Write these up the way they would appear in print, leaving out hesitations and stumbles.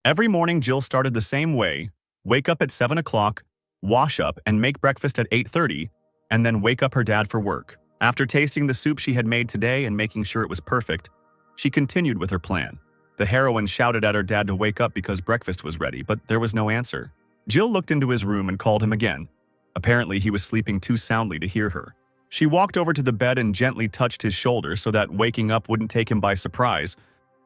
Every morning, Jill started the same way: wake up at 7 o'clock, wash up and make breakfast at 8:30, and then wake up her dad for work. After tasting the soup she had made today and making sure it was perfect, she continued with her plan. The heroine shouted at her dad to wake up because breakfast was ready, but there was no answer. Jill looked into his room and called him again. Apparently, he was sleeping too soundly to hear her. She walked over to the bed and gently touched his shoulder so that waking up wouldn't take him by surprise,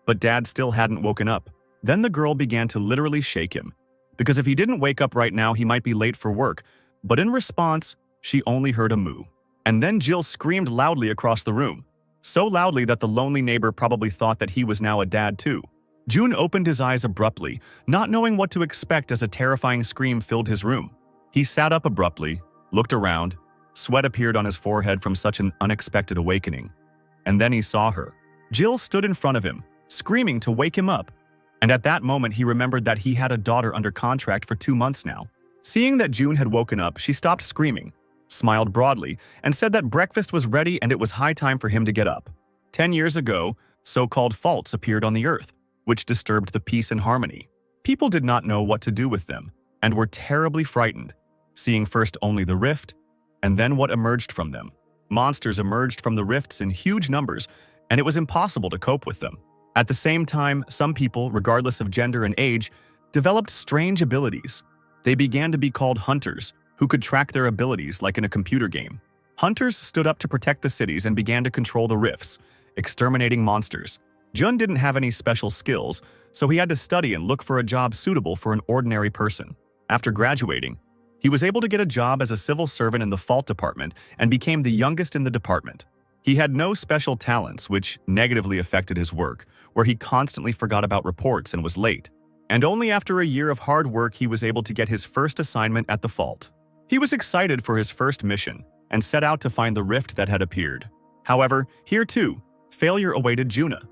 but Dad still hadn't woken up. Then the girl began to literally shake him, because if he didn't wake up right now, he might be late for work. But in response, she only heard a moo. And then Jill screamed loudly across the room, so loudly that the lonely neighbor probably thought that he was now a dad too. June opened his eyes abruptly, not knowing what to expect as a terrifying scream filled his room. He sat up abruptly, looked around. Sweat appeared on his forehead from such an unexpected awakening. And then he saw her. Jill stood in front of him, screaming to wake him up. And at that moment, he remembered that he had a daughter under contract for 2 months now. Seeing that June had woken up, she stopped screaming, smiled broadly, and said that breakfast was ready and it was high time for him to get up. 10 years ago, so-called faults appeared on the earth, which disturbed the peace and harmony. People did not know what to do with them, and were terribly frightened, seeing first only the rift, and then what emerged from them. Monsters emerged from the rifts in huge numbers, and it was impossible to cope with them. At the same time, some people, regardless of gender and age, developed strange abilities. They began to be called hunters, who could track their abilities like in a computer game. Hunters stood up to protect the cities and began to control the rifts, exterminating monsters. Jun didn't have any special skills, so he had to study and look for a job suitable for an ordinary person. After graduating, he was able to get a job as a civil servant in the fault department and became the youngest in the department. He had no special talents, which negatively affected his work, where he constantly forgot about reports and was late. And only after a year of hard work he was able to get his first assignment at the fault. He was excited for his first mission and set out to find the rift that had appeared. However, here too, failure awaited Juna.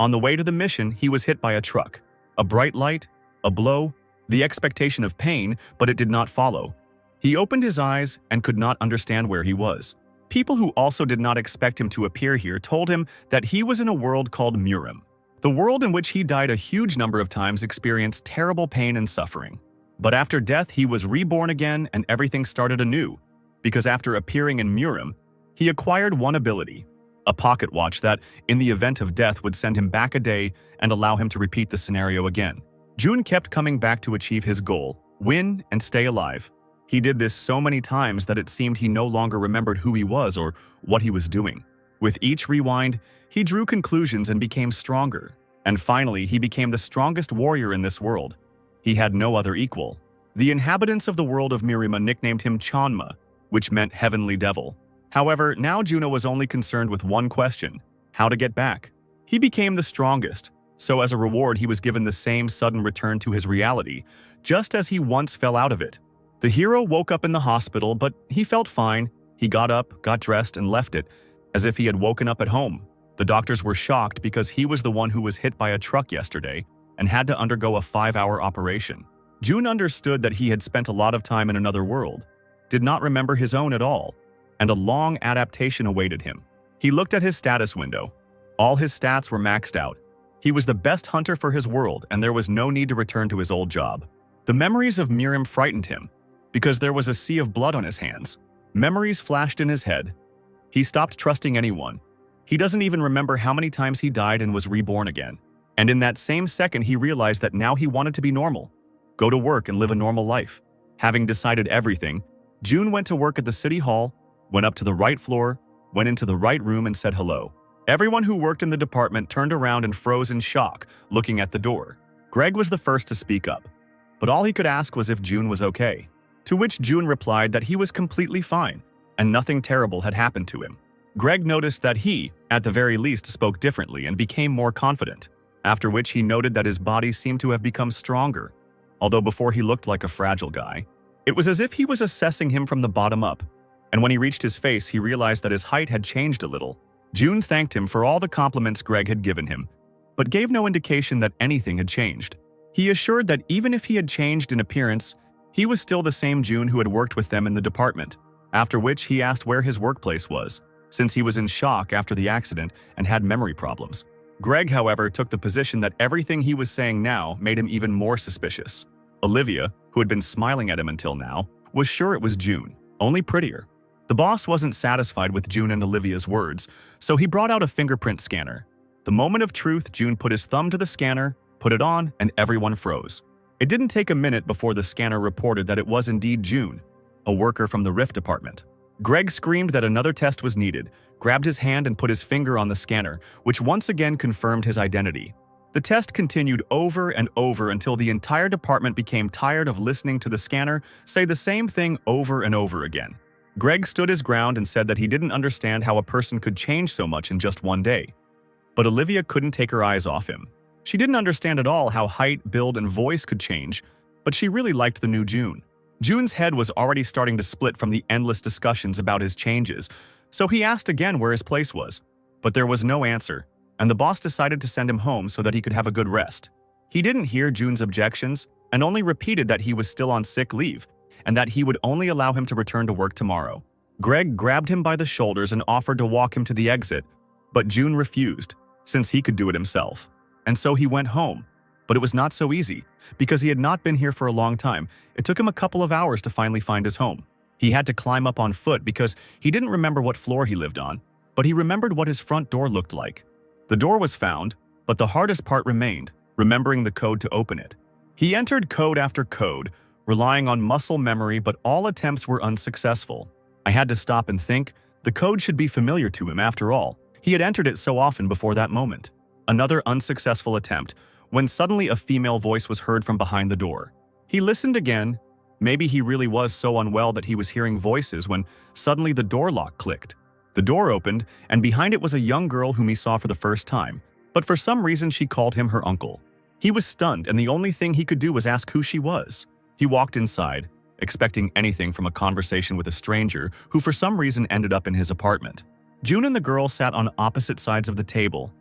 On the way to the mission, he was hit by a truck. A bright light, a blow, the expectation of pain, but it did not follow. He opened his eyes and could not understand where he was. People who also did not expect him to appear here told him that he was in a world called Murim. The world in which he died a huge number of times experienced terrible pain and suffering. But after death, he was reborn again and everything started anew, because after appearing in Murim, he acquired one ability, a pocket watch that, in the event of death, would send him back a day and allow him to repeat the scenario again. June kept coming back to achieve his goal, win and stay alive. He did this so many times that it seemed he no longer remembered who he was or what he was doing. With each rewind, he drew conclusions and became stronger. And finally, he became the strongest warrior in this world. He had no other equal. The inhabitants of the world of Murima nicknamed him Chanma, which meant heavenly devil. However, now Juno was only concerned with one question: how to get back. He became the strongest, so as a reward he was given the same sudden return to his reality, just as he once fell out of it. The hero woke up in the hospital, but he felt fine. He got up, got dressed, and left it, as if he had woken up at home. The doctors were shocked because he was the one who was hit by a truck yesterday and had to undergo a 5-hour operation. June understood that he had spent a lot of time in another world, did not remember his own at all, and a long adaptation awaited him. He looked at his status window. All his stats were maxed out. He was the best hunter for his world, and there was no need to return to his old job. The memories of Murim frightened him, because there was a sea of blood on his hands. Memories flashed in his head. He stopped trusting anyone. He doesn't even remember how many times he died and was reborn again. And in that same second, he realized that now he wanted to be normal, go to work and live a normal life. Having decided everything, June went to work at the city hall, went up to the right floor, went into the right room and said hello. Everyone who worked in the department turned around and froze in shock, looking at the door. Greg was the first to speak up, but all he could ask was if June was okay. To which June replied that he was completely fine, and nothing terrible had happened to him. Greg noticed that he, at the very least, spoke differently and became more confident, after which he noted that his body seemed to have become stronger, although before he looked like a fragile guy. It was as if he was assessing him from the bottom up, and when he reached his face, he realized that his height had changed a little. June thanked him for all the compliments Greg had given him, but gave no indication that anything had changed. He assured that even if he had changed in appearance, he was still the same June who had worked with them in the department, after which he asked where his workplace was, since he was in shock after the accident and had memory problems. Greg, however, took the position that everything he was saying now made him even more suspicious. Olivia, who had been smiling at him until now, was sure it was June, only prettier. The boss wasn't satisfied with June and Olivia's words, so he brought out a fingerprint scanner. The moment of truth, June put his thumb to the scanner, put it on, and everyone froze. It didn't take a minute before the scanner reported that it was indeed June, a worker from the Rift department. Greg screamed that another test was needed, grabbed his hand and put his finger on the scanner, which once again confirmed his identity. The test continued over and over until the entire department became tired of listening to the scanner say the same thing over and over again. Greg stood his ground and said that he didn't understand how a person could change so much in just one day. But Olivia couldn't take her eyes off him. She didn't understand at all how height, build, and voice could change, but she really liked the new June. June's head was already starting to split from the endless discussions about his changes, so he asked again where his place was. But there was no answer, and the boss decided to send him home so that he could have a good rest. He didn't hear June's objections and only repeated that he was still on sick leave and that he would only allow him to return to work tomorrow. Greg grabbed him by the shoulders and offered to walk him to the exit, but June refused, since he could do it himself. And so he went home. But it was not so easy, because he had not been here for a long time. It took him a couple of hours to finally find his home. He had to climb up on foot because he didn't remember what floor he lived on, but he remembered what his front door looked like. The door was found, but the hardest part remained, remembering the code to open it. He entered code after code, relying on muscle memory, but all attempts were unsuccessful. I had to stop and think. The code should be familiar to him after all. He had entered it so often before that moment. Another unsuccessful attempt, when suddenly a female voice was heard from behind the door. He listened again. Maybe he really was so unwell that he was hearing voices when suddenly the door lock clicked. The door opened, and behind it was a young girl whom he saw for the first time, but for some reason she called him her uncle. He was stunned, and the only thing he could do was ask who she was. He walked inside, expecting anything from a conversation with a stranger who for some reason ended up in his apartment. June and the girl sat on opposite sides of the table.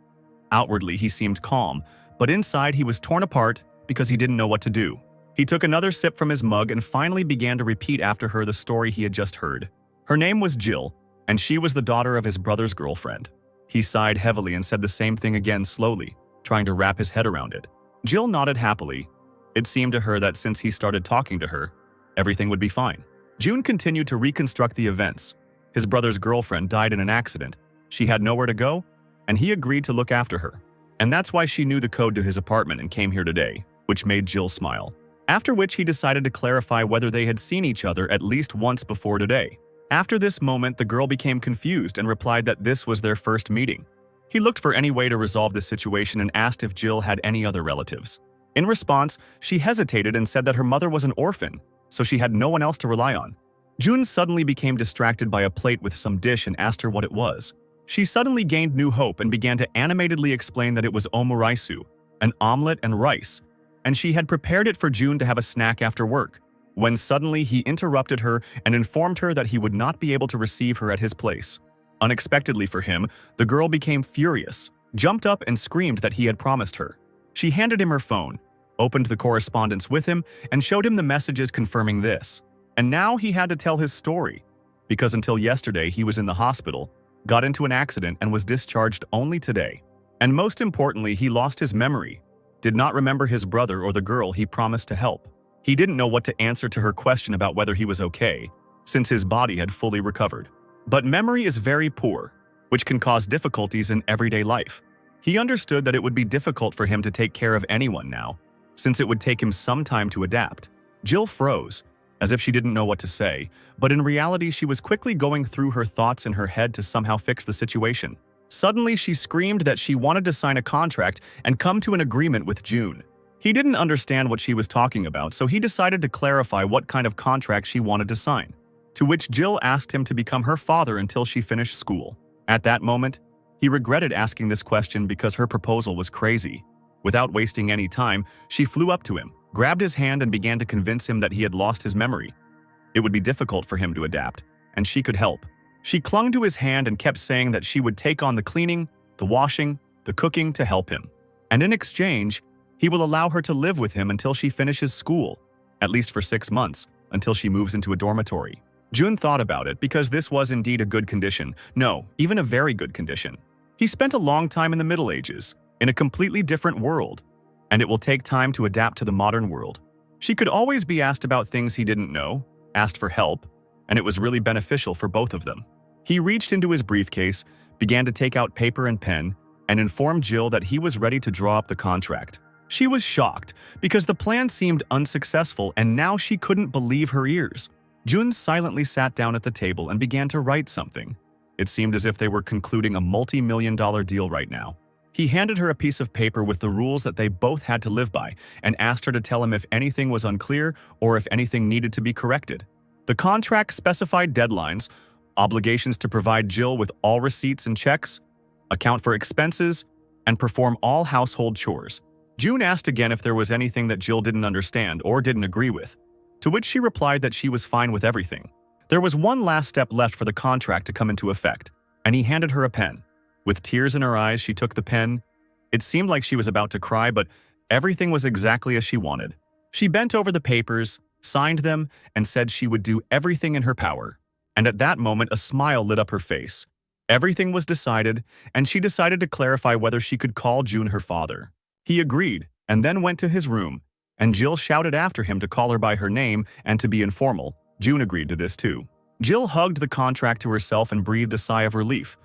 Outwardly, he seemed calm, but inside he was torn apart because he didn't know what to do. He took another sip from his mug and finally began to repeat after her the story he had just heard. Her name was Jill, and she was the daughter of his brother's girlfriend. He sighed heavily and said the same thing again slowly, trying to wrap his head around it. Jill nodded happily. It seemed to her that since he started talking to her, everything would be fine. June continued to reconstruct the events. His brother's girlfriend died in an accident. She had nowhere to go, and he agreed to look after her. And that's why she knew the code to his apartment and came here today, which made Jill smile. After which he decided to clarify whether they had seen each other at least once before today. After this moment, the girl became confused and replied that this was their first meeting. He looked for any way to resolve the situation and asked if Jill had any other relatives. In response, she hesitated and said that her mother was an orphan, so she had no one else to rely on. June suddenly became distracted by a plate with some dish and asked her what it was. She suddenly gained new hope and began to animatedly explain that it was omuraisu, an omelet and rice, and she had prepared it for June to have a snack after work, when suddenly he interrupted her and informed her that he would not be able to receive her at his place. Unexpectedly for him, the girl became furious, jumped up and screamed that he had promised her. She handed him her phone, opened the correspondence with him, and showed him the messages confirming this. And now he had to tell his story, because until yesterday he was in the hospital, got into an accident, and was discharged only today. And most importantly, he lost his memory, did not remember his brother or the girl he promised to help. He didn't know what to answer to her question about whether he was okay, since his body had fully recovered. But memory is very poor, which can cause difficulties in everyday life. He understood that it would be difficult for him to take care of anyone now, since it would take him some time to adapt. Jill froze, as if she didn't know what to say, but in reality she was quickly going through her thoughts in her head to somehow fix the situation. Suddenly she screamed that she wanted to sign a contract and come to an agreement with June. He didn't understand what she was talking about, so he decided to clarify what kind of contract she wanted to sign, to which Jill asked him to become her father until she finished school. At that moment, he regretted asking this question because her proposal was crazy. Without wasting any time, she flew up to him, grabbed his hand and began to convince him that he had lost his memory. It would be difficult for him to adapt, and she could help. She clung to his hand and kept saying that she would take on the cleaning, the washing, the cooking to help him. And in exchange, he will allow her to live with him until she finishes school, at least for 6 months, until she moves into a dormitory. June thought about it because this was indeed a good condition. No, even a very good condition. He spent a long time in the Middle Ages, in a completely different world, and it will take time to adapt to the modern world. She could always be asked about things he didn't know, asked for help, and it was really beneficial for both of them. He reached into his briefcase, began to take out paper and pen, and informed Jill that he was ready to draw up the contract. She was shocked because the plan seemed unsuccessful and now she couldn't believe her ears. Jun silently sat down at the table and began to write something. It seemed as if they were concluding a multi-million-dollar deal right now. He handed her a piece of paper with the rules that they both had to live by and asked her to tell him if anything was unclear or if anything needed to be corrected. The contract specified deadlines, obligations to provide Jill with all receipts and checks, account for expenses, and perform all household chores. June asked again if there was anything that Jill didn't understand or didn't agree with, to which she replied that she was fine with everything. There was one last step left for the contract to come into effect, and he handed her a pen. With tears in her eyes, she took the pen. It seemed like she was about to cry, but everything was exactly as she wanted. She bent over the papers, signed them, and said she would do everything in her power. And at that moment, a smile lit up her face. Everything was decided, and she decided to clarify whether she could call June her father. He agreed, and then went to his room, and Jill shouted after him to call her by her name and to be informal. June agreed to this too. Jill hugged the contract to herself and breathed a sigh of relief,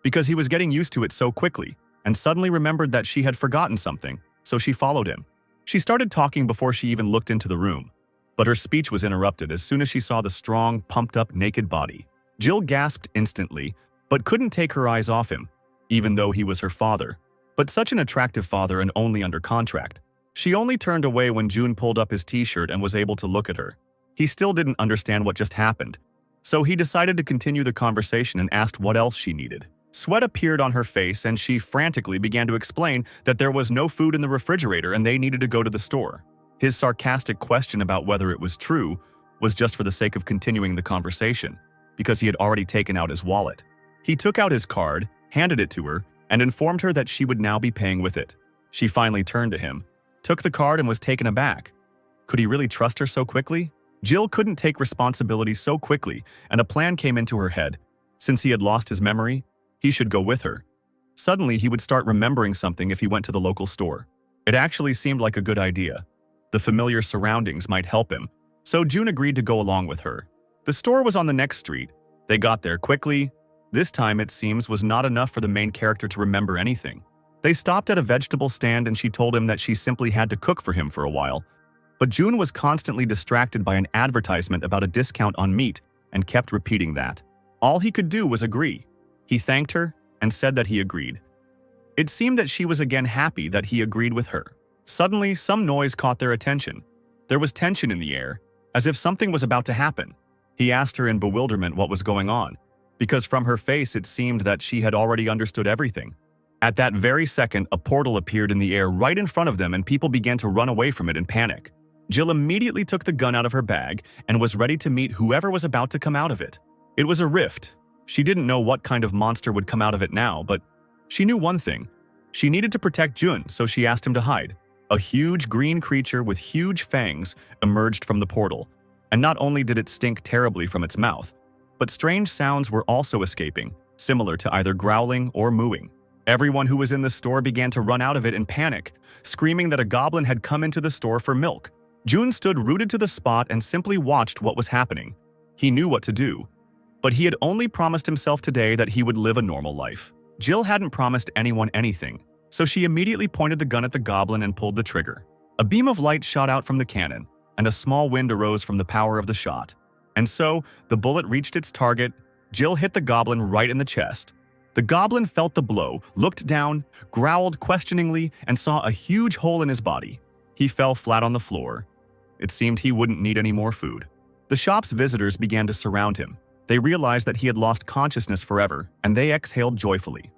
because he was getting used to it so quickly, and suddenly remembered that she had forgotten something, so she followed him. She started talking before she even looked into the room, but her speech was interrupted as soon as she saw the strong, pumped-up, naked body. Jill gasped instantly, but couldn't take her eyes off him, even though he was her father. But such an attractive father and only under contract. She only turned away when June pulled up his t-shirt and was able to look at her. He still didn't understand what just happened, so he decided to continue the conversation and asked what else she needed. Sweat appeared on her face and she frantically began to explain that there was no food in the refrigerator and they needed to go to the store. His sarcastic question about whether it was true was just for the sake of continuing the conversation, because he had already taken out his wallet. He took out his card, handed it to her, and informed her that she would now be paying with it. She finally turned to him, took the card, and was taken aback. Could he really trust her so quickly? Jill couldn't take responsibility so quickly, and a plan came into her head. Since he had lost his memory, he should go with her. Suddenly, he would start remembering something if he went to the local store. It actually seemed like a good idea. The familiar surroundings might help him, so June agreed to go along with her. The store was on the next street. They got there quickly. This time, it seems, was not enough for the main character to remember anything. They stopped at a vegetable stand and she told him that she simply had to cook for him for a while. But June was constantly distracted by an advertisement about a discount on meat and kept repeating that. All he could do was agree. He thanked her and said that he agreed. It seemed that she was again happy that he agreed with her. Suddenly, some noise caught their attention. There was tension in the air, as if something was about to happen. He asked her in bewilderment what was going on, because from her face it seemed that she had already understood everything. At that very second, a portal appeared in the air right in front of them and people began to run away from it in panic. Jill immediately took the gun out of her bag and was ready to meet whoever was about to come out of it. It was a rift. She didn't know what kind of monster would come out of it now, but she knew one thing. She needed to protect Jun, so she asked him to hide. A huge green creature with huge fangs emerged from the portal, and not only did it stink terribly from its mouth, but strange sounds were also escaping, similar to either growling or mooing. Everyone who was in the store began to run out of it in panic, screaming that a goblin had come into the store for milk. Jun stood rooted to the spot and simply watched what was happening. He knew what to do, but he had only promised himself today that he would live a normal life. Jill hadn't promised anyone anything, so she immediately pointed the gun at the goblin and pulled the trigger. A beam of light shot out from the cannon, and a small wind arose from the power of the shot. And so, the bullet reached its target. Jill hit the goblin right in the chest. The goblin felt the blow, looked down, growled questioningly, and saw a huge hole in his body. He fell flat on the floor. It seemed he wouldn't need any more food. The shop's visitors began to surround him. They realized that he had lost consciousness forever, and they exhaled joyfully.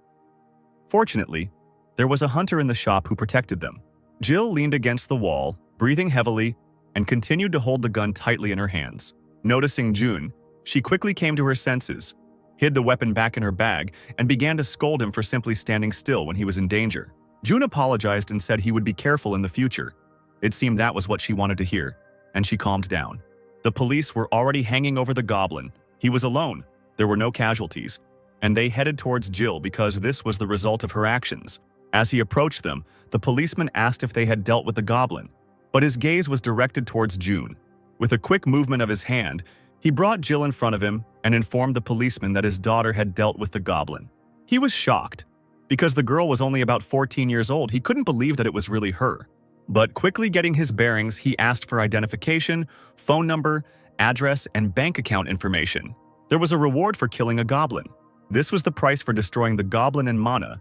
Fortunately, there was a hunter in the shop who protected them. Jill leaned against the wall, breathing heavily, and continued to hold the gun tightly in her hands. Noticing Jun, she quickly came to her senses, hid the weapon back in her bag, and began to scold him for simply standing still when he was in danger. Jun apologized and said he would be careful in the future. It seemed that was what she wanted to hear, and she calmed down. The police were already hanging over the goblin. He was alone. There were no casualties, and they headed towards Jill because this was the result of her actions. As he approached them, the policeman asked if they had dealt with the goblin, but his gaze was directed towards June. With a quick movement of his hand, he brought Jill in front of him and informed the policeman that his daughter had dealt with the goblin. He was shocked. Because the girl was only about 14 years old, he couldn't believe that it was really her. But quickly getting his bearings, he asked for identification, phone number, address, and bank account information. There was a reward for killing a goblin. This was the price for destroying the goblin in Mana.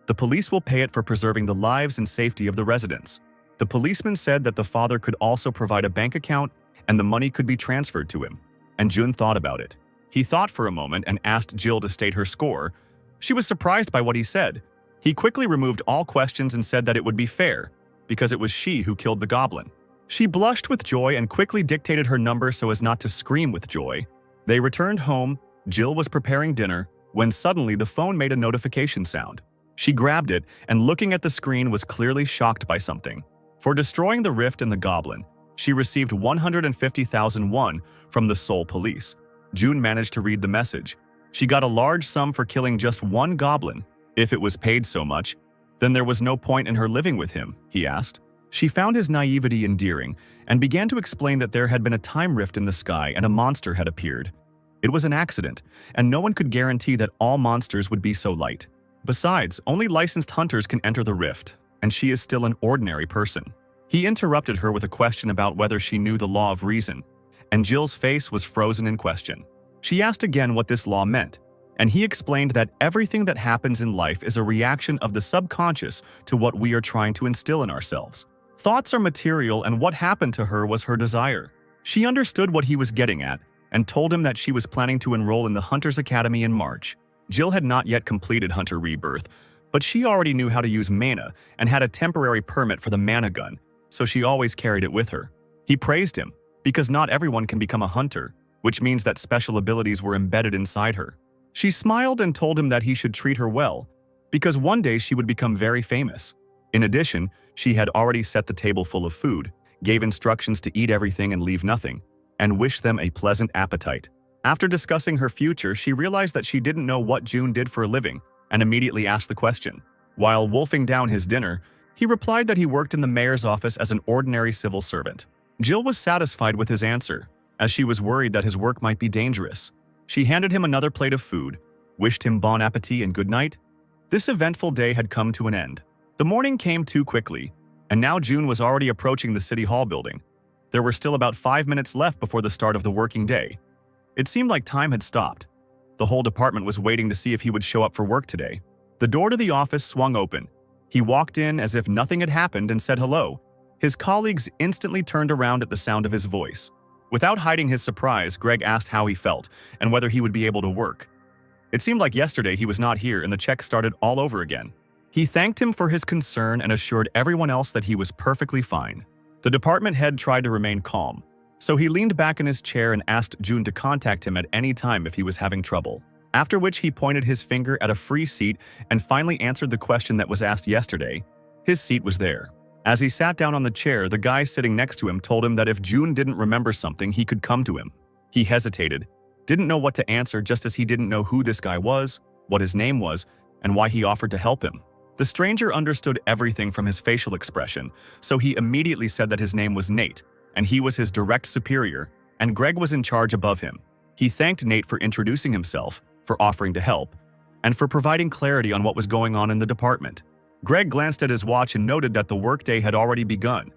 The police will pay it for preserving the lives and safety of the residents. The policeman said that the father could also provide a bank account and the money could be transferred to him. And June thought about it. He thought for a moment and asked Jill to state her score. She was surprised by what he said. He quickly removed all questions and said that it would be fair, because it was she who killed the goblin. She blushed with joy and quickly dictated her number so as not to scream with joy. They returned home. Jill was preparing dinner when suddenly the phone made a notification sound. She grabbed it and looking at the screen was clearly shocked by something. For destroying the rift in the goblin, she received 150,000 won from the Seoul police. June managed to read the message. She got a large sum for killing just one goblin. If it was paid so much, then there was no point in her living with him, he asked. She found his naivety endearing and began to explain that there had been a time rift in the sky and a monster had appeared. It was an accident, and no one could guarantee that all monsters would be so light. Besides, only licensed hunters can enter the rift, and she is still an ordinary person. He interrupted her with a question about whether she knew the law of reason, and Jill's face was frozen in question. She asked again what this law meant, and he explained that everything that happens in life is a reaction of the subconscious to what we are trying to instill in ourselves. Thoughts are material, and what happened to her was her desire. She understood what he was getting at and told him that she was planning to enroll in the Hunter's Academy in March. Jill had not yet completed Hunter Rebirth, but she already knew how to use mana and had a temporary permit for the mana gun, so she always carried it with her. He praised him, because not everyone can become a hunter, which means that special abilities were embedded inside her. She smiled and told him that he should treat her well, because one day she would become very famous. In addition, she had already set the table full of food, gave instructions to eat everything and leave nothing, and wished them a pleasant appetite. After discussing her future, she realized that she didn't know what June did for a living, and immediately asked the question. While wolfing down his dinner, he replied that he worked in the mayor's office as an ordinary civil servant. Jill was satisfied with his answer, as she was worried that his work might be dangerous. She handed him another plate of food, wished him bon appetit and good night. This eventful day had come to an end. The morning came too quickly, and now June was already approaching the City Hall building. There were still about 5 minutes left before the start of the working day. It seemed like time had stopped. The whole department was waiting to see if he would show up for work today. The door to the office swung open. He walked in as if nothing had happened and said hello. His colleagues instantly turned around at the sound of his voice. Without hiding his surprise, Greg asked how he felt and whether he would be able to work. It seemed like yesterday he was not here and the check started all over again. He thanked him for his concern and assured everyone else that he was perfectly fine. The department head tried to remain calm, so he leaned back in his chair and asked June to contact him at any time if he was having trouble. After which he pointed his finger at a free seat and finally answered the question that was asked yesterday. His seat was there. As he sat down on the chair, the guy sitting next to him told him that if June didn't remember something, he could come to him. He hesitated, didn't know what to answer, just as he didn't know who this guy was, what his name was, and why he offered to help him. The stranger understood everything from his facial expression, so he immediately said that his name was Nate, and he was his direct superior, and Greg was in charge above him. He thanked Nate for introducing himself, for offering to help, and for providing clarity on what was going on in the department. Greg glanced at his watch and noted that the workday had already begun.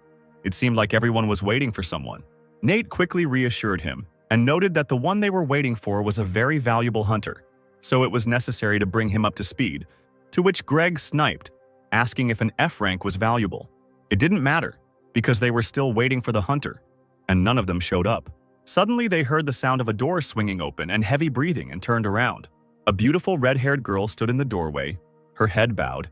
It seemed like everyone was waiting for someone. Nate quickly reassured him and noted that the one they were waiting for was a very valuable hunter, so it was necessary to bring him up to speed, to which Greg sniped, asking if an F rank was valuable. It didn't matter, because they were still waiting for the hunter, and none of them showed up. Suddenly they heard the sound of a door swinging open and heavy breathing and turned around. A beautiful red-haired girl stood in the doorway, her head bowed.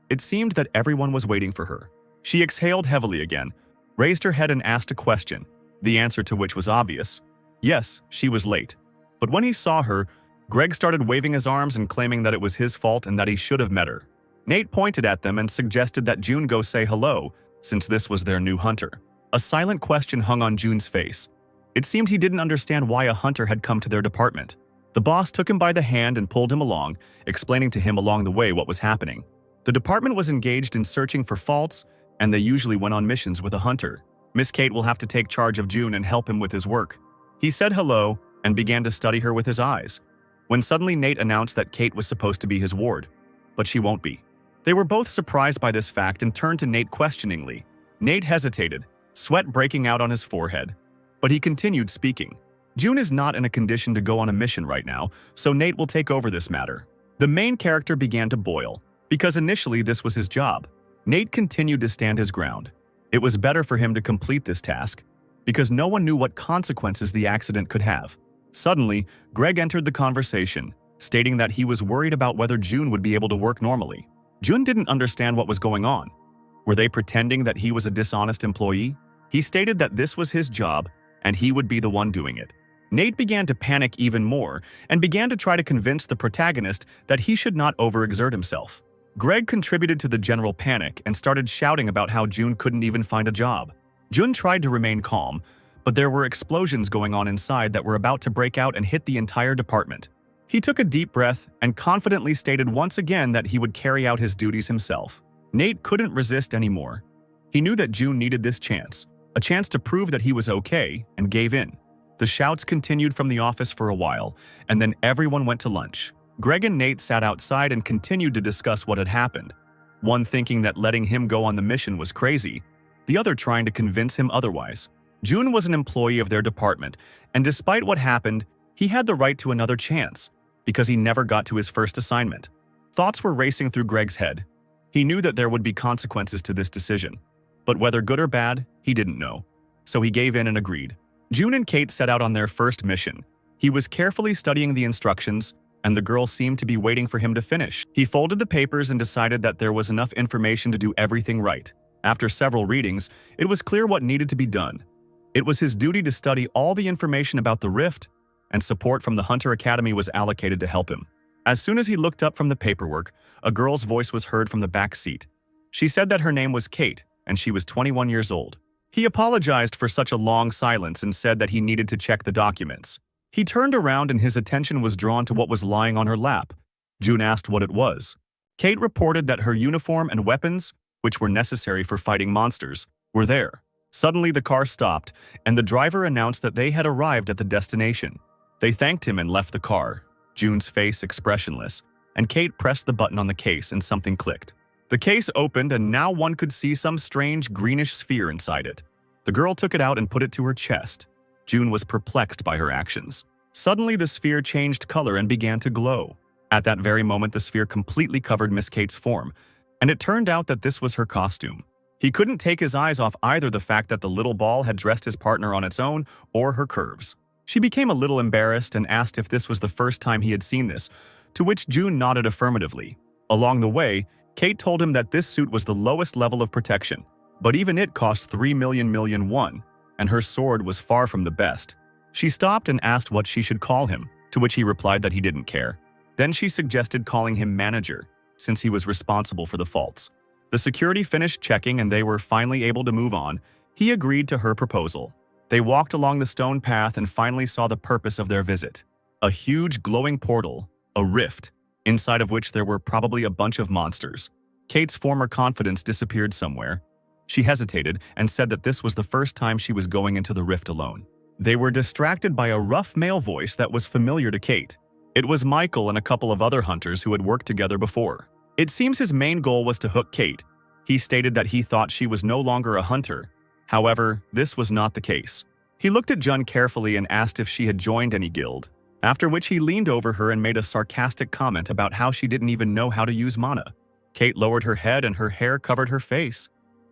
It seemed that everyone was waiting for her. She exhaled heavily again, raised her head and asked a question, the answer to which was obvious. Yes, she was late. But when he saw her, Greg started waving his arms and claiming that it was his fault and that he should have met her. Nate pointed at them and suggested that June go say hello, since this was their new hunter. A silent question hung on June's face. It seemed he didn't understand why a hunter had come to their department. The boss took him by the hand and pulled him along, explaining to him along the way what was happening. The department was engaged in searching for faults, and they usually went on missions with a hunter. Miss Kate will have to take charge of June and help him with his work. He said hello and began to study her with his eyes, when suddenly Nate announced that Kate was supposed to be his ward, but she won't be. They were both surprised by this fact and turned to Nate questioningly. Nate hesitated, sweat breaking out on his forehead, but he continued speaking. June is not in a condition to go on a mission right now, so Nate will take over this matter. The main character began to boil, because initially this was his job. Nate continued to stand his ground. It was better for him to complete this task, because no one knew what consequences the accident could have. Suddenly, Greg entered the conversation, stating that he was worried about whether June would be able to work normally. June didn't understand what was going on. Were they pretending that he was a dishonest employee? He stated that this was his job, and he would be the one doing it. Nate began to panic even more and began to try to convince the protagonist that he should not overexert himself. Greg contributed to the general panic and started shouting about how June couldn't even find a job. June tried to remain calm, but there were explosions going on inside that were about to break out and hit the entire department. He took a deep breath and confidently stated once again that he would carry out his duties himself. Nate couldn't resist anymore. He knew that June needed this chance, a chance to prove that he was okay, and gave in. The shouts continued from the office for a while, and then everyone went to lunch. Greg and Nate sat outside and continued to discuss what had happened, one thinking that letting him go on the mission was crazy, the other trying to convince him otherwise. June was an employee of their department, and despite what happened, he had the right to another chance, because he never got to his first assignment. Thoughts were racing through Greg's head. He knew that there would be consequences to this decision, but whether good or bad, he didn't know. So he gave in and agreed. June and Kate set out on their first mission. He was carefully studying the instructions, and the girl seemed to be waiting for him to finish. He folded the papers and decided that there was enough information to do everything right. After several readings, it was clear what needed to be done. It was his duty to study all the information about the rift, and support from the Hunter Academy was allocated to help him. As soon as he looked up from the paperwork, a girl's voice was heard from the back seat. She said that her name was Kate, and she was 21 years old. He apologized for such a long silence and said that he needed to check the documents. He turned around and his attention was drawn to what was lying on her lap. June asked what it was. Kate reported that her uniform and weapons, which were necessary for fighting monsters, were there. Suddenly the car stopped, and the driver announced that they had arrived at the destination. They thanked him and left the car, June's face expressionless, and Kate pressed the button on the case and something clicked. The case opened and now one could see some strange greenish sphere inside it. The girl took it out and put it to her chest. June was perplexed by her actions. Suddenly the sphere changed color and began to glow. At that very moment the sphere completely covered Miss Kate's form, and it turned out that this was her costume. He couldn't take his eyes off either the fact that the little ball had dressed his partner on its own or her curves. She became a little embarrassed and asked if this was the first time he had seen this, to which June nodded affirmatively. Along the way, Kate told him that this suit was the lowest level of protection, but even it cost 3 million won, and her sword was far from the best. She stopped and asked what she should call him, to which he replied that he didn't care. Then she suggested calling him manager, since he was responsible for the faults. The security finished checking and they were finally able to move on. He agreed to her proposal. They walked along the stone path and finally saw the purpose of their visit. A huge glowing portal, a rift, inside of which there were probably a bunch of monsters. Kate's former confidence disappeared somewhere. She hesitated and said that this was the first time she was going into the rift alone. They were distracted by a rough male voice that was familiar to Kate. It was Michael and a couple of other hunters who had worked together before. It seems his main goal was to hook Kate. He stated that he thought she was no longer a hunter. However, this was not the case. He looked at Jun carefully and asked if she had joined any guild, after which he leaned over her and made a sarcastic comment about how she didn't even know how to use mana. Kate lowered her head and her hair covered her face.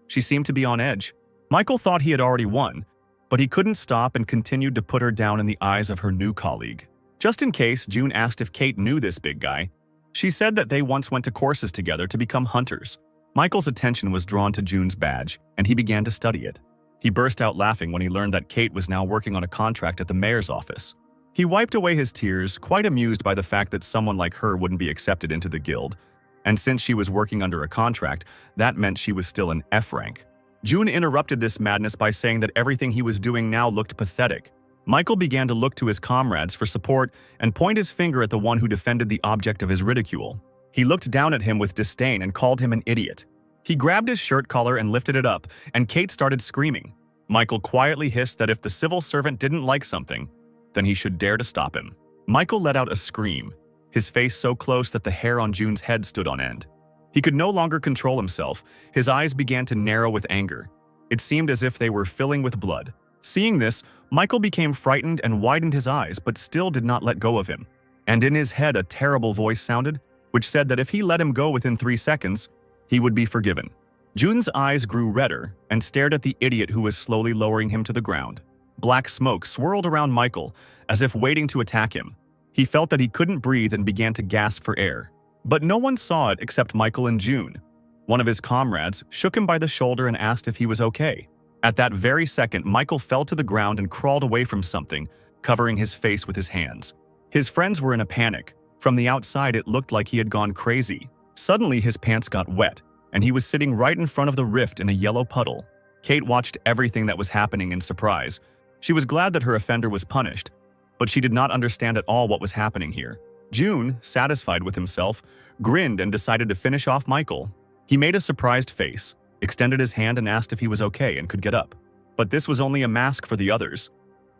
She seemed to be on edge. Michael thought he had already won, but he couldn't stop and continued to put her down in the eyes of her new colleague. Just in case, June asked if Kate knew this big guy. She said that they once went to courses together to become hunters. Michael's attention was drawn to June's badge, and he began to study it. He burst out laughing when he learned that Kate was now working on a contract at the mayor's office. He wiped away his tears, quite amused by the fact that someone like her wouldn't be accepted into the guild. And since she was working under a contract, that meant she was still an F rank. June interrupted this madness by saying that everything he was doing now looked pathetic. Michael began to look to his comrades for support and point his finger at the one who defended the object of his ridicule. He looked down at him with disdain and called him an idiot. He grabbed his shirt collar and lifted it up, and Kate started screaming. Michael quietly hissed that if the civil servant didn't like something, then he should dare to stop him. Michael let out a scream, his face so close that the hair on June's head stood on end. He could no longer control himself. His eyes began to narrow with anger. It seemed as if they were filling with blood. Seeing this, Michael became frightened and widened his eyes, but still did not let go of him. And in his head a terrible voice sounded, which said that if he let him go within 3 seconds, he would be forgiven. June's eyes grew redder and stared at the idiot who was slowly lowering him to the ground. Black smoke swirled around Michael, as if waiting to attack him. He felt that he couldn't breathe and began to gasp for air. But no one saw it except Michael and June. One of his comrades shook him by the shoulder and asked if he was okay. At that very second, Michael fell to the ground and crawled away from something, covering his face with his hands. His friends were in a panic. From the outside, it looked like he had gone crazy. Suddenly, his pants got wet, and he was sitting right in front of the rift in a yellow puddle. Kate watched everything that was happening in surprise. She was glad that her offender was punished, but she did not understand at all what was happening here. June, satisfied with himself, grinned and decided to finish off Michael. He made a surprised face, extended his hand and asked if he was okay and could get up. But this was only a mask for the others.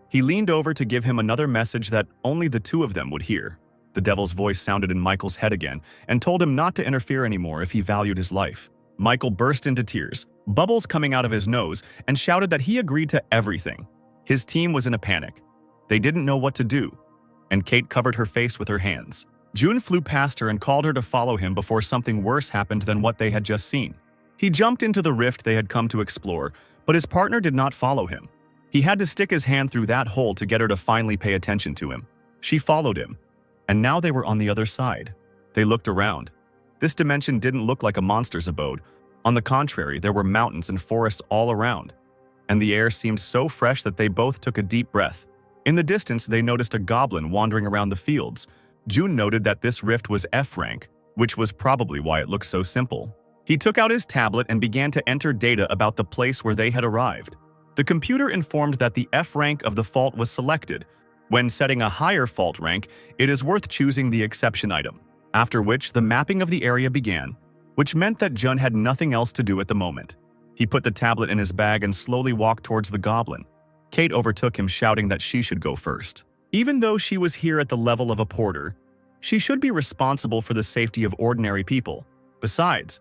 He leaned over to give him another message that only the two of them would hear. The devil's voice sounded in Michael's head again and told him not to interfere anymore if he valued his life. Michael burst into tears, bubbles coming out of his nose, and shouted that he agreed to everything. His team was in a panic. They didn't know what to do, and Kate covered her face with her hands. June flew past her and called her to follow him before something worse happened than what they had just seen. He jumped into the rift they had come to explore, but his partner did not follow him. He had to stick his hand through that hole to get her to finally pay attention to him. She followed him, and now they were on the other side. They looked around. This dimension didn't look like a monster's abode. On the contrary, there were mountains and forests all around, and the air seemed so fresh that they both took a deep breath. In the distance, they noticed a goblin wandering around the fields. June noted that this rift was F rank, which was probably why it looked so simple. He took out his tablet and began to enter data about the place where they had arrived. The computer informed that the F rank of the fault was selected. When setting a higher fault rank, it is worth choosing the exception item, after which the mapping of the area began, which meant that Jun had nothing else to do at the moment. He put the tablet in his bag and slowly walked towards the goblin. Kate overtook him, shouting that she should go first. Even though she was here at the level of a porter, she should be responsible for the safety of ordinary people. Besides,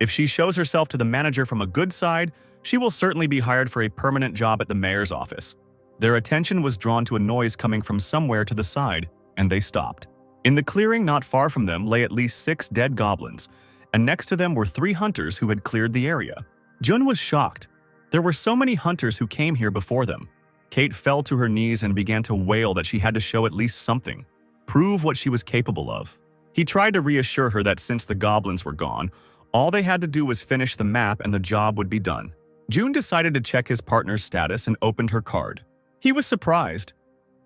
if she shows herself to the manager from a good side, she will certainly be hired for a permanent job at the mayor's office. Their attention was drawn to a noise coming from somewhere to the side, and they stopped. In the clearing not far from them lay at least 6 dead goblins, and next to them were 3 hunters who had cleared the area. Jun was shocked. There were so many hunters who came here before them. Kate fell to her knees and began to wail that she had to show at least something, prove what she was capable of. He tried to reassure her that since the goblins were gone, all they had to do was finish the map and the job would be done. June decided to check his partner's status and opened her card. He was surprised.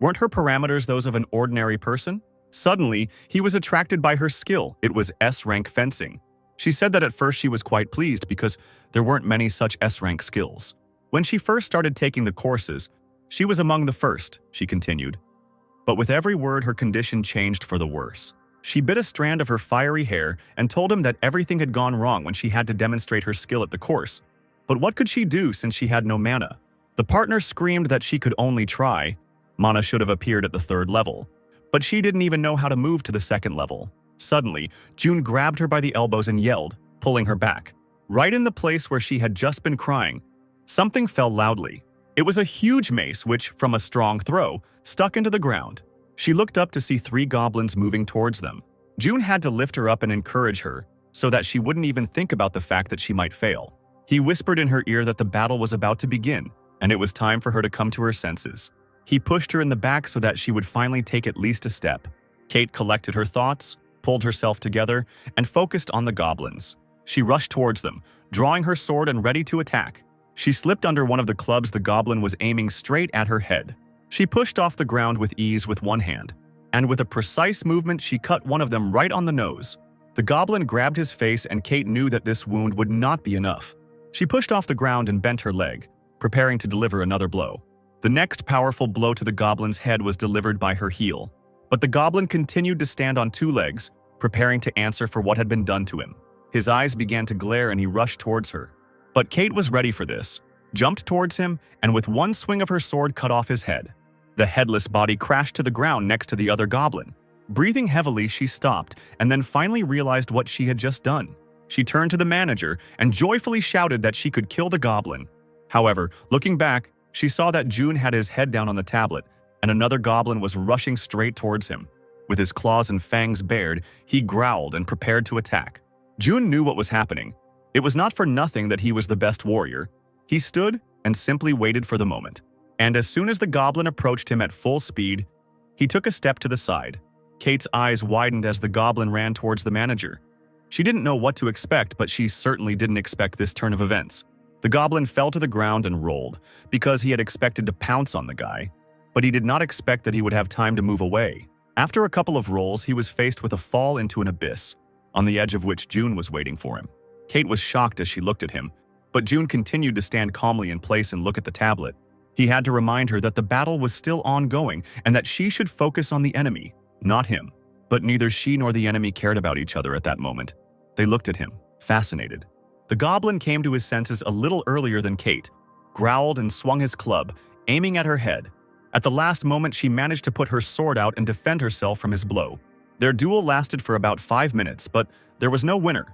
Weren't her parameters those of an ordinary person? Suddenly, he was attracted by her skill. It was S-rank fencing. She said that at first she was quite pleased because there weren't many such S-rank skills. When she first started taking the courses, she was among the first, she continued. But with every word, her condition changed for the worse. She bit a strand of her fiery hair and told him that everything had gone wrong when she had to demonstrate her skill at the course. But what could she do since she had no mana? The partner screamed that she could only try. Mana should have appeared at the 3rd level, but she didn't even know how to move to the 2nd level. Suddenly, June grabbed her by the elbows and yelled, pulling her back. Right in the place where she had just been crying, something fell loudly. It was a huge mace which, from a strong throw, stuck into the ground. She looked up to see 3 goblins moving towards them. June had to lift her up and encourage her, so that she wouldn't even think about the fact that she might fail. He whispered in her ear that the battle was about to begin, and it was time for her to come to her senses. He pushed her in the back so that she would finally take at least a step. Kate collected her thoughts, pulled herself together, and focused on the goblins. She rushed towards them, drawing her sword and ready to attack. She slipped under one of the clubs the goblin was aiming straight at her head. She pushed off the ground with ease with one hand, and with a precise movement she cut one of them right on the nose. The goblin grabbed his face, and Kate knew that this wound would not be enough. She pushed off the ground and bent her leg, preparing to deliver another blow. The next powerful blow to the goblin's head was delivered by her heel, but the goblin continued to stand on 2 legs, preparing to answer for what had been done to him. His eyes began to glare and he rushed towards her. But Kate was ready for this, jumped towards him, and with one swing of her sword cut off his head. The headless body crashed to the ground next to the other goblin. Breathing heavily, she stopped and then finally realized what she had just done. She turned to the manager and joyfully shouted that she could kill the goblin. However, looking back, she saw that June had his head down on the tablet, and another goblin was rushing straight towards him. With his claws and fangs bared, he growled and prepared to attack. June knew what was happening. It was not for nothing that he was the best warrior. He stood and simply waited for the moment. And as soon as the goblin approached him at full speed, he took a step to the side. Kate's eyes widened as the goblin ran towards the manager. She didn't know what to expect, but she certainly didn't expect this turn of events. The goblin fell to the ground and rolled, because he had expected to pounce on the guy, but he did not expect that he would have time to move away. After a couple of rolls, he was faced with a fall into an abyss, on the edge of which June was waiting for him. Kate was shocked as she looked at him, but June continued to stand calmly in place and look at the tablet. He had to remind her that the battle was still ongoing and that she should focus on the enemy, not him. But neither she nor the enemy cared about each other at that moment. They looked at him, fascinated. The goblin came to his senses a little earlier than Kate, growled and swung his club, aiming at her head. At the last moment, she managed to put her sword out and defend herself from his blow. Their duel lasted for about 5 minutes, but there was no winner.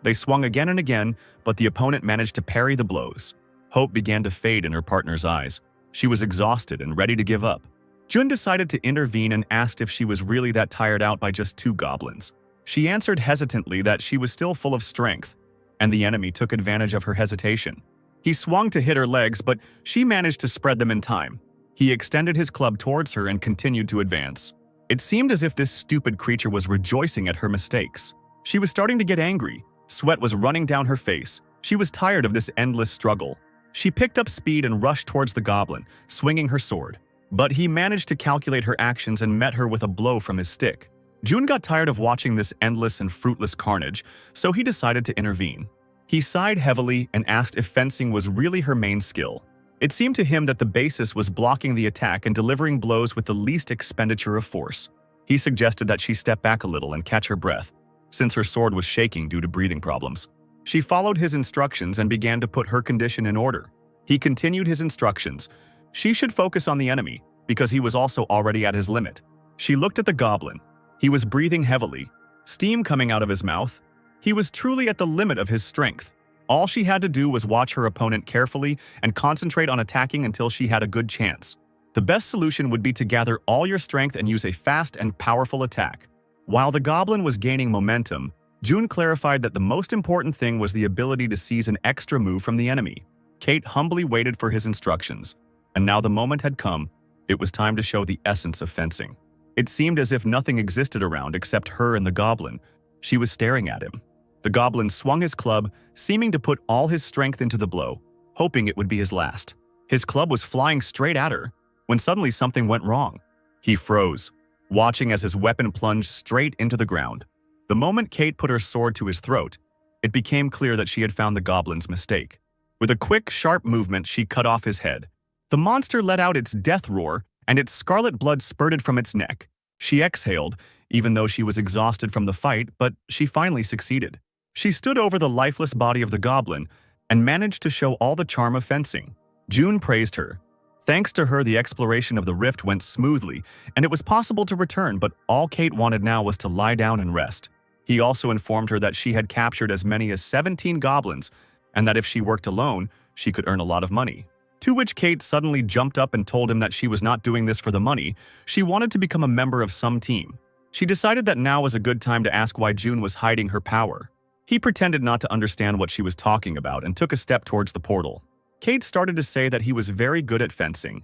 They swung again and again, but the opponent managed to parry the blows. Hope began to fade in her partner's eyes. She was exhausted and ready to give up. Jun decided to intervene and asked if she was really that tired out by just 2 goblins. She answered hesitantly that she was still full of strength, and the enemy took advantage of her hesitation. He swung to hit her legs, but she managed to spread them in time. He extended his club towards her and continued to advance. It seemed as if this stupid creature was rejoicing at her mistakes. She was starting to get angry. Sweat was running down her face. She was tired of this endless struggle. She picked up speed and rushed towards the goblin, swinging her sword. But he managed to calculate her actions and met her with a blow from his stick. June got tired of watching this endless and fruitless carnage, so he decided to intervene. He sighed heavily and asked if fencing was really her main skill. It seemed to him that the basis was blocking the attack and delivering blows with the least expenditure of force. He suggested that she step back a little and catch her breath, since her sword was shaking due to breathing problems. She followed his instructions and began to put her condition in order. He continued his instructions. She should focus on the enemy, because he was also already at his limit. She looked at the goblin. He was breathing heavily, steam coming out of his mouth. He was truly at the limit of his strength. All she had to do was watch her opponent carefully and concentrate on attacking until she had a good chance. The best solution would be to gather all your strength and use a fast and powerful attack. While the goblin was gaining momentum, June clarified that the most important thing was the ability to seize an extra move from the enemy. Kate humbly waited for his instructions, and now the moment had come. It was time to show the essence of fencing. It seemed as if nothing existed around except her and the goblin. She was staring at him. The goblin swung his club, seeming to put all his strength into the blow, hoping it would be his last. His club was flying straight at her, when suddenly something went wrong. He froze, watching as his weapon plunged straight into the ground. The moment Kate put her sword to his throat, it became clear that she had found the goblin's mistake. With a quick, sharp movement, she cut off his head. The monster let out its death roar, and its scarlet blood spurted from its neck. She exhaled, even though she was exhausted from the fight, but she finally succeeded. She stood over the lifeless body of the goblin and managed to show all the charm of fencing. June praised her. Thanks to her, the exploration of the rift went smoothly, and it was possible to return, but all Kate wanted now was to lie down and rest. He also informed her that she had captured as many as 17 goblins, and that if she worked alone, she could earn a lot of money. To which Kate suddenly jumped up and told him that she was not doing this for the money. She wanted to become a member of some team. She decided that now was a good time to ask why June was hiding her power. He pretended not to understand what she was talking about and took a step towards the portal. Kate started to say that he was very good at fencing,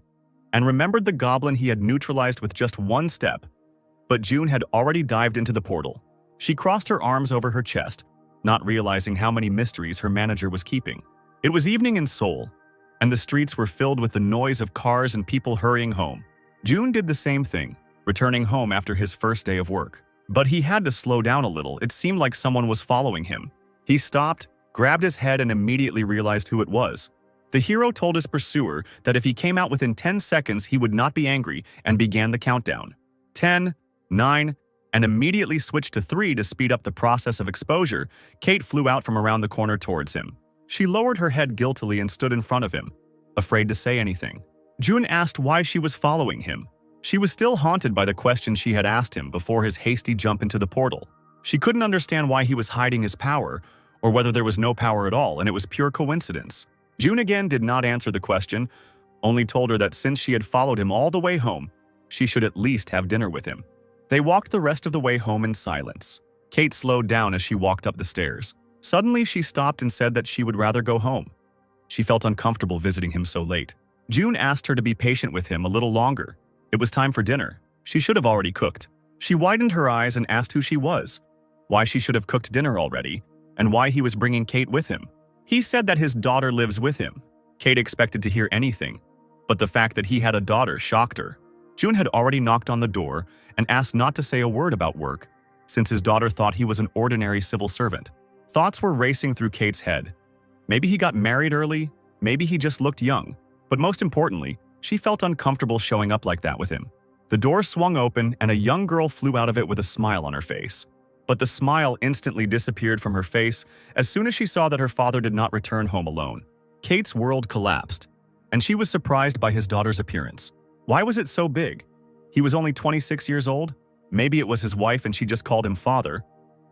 and remembered the goblin he had neutralized with just one step. But June had already dived into the portal. She crossed her arms over her chest, not realizing how many mysteries her manager was keeping. It was evening in Seoul, and the streets were filled with the noise of cars and people hurrying home. June did the same thing, returning home after his first day of work. But he had to slow down a little. It seemed like someone was following him. He stopped, grabbed his head, and immediately realized who it was. The hero told his pursuer that if he came out within 10 seconds, he would not be angry, and began the countdown. 10, 9, and immediately switched to 3 to speed up the process of exposure. Kate flew out from around the corner towards him. She lowered her head guiltily and stood in front of him, afraid to say anything. June asked why she was following him. She was still haunted by the question she had asked him before his hasty jump into the portal. She couldn't understand why he was hiding his power, or whether there was no power at all and it was pure coincidence. June again did not answer the question, only told her that since she had followed him all the way home, she should at least have dinner with him. They walked the rest of the way home in silence. Kate slowed down as she walked up the stairs. Suddenly, she stopped and said that she would rather go home. She felt uncomfortable visiting him so late. June asked her to be patient with him a little longer. It was time for dinner. She should have already cooked. She widened her eyes and asked who she was, why she should have cooked dinner already, and why he was bringing Kate with him. He said that his daughter lives with him. Kate expected to hear anything, but the fact that he had a daughter shocked her. June had already knocked on the door and asked not to say a word about work, since his daughter thought he was an ordinary civil servant. Thoughts were racing through Kate's head. Maybe he got married early, maybe he just looked young, but most importantly, she felt uncomfortable showing up like that with him. The door swung open and a young girl flew out of it with a smile on her face. But the smile instantly disappeared from her face as soon as she saw that her father did not return home alone. Kate's world collapsed, and she was surprised by his daughter's appearance. Why was it so big? He was only 26 years old? Maybe it was his wife and she just called him father.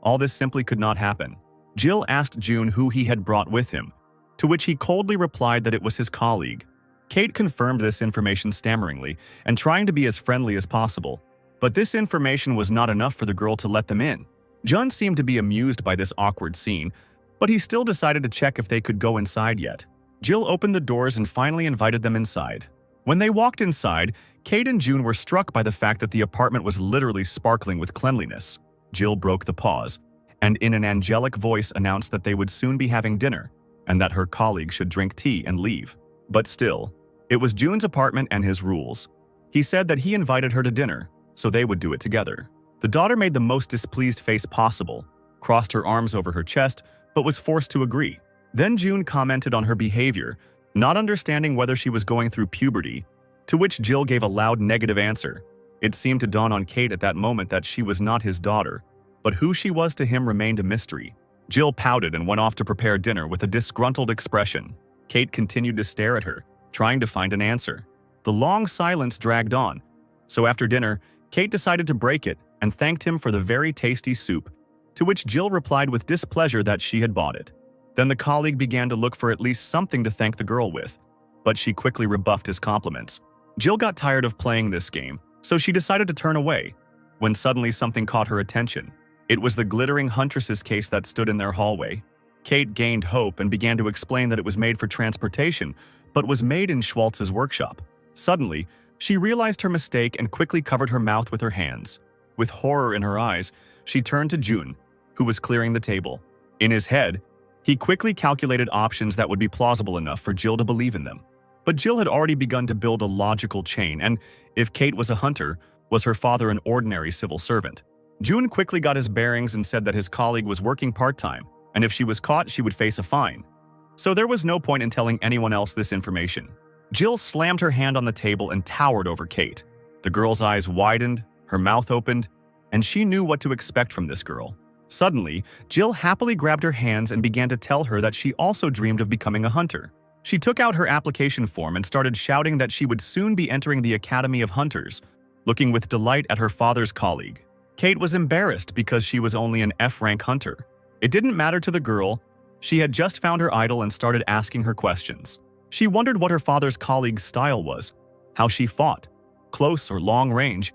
All this simply could not happen. Jill asked June who he had brought with him, to which he coldly replied that it was his colleague. Kate confirmed this information stammeringly and trying to be as friendly as possible. But this information was not enough for the girl to let them in. Jun seemed to be amused by this awkward scene, but he still decided to check if they could go inside yet. Jill opened the doors and finally invited them inside. When they walked inside, Kate and June were struck by the fact that the apartment was literally sparkling with cleanliness. Jill broke the pause, and in an angelic voice announced that they would soon be having dinner, and that her colleague should drink tea and leave. But still, it was June's apartment and his rules. He said that he invited her to dinner, so they would do it together. The daughter made the most displeased face possible, crossed her arms over her chest, but was forced to agree. Then June commented on her behavior, not understanding whether she was going through puberty, to which Jill gave a loud negative answer. It seemed to dawn on Kate at that moment that she was not his daughter, but who she was to him remained a mystery. Jill pouted and went off to prepare dinner with a disgruntled expression. Kate continued to stare at her, trying to find an answer. The long silence dragged on, so after dinner, Kate decided to break it and thanked him for the very tasty soup, to which Jill replied with displeasure that she had bought it. Then the colleague began to look for at least something to thank the girl with, but she quickly rebuffed his compliments. Jill got tired of playing this game, so she decided to turn away, when suddenly something caught her attention. It was the glittering huntress's case that stood in their hallway. Kate gained hope and began to explain that it was made for transportation, but was made in Schwartz's workshop. Suddenly, she realized her mistake and quickly covered her mouth with her hands. With horror in her eyes, she turned to June, who was clearing the table. In his head, he quickly calculated options that would be plausible enough for Jill to believe in them. But Jill had already begun to build a logical chain, and if Kate was a hunter, was her father an ordinary civil servant? June quickly got his bearings and said that his colleague was working part-time, and if she was caught, she would face a fine. So there was no point in telling anyone else this information. Jill slammed her hand on the table and towered over Kate. The girl's eyes widened, her mouth opened, and she knew what to expect from this girl. Suddenly, Jill happily grabbed her hands and began to tell her that she also dreamed of becoming a hunter. She took out her application form and started shouting that she would soon be entering the Academy of Hunters, looking with delight at her father's colleague. Kate was embarrassed because she was only an F-rank hunter. It didn't matter to the girl. She had just found her idol and started asking her questions. She wondered what her father's colleague's style was, how she fought, close or long range,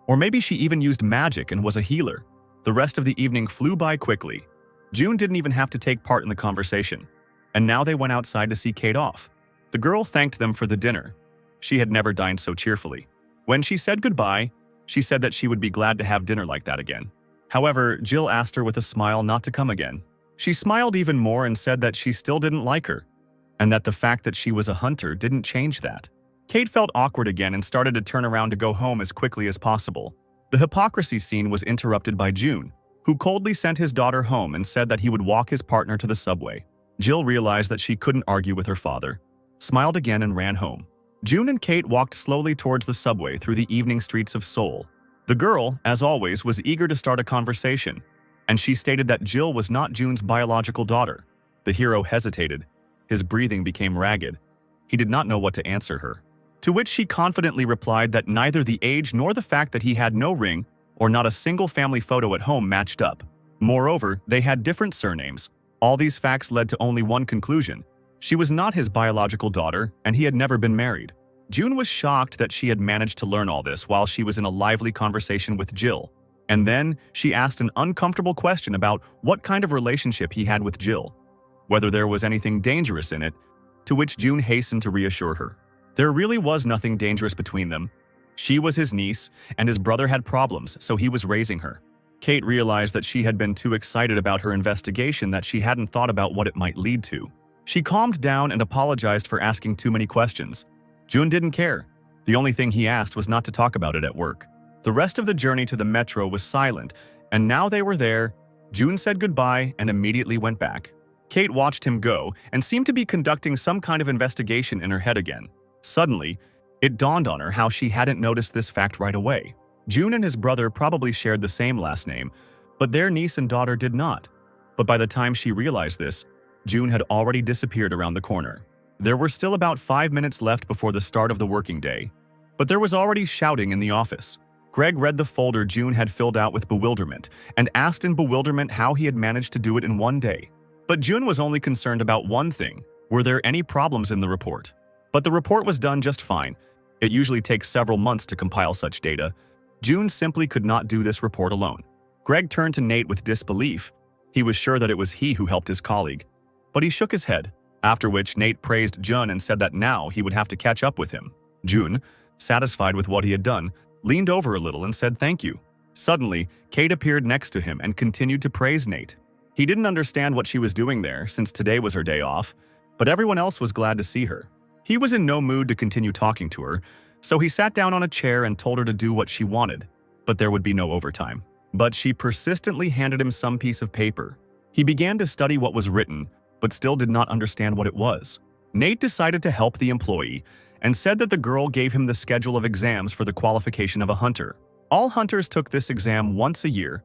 or maybe she even used magic and was a healer. The rest of the evening flew by quickly. June didn't even have to take part in the conversation, and now they went outside to see Kate off. The girl thanked them for the dinner. She had never dined so cheerfully. When she said goodbye, she said that she would be glad to have dinner like that again. However, Jill asked her with a smile not to come again. She smiled even more and said that she still didn't like her, and that the fact that she was a hunter didn't change that. Kate felt awkward again and started to turn around to go home as quickly as possible. The hypocrisy scene was interrupted by June, who coldly sent his daughter home and said that he would walk his partner to the subway. Jill realized that she couldn't argue with her father, smiled again and ran home. June and Kate walked slowly towards the subway through the evening streets of Seoul. The girl, as always, was eager to start a conversation, and she stated that Jill was not June's biological daughter. The hero hesitated. His breathing became ragged. He did not know what to answer her. To which she confidently replied that neither the age nor the fact that he had no ring or not a single family photo at home matched up. Moreover, they had different surnames. All these facts led to only one conclusion. She was not his biological daughter, and he had never been married. June was shocked that she had managed to learn all this while she was in a lively conversation with Jill. And then she asked an uncomfortable question about what kind of relationship he had with Jill, whether there was anything dangerous in it, to which June hastened to reassure her. There really was nothing dangerous between them. She was his niece, and his brother had problems, so he was raising her. Kate realized that she had been too excited about her investigation that she hadn't thought about what it might lead to. She calmed down and apologized for asking too many questions. June didn't care. The only thing he asked was not to talk about it at work. The rest of the journey to the metro was silent, and now they were there. June said goodbye and immediately went back. Kate watched him go and seemed to be conducting some kind of investigation in her head again. Suddenly, it dawned on her how she hadn't noticed this fact right away. June and his brother probably shared the same last name, but their niece and daughter did not. But by the time she realized this, June had already disappeared around the corner. There were still about 5 minutes left before the start of the working day, but there was already shouting in the office. Greg read the folder June had filled out with bewilderment and asked in bewilderment how he had managed to do it in one day. But June was only concerned about one thing: were there any problems in the report? But the report was done just fine. It usually takes several months to compile such data. June simply could not do this report alone. Greg turned to Nate with disbelief. He was sure that it was he who helped his colleague, but he shook his head, after which Nate praised June and said that now he would have to catch up with him. June, satisfied with what he had done, leaned over a little and said thank you. Suddenly, Kate appeared next to him and continued to praise Nate. He didn't understand what she was doing there since today was her day off, but everyone else was glad to see her. He was in no mood to continue talking to her, so he sat down on a chair and told her to do what she wanted, but there would be no overtime. But she persistently handed him some piece of paper. He began to study what was written, but still did not understand what it was. Nate decided to help the employee and said that the girl gave him the schedule of exams for the qualification of a hunter. All hunters took this exam once a year.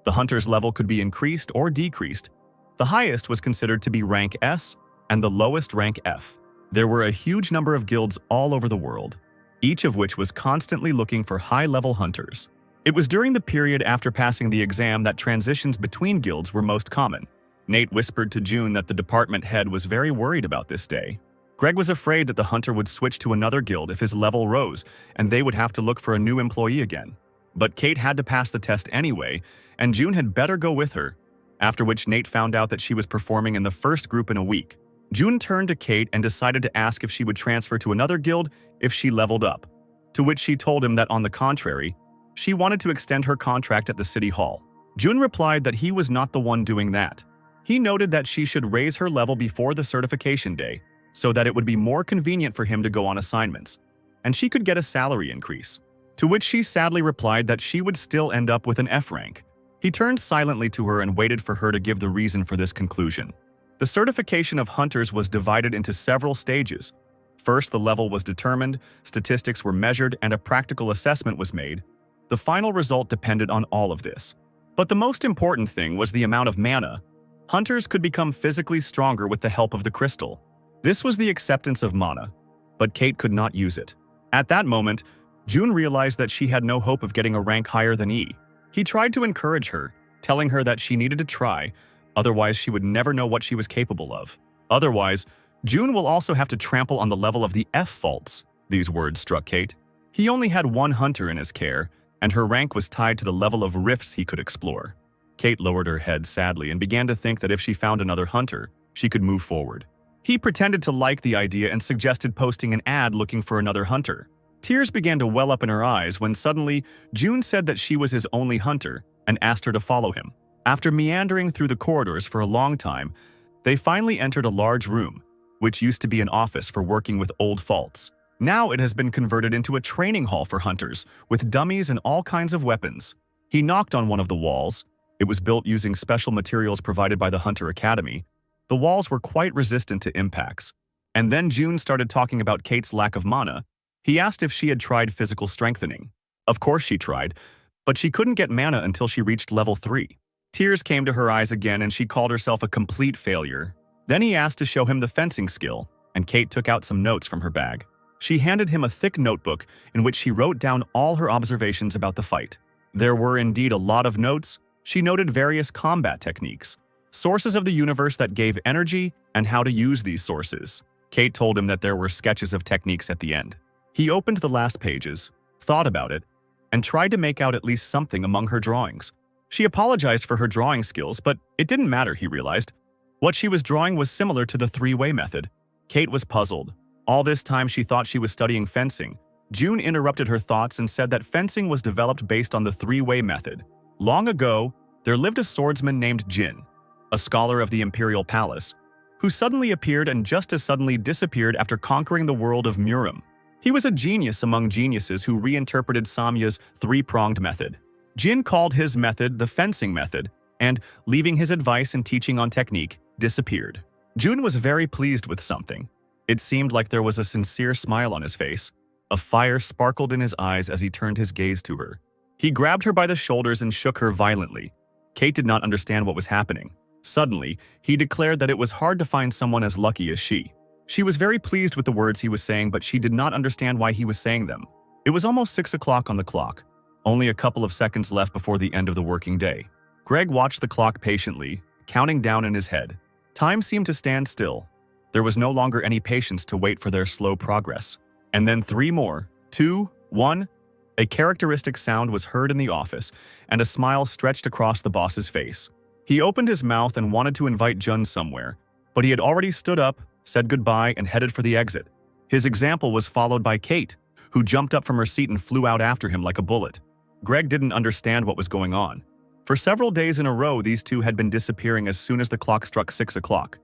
The hunter's level could be increased or decreased. The highest was considered to be rank S and the lowest rank F. There were a huge number of guilds all over the world, each of which was constantly looking for high-level hunters. It was during the period after passing the exam that transitions between guilds were most common. Nate whispered to June that the department head was very worried about this day. Greg was afraid that the hunter would switch to another guild if his level rose, and they would have to look for a new employee again. But Kate had to pass the test anyway, and June had better go with her, after which Nate found out that she was performing in the first group in a week. June turned to Kate and decided to ask if she would transfer to another guild if she leveled up, to which she told him that on the contrary, she wanted to extend her contract at the city hall. June replied that he was not the one doing that. He noted that she should raise her level before the certification day, so that it would be more convenient for him to go on assignments, and she could get a salary increase. To which she sadly replied that she would still end up with an F rank. He turned silently to her and waited for her to give the reason for this conclusion. The certification of hunters was divided into several stages. First, the level was determined, statistics were measured, and a practical assessment was made. The final result depended on all of this. But the most important thing was the amount of mana. Hunters could become physically stronger with the help of the crystal. This was the acceptance of mana, but Kate could not use it. At that moment, June realized that she had no hope of getting a rank higher than E. He tried to encourage her, telling her that she needed to try, otherwise she would never know what she was capable of. Otherwise, June will also have to trample on the level of the F faults. These words struck Kate. He only had one hunter in his care, and her rank was tied to the level of rifts he could explore. Kate lowered her head sadly and began to think that if she found another hunter, she could move forward. He pretended to like the idea and suggested posting an ad looking for another hunter. Tears began to well up in her eyes when suddenly June said that she was his only hunter and asked her to follow him. After meandering through the corridors for a long time, they finally entered a large room, which used to be an office for working with old faults. Now it has been converted into a training hall for hunters, with dummies and all kinds of weapons. He knocked on one of the walls. It was built using special materials provided by the Hunter Academy. The walls were quite resistant to impacts. And then June started talking about Kate's lack of mana. He asked if she had tried physical strengthening. Of course she tried, but she couldn't get mana until she reached level 3. Tears came to her eyes again and she called herself a complete failure. Then he asked to show him the fencing skill, and Kate took out some notes from her bag. She handed him a thick notebook in which she wrote down all her observations about the fight. There were indeed a lot of notes. She noted various combat techniques, sources of the universe that gave energy, and how to use these sources. Kate told him that there were sketches of techniques at the end. He opened the last pages, thought about it, and tried to make out at least something among her drawings. She apologized for her drawing skills, but it didn't matter, he realized. What she was drawing was similar to the three-way method. Kate was puzzled. All this time she thought she was studying fencing. June interrupted her thoughts and said that fencing was developed based on the three-way method. Long ago, there lived a swordsman named Jin, a scholar of the Imperial Palace, who suddenly appeared and just as suddenly disappeared after conquering the world of Murim. He was a genius among geniuses who reinterpreted Samya's three-pronged method. Jin called his method the fencing method, and, leaving his advice and teaching on technique, disappeared. Jun was very pleased with something. It seemed like there was a sincere smile on his face. A fire sparkled in his eyes as he turned his gaze to her. He grabbed her by the shoulders and shook her violently. Kate did not understand what was happening. Suddenly, he declared that it was hard to find someone as lucky as she. She was very pleased with the words he was saying, but she did not understand why he was saying them. It was almost 6 o'clock on the clock. Only a couple of seconds left before the end of the working day. Greg watched the clock patiently, counting down in his head. Time seemed to stand still. There was no longer any patience to wait for their slow progress. And then 3 more. 2, 1. A characteristic sound was heard in the office, and a smile stretched across the boss's face. He opened his mouth and wanted to invite Jun somewhere, but he had already stood up, said goodbye, and headed for the exit. His example was followed by Kate, who jumped up from her seat and flew out after him like a bullet. Greg didn't understand what was going on. For several days in a row, these two had been disappearing as soon as the clock struck 6 o'clock.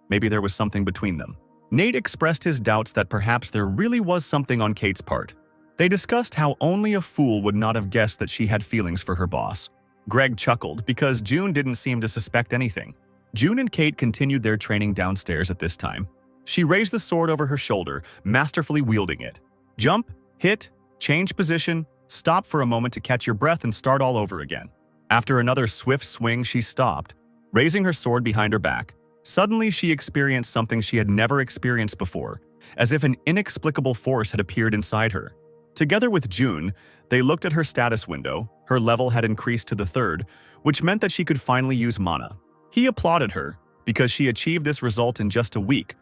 Maybe there was something between them. Nate expressed his doubts that perhaps there really was something on Kate's part. They discussed how only a fool would not have guessed that she had feelings for her boss. Greg chuckled because June didn't seem to suspect anything. June and Kate continued their training downstairs at this time. She raised the sword over her shoulder, masterfully wielding it. Jump, hit, change position, stop for a moment to catch your breath and start all over again. After another swift swing, she stopped, raising her sword behind her back. Suddenly, she experienced something she had never experienced before, as if an inexplicable force had appeared inside her. Together with June, they looked at her status window. Her level had increased to the 3rd, which meant that she could finally use mana. He applauded her because she achieved this result in just a week,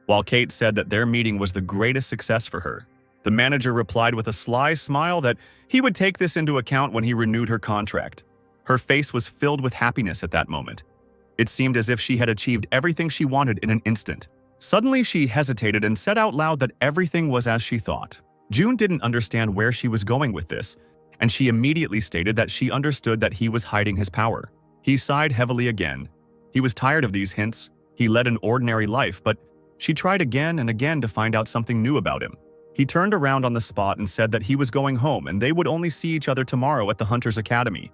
while Kate said that their meeting was the greatest success for her. The manager replied with a sly smile that he would take this into account when he renewed her contract. Her face was filled with happiness at that moment. It seemed as if she had achieved everything she wanted in an instant. Suddenly, she hesitated and said out loud that everything was as she thought. June didn't understand where she was going with this, and she immediately stated that she understood that he was hiding his power. He sighed heavily again. He was tired of these hints. He led an ordinary life, but she tried again and again to find out something new about him. He turned around on the spot and said that he was going home and they would only see each other tomorrow at the Hunter's Academy.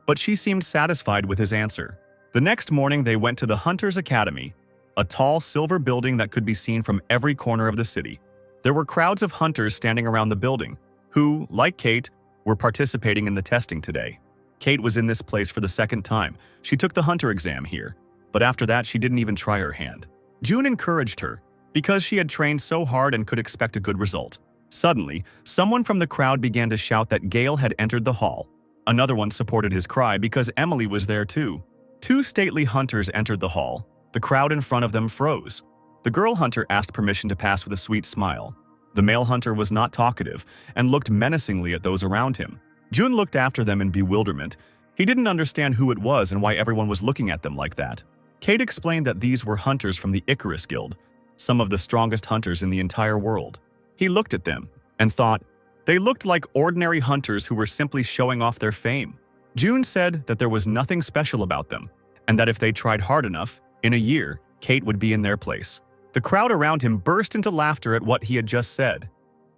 But she seemed satisfied with his answer. The next morning, they went to the Hunter's Academy, a tall silver building that could be seen from every corner of the city. There were crowds of hunters standing around the building, who, like Kate, were participating in the testing today. Kate was in this place for the 2nd time. She took the hunter exam here, but after that she didn't even try her hand. June encouraged her, because she had trained so hard and could expect a good result. Suddenly, someone from the crowd began to shout that Gale had entered the hall. Another one supported his cry because Emily was there too. 2 stately hunters entered the hall. The crowd in front of them froze. The girl hunter asked permission to pass with a sweet smile. The male hunter was not talkative and looked menacingly at those around him. Jun looked after them in bewilderment. He didn't understand who it was and why everyone was looking at them like that. Kate explained that these were hunters from the Icarus Guild, some of the strongest hunters in the entire world. He looked at them and thought, they looked like ordinary hunters who were simply showing off their fame. June said that there was nothing special about them, and that if they tried hard enough, in a year, Kate would be in their place. The crowd around him burst into laughter at what he had just said,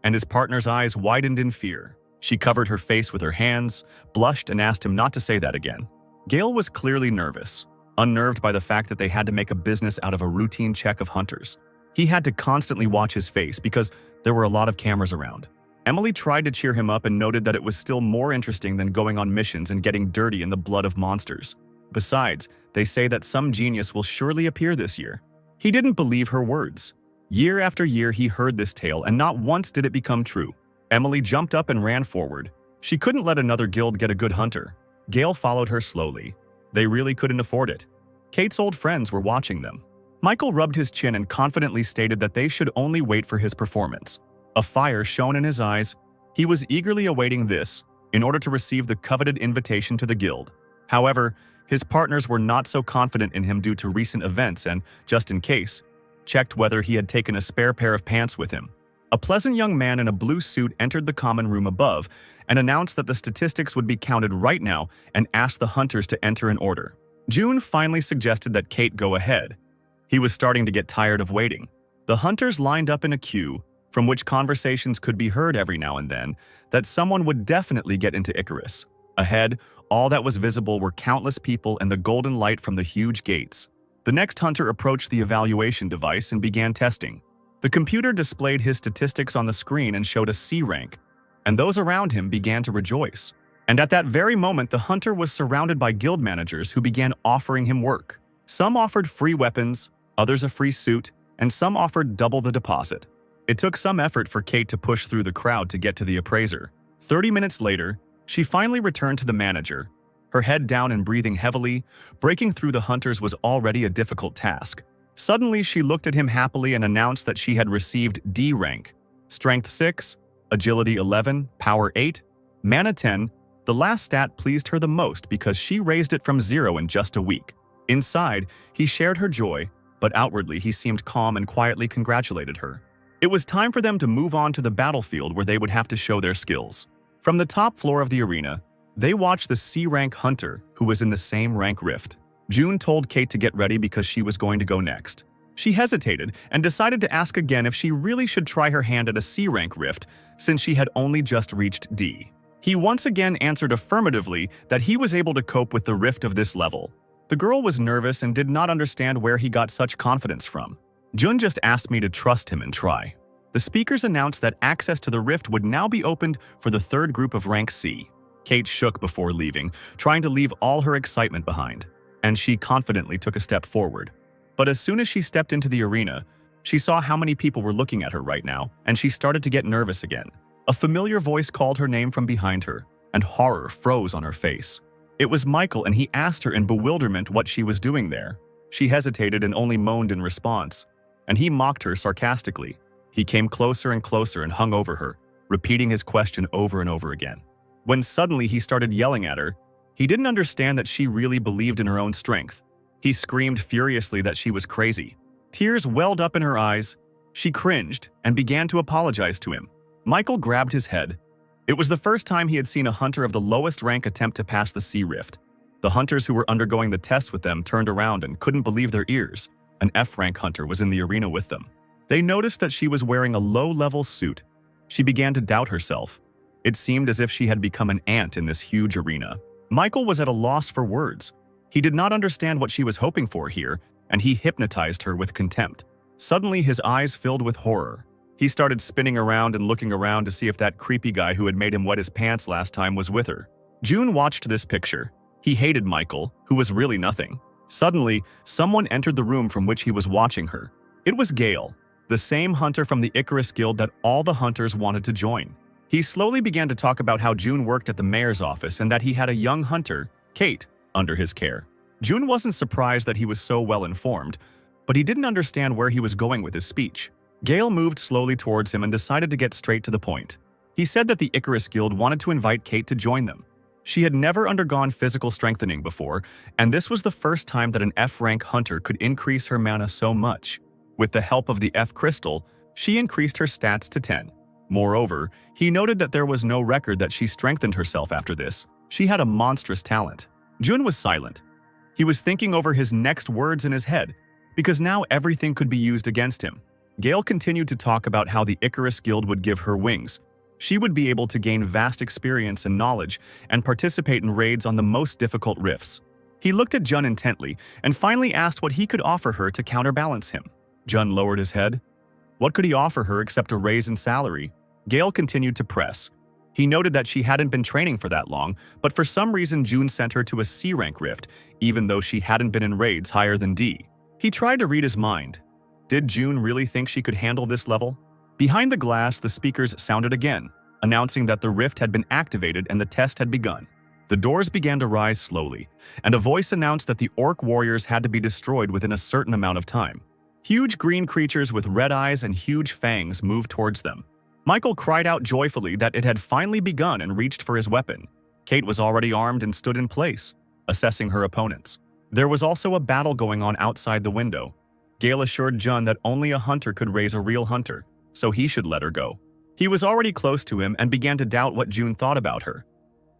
and his partner's eyes widened in fear. She covered her face with her hands, blushed, and asked him not to say that again. Gale was clearly nervous, unnerved by the fact that they had to make a business out of a routine check of hunters. He had to constantly watch his face because there were a lot of cameras around. Emily tried to cheer him up and noted that it was still more interesting than going on missions and getting dirty in the blood of monsters. Besides, they say that some genius will surely appear this year. He didn't believe her words. Year after year he heard this tale, and not once did it become true. Emily jumped up and ran forward. She couldn't let another guild get a good hunter. Gale followed her slowly. They really couldn't afford it. Kate's old friends were watching them. Michael rubbed his chin and confidently stated that they should only wait for his performance. A fire shone in his eyes. He was eagerly awaiting this in order to receive the coveted invitation to the guild. However, his partners were not so confident in him due to recent events and, just in case, checked whether he had taken a spare pair of pants with him. A pleasant young man in a blue suit entered the common room above and announced that the statistics would be counted right now and asked the hunters to enter in order. June finally suggested that Kate go ahead. He was starting to get tired of waiting. The hunters lined up in a queue, from which conversations could be heard every now and then, that someone would definitely get into Icarus. Ahead, all that was visible were countless people and the golden light from the huge gates. The next hunter approached the evaluation device and began testing. The computer displayed his statistics on the screen and showed a C rank, and those around him began to rejoice. And at that very moment, the hunter was surrounded by guild managers who began offering him work. Some offered free weapons, others a free suit, and some offered double the deposit. It took some effort for Kate to push through the crowd to get to the appraiser. 30 minutes later, she finally returned to the manager. Her head down and breathing heavily, breaking through the hunters was already a difficult task. Suddenly, she looked at him happily and announced that she had received D rank. Strength 6, Agility 11, Power 8, Mana 10. The last stat pleased her the most because she raised it from 0 in just a week. Inside, he shared her joy, but outwardly he seemed calm and quietly congratulated her. It was time for them to move on to the battlefield where they would have to show their skills. From the top floor of the arena, they watched the C-rank hunter who was in the same rank rift. June told Kate to get ready because she was going to go next. She hesitated and decided to ask again if she really should try her hand at a C-rank rift since she had only just reached D. He once again answered affirmatively that he was able to cope with the rift of this level. The girl was nervous and did not understand where he got such confidence from. Jun just asked me to trust him and try. The speakers announced that access to the rift would now be opened for the third group of rank C. Kate shook before leaving, trying to leave all her excitement behind, and she confidently took a step forward. But as soon as she stepped into the arena, she saw how many people were looking at her right now, and she started to get nervous again. A familiar voice called her name from behind her, and horror froze on her face. It was Michael, and he asked her in bewilderment what she was doing there. She hesitated and only moaned in response, and he mocked her sarcastically. He came closer and closer and hung over her, repeating his question over and over again. When suddenly he started yelling at her, he didn't understand that she really believed in her own strength. He screamed furiously that she was crazy. Tears welled up in her eyes. She cringed and began to apologize to him. Michael grabbed his head. It was the first time he had seen a hunter of the lowest rank attempt to pass the sea rift. The hunters who were undergoing the test with them turned around and couldn't believe their ears. An F-rank hunter was in the arena with them. They noticed that she was wearing a low-level suit. She began to doubt herself. It seemed as if she had become an ant in this huge arena. Michael was at a loss for words. He did not understand what she was hoping for here, and he hypnotized her with contempt. Suddenly, his eyes filled with horror. He started spinning around and looking around to see if that creepy guy who had made him wet his pants last time was with her. June watched this picture. He hated Michael, who was really nothing. Suddenly, someone entered the room from which he was watching her. It was Gale, the same hunter from the Icarus Guild that all the hunters wanted to join. He slowly began to talk about how June worked at the mayor's office and that he had a young hunter, Kate, under his care. June wasn't surprised that he was so well informed, but he didn't understand where he was going with his speech. Gale moved slowly towards him and decided to get straight to the point. He said that the Icarus Guild wanted to invite Kate to join them. She had never undergone physical strengthening before, and this was the first time that an F-rank hunter could increase her mana so much. With the help of the F crystal, she increased her stats to 10. Moreover, he noted that there was no record that she strengthened herself after this. She had a monstrous talent. Jun was silent. He was thinking over his next words in his head, because now everything could be used against him. Gale continued to talk about how the Icarus Guild would give her wings. She would be able to gain vast experience and knowledge and participate in raids on the most difficult rifts. He looked at Jun intently and finally asked what he could offer her to counterbalance him. Jun lowered his head. What could he offer her except a raise in salary? Gale continued to press. He noted that she hadn't been training for that long, but for some reason June sent her to a C rank rift, even though she hadn't been in raids higher than D. He tried to read his mind. Did June really think she could handle this level? Behind the glass, the speakers sounded again, announcing that the rift had been activated and the test had begun. The doors began to rise slowly, and a voice announced that the orc warriors had to be destroyed within a certain amount of time. Huge green creatures with red eyes and huge fangs moved towards them. Michael cried out joyfully that it had finally begun and reached for his weapon. Kate was already armed and stood in place, assessing her opponents. There was also a battle going on outside the window. Gale assured Jun that only a hunter could raise a real hunter, so he should let her go. He was already close to him and began to doubt what June thought about her.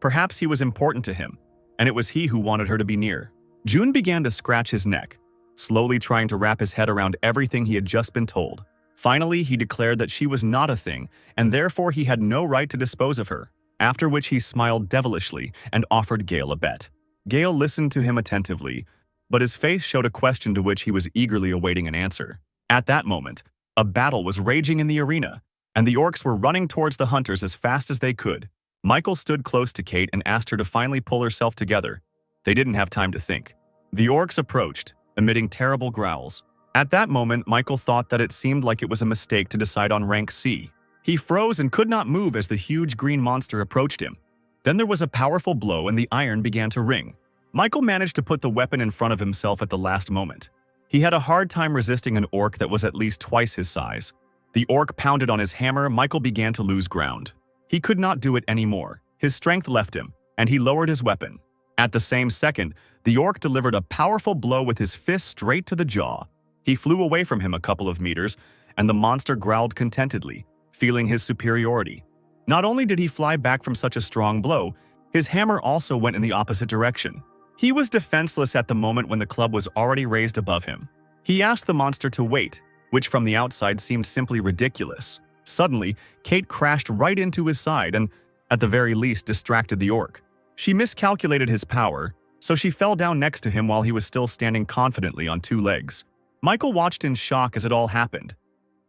Perhaps he was important to him, and it was he who wanted her to be near. June began to scratch his neck, slowly trying to wrap his head around everything he had just been told. Finally, he declared that she was not a thing, and therefore he had no right to dispose of her, after which he smiled devilishly and offered Gale a bet. Gale listened to him attentively, but his face showed a question to which he was eagerly awaiting an answer. At that moment, a battle was raging in the arena, and the orcs were running towards the hunters as fast as they could. Michael stood close to Kate and asked her to finally pull herself together. They didn't have time to think. The orcs approached, emitting terrible growls. At that moment, Michael thought that it seemed like it was a mistake to decide on rank C. He froze and could not move as the huge green monster approached him. Then there was a powerful blow and the iron began to ring. Michael managed to put the weapon in front of himself at the last moment. He had a hard time resisting an orc that was at least twice his size. The orc pounded on his hammer. Michael began to lose ground. He could not do it anymore. His strength left him, and he lowered his weapon. At the same second, the orc delivered a powerful blow with his fist straight to the jaw. He flew away from him a couple of meters, and the monster growled contentedly, feeling his superiority. Not only did he fly back from such a strong blow, his hammer also went in the opposite direction. He was defenseless at the moment when the club was already raised above him. He asked the monster to wait, which from the outside seemed simply ridiculous. Suddenly, Kate crashed right into his side and, at the very least, distracted the orc. She miscalculated his power, so she fell down next to him while he was still standing confidently on two legs. Michael watched in shock as it all happened.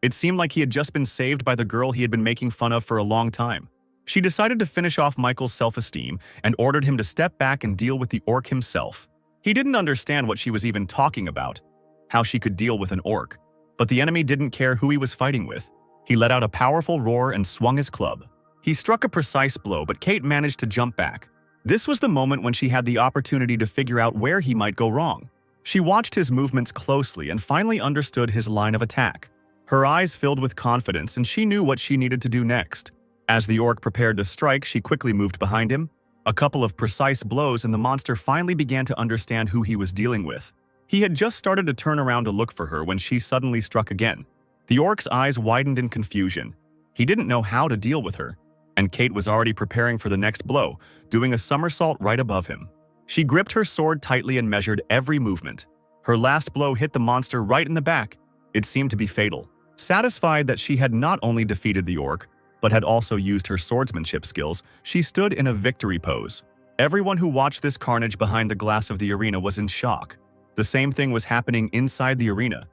It seemed like he had just been saved by the girl he had been making fun of for a long time. She decided to finish off Michael's self-esteem and ordered him to step back and deal with the orc himself. He didn't understand what she was even talking about, how she could deal with an orc. But the enemy didn't care who he was fighting with. He let out a powerful roar and swung his club. He struck a precise blow, but Kate managed to jump back. This was the moment when she had the opportunity to figure out where he might go wrong. She watched his movements closely and finally understood his line of attack. Her eyes filled with confidence, and she knew what she needed to do next. As the orc prepared to strike, she quickly moved behind him. A couple of precise blows and the monster finally began to understand who he was dealing with. He had just started to turn around to look for her when she suddenly struck again. The orc's eyes widened in confusion. He didn't know how to deal with her, and Kate was already preparing for the next blow, doing a somersault right above him. She gripped her sword tightly and measured every movement. Her last blow hit the monster right in the back. It seemed to be fatal. Satisfied that she had not only defeated the orc, but had also used her swordsmanship skills, she stood in a victory pose. Everyone who watched this carnage behind the glass of the arena was in shock. The same thing was happening inside the arena.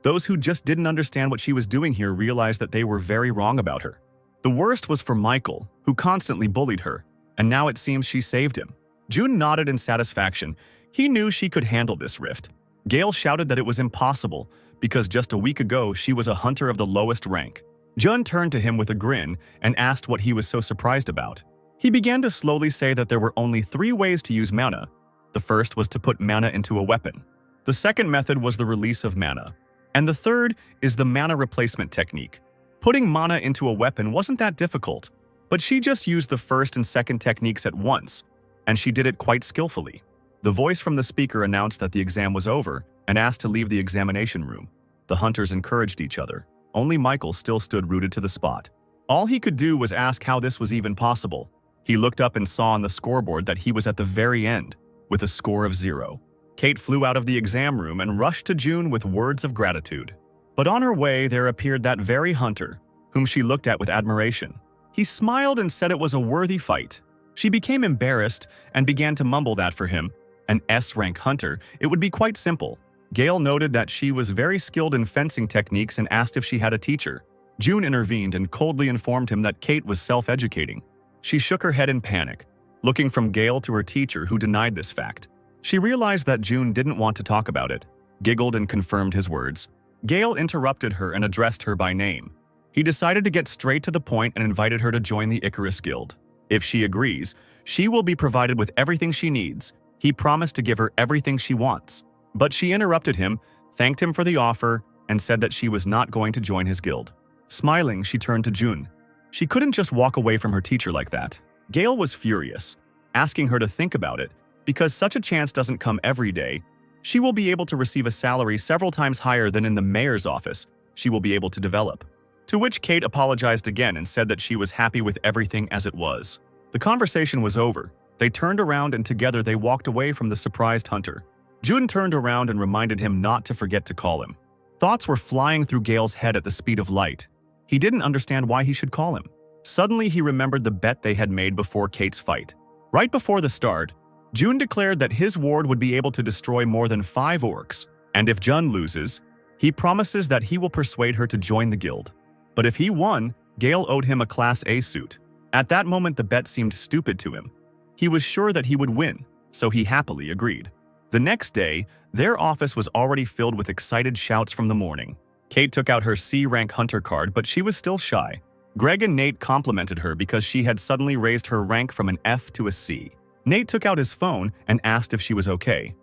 Those who just didn't understand what she was doing here realized that they were very wrong about her. The worst was for Michael, who constantly bullied her, and now it seems she saved him. June nodded in satisfaction. He knew she could handle this rift. Gale shouted that it was impossible, because just a week ago she was a hunter of the lowest rank. Jun turned to him with a grin and asked what he was so surprised about. He began to slowly say that there were only 3 ways to use mana. The first was to put mana into a weapon. The second method was the release of mana. And the third is the mana replacement technique. Putting mana into a weapon wasn't that difficult, but she just used the first and second techniques at once, and she did it quite skillfully. The voice from the speaker announced that the exam was over and asked to leave the examination room. The hunters encouraged each other. Only Michael still stood rooted to the spot. All he could do was ask how this was even possible. He looked up and saw on the scoreboard that he was at the very end, with a score of 0. Kate flew out of the exam room and rushed to June with words of gratitude. But on her way, there appeared that very hunter, whom she looked at with admiration. He smiled and said it was a worthy fight. She became embarrassed and began to mumble that for him, an S-rank hunter, it would be quite simple. Gale noted that she was very skilled in fencing techniques and asked if she had a teacher. June intervened and coldly informed him that Kate was self-educating. She shook her head in panic, looking from Gale to her teacher, who denied this fact. She realized that June didn't want to talk about it, giggled and confirmed his words. Gale interrupted her and addressed her by name. He decided to get straight to the point and invited her to join the Icarus Guild. If she agrees, she will be provided with everything she needs. He promised to give her everything she wants. But she interrupted him, thanked him for the offer, and said that she was not going to join his guild. Smiling, she turned to June. She couldn't just walk away from her teacher like that. Gale was furious, asking her to think about it, because such a chance doesn't come every day. She will be able to receive a salary several times higher than in the mayor's office. She will be able to develop. To which Kate apologized again and said that she was happy with everything as it was. The conversation was over. They turned around and together they walked away from the surprised hunter. June turned around and reminded him not to forget to call him. Thoughts were flying through Gale's head at the speed of light. He didn't understand why he should call him. Suddenly, he remembered the bet they had made before Kate's fight. Right before the start, June declared that his ward would be able to destroy more than 5 orcs, and if June loses, he promises that he will persuade her to join the guild. But if he won, Gale owed him a Class A suit. At that moment, the bet seemed stupid to him. He was sure that he would win, so he happily agreed. The next day, their office was already filled with excited shouts from the morning. Kate took out her C-rank hunter card, but she was still shy. Greg and Nate complimented her because she had suddenly raised her rank from an F to a C. Nate took out his phone and asked if she was okay.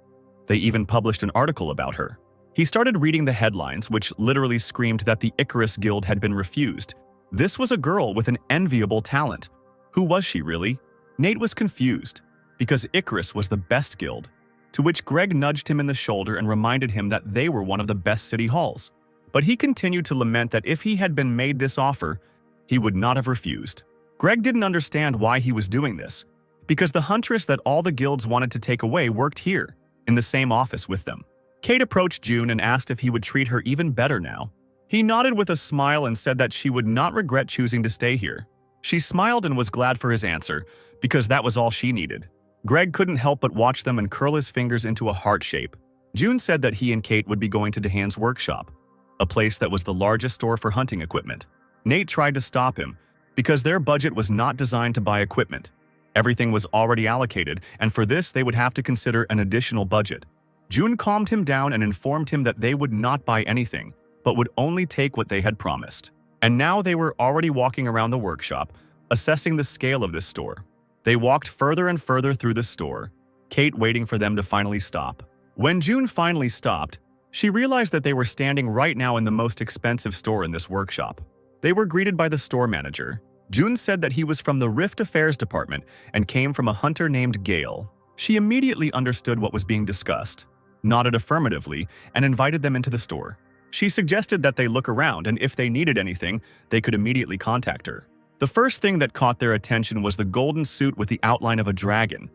They even published an article about her. He started reading the headlines, which literally screamed that the Icarus Guild had been refused. This was a girl with an enviable talent. Who was she really? Nate was confused, because Icarus was the best guild, to which Greg nudged him in the shoulder and reminded him that they were one of the best city halls. But he continued to lament that if he had been made this offer, he would not have refused. Greg didn't understand why he was doing this, because the huntress that all the guilds wanted to take away worked here, in the same office with them. Kate approached June and asked if he would treat her even better now. He nodded with a smile and said that she would not regret choosing to stay here. She smiled and was glad for his answer, because that was all she needed. Greg couldn't help but watch them and curl his fingers into a heart shape. June said that he and Kate would be going to Dehan's workshop, a place that was the largest store for hunting equipment. Nate tried to stop him, because their budget was not designed to buy equipment. Everything was already allocated, and for this they would have to consider an additional budget. June calmed him down and informed him that they would not buy anything, but would only take what they had promised. And now they were already walking around the workshop, assessing the scale of this store. They walked further and further through the store, Kate waiting for them to finally stop. When June finally stopped, she realized that they were standing right now in the most expensive store in this workshop. They were greeted by the store manager. June said that he was from the Rift Affairs department and came from a hunter named Gale. She immediately understood what was being discussed, nodded affirmatively, and invited them into the store. She suggested that they look around, and if they needed anything, they could immediately contact her. The first thing that caught their attention was the golden suit with the outline of a dragon,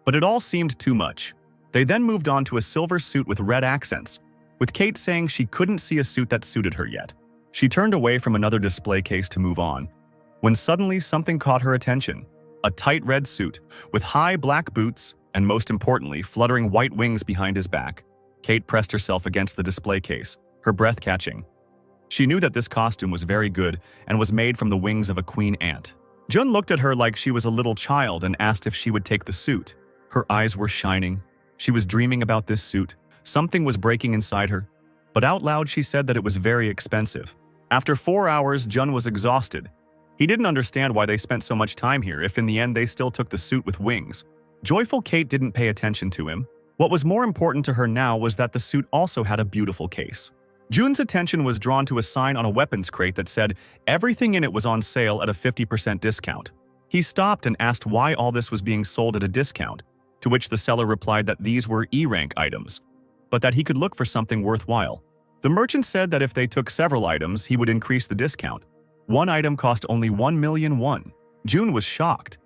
but it all seemed too much. They then moved on to a silver suit with red accents, with Kate saying she couldn't see a suit that suited her yet. She turned away from another display case to move on, when suddenly something caught her attention. A tight red suit, with high black boots, and most importantly, fluttering white wings behind his back. Kate pressed herself against the display case, her breath catching. She knew that this costume was very good and was made from the wings of a queen ant. Jun looked at her like she was a little child and asked if she would take the suit. Her eyes were shining. She was dreaming about this suit. Something was breaking inside her. But out loud she said that it was very expensive. After 4 hours, Jun was exhausted. He didn't understand why they spent so much time here if in the end they still took the suit with wings. Joyful Kate didn't pay attention to him. What was more important to her now was that the suit also had a beautiful case. Jun's attention was drawn to a sign on a weapons crate that said everything in it was on sale at a 50% discount. He stopped and asked why all this was being sold at a discount, to which the seller replied that these were E-rank items, but that he could look for something worthwhile. The merchant said that if they took several items, he would increase the discount. One item cost only 1,000,000 won. June was shocked.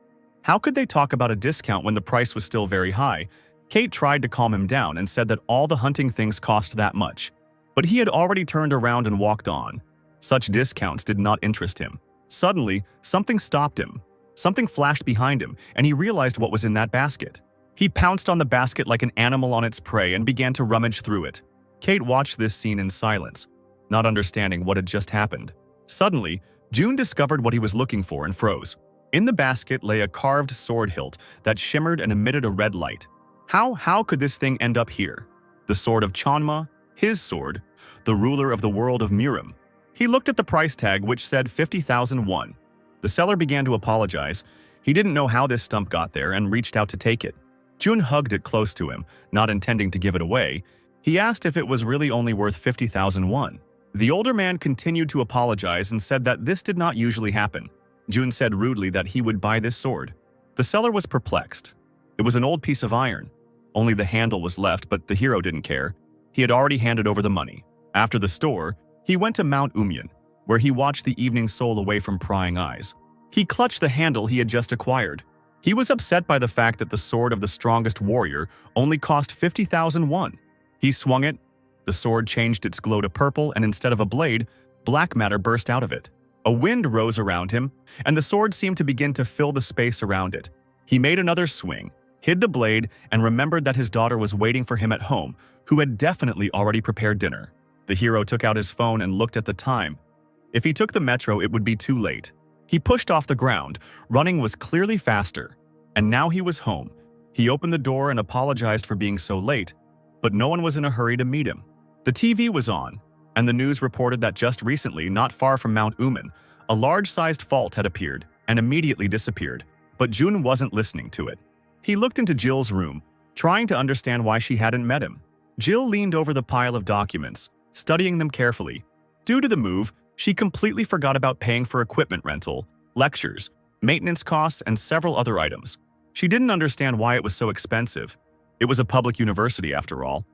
How could they talk about a discount when the price was still very high? Kate tried to calm him down and said that all the hunting things cost that much. But he had already turned around and walked on. Such discounts did not interest him. Suddenly, something stopped him. Something flashed behind him, and he realized what was in that basket. He pounced on the basket like an animal on its prey and began to rummage through it. Kate watched this scene in silence, not understanding what had just happened. Suddenly, June discovered what he was looking for and froze. In the basket lay a carved sword hilt that shimmered and emitted a red light. How could this thing end up here? The sword of Chanma, his sword, the ruler of the world of Murim. He looked at the price tag, which said 50,000 won. The seller began to apologize. He didn't know how this stump got there and reached out to take it. June hugged it close to him, not intending to give it away. He asked if it was really only worth 50,000 won. The older man continued to apologize and said that this did not usually happen. June said rudely that he would buy this sword. The seller was perplexed. It was an old piece of iron. Only the handle was left, but the hero didn't care. He had already handed over the money. After the store, he went to Mount Wumian, where he watched the evening soul away from prying eyes. He clutched the handle he had just acquired. He was upset by the fact that the sword of the strongest warrior only cost 50,000 won. He swung it. The sword changed its glow to purple, and instead of a blade, black matter burst out of it. A wind rose around him, and the sword seemed to begin to fill the space around it. He made another swing, hid the blade, and remembered that his daughter was waiting for him at home, who had definitely already prepared dinner. The hero took out his phone and looked at the time. If he took the metro, it would be too late. He pushed off the ground. Running was clearly faster. And now he was home. He opened the door and apologized for being so late, but no one was in a hurry to meet him. The TV was on, and the news reported that just recently, not far from Mount Wumian, a large-sized fault had appeared and immediately disappeared, but June wasn't listening to it. He looked into Jill's room, trying to understand why she hadn't met him. Jill leaned over the pile of documents, studying them carefully. Due to the move, she completely forgot about paying for equipment rental, lectures, maintenance costs, and several other items. She didn't understand why it was so expensive. It was a public university after all.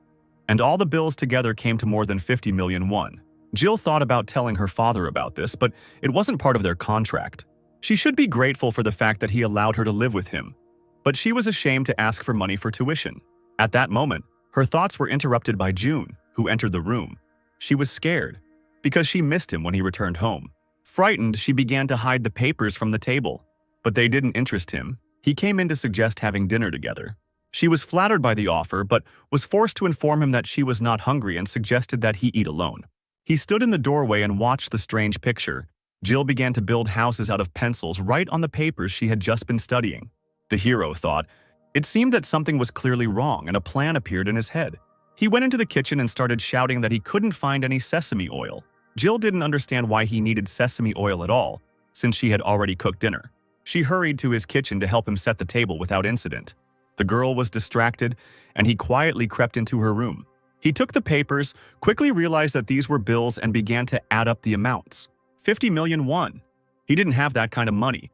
And all the bills together came to more than 50 million won. Jill thought about telling her father about this, but it wasn't part of their contract. She should be grateful for the fact that he allowed her to live with him, but she was ashamed to ask for money for tuition. At that moment, her thoughts were interrupted by June, who entered the room. She was scared, because she missed him when he returned home. Frightened, she began to hide the papers from the table, but they didn't interest him. He came in to suggest having dinner together. She was flattered by the offer, but was forced to inform him that she was not hungry and suggested that he eat alone. He stood in the doorway and watched the strange picture. Jill began to build houses out of pencils right on the papers she had just been studying. The hero thought. It seemed that something was clearly wrong, and a plan appeared in his head. He went into the kitchen and started shouting that he couldn't find any sesame oil. Jill didn't understand why he needed sesame oil at all, since she had already cooked dinner. She hurried to his kitchen to help him set the table without incident. The girl was distracted, and he quietly crept into her room. He took the papers, quickly realized that these were bills, and began to add up the amounts. 50 million won. He didn't have that kind of money.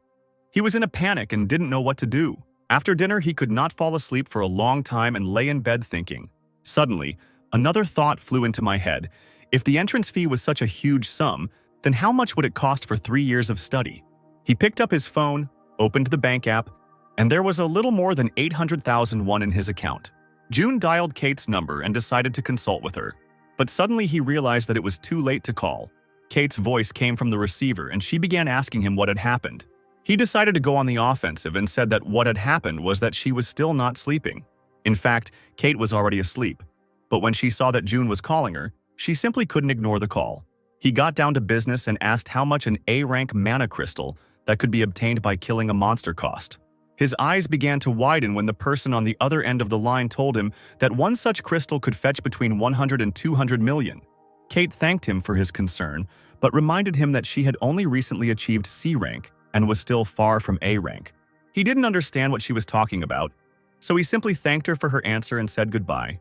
He was in a panic and didn't know what to do. After dinner, he could not fall asleep for a long time and lay in bed thinking. Suddenly, another thought flew into my head. If the entrance fee was such a huge sum, then how much would it cost for 3 years of study? He picked up his phone, opened the bank app, and there was a little more than 800,000 won in his account. June dialed Kate's number and decided to consult with her. But suddenly he realized that it was too late to call. Kate's voice came from the receiver and she began asking him what had happened. He decided to go on the offensive and said that what had happened was that she was still not sleeping. In fact, Kate was already asleep. But when she saw that June was calling her, she simply couldn't ignore the call. He got down to business and asked how much an A-rank mana crystal that could be obtained by killing a monster cost. His eyes began to widen when the person on the other end of the line told him that one such crystal could fetch between 100 and 200 million. Kate thanked him for his concern, but reminded him that she had only recently achieved C rank and was still far from A rank. He didn't understand what she was talking about, so he simply thanked her for her answer and said goodbye.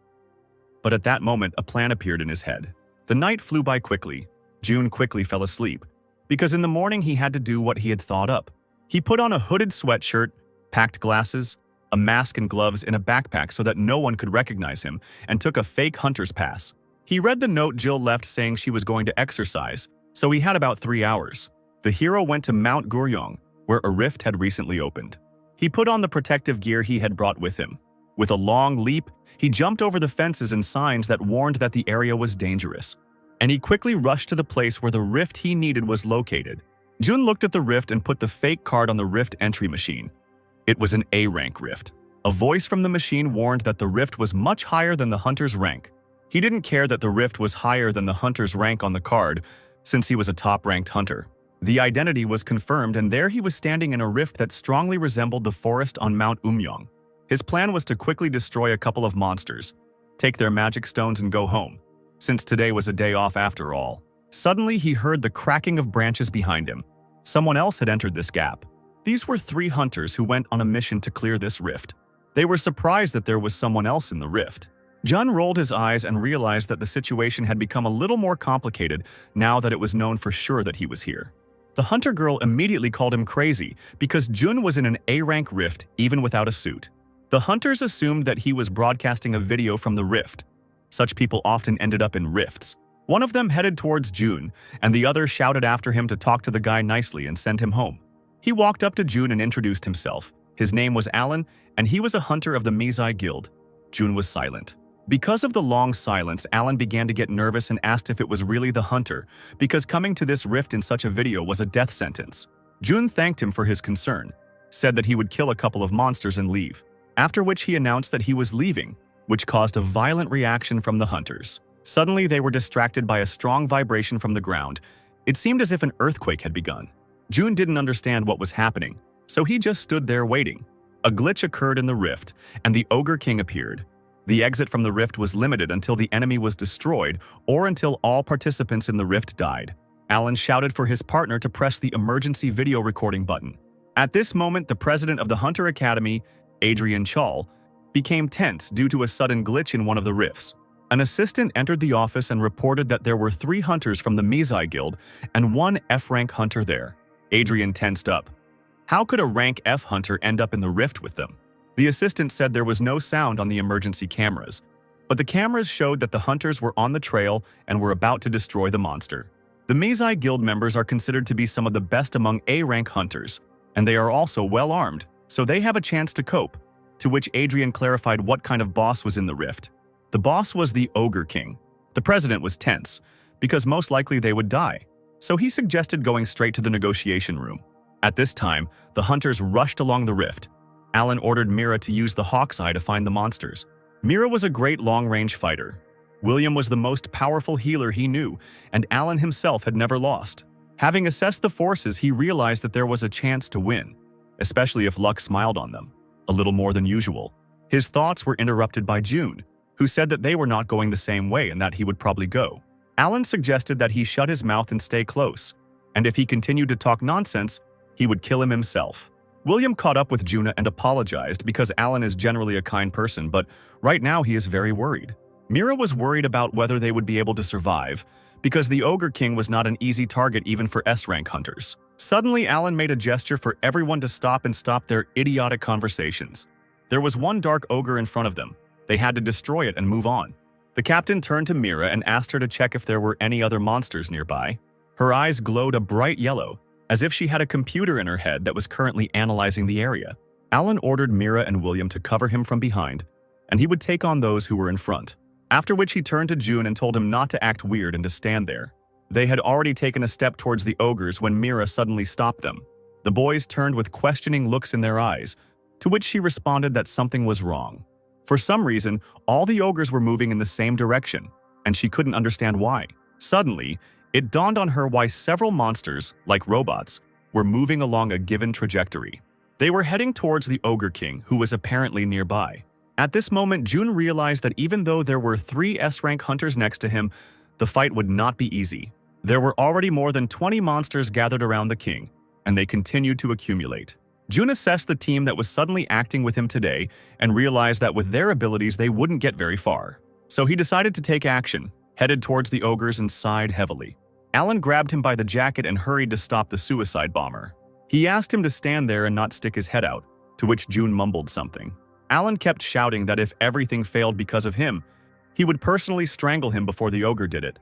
But at that moment, a plan appeared in his head. The night flew by quickly. June quickly fell asleep, because in the morning he had to do what he had thought up. He put on a hooded sweatshirt, packed glasses, a mask and gloves in a backpack so that no one could recognize him, and took a fake hunter's pass. He read the note Jill left saying she was going to exercise, so he had about 3 hours. The hero went to Mount Guryong, where a rift had recently opened. He put on the protective gear he had brought with him. With a long leap, he jumped over the fences and signs that warned that the area was dangerous. And he quickly rushed to the place where the rift he needed was located. June looked at the rift and put the fake card on the rift entry machine. It was an A-rank rift. A voice from the machine warned that the rift was much higher than the hunter's rank. He didn't care that the rift was higher than the hunter's rank on the card, since he was a top-ranked hunter. The identity was confirmed, and there he was standing in a rift that strongly resembled the forest on Mount Umyong. His plan was to quickly destroy a couple of monsters, take their magic stones and go home, since today was a day off after all. Suddenly, he heard the cracking of branches behind him. Someone else had entered this gap. These were 3 hunters who went on a mission to clear this rift. They were surprised that there was someone else in the rift. Jun rolled his eyes and realized that the situation had become a little more complicated now that it was known for sure that he was here. The hunter girl immediately called him crazy because Jun was in an A-rank rift even without a suit. The hunters assumed that he was broadcasting a video from the rift. Such people often ended up in rifts. One of them headed towards Jun, and the other shouted after him to talk to the guy nicely and send him home. He walked up to Jun and introduced himself. His name was Alan, and he was a hunter of the Mizai Guild. Jun was silent. Because of the long silence, Alan began to get nervous and asked if it was really the hunter, because coming to this rift in such a video was a death sentence. Jun thanked him for his concern, said that he would kill a couple of monsters and leave, after which he announced that he was leaving, which caused a violent reaction from the hunters. Suddenly, they were distracted by a strong vibration from the ground. It seemed as if an earthquake had begun. Jun didn't understand what was happening, so he just stood there waiting. A glitch occurred in the rift, and the Ogre King appeared. The exit from the rift was limited until the enemy was destroyed or until all participants in the rift died. Alan shouted for his partner to press the emergency video recording button. At this moment, the president of the Hunter Academy, Adrian Chal, became tense due to a sudden glitch in one of the rifts. An assistant entered the office and reported that there were 3 hunters from the Mizai Guild and 1 F-rank hunter there. Adrian tensed up. How could a rank F hunter end up in the rift with them? The assistant said there was no sound on the emergency cameras, but the cameras showed that the hunters were on the trail and were about to destroy the monster. The Mizai Guild members are considered to be some of the best among A-rank hunters, and they are also well-armed, so they have a chance to cope, to which Adrian clarified what kind of boss was in the rift. The boss was the Ogre King. The president was tense, because most likely they would die, so he suggested going straight to the negotiation room. At this time, the hunters rushed along the rift. Alan ordered Mira to use the hawk's eye to find the monsters. Mira was a great long-range fighter. William was the most powerful healer he knew, and Alan himself had never lost. Having assessed the forces, he realized that there was a chance to win, especially if luck smiled on them, a little more than usual. His thoughts were interrupted by Jun, who said that they were not going the same way and that he would probably go. Alan suggested that he shut his mouth and stay close, and if he continued to talk nonsense, he would kill him himself. William caught up with Juna and apologized because Alan is generally a kind person, but right now he is very worried. Mira was worried about whether they would be able to survive, because the Ogre King was not an easy target even for S-rank hunters. Suddenly, Alan made a gesture for everyone to stop and stop their idiotic conversations. There was one dark ogre in front of them. They had to destroy it and move on. The captain turned to Mira and asked her to check if there were any other monsters nearby. Her eyes glowed a bright yellow, as if she had a computer in her head that was currently analyzing the area. Alan ordered Mira and William to cover him from behind, and he would take on those who were in front. After which he turned to Jun and told him not to act weird and to stand there. They had already taken a step towards the ogres when Mira suddenly stopped them. The boys turned with questioning looks in their eyes, to which she responded that something was wrong. For some reason, all the ogres were moving in the same direction, and she couldn't understand why. Suddenly, it dawned on her why several monsters, like robots, were moving along a given trajectory. They were heading towards the Ogre King, who was apparently nearby. At this moment, Jun realized that even though there were 3 S-rank hunters next to him, the fight would not be easy. There were already more than 20 monsters gathered around the king, and they continued to accumulate. Jun assessed the team that was suddenly acting with him today and realized that with their abilities they wouldn't get very far. So he decided to take action, headed towards the ogres and sighed heavily. Alan grabbed him by the jacket and hurried to stop the suicide bomber. He asked him to stand there and not stick his head out, to which Jun mumbled something. Alan kept shouting that if everything failed because of him, he would personally strangle him before the ogre did it.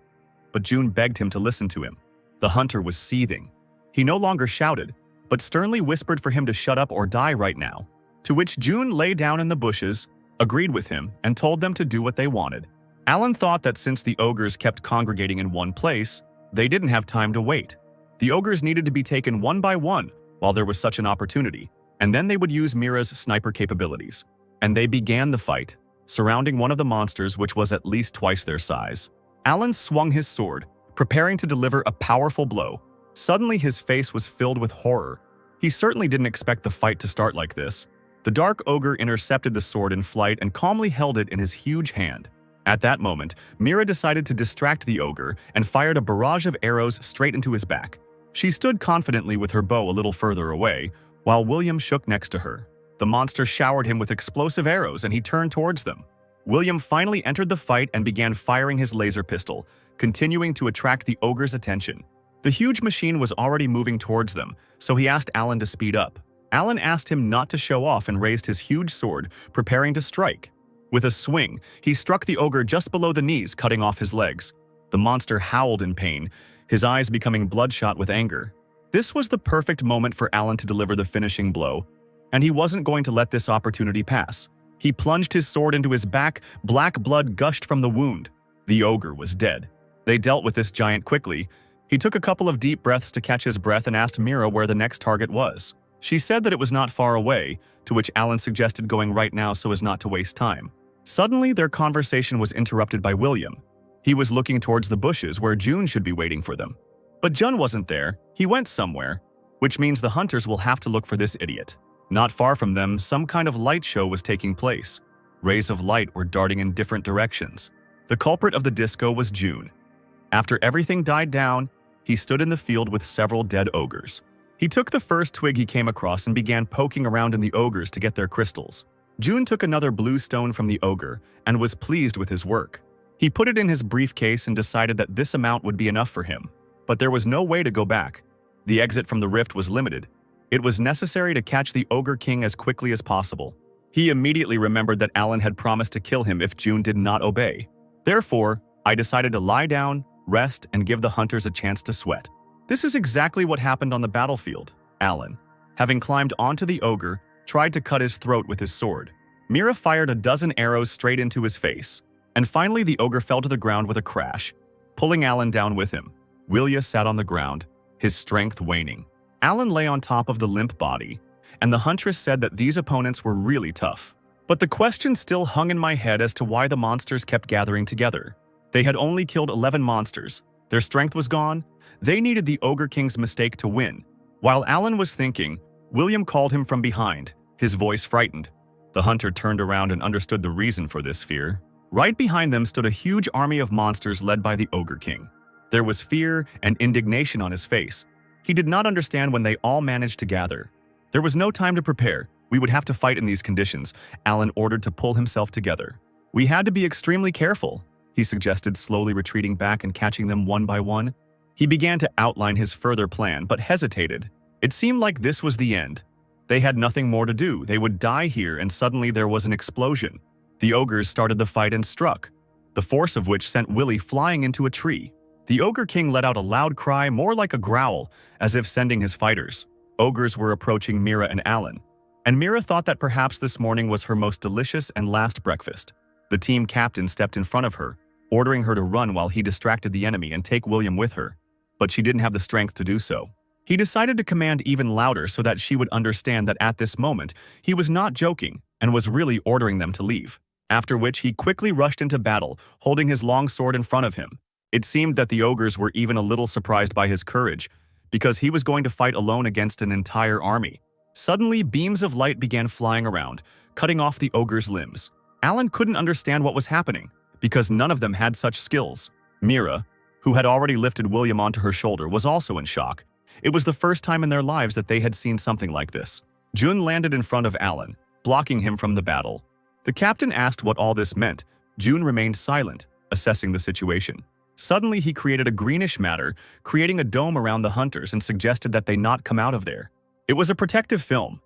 But Jun begged him to listen to him. The hunter was seething. He no longer shouted, but sternly whispered for him to shut up or die right now. To which Jun lay down in the bushes, agreed with him, and told them to do what they wanted. Alan thought that since the ogres kept congregating in one place, they didn't have time to wait. The ogres needed to be taken one by one while there was such an opportunity, and then they would use Mira's sniper capabilities. And they began the fight, surrounding one of the monsters which was at least twice their size. Alan swung his sword, preparing to deliver a powerful blow. Suddenly, his face was filled with horror. He certainly didn't expect the fight to start like this. The dark ogre intercepted the sword in flight and calmly held it in his huge hand. At that moment, Mira decided to distract the ogre and fired a barrage of arrows straight into his back. She stood confidently with her bow a little further away, while William shook next to her. The monster showered him with explosive arrows and he turned towards them. William finally entered the fight and began firing his laser pistol, continuing to attract the ogre's attention. The huge machine was already moving towards them, so he asked Alan to speed up. Alan asked him not to show off and raised his huge sword, preparing to strike. With a swing, he struck the ogre just below the knees, cutting off his legs. The monster howled in pain, his eyes becoming bloodshot with anger. This was the perfect moment for Alan to deliver the finishing blow, and he wasn't going to let this opportunity pass. He plunged his sword into his back, black blood gushed from the wound. The ogre was dead. They dealt with this giant quickly. He took a couple of deep breaths to catch his breath and asked Mira where the next target was. She said that it was not far away, to which Alan suggested going right now so as not to waste time. Suddenly, their conversation was interrupted by William. He was looking towards the bushes where June should be waiting for them. But Jun wasn't there. He went somewhere, which means the hunters will have to look for this idiot. Not far from them, some kind of light show was taking place. Rays of light were darting in different directions. The culprit of the disco was June. After everything died down, he stood in the field with several dead ogres. He took the first twig he came across and began poking around in the ogres to get their crystals. June took another blue stone from the ogre and was pleased with his work. He put it in his briefcase and decided that this amount would be enough for him. But there was no way to go back. The exit from the rift was limited. It was necessary to catch the Ogre King as quickly as possible. He immediately remembered that Alan had promised to kill him if June did not obey. Therefore, I decided to lie down, rest, and give the hunters a chance to sweat. This is exactly what happened on the battlefield. Alan, having climbed onto the ogre, tried to cut his throat with his sword. Mira fired a dozen arrows straight into his face. And finally, the ogre fell to the ground with a crash, pulling Alan down with him. Willia sat on the ground, his strength waning. Alan lay on top of the limp body, and the huntress said that these opponents were really tough. But the question still hung in my head as to why the monsters kept gathering together. They had only killed 11 monsters. Their strength was gone. They needed the Ogre King's mistake to win. While Alan was thinking, William called him from behind, his voice frightened. The hunter turned around and understood the reason for this fear. Right behind them stood a huge army of monsters led by the Ogre King. There was fear and indignation on his face. He did not understand when they all managed to gather. There was no time to prepare. We would have to fight in these conditions. Alan ordered to pull himself together. We had to be extremely careful, he suggested, slowly retreating back and catching them one by one. He began to outline his further plan, but hesitated. It seemed like this was the end. They had nothing more to do. They would die here, and suddenly there was an explosion. The ogres started the fight and struck, the force of which sent Willie flying into a tree. The Ogre King let out a loud cry, more like a growl, as if sending his fighters. Ogres were approaching Mira and Alan, and Mira thought that perhaps this morning was her most delicious and last breakfast. The team captain stepped in front of her, ordering her to run while he distracted the enemy and take William with her. But she didn't have the strength to do so. He decided to command even louder so that she would understand that at this moment, he was not joking and was really ordering them to leave. After which he quickly rushed into battle, holding his long sword in front of him. It seemed that the ogres were even a little surprised by his courage, because he was going to fight alone against an entire army. Suddenly, beams of light began flying around, cutting off the ogres' limbs. Alan couldn't understand what was happening, because none of them had such skills. Mira, who had already lifted William onto her shoulder, was also in shock. It was the first time in their lives that they had seen something like this. June landed in front of Alan, blocking him from the battle. The captain asked what all this meant. June remained silent, assessing the situation. Suddenly, he created a greenish matter, creating a dome around the hunters, and suggested that they not come out of there. It was a protective film.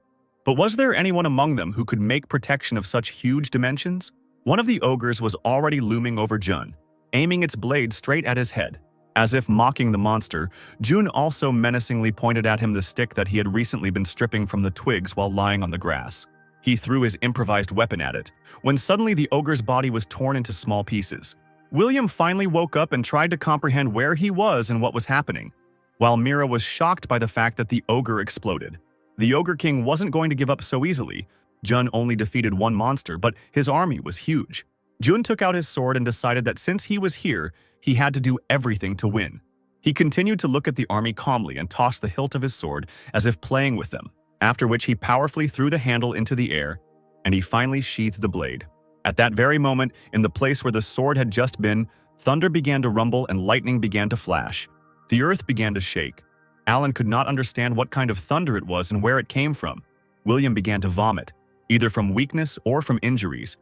But was there anyone among them who could make protection of such huge dimensions? One of the ogres was already looming over Jun, aiming its blade straight at his head. As if mocking the monster, June also menacingly pointed at him the stick that he had recently been stripping from the twigs while lying on the grass. He threw his improvised weapon at it, when suddenly the ogre's body was torn into small pieces. William finally woke up and tried to comprehend where he was and what was happening, while Mira was shocked by the fact that the ogre exploded. The Ogre King wasn't going to give up so easily. Jun only defeated one monster, but his army was huge. Jun took out his sword and decided that since he was here, he had to do everything to win. He continued to look at the army calmly and tossed the hilt of his sword as if playing with them, after which he powerfully threw the handle into the air, and he finally sheathed the blade. At that very moment, in the place where the sword had just been, thunder began to rumble and lightning began to flash. The earth began to shake. Alan could not understand what kind of thunder it was and where it came from. William began to vomit, either from weakness or from injuries.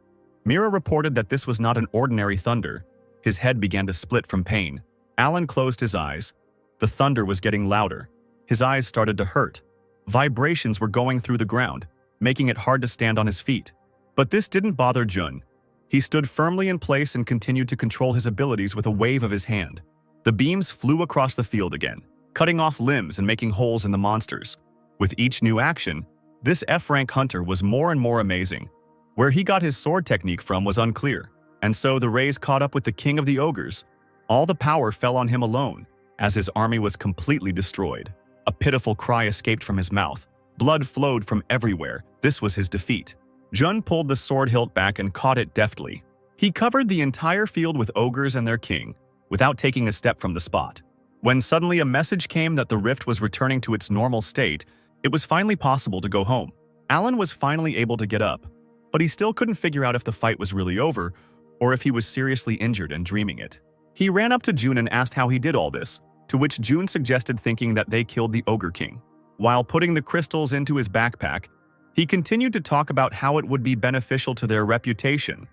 Mira reported that this was not an ordinary thunder. His head began to split from pain. Alan closed his eyes. The thunder was getting louder. His eyes started to hurt. Vibrations were going through the ground, making it hard to stand on his feet. But this didn't bother Jun. He stood firmly in place and continued to control his abilities with a wave of his hand. The beams flew across the field again, cutting off limbs and making holes in the monsters. With each new action, this F-rank hunter was more and more amazing. Where he got his sword technique from was unclear, and so the rays caught up with the king of the ogres. All the power fell on him alone, as his army was completely destroyed. A pitiful cry escaped from his mouth. Blood flowed from everywhere. This was his defeat. Jun pulled the sword hilt back and caught it deftly. He covered the entire field with ogres and their king, without taking a step from the spot. When suddenly a message came that the rift was returning to its normal state, it was finally possible to go home. Alan was finally able to get up, but he still couldn't figure out if the fight was really over or if he was seriously injured and dreaming it. He ran up to June and asked how he did all this, to which June suggested thinking that they killed the Ogre King. While putting the crystals into his backpack, he continued to talk about how it would be beneficial to their reputation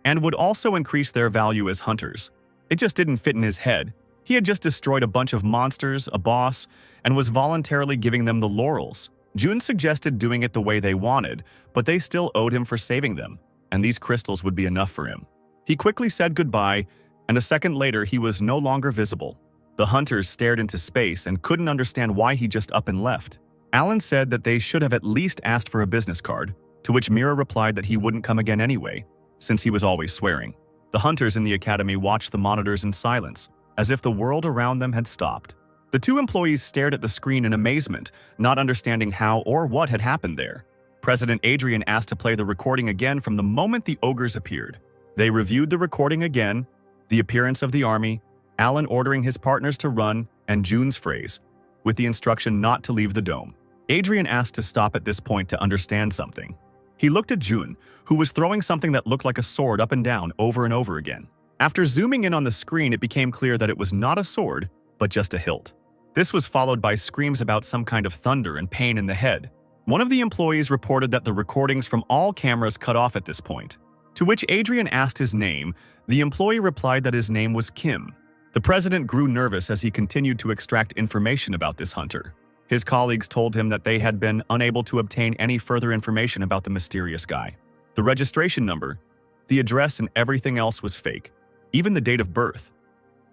and would also increase their value as hunters. It just didn't fit in his head. He had just destroyed a bunch of monsters, a boss, and was voluntarily giving them the laurels. June suggested doing it the way they wanted, but they still owed him for saving them, and these crystals would be enough for him. He quickly said goodbye, and a second later he was no longer visible. The hunters stared into space and couldn't understand why he just up and left. Alan said that they should have at least asked for a business card, to which Mira replied that he wouldn't come again anyway, since he was always swearing. The hunters in the academy watched the monitors in silence, as if the world around them had stopped. The two employees stared at the screen in amazement, not understanding how or what had happened there. President Adrian asked to play the recording again from the moment the ogres appeared. They reviewed the recording again, the appearance of the army, Alan ordering his partners to run, and June's phrase, with the instruction not to leave the dome. Adrian asked to stop at this point to understand something. He looked at June, who was throwing something that looked like a sword up and down over and over again. After zooming in on the screen, it became clear that it was not a sword, but just a hilt. This was followed by screams about some kind of thunder and pain in the head. One of the employees reported that the recordings from all cameras cut off at this point. To which Adrian asked his name, the employee replied that his name was Kim. The president grew nervous as he continued to extract information about this hunter. His colleagues told him that they had been unable to obtain any further information about the mysterious guy. The registration number, the address, and everything else was fake. Even the date of birth.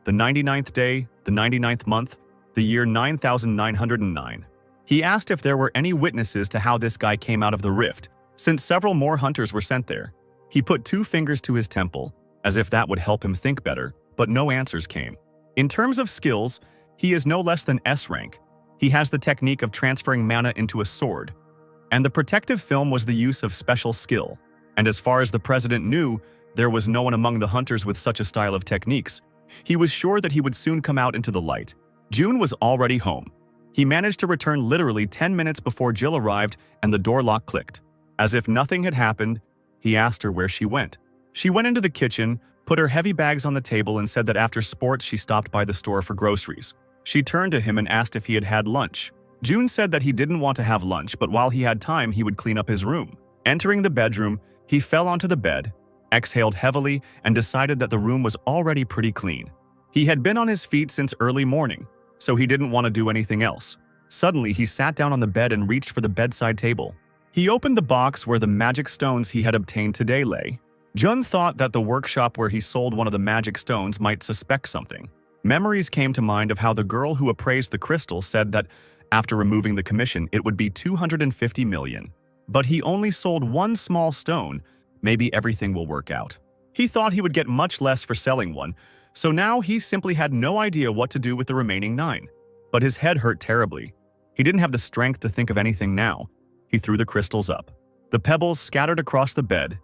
The 99th day, the 99th month, the year 9909. He asked if there were any witnesses to how this guy came out of the rift, since several more hunters were sent there. He put 2 fingers to his temple, as if that would help him think better, but no answers came. In terms of skills, he is no less than S rank. He has the technique of transferring mana into a sword, and the protective film was the use of special skill. And as far as the president knew, there was no one among the hunters with such a style of techniques. He was sure that he would soon come out into the light. June was already home. He managed to return literally 10 minutes before Jill arrived and the door lock clicked. As if nothing had happened, he asked her where she went. She went into the kitchen, put her heavy bags on the table, and said that after sports she stopped by the store for groceries. She turned to him and asked if he had had lunch. June said that he didn't want to have lunch, but while he had time, he would clean up his room. Entering the bedroom, he fell onto the bed, exhaled heavily, and decided that the room was already pretty clean. He had been on his feet since early morning, so he didn't want to do anything else. Suddenly, he sat down on the bed and reached for the bedside table. He opened the box where the magic stones he had obtained today lay. Jun thought that the workshop where he sold one of the magic stones might suspect something. Memories came to mind of how the girl who appraised the crystal said that after removing the commission, it would be 250 million. But he only sold 1 small stone. Maybe everything will work out. He thought he would get much less for selling one, so now he simply had no idea what to do with the remaining 9. But his head hurt terribly. He didn't have the strength to think of anything now. He threw the crystals up. The pebbles scattered across the bed,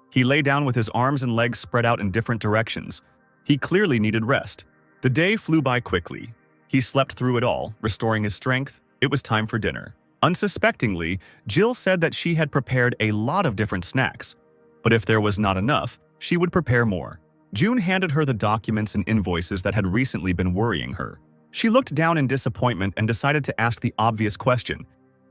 He lay down with his arms and legs spread out in different directions. He clearly needed rest. The day flew by quickly. He slept through it all, restoring his strength. It was time for dinner. Unsuspectingly, Jill said that she had prepared a lot of different snacks, but if there was not enough, she would prepare more. June handed her the documents and invoices that had recently been worrying her. She looked down in disappointment and decided to ask the obvious question.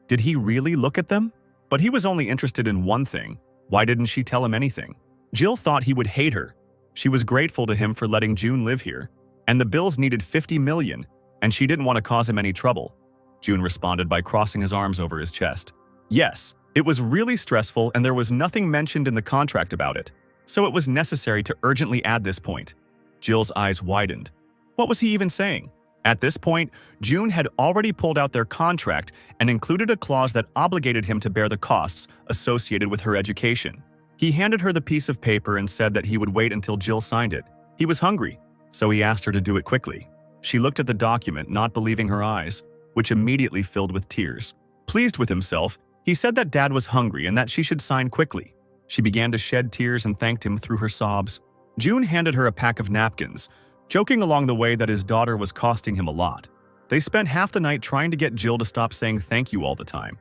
Did he really look at them? But he was only interested in one thing. Why didn't she tell him anything? Jill thought he would hate her. She was grateful to him for letting June live here, and the bills needed $50 million, and she didn't want to cause him any trouble. June responded by crossing his arms over his chest. Yes, it was really stressful and there was nothing mentioned in the contract about it, so it was necessary to urgently add this point. Jill's eyes widened. What was he even saying? At this point, June had already pulled out their contract and included a clause that obligated him to bear the costs associated with her education. He handed her the piece of paper and said that he would wait until Jill signed it. He was hungry, so he asked her to do it quickly. She looked at the document, not believing her eyes, which immediately filled with tears. Pleased with himself, he said that Dad was hungry and that she should sign quickly. She began to shed tears and thanked him through her sobs. June handed her a pack of napkins, joking along the way that his daughter was costing him a lot. They spent half the night trying to get Jill to stop saying thank you all the time.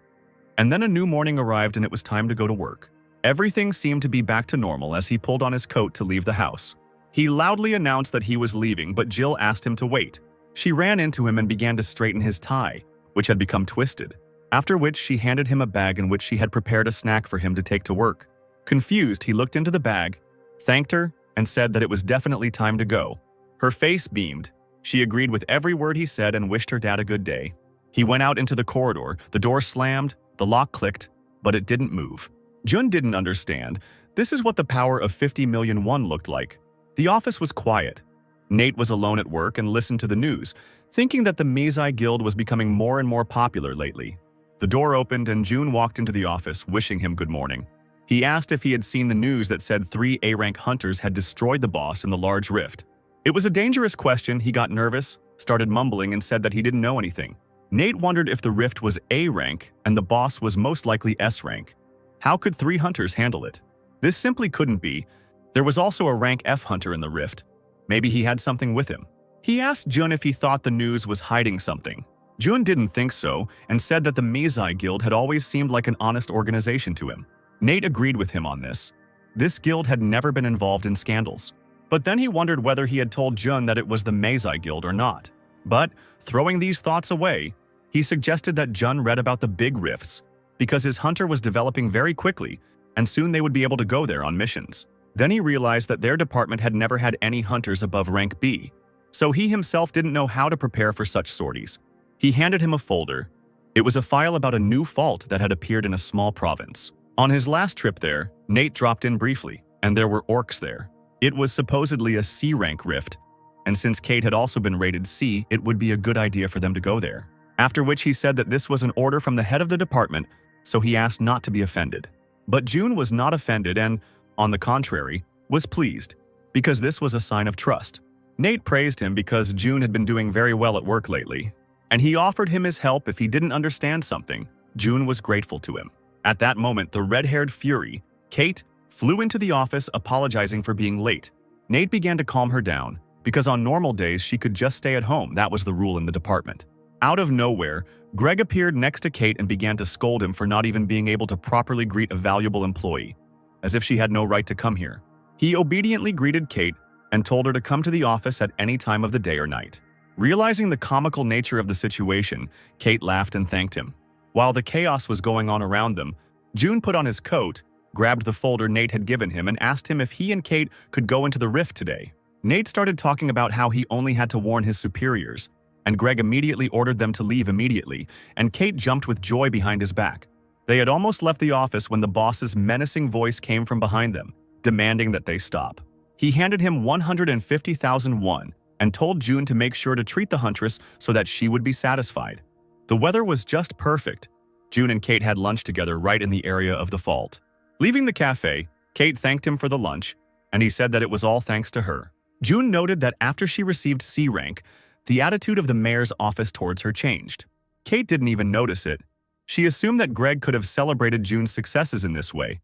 And then a new morning arrived and it was time to go to work. Everything seemed to be back to normal as he pulled on his coat to leave the house. He loudly announced that he was leaving, but Jill asked him to wait. She ran into him and began to straighten his tie, which had become twisted, after which she handed him a bag in which she had prepared a snack for him to take to work. Confused, he looked into the bag, thanked her, and said that it was definitely time to go. Her face beamed. She agreed with every word he said and wished her dad a good day. He went out into the corridor, the door slammed, the lock clicked, but it didn't move. Jun didn't understand. This is what the power of 50 million won looked like. The office was quiet. Nate was alone at work and listened to the news, thinking that the Meizai Guild was becoming more and more popular lately. The door opened and June walked into the office, wishing him good morning. He asked if he had seen the news that said 3 A-rank hunters had destroyed the boss in the large rift. It was a dangerous question. He got nervous, started mumbling, and said that he didn't know anything. Nate wondered if the rift was A-rank and the boss was most likely S-rank. How could 3 hunters handle it? This simply couldn't be. There was also a rank F hunter in the rift. Maybe he had something with him. He asked Jun if he thought the news was hiding something. Jun didn't think so and said that the Meizai Guild had always seemed like an honest organization to him. Nate agreed with him on this. This guild had never been involved in scandals. But then he wondered whether he had told Jun that it was the Meizai Guild or not. But, throwing these thoughts away, he suggested that Jun read about the big rifts because his hunter was developing very quickly and soon they would be able to go there on missions. Then he realized that their department had never had any hunters above rank B, so he himself didn't know how to prepare for such sorties. He handed him a folder. It was a file about a new fault that had appeared in a small province. On his last trip there, Nate dropped in briefly, and there were orcs there. It was supposedly a C-rank rift, and since Kate had also been rated C, it would be a good idea for them to go there. After which he said that this was an order from the head of the department, so he asked not to be offended. But June was not offended and, on the contrary, was pleased, because this was a sign of trust. Nate praised him because June had been doing very well at work lately, and he offered him his help if he didn't understand something. June was grateful to him. At that moment, the red-haired fury, Kate, flew into the office apologizing for being late. Nate began to calm her down, because on normal days she could just stay at home. That was the rule in the department. Out of nowhere, Greg appeared next to Kate and began to scold him for not even being able to properly greet a valuable employee, as if she had no right to come here. He obediently greeted Kate and told her to come to the office at any time of the day or night. Realizing the comical nature of the situation, Kate laughed and thanked him. While the chaos was going on around them, June put on his coat, grabbed the folder Nate had given him, and asked him if he and Kate could go into the rift today. Nate started talking about how he only had to warn his superiors, and Greg immediately ordered them to leave immediately, and Kate jumped with joy behind his back. They had almost left the office when the boss's menacing voice came from behind them, demanding that they stop. He handed him 150,000 won and told June to make sure to treat the huntress so that she would be satisfied. The weather was just perfect. June and Kate had lunch together right in the area of the fault. Leaving the cafe, Kate thanked him for the lunch, and he said that it was all thanks to her. June noted that after she received C rank, the attitude of the mayor's office towards her changed. Kate didn't even notice it. She assumed that Greg could have celebrated June's successes in this way,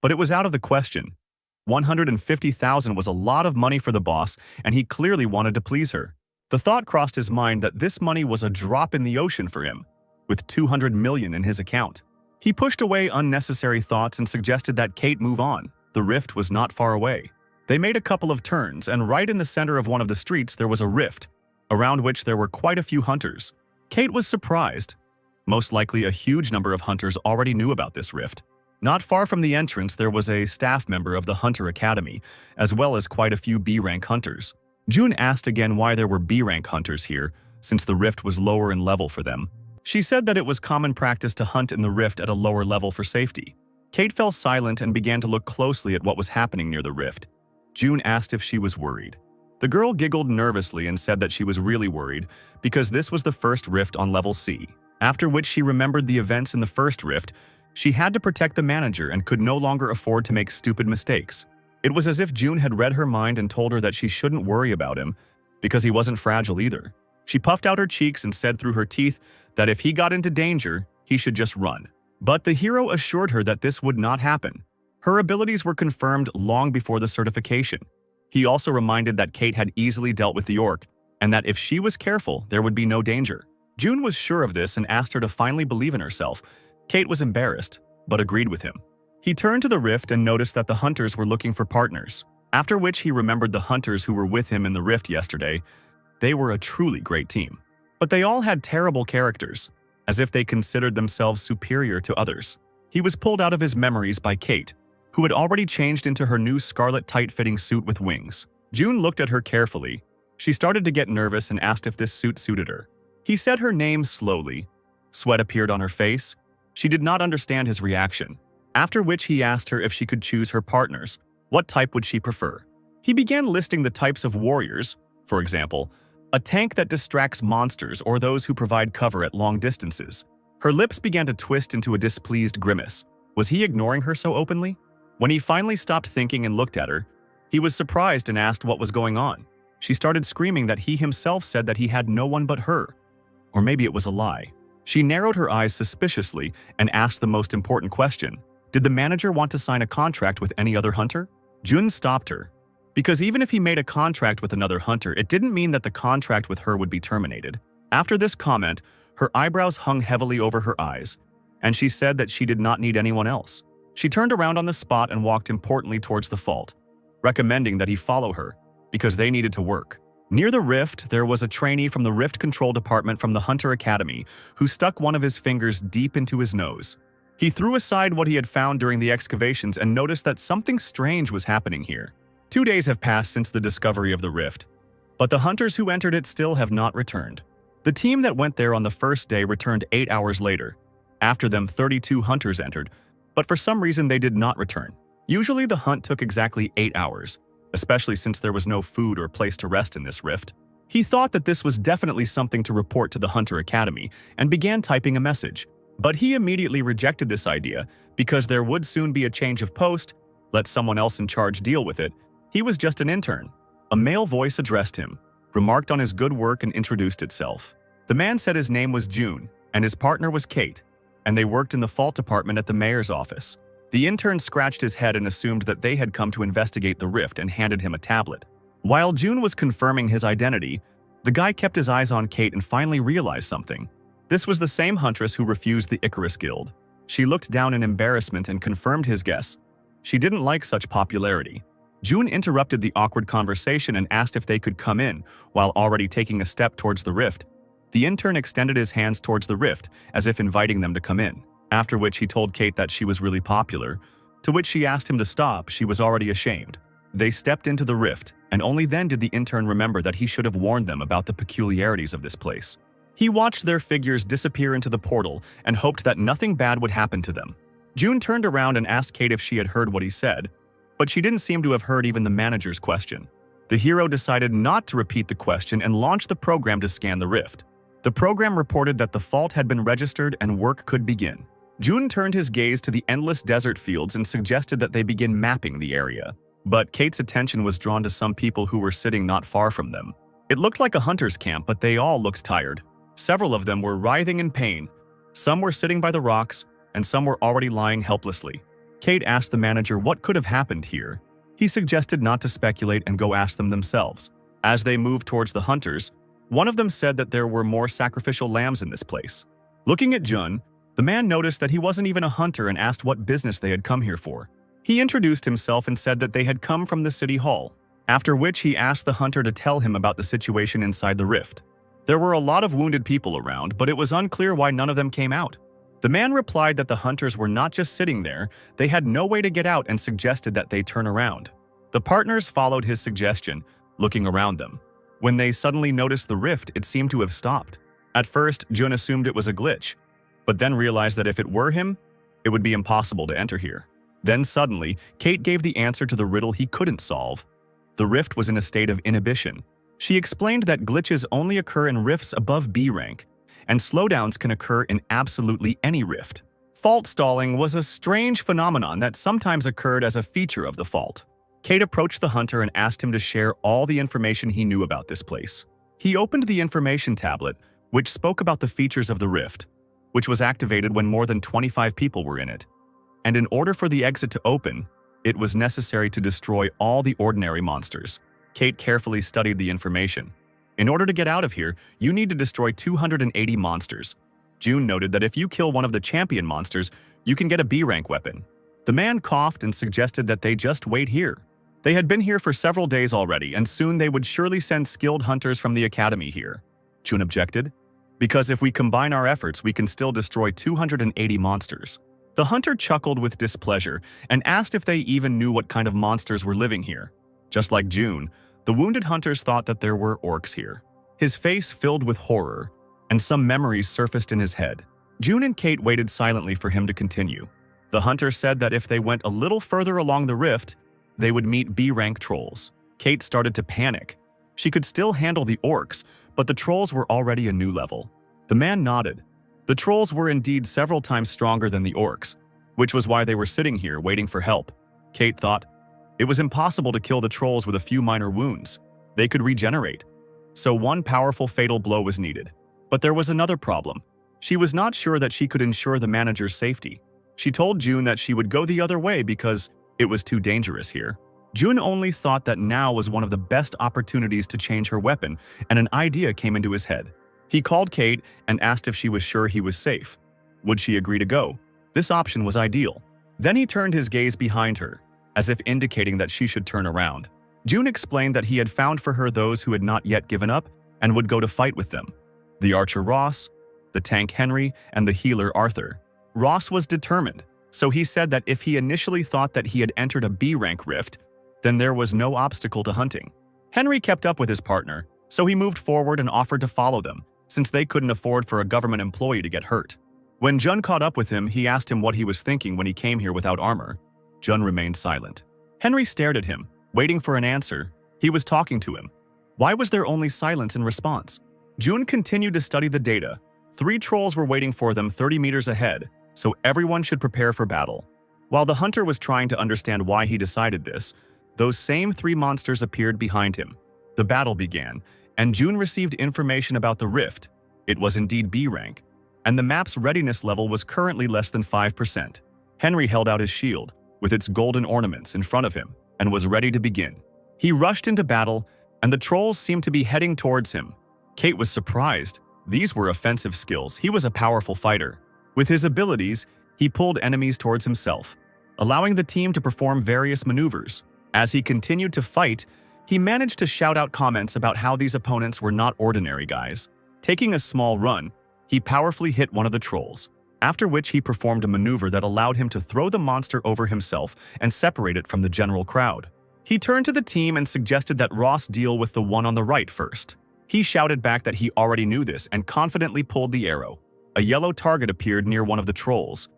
but it was out of the question. 150,000 was a lot of money for the boss, and he clearly wanted to please her. The thought crossed his mind that this money was a drop in the ocean for him, with 200 million in his account. He pushed away unnecessary thoughts and suggested that Kate move on. The rift was not far away. They made a couple of turns, and right in the center of one of the streets there was a rift, around which there were quite a few hunters. Kate was surprised. Most likely a huge number of hunters already knew about this rift. Not far from the entrance there was a staff member of the Hunter Academy, as well as quite a few B-rank hunters. June asked again why there were B-rank hunters here, since the rift was lower in level for them. She said that it was common practice to hunt in the rift at a lower level for safety. Kate fell silent and began to look closely at what was happening near the rift. June asked if she was worried. The girl giggled nervously and said that she was really worried because this was the first rift on level C. After which she remembered the events in the first rift. She had to protect the manager and could no longer afford to make stupid mistakes. It was as if June had read her mind and told her that she shouldn't worry about him because he wasn't fragile either. She puffed out her cheeks and said through her teeth that if he got into danger, he should just run. But the hero assured her that this would not happen. Her abilities were confirmed long before the certification. He also reminded that Kate had easily dealt with the orc and that if she was careful, there would be no danger. June was sure of this and asked her to finally believe in herself. Kate was embarrassed, but agreed with him. He turned to the rift and noticed that the hunters were looking for partners, after which he remembered the hunters who were with him in the rift yesterday. They were a truly great team. But they all had terrible characters, as if they considered themselves superior to others. He was pulled out of his memories by Kate, who had already changed into her new scarlet tight-fitting suit with wings. June looked at her carefully. She started to get nervous and asked if this suit suited her. He said her name slowly. Sweat appeared on her face. She did not understand his reaction, after which he asked her if she could choose her partners. What type would she prefer? He began listing the types of warriors, for example, a tank that distracts monsters or those who provide cover at long distances. Her lips began to twist into a displeased grimace. Was he ignoring her so openly? When he finally stopped thinking and looked at her, he was surprised and asked what was going on. She started screaming that he himself said that he had no one but her. Or maybe it was a lie. She narrowed her eyes suspiciously and asked the most important question. Did the manager want to sign a contract with any other hunter? Jun stopped her. Because even if he made a contract with another hunter, it didn't mean that the contract with her would be terminated. After this comment, her eyebrows hung heavily over her eyes, and she said that she did not need anyone else. She turned around on the spot and walked importantly towards the fault, recommending that he follow her, because they needed to work. Near the rift, there was a trainee from the rift control department from the Hunter Academy who stuck one of his fingers deep into his nose. He threw aside what he had found during the excavations and noticed that something strange was happening here. 2 days have passed since the discovery of the rift, but the hunters who entered it still have not returned. The team that went there on the first day returned 8 hours later. After them, 32 hunters entered, but for some reason they did not return. Usually the hunt took exactly 8 hours, especially since there was no food or place to rest in this rift. He thought that this was definitely something to report to the Hunter Academy and began typing a message. But he immediately rejected this idea because there would soon be a change of post. Let someone else in charge deal with it. He was just an intern. A male voice addressed him, remarked on his good work and introduced itself. The man said his name was June and his partner was Kate, and they worked in the fault department at the mayor's office. The intern scratched his head and assumed that they had come to investigate the rift and handed him a tablet. While June was confirming his identity, the guy kept his eyes on Kate and finally realized something. This was the same huntress who refused the Icarus Guild. She looked down in embarrassment and confirmed his guess. She didn't like such popularity. June interrupted the awkward conversation and asked if they could come in, while already taking a step towards the rift. The intern extended his hands towards the rift, as if inviting them to come in, after which he told Kate that she was really popular, to which she asked him to stop. She was already ashamed. They stepped into the rift, and only then did the intern remember that he should have warned them about the peculiarities of this place. He watched their figures disappear into the portal and hoped that nothing bad would happen to them. June turned around and asked Kate if she had heard what he said, but she didn't seem to have heard even the manager's question. The hero decided not to repeat the question and launched the program to scan the rift. The program reported that the fault had been registered and work could begin. June turned his gaze to the endless desert fields and suggested that they begin mapping the area. But Kate's attention was drawn to some people who were sitting not far from them. It looked like a hunter's camp, but they all looked tired. Several of them were writhing in pain. Some were sitting by the rocks, and some were already lying helplessly. Kate asked the manager what could have happened here. He suggested not to speculate and go ask them themselves. As they moved towards the hunters, one of them said that there were more sacrificial lambs in this place. Looking at Jun, the man noticed that he wasn't even a hunter and asked what business they had come here for. He introduced himself and said that they had come from the city hall, after which he asked the hunter to tell him about the situation inside the rift. There were a lot of wounded people around, but it was unclear why none of them came out. The man replied that the hunters were not just sitting there, they had no way to get out and suggested that they turn around. The partners followed his suggestion, looking around them. When they suddenly noticed the rift, it seemed to have stopped. At first, Jun assumed it was a glitch, but then realized that if it were him, it would be impossible to enter here. Then suddenly, Kate gave the answer to the riddle he couldn't solve. The rift was in a state of inhibition. She explained that glitches only occur in rifts above B rank, and slowdowns can occur in absolutely any rift. Fault stalling was a strange phenomenon that sometimes occurred as a feature of the fault. Kate approached the hunter and asked him to share all the information he knew about this place. He opened the information tablet, which spoke about the features of the rift, which was activated when more than 25 people were in it. And in order for the exit to open, it was necessary to destroy all the ordinary monsters. Kate carefully studied the information. In order to get out of here, you need to destroy 280 monsters. June noted that if you kill one of the champion monsters, you can get a B-rank weapon. The man coughed and suggested that they just wait here. They had been here for several days already, and soon they would surely send skilled hunters from the academy here. June objected, because if we combine our efforts, we can still destroy 280 monsters. The hunter chuckled with displeasure and asked if they even knew what kind of monsters were living here. Just like June, the wounded hunters thought that there were orcs here. His face filled with horror, and some memories surfaced in his head. June and Kate waited silently for him to continue. The hunter said that if they went a little further along the rift, they would meet B-rank trolls. Kate started to panic. She could still handle the orcs, but the trolls were already a new level. The man nodded. The trolls were indeed several times stronger than the orcs, which was why they were sitting here waiting for help. Kate thought, it was impossible to kill the trolls with a few minor wounds. They could regenerate. So one powerful fatal blow was needed. But there was another problem. She was not sure that she could ensure the manager's safety. She told June that she would go the other way because it was too dangerous here. June only thought that now was one of the best opportunities to change her weapon, and an idea came into his head. He called Kate and asked if she was sure he was safe. Would she agree to go? This option was ideal. Then he turned his gaze behind her, as if indicating that she should turn around. June explained that he had found for her those who had not yet given up and would go to fight with them. The archer Ross, the tank Henry, and the healer Arthur. Ross was determined, so he said that if he initially thought that he had entered a B-rank rift, then there was no obstacle to hunting. Henry kept up with his partner, so he moved forward and offered to follow them, since they couldn't afford for a government employee to get hurt. When Jun caught up with him, he asked him what he was thinking when he came here without armor. Jun remained silent. Henry stared at him, waiting for an answer. He was talking to him. Why was there only silence in response? Jun continued to study the data. 3 trolls were waiting for them 30 meters ahead, so everyone should prepare for battle. While the hunter was trying to understand why he decided this, those same 3 monsters appeared behind him. The battle began, and June received information about the rift. It was indeed B rank, and the map's readiness level was currently less than 5%. Henry held out his shield, with its golden ornaments, in front of him, and was ready to begin. He rushed into battle, and the trolls seemed to be heading towards him. Kate was surprised. These were offensive skills. He was a powerful fighter. With his abilities, he pulled enemies towards himself, allowing the team to perform various maneuvers. As he continued to fight, he managed to shout out comments about how these opponents were not ordinary guys. Taking a small run, he powerfully hit one of the trolls, after which he performed a maneuver that allowed him to throw the monster over himself and separate it from the general crowd. He turned to the team and suggested that Ross deal with the one on the right first. He shouted back that he already knew this and confidently pulled the arrow. A yellow target appeared near one of the trolls.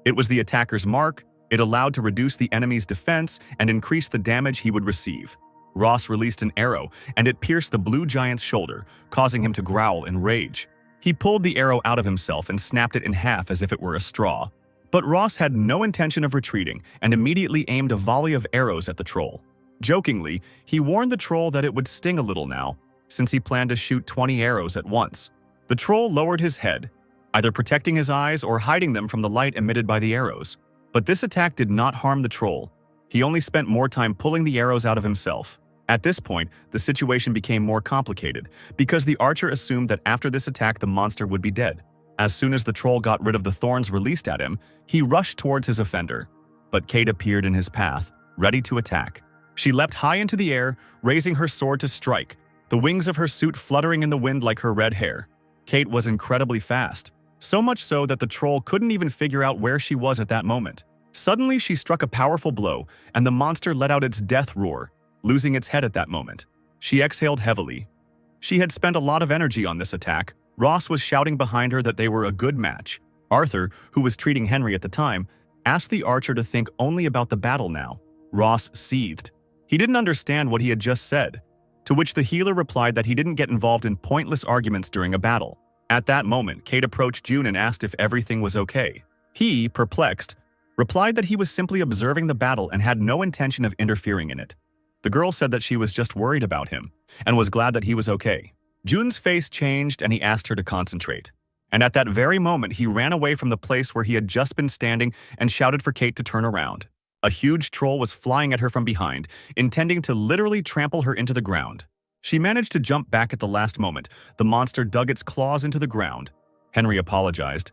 It was the attacker's mark. It allowed to reduce the enemy's defense and increase the damage he would receive. Ross released an arrow, and it pierced the blue giant's shoulder, causing him to growl in rage. He pulled the arrow out of himself and snapped it in half as if it were a straw. But Ross had no intention of retreating and immediately aimed a volley of arrows at the troll. Jokingly, he warned the troll that it would sting a little now, since he planned to shoot 20 arrows at once. The troll lowered his head, either protecting his eyes or hiding them from the light emitted by the arrows. But this attack did not harm the troll. He only spent more time pulling the arrows out of himself. At this point, the situation became more complicated, because the archer assumed that after this attack the monster would be dead. As soon as the troll got rid of the thorns released at him, he rushed towards his offender. But Kate appeared in his path, ready to attack. She leapt high into the air, raising her sword to strike, the wings of her suit fluttering in the wind like her red hair. Kate was incredibly fast, so much so that the troll couldn't even figure out where she was at that moment. Suddenly, she struck a powerful blow, and the monster let out its death roar, losing its head at that moment. She exhaled heavily. She had spent a lot of energy on this attack. Ross was shouting behind her that they were a good match. Arthur, who was treating Henry at the time, asked the archer to think only about the battle now. Ross seethed. He didn't understand what he had just said, to which the healer replied that he didn't get involved in pointless arguments during a battle. At that moment, Kate approached June and asked if everything was okay. He, perplexed, replied that he was simply observing the battle and had no intention of interfering in it. The girl said that she was just worried about him and was glad that he was okay. June's face changed and he asked her to concentrate. And at that very moment, he ran away from the place where he had just been standing and shouted for Kate to turn around. A huge troll was flying at her from behind, intending to literally trample her into the ground. She managed to jump back at the last moment. The monster dug its claws into the ground. Henry apologized.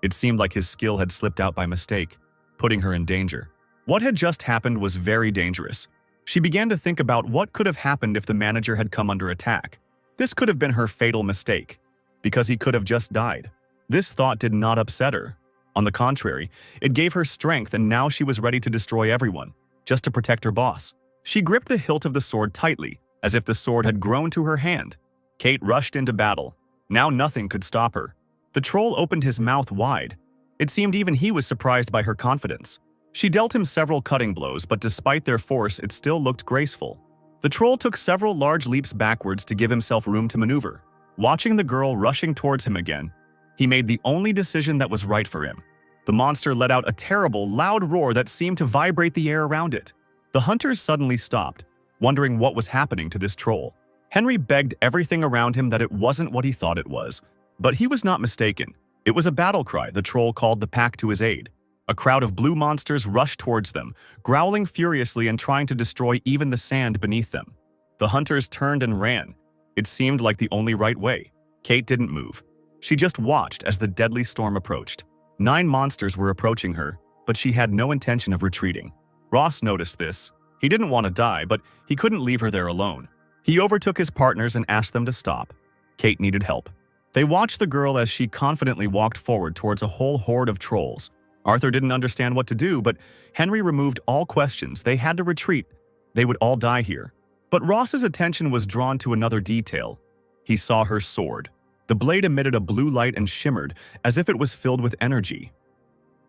It seemed like his skill had slipped out by mistake, putting her in danger. What had just happened was very dangerous. She began to think about what could have happened if the manager had come under attack. This could have been her fatal mistake, because he could have just died. This thought did not upset her. On the contrary, it gave her strength, and now she was ready to destroy everyone, just to protect her boss. She gripped the hilt of the sword tightly, as if the sword had grown to her hand. Kate rushed into battle. Now nothing could stop her. The troll opened his mouth wide. It seemed even he was surprised by her confidence. She dealt him several cutting blows, but despite their force, it still looked graceful. The troll took several large leaps backwards to give himself room to maneuver. Watching the girl rushing towards him again, he made the only decision that was right for him. The monster let out a terrible, loud roar that seemed to vibrate the air around it. The hunters suddenly stopped, wondering what was happening to this troll. Henry begged everything around him that it wasn't what he thought it was. But he was not mistaken. It was a battle cry the troll called the pack to his aid. A crowd of blue monsters rushed towards them, growling furiously and trying to destroy even the sand beneath them. The hunters turned and ran. It seemed like the only right way. Kate didn't move. She just watched as the deadly storm approached. 9 monsters were approaching her, but she had no intention of retreating. Ross noticed this. He didn't want to die, but he couldn't leave her there alone. He overtook his partners and asked them to stop. Kate needed help. They watched the girl as she confidently walked forward towards a whole horde of trolls. Arthur didn't understand what to do, but Henry removed all questions. They had to retreat. They would all die here. But Ross's attention was drawn to another detail. He saw her sword. The blade emitted a blue light and shimmered, as if it was filled with energy.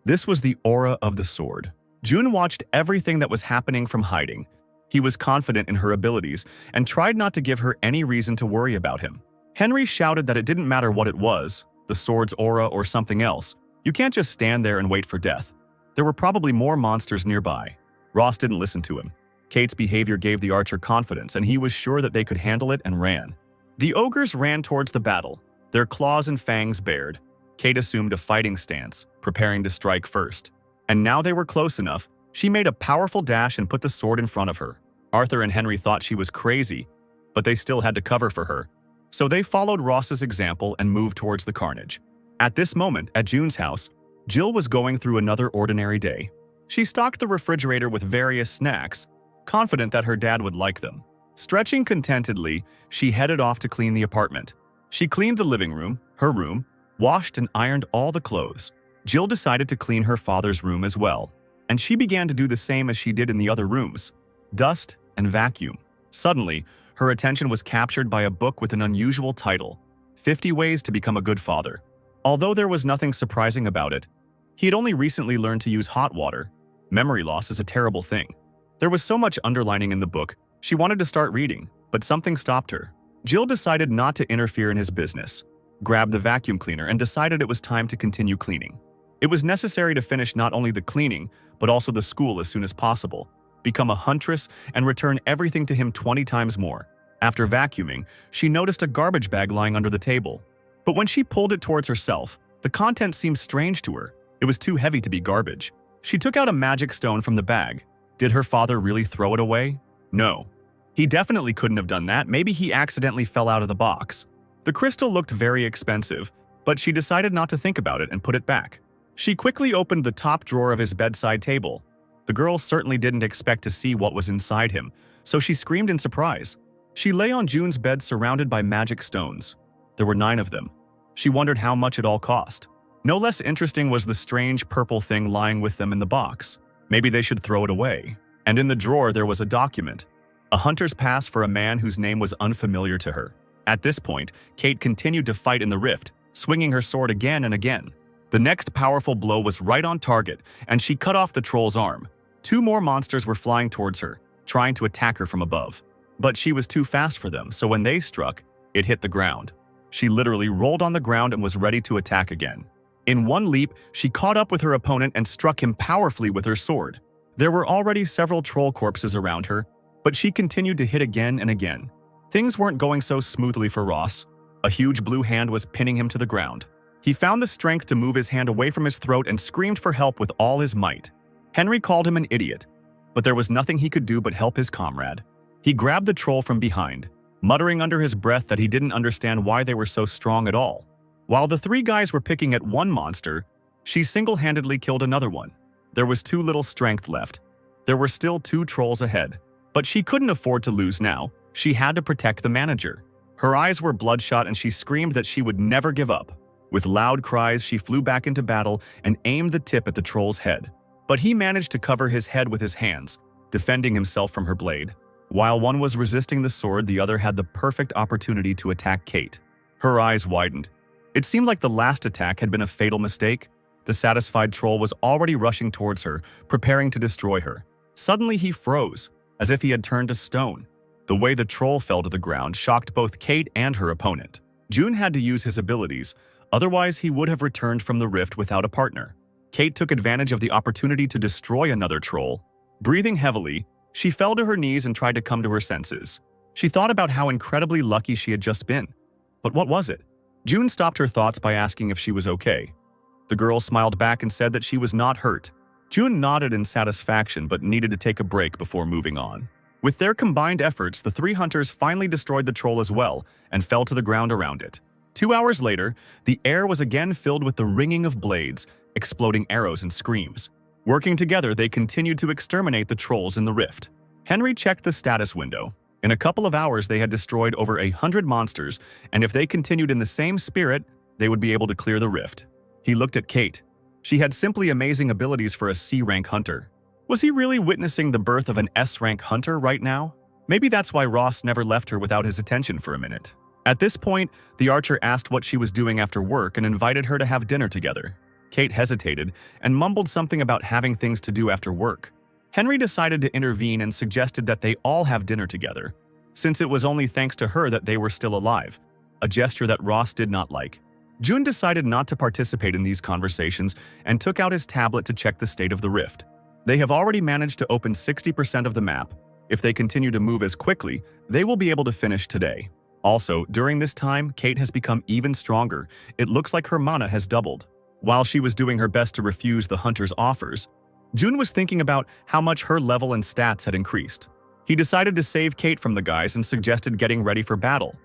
This was the aura of the sword. June watched everything that was happening from hiding. He was confident in her abilities and tried not to give her any reason to worry about him. Henry shouted that it didn't matter what it was, the sword's aura or something else. You can't just stand there and wait for death. There were probably more monsters nearby. Ross didn't listen to him. Kate's behavior gave the archer confidence, and he was sure that they could handle it and ran. The ogres ran towards the battle, their claws and fangs bared. Kate assumed a fighting stance, preparing to strike first. And now they were close enough. She made a powerful dash and put the sword in front of her. Arthur and Henry thought she was crazy, but they still had to cover for her. So they followed Ross's example and moved towards the carnage. At this moment, at June's house, Jill was going through another ordinary day. She stocked the refrigerator with various snacks, confident that her dad would like them. Stretching contentedly, she headed off to clean the apartment. She cleaned the living room, her room, washed and ironed all the clothes. Jill decided to clean her father's room as well, and she began to do the same as she did in the other rooms: dust and vacuum. Suddenly, her attention was captured by a book with an unusual title, 50 Ways to Become a Good Father. Although there was nothing surprising about it, he had only recently learned to use hot water. Memory loss is a terrible thing. There was so much underlining in the book, she wanted to start reading, but something stopped her. Jill decided not to interfere in his business, grabbed the vacuum cleaner, and decided it was time to continue cleaning. It was necessary to finish not only the cleaning, but also the school as soon as possible, become a huntress, and return everything to him 20 times more. After vacuuming, she noticed a garbage bag lying under the table. But when she pulled it towards herself, the contents seemed strange to her. It was too heavy to be garbage. She took out a magic stone from the bag. Did her father really throw it away? No. He definitely couldn't have done that. Maybe he accidentally fell out of the box. The crystal looked very expensive, but she decided not to think about it and put it back. She quickly opened the top drawer of his bedside table. The girl certainly didn't expect to see what was inside him, so she screamed in surprise. She lay on Jun's bed surrounded by magic stones. There were 9 of them. She wondered how much it all cost. No less interesting was the strange purple thing lying with them in the box. Maybe they should throw it away. And in the drawer there was a document. A hunter's pass for a man whose name was unfamiliar to her. At this point, Kate continued to fight in the rift, swinging her sword again and again. The next powerful blow was right on target, and she cut off the troll's arm. 2 more monsters were flying towards her, trying to attack her from above. But she was too fast for them, so when they struck, it hit the ground. She literally rolled on the ground and was ready to attack again. In one leap, she caught up with her opponent and struck him powerfully with her sword. There were already several troll corpses around her, but she continued to hit again and again. Things weren't going so smoothly for Ross. A huge blue hand was pinning him to the ground. He found the strength to move his hand away from his throat and screamed for help with all his might. Henry called him an idiot, but there was nothing he could do but help his comrade. He grabbed the troll from behind, muttering under his breath that he didn't understand why they were so strong at all. While the 3 guys were picking at one monster, she single-handedly killed another one. There was too little strength left. There were still 2 trolls ahead. But she couldn't afford to lose now. She had to protect the manager. Her eyes were bloodshot and she screamed that she would never give up. With loud cries, she flew back into battle and aimed the tip at the troll's head. But he managed to cover his head with his hands, defending himself from her blade. While one was resisting the sword, the other had the perfect opportunity to attack Kate. Her eyes widened. It seemed like the last attack had been a fatal mistake. The satisfied troll was already rushing towards her, preparing to destroy her. Suddenly he froze, as if he had turned to stone. The way the troll fell to the ground shocked both Kate and her opponent. Jun had to use his abilities, otherwise he would have returned from the rift without a partner. Kate took advantage of the opportunity to destroy another troll. Breathing heavily, she fell to her knees and tried to come to her senses. She thought about how incredibly lucky she had just been. But what was it? Jun stopped her thoughts by asking if she was okay. The girl smiled back and said that she was not hurt. Jun nodded in satisfaction but needed to take a break before moving on. With their combined efforts, the 3 hunters finally destroyed the troll as well and fell to the ground around it. 2 hours later, the air was again filled with the ringing of blades, exploding arrows and screams. Working together, they continued to exterminate the trolls in the rift. Henry checked the status window. In a couple of hours, they had destroyed over 100 monsters, and if they continued in the same spirit, they would be able to clear the rift. He looked at Kate. She had simply amazing abilities for a C-rank hunter. Was he really witnessing the birth of an S-rank hunter right now? Maybe that's why Ross never left her without his attention for a minute. At this point, the archer asked what she was doing after work and invited her to have dinner together. Kate hesitated and mumbled something about having things to do after work. Henry decided to intervene and suggested that they all have dinner together, since it was only thanks to her that they were still alive, a gesture that Ross did not like. Jun decided not to participate in these conversations and took out his tablet to check the state of the rift. They have already managed to open 60% of the map. If they continue to move as quickly, they will be able to finish today. Also, during this time, Kate has become even stronger. It looks like her mana has doubled. While she was doing her best to refuse the hunter's offers, Jun was thinking about how much her level and stats had increased. He decided to save Kate from the guys and suggested getting ready for battle,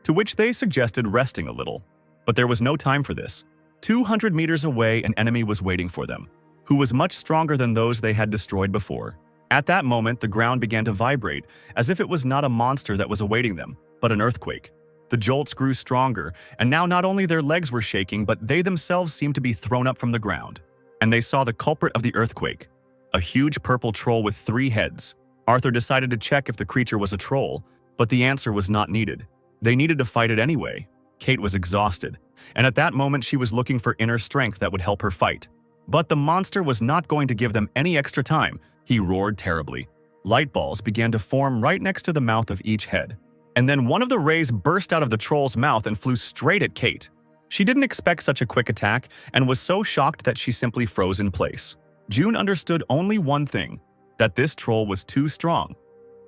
to which they suggested resting a little. But there was no time for this. 200 meters away, an enemy was waiting for them, who was much stronger than those they had destroyed before. At that moment, the ground began to vibrate, as if it was not a monster that was awaiting them, but an earthquake. The jolts grew stronger, and now not only their legs were shaking, but they themselves seemed to be thrown up from the ground. And they saw the culprit of the earthquake, a huge purple troll with 3 heads. Arthur decided to check if the creature was a troll, but the answer was not needed. They needed to fight it anyway. Kate was exhausted, and at that moment she was looking for inner strength that would help her fight. But the monster was not going to give them any extra time. He roared terribly. Light balls began to form right next to the mouth of each head. And then one of the rays burst out of the troll's mouth and flew straight at Kate. She didn't expect such a quick attack and was so shocked that she simply froze in place. Jun understood only one thing, that this troll was too strong.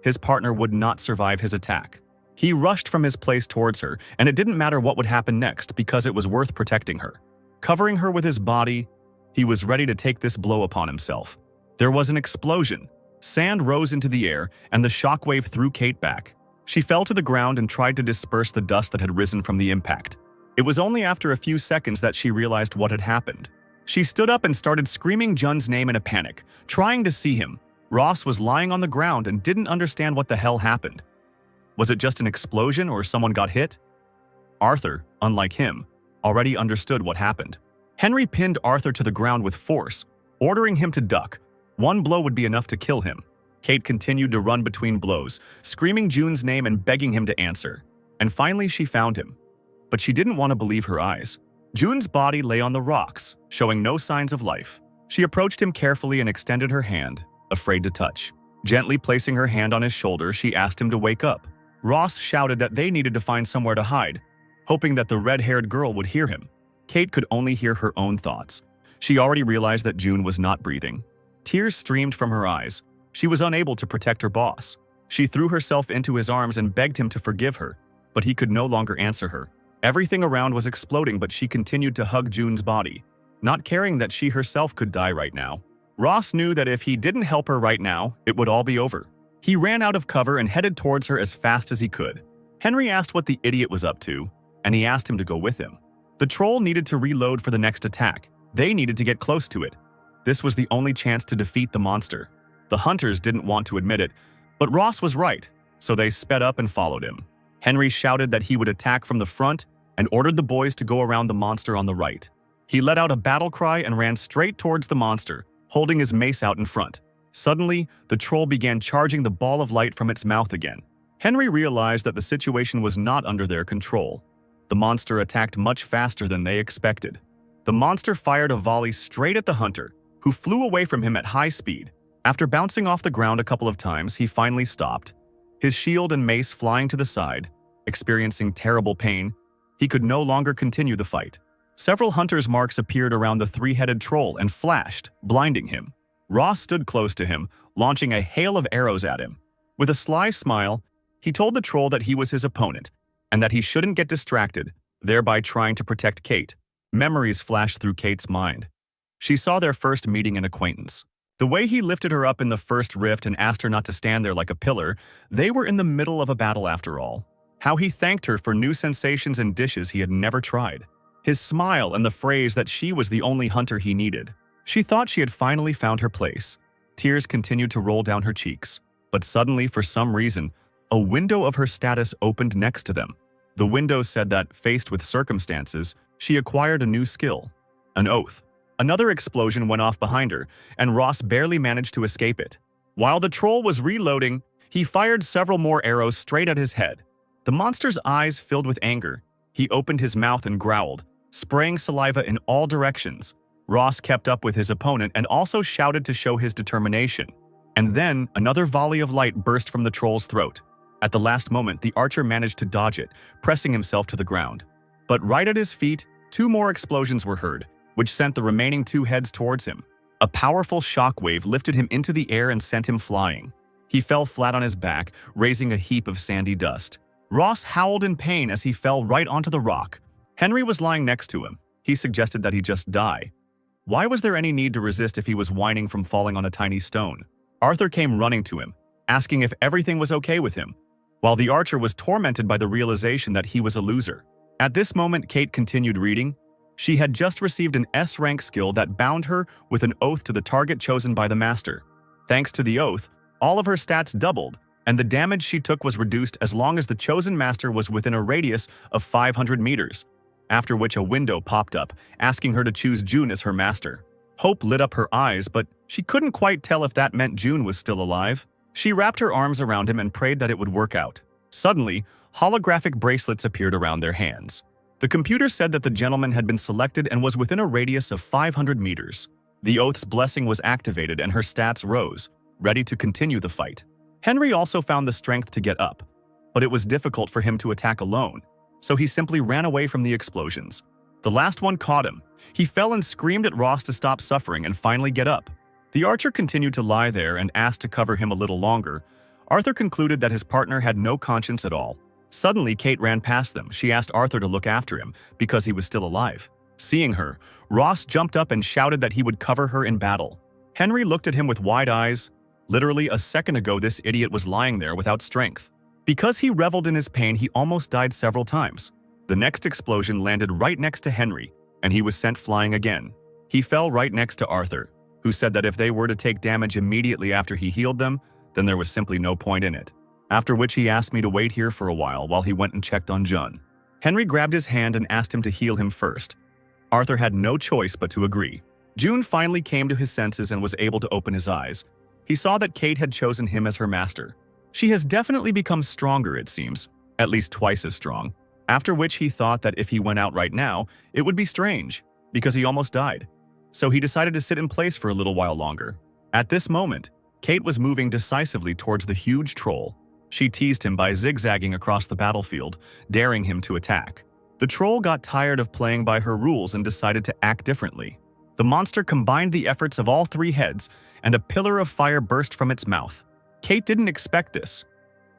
His partner would not survive his attack. He rushed from his place towards her, and it didn't matter what would happen next because it was worth protecting her. Covering her with his body, he was ready to take this blow upon himself. There was an explosion. Sand rose into the air, and the shockwave threw Kate back. She fell to the ground and tried to disperse the dust that had risen from the impact. It was only after a few seconds that she realized what had happened. She stood up and started screaming Jun's name in a panic, trying to see him. Ross was lying on the ground and didn't understand what the hell happened. Was it just an explosion or someone got hit? Arthur, unlike him, already understood what happened. Henry pinned Arthur to the ground with force, ordering him to duck. One blow would be enough to kill him. Kate continued to run between blows, screaming Jun's name and begging him to answer. And finally she found him. But she didn't want to believe her eyes. Jun's body lay on the rocks, showing no signs of life. She approached him carefully and extended her hand, afraid to touch. Gently placing her hand on his shoulder, she asked him to wake up. Ross shouted that they needed to find somewhere to hide, hoping that the red-haired girl would hear him. Kate could only hear her own thoughts. She already realized that Jun was not breathing. Tears streamed from her eyes. She was unable to protect her boss. She threw herself into his arms and begged him to forgive her, but he could no longer answer her. Everything around was exploding, but she continued to hug Jun's body, not caring that she herself could die right now. Ross knew that if he didn't help her right now, it would all be over. He ran out of cover and headed towards her as fast as he could. Henry asked what the idiot was up to, and he asked him to go with him. The troll needed to reload for the next attack. They needed to get close to it. This was the only chance to defeat the monster. The hunters didn't want to admit it, but Ross was right, so they sped up and followed him. Henry shouted that he would attack from the front and ordered the boys to go around the monster on the right. He let out a battle cry and ran straight towards the monster, holding his mace out in front. Suddenly, the troll began charging the ball of light from its mouth again. Henry realized that the situation was not under their control. The monster attacked much faster than they expected. The monster fired a volley straight at the hunter, who flew away from him at high speed. After bouncing off the ground a couple of times, he finally stopped. His shield and mace flying to the side. Experiencing terrible pain, he could no longer continue the fight. Several hunter's marks appeared around the three-headed troll and flashed, blinding him. Ross stood close to him, launching a hail of arrows at him. With a sly smile, he told the troll that he was his opponent, and that he shouldn't get distracted, thereby trying to protect Kate. Memories flashed through Kate's mind. She saw their first meeting and acquaintance. The way he lifted her up in the first rift and asked her not to stand there like a pillar, they were in the middle of a battle after all. How he thanked her for new sensations and dishes he had never tried. His smile and the phrase that she was the only hunter he needed. She thought she had finally found her place. Tears continued to roll down her cheeks. But suddenly, for some reason, a window of her status opened next to them. The window said that, faced with circumstances, she acquired a new skill, an oath. Another explosion went off behind her, and Ross barely managed to escape it. While the troll was reloading, he fired several more arrows straight at his head. The monster's eyes filled with anger. He opened his mouth and growled, spraying saliva in all directions. Ross kept up with his opponent and also shouted to show his determination. And then, another volley of light burst from the troll's throat. At the last moment, the archer managed to dodge it, pressing himself to the ground. But right at his feet, two more explosions were heard, which sent the remaining two heads towards him. A powerful shockwave lifted him into the air and sent him flying. He fell flat on his back, raising a heap of sandy dust. Ross howled in pain as he fell right onto the rock. Henry was lying next to him. He suggested that he just die. Why was there any need to resist if he was whining from falling on a tiny stone? Arthur came running to him, asking if everything was okay with him, while the archer was tormented by the realization that he was a loser. At this moment, Kate continued reading. She had just received an S-rank skill that bound her with an oath to the target chosen by the master. Thanks to the oath, all of her stats doubled, and the damage she took was reduced as long as the chosen master was within a radius of 500 meters, after which a window popped up, asking her to choose Jun as her master. Hope lit up her eyes, but she couldn't quite tell if that meant Jun was still alive. She wrapped her arms around him and prayed that it would work out. Suddenly, holographic bracelets appeared around their hands. The computer said that the gentleman had been selected and was within a radius of 500 meters. The oath's blessing was activated and her stats rose, ready to continue the fight. Henry also found the strength to get up, but it was difficult for him to attack alone, so he simply ran away from the explosions. The last one caught him. He fell and screamed at Ross to stop suffering and finally get up. The archer continued to lie there and asked to cover him a little longer. Arthur concluded that his partner had no conscience at all. Suddenly, Kate ran past them. She asked Arthur to look after him because he was still alive. Seeing her, Ross jumped up and shouted that he would cover her in battle. Henry looked at him with wide eyes. Literally a second ago, this idiot was lying there without strength. Because he reveled in his pain, he almost died several times. The next explosion landed right next to Henry, and he was sent flying again. He fell right next to Arthur, who said that if they were to take damage immediately after he healed them, then there was simply no point in it. After which he asked me to wait here for a while he went and checked on Jun. Henry grabbed his hand and asked him to heal him first. Arthur had no choice but to agree. Jun finally came to his senses and was able to open his eyes. He saw that Kate had chosen him as her master. She has definitely become stronger, it seems, at least twice as strong. After which he thought that if he went out right now, it would be strange, because he almost died. So he decided to sit in place for a little while longer. At this moment, Kate was moving decisively towards the huge troll. She teased him by zigzagging across the battlefield, daring him to attack. The troll got tired of playing by her rules and decided to act differently. The monster combined the efforts of all three heads, and a pillar of fire burst from its mouth. Kate didn't expect this.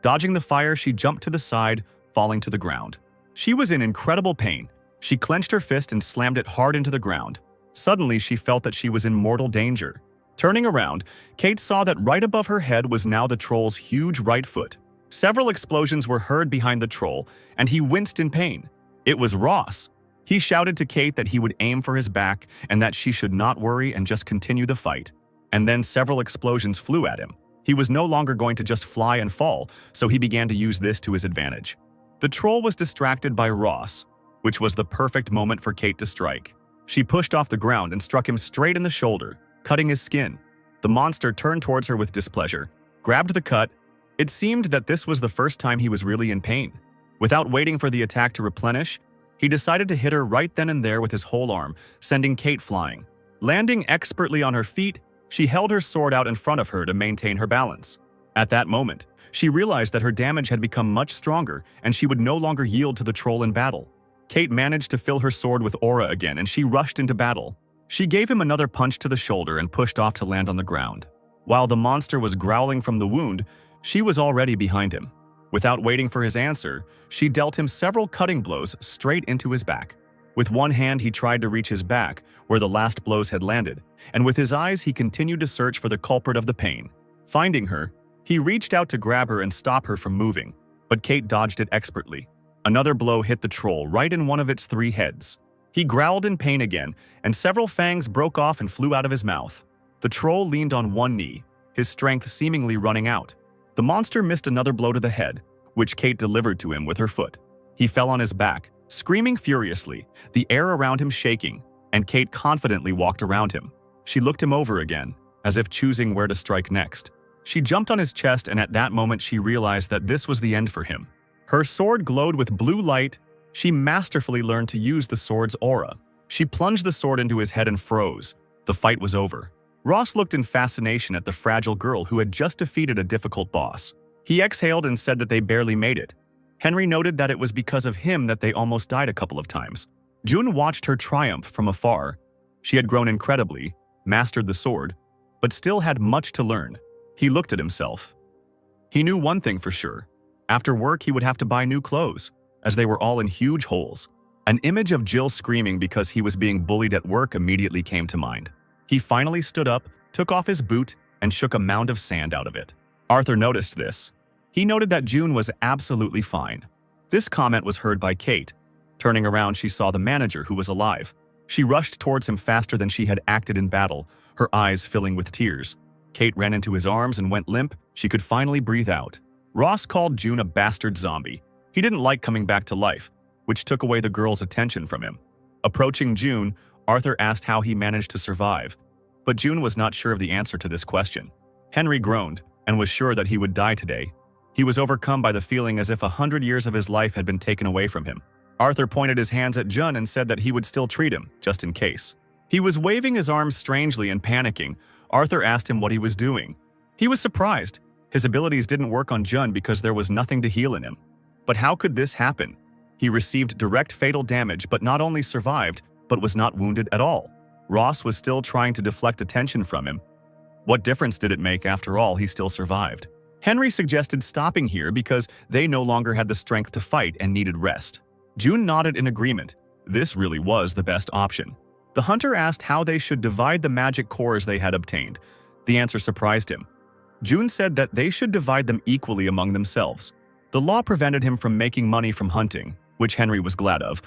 Dodging the fire, she jumped to the side, falling to the ground. She was in incredible pain. She clenched her fist and slammed it hard into the ground. Suddenly, she felt that she was in mortal danger. Turning around, Kate saw that right above her head was now the troll's huge right foot. Several explosions were heard behind the troll, and he winced in pain. It was Ross. He shouted to Kate that he would aim for his back and that she should not worry and just continue the fight. And then several explosions flew at him. He was no longer going to just fly and fall, so he began to use this to his advantage. The troll was distracted by Ross, which was the perfect moment for Kate to strike. She pushed off the ground and struck him straight in the shoulder, cutting his skin. The monster turned towards her with displeasure, grabbed the cut. It seemed that this was the first time he was really in pain. Without waiting for the attack to replenish, he decided to hit her right then and there with his whole arm, sending Kate flying. Landing expertly on her feet, she held her sword out in front of her to maintain her balance. At that moment, she realized that her damage had become much stronger and she would no longer yield to the troll in battle. Kate managed to fill her sword with aura again and she rushed into battle. She gave him another punch to the shoulder and pushed off to land on the ground. While the monster was growling from the wound, she was already behind him. Without waiting for his answer, she dealt him several cutting blows straight into his back. With one hand, he tried to reach his back, where the last blows had landed, and with his eyes, he continued to search for the culprit of the pain. Finding her, he reached out to grab her and stop her from moving, but Kate dodged it expertly. Another blow hit the troll right in one of its three heads. He growled in pain again, and several fangs broke off and flew out of his mouth. The troll leaned on one knee, his strength seemingly running out. The monster missed another blow to the head, which Kate delivered to him with her foot. He fell on his back, screaming furiously, the air around him shaking, and Kate confidently walked around him. She looked him over again, as if choosing where to strike next. She jumped on his chest, and at that moment she realized that this was the end for him. Her sword glowed with blue light. She masterfully learned to use the sword's aura. She plunged the sword into his head and froze. The fight was over. Ross looked in fascination at the fragile girl who had just defeated a difficult boss. He exhaled and said that they barely made it. Henry noted that it was because of him that they almost died a couple of times. Jun watched her triumph from afar. She had grown incredibly, mastered the sword, but still had much to learn. He looked at himself. He knew one thing for sure. After work, he would have to buy new clothes, as they were all in huge holes. An image of Jill screaming because he was being bullied at work immediately came to mind. He finally stood up, took off his boot, and shook a mound of sand out of it. Arthur noticed this. He noted that June was absolutely fine. This comment was heard by Kate. Turning around, she saw the manager, who was alive. She rushed towards him faster than she had acted in battle, her eyes filling with tears. Kate ran into his arms and went limp. She could finally breathe out. Ross called June a bastard zombie. He didn't like coming back to life, which took away the girl's attention from him. Approaching June, Arthur asked how he managed to survive, but June was not sure of the answer to this question. Henry groaned and was sure that he would die today. He was overcome by the feeling as if 100 years of his life had been taken away from him. Arthur pointed his hands at Jun and said that he would still treat him, just in case. He was waving his arms strangely and panicking. Arthur asked him what he was doing. He was surprised. His abilities didn't work on Jun because there was nothing to heal in him. But how could this happen? He received direct fatal damage but not only survived, but was not wounded at all. Ross was still trying to deflect attention from him. What difference did it make? After all, he still survived. Henry suggested stopping here because they no longer had the strength to fight and needed rest. June nodded in agreement. This really was the best option. The hunter asked how they should divide the magic cores they had obtained. The answer surprised him. June said that they should divide them equally among themselves. The law prevented him from making money from hunting, which Henry was glad of,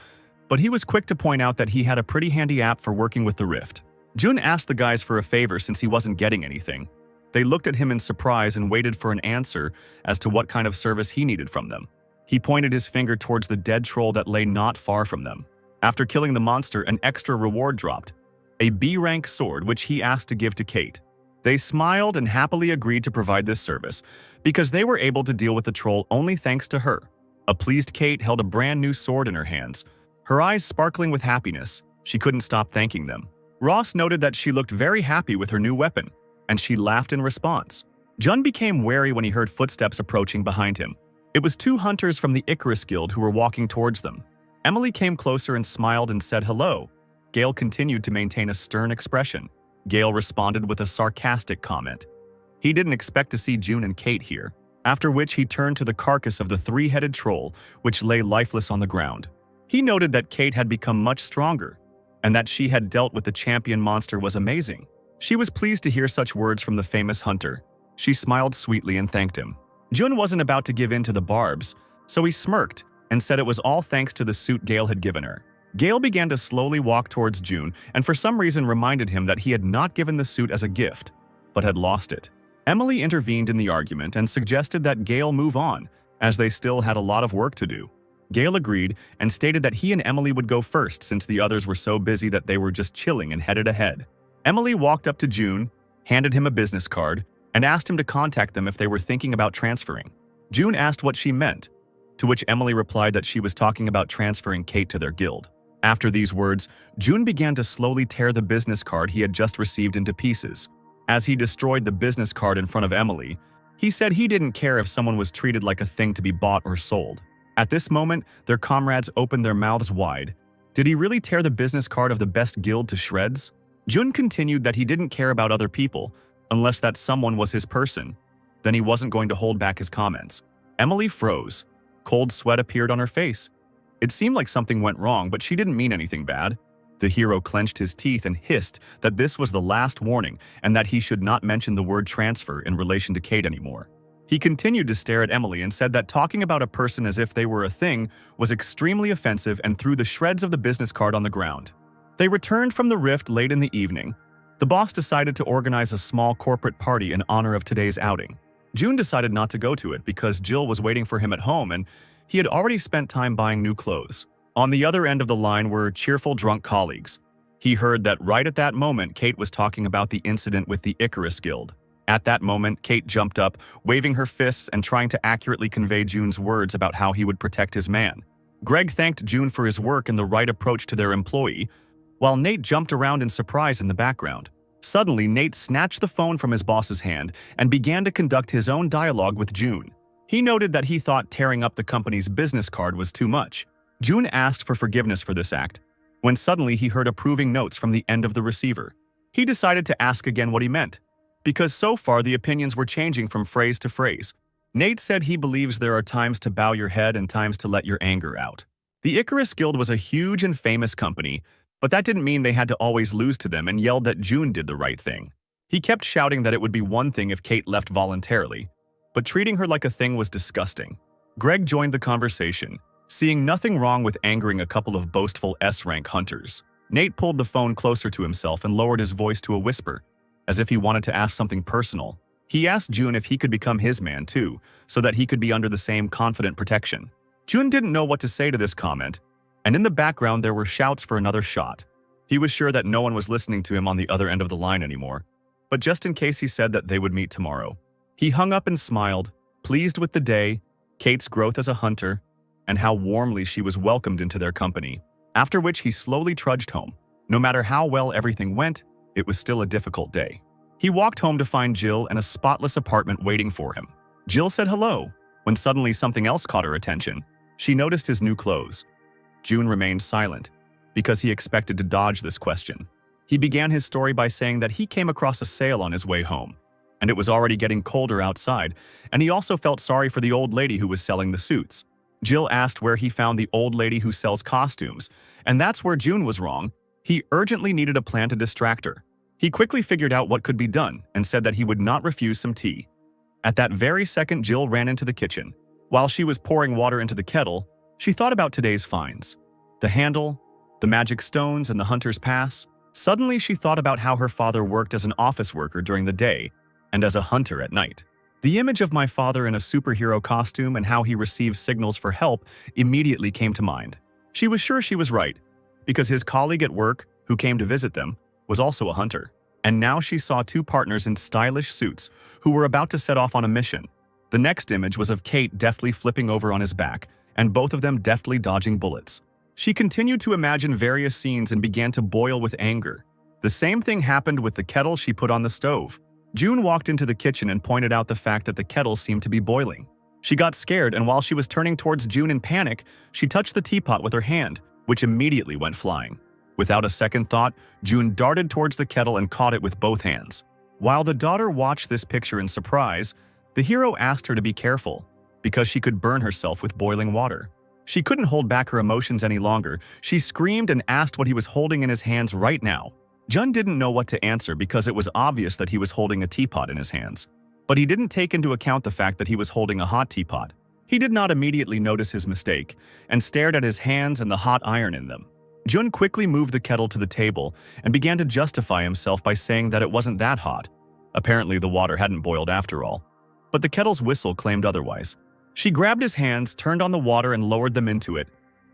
but he was quick to point out that he had a pretty handy app for working with the Rift. June asked the guys for a favor since he wasn't getting anything. They looked at him in surprise and waited for an answer as to what kind of service he needed from them. He pointed his finger towards the dead troll that lay not far from them. After killing the monster, an extra reward dropped, a B-rank sword which he asked to give to Kate. They smiled and happily agreed to provide this service because they were able to deal with the troll only thanks to her. A pleased Kate held a brand new sword in her hands, her eyes sparkling with happiness. She couldn't stop thanking them. Ross noted that she looked very happy with her new weapon, and she laughed in response. Jun became wary when he heard footsteps approaching behind him. It was two hunters from the Icarus Guild who were walking towards them. Emily came closer and smiled and said hello. Gale continued to maintain a stern expression. Gale responded with a sarcastic comment. He didn't expect to see June and Kate here, after which he turned to the carcass of the three-headed troll, which lay lifeless on the ground. He noted that Kate had become much stronger, and that she had dealt with the champion monster was amazing. She was pleased to hear such words from the famous hunter. She smiled sweetly and thanked him. June wasn't about to give in to the barbs, so he smirked and said it was all thanks to the suit Gale had given her. Gale began to slowly walk towards June and for some reason reminded him that he had not given the suit as a gift, but had lost it. Emily intervened in the argument and suggested that Gale move on, as they still had a lot of work to do. Gale agreed and stated that he and Emily would go first since the others were so busy that they were just chilling and headed ahead. Emily walked up to June, handed him a business card, and asked him to contact them if they were thinking about transferring. June asked what she meant, to which Emily replied that she was talking about transferring Kate to their guild. After these words, June began to slowly tear the business card he had just received into pieces. As he destroyed the business card in front of Emily, he said he didn't care if someone was treated like a thing to be bought or sold. At this moment, their comrades opened their mouths wide. Did he really tear the business card of the best guild to shreds? Jun continued that he didn't care about other people, unless that someone was his person. Then he wasn't going to hold back his comments. Emily froze. Cold sweat appeared on her face. It seemed like something went wrong, but she didn't mean anything bad. The hero clenched his teeth and hissed that this was the last warning and that he should not mention the word transfer in relation to Kate anymore. He continued to stare at Emily and said that talking about a person as if they were a thing was extremely offensive and threw the shreds of the business card on the ground. They returned from the Rift late in the evening. The boss decided to organize a small corporate party in honor of today's outing. June decided not to go to it because Jill was waiting for him at home and he had already spent time buying new clothes. On the other end of the line were cheerful drunk colleagues. He heard that right at that moment Kate was talking about the incident with the Icarus Guild. At that moment, Kate jumped up, waving her fists and trying to accurately convey June's words about how he would protect his man. Greg thanked June for his work and the right approach to their employee, while Nate jumped around in surprise in the background. Suddenly, Nate snatched the phone from his boss's hand and began to conduct his own dialogue with June. He noted that he thought tearing up the company's business card was too much. June asked for forgiveness for this act, when suddenly he heard approving notes from the end of the receiver. He decided to ask again what he meant, because so far the opinions were changing from phrase to phrase. Nate said he believes there are times to bow your head and times to let your anger out. The Icarus Guild was a huge and famous company, but that didn't mean they had to always lose to them and yelled that June did the right thing. He kept shouting that it would be one thing if Kate left voluntarily, but treating her like a thing was disgusting. Greg joined the conversation, seeing nothing wrong with angering a couple of boastful S-rank hunters. Nate pulled the phone closer to himself and lowered his voice to a whisper, as if he wanted to ask something personal. He asked June if he could become his man too, so that he could be under the same confident protection. June didn't know what to say to this comment, and in the background there were shouts for another shot. He was sure that no one was listening to him on the other end of the line anymore, but just in case he said that they would meet tomorrow. He hung up and smiled, pleased with the day, Kate's growth as a hunter, and how warmly she was welcomed into their company. After which he slowly trudged home. No matter how well everything went, it was still a difficult day. He walked home to find Jill in a spotless apartment waiting for him. Jill said hello, when suddenly something else caught her attention. She noticed his new clothes. June remained silent, because he expected to dodge this question. He began his story by saying that he came across a sale on his way home, and it was already getting colder outside, and he also felt sorry for the old lady who was selling the suits. Jill asked where he found the old lady who sells costumes, and that's where June was wrong. He urgently needed a plan to distract her. He quickly figured out what could be done and said that he would not refuse some tea. At that very second, Jill ran into the kitchen. While she was pouring water into the kettle, she thought about today's finds. The handle, the magic stones, and the hunter's pass. Suddenly, she thought about how her father worked as an office worker during the day and as a hunter at night. The image of my father in a superhero costume and how he receives signals for help immediately came to mind. She was sure she was right, because his colleague at work, who came to visit them, was also a hunter. And now she saw two partners in stylish suits who were about to set off on a mission. The next image was of Kate deftly flipping over on his back, and both of them deftly dodging bullets. She continued to imagine various scenes and began to boil with anger. The same thing happened with the kettle she put on the stove. June walked into the kitchen and pointed out the fact that the kettle seemed to be boiling. She got scared, and while she was turning towards June in panic, she touched the teapot with her hand, which immediately went flying. Without a second thought, June darted towards the kettle and caught it with both hands. While the daughter watched this picture in surprise, the hero asked her to be careful, because she could burn herself with boiling water. She couldn't hold back her emotions any longer. She screamed and asked what he was holding in his hands right now. Jun didn't know what to answer because it was obvious that he was holding a teapot in his hands. But he didn't take into account the fact that he was holding a hot teapot. He did not immediately notice his mistake and stared at his hands and the hot iron in them. Jun quickly moved the kettle to the table and began to justify himself by saying that it wasn't that hot. Apparently, the water hadn't boiled after all. But the kettle's whistle claimed otherwise. She grabbed his hands, turned on the water, and lowered them into it.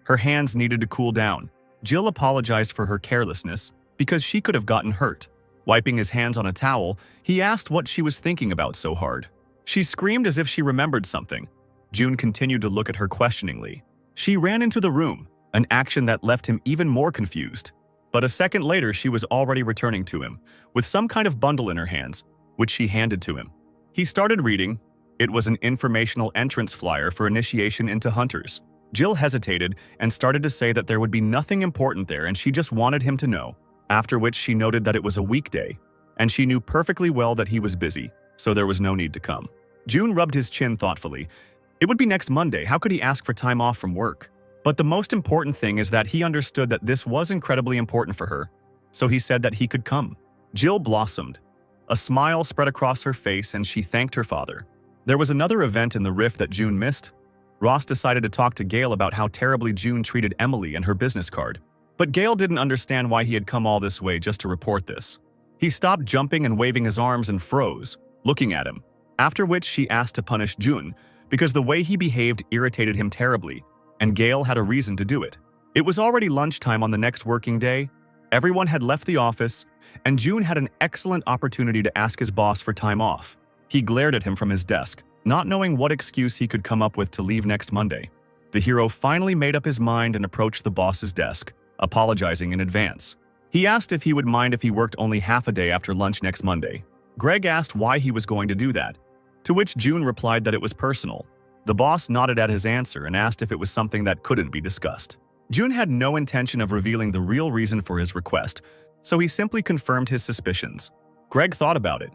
Her hands needed to cool down. Jill apologized for her carelessness because she could have gotten hurt. Wiping his hands on a towel, he asked what she was thinking about so hard. She screamed as if she remembered something. June continued to look at her questioningly. She ran into the room, an action that left him even more confused. But a second later, she was already returning to him, with some kind of bundle in her hands, which she handed to him. He started reading. It was an informational entrance flyer for initiation into hunters. Jill hesitated and started to say that there would be nothing important there and she just wanted him to know. After which she noted that it was a weekday, and she knew perfectly well that he was busy, so there was no need to come. June rubbed his chin thoughtfully. It would be next Monday. How could he ask for time off from work? But the most important thing is that he understood that this was incredibly important for her, so he said that he could come. Jill blossomed. A smile spread across her face and she thanked her father. There was another event in the rift that June missed. Ross decided to talk to Gail about how terribly June treated Emily and her business card. But Gail didn't understand why he had come all this way just to report this. He stopped jumping and waving his arms and froze, looking at him. After which she asked to punish June because the way he behaved irritated him terribly, and Gail had a reason to do it. It was already lunchtime on the next working day. Everyone had left the office, and June had an excellent opportunity to ask his boss for time off. He glared at him from his desk, not knowing what excuse he could come up with to leave next Monday. The hero finally made up his mind and approached the boss's desk, apologizing in advance. He asked if he would mind if he worked only half a day after lunch next Monday. Greg asked why he was going to do that, to which June replied that it was personal. The boss nodded at his answer and asked if it was something that couldn't be discussed. June had no intention of revealing the real reason for his request, so he simply confirmed his suspicions. Greg thought about it.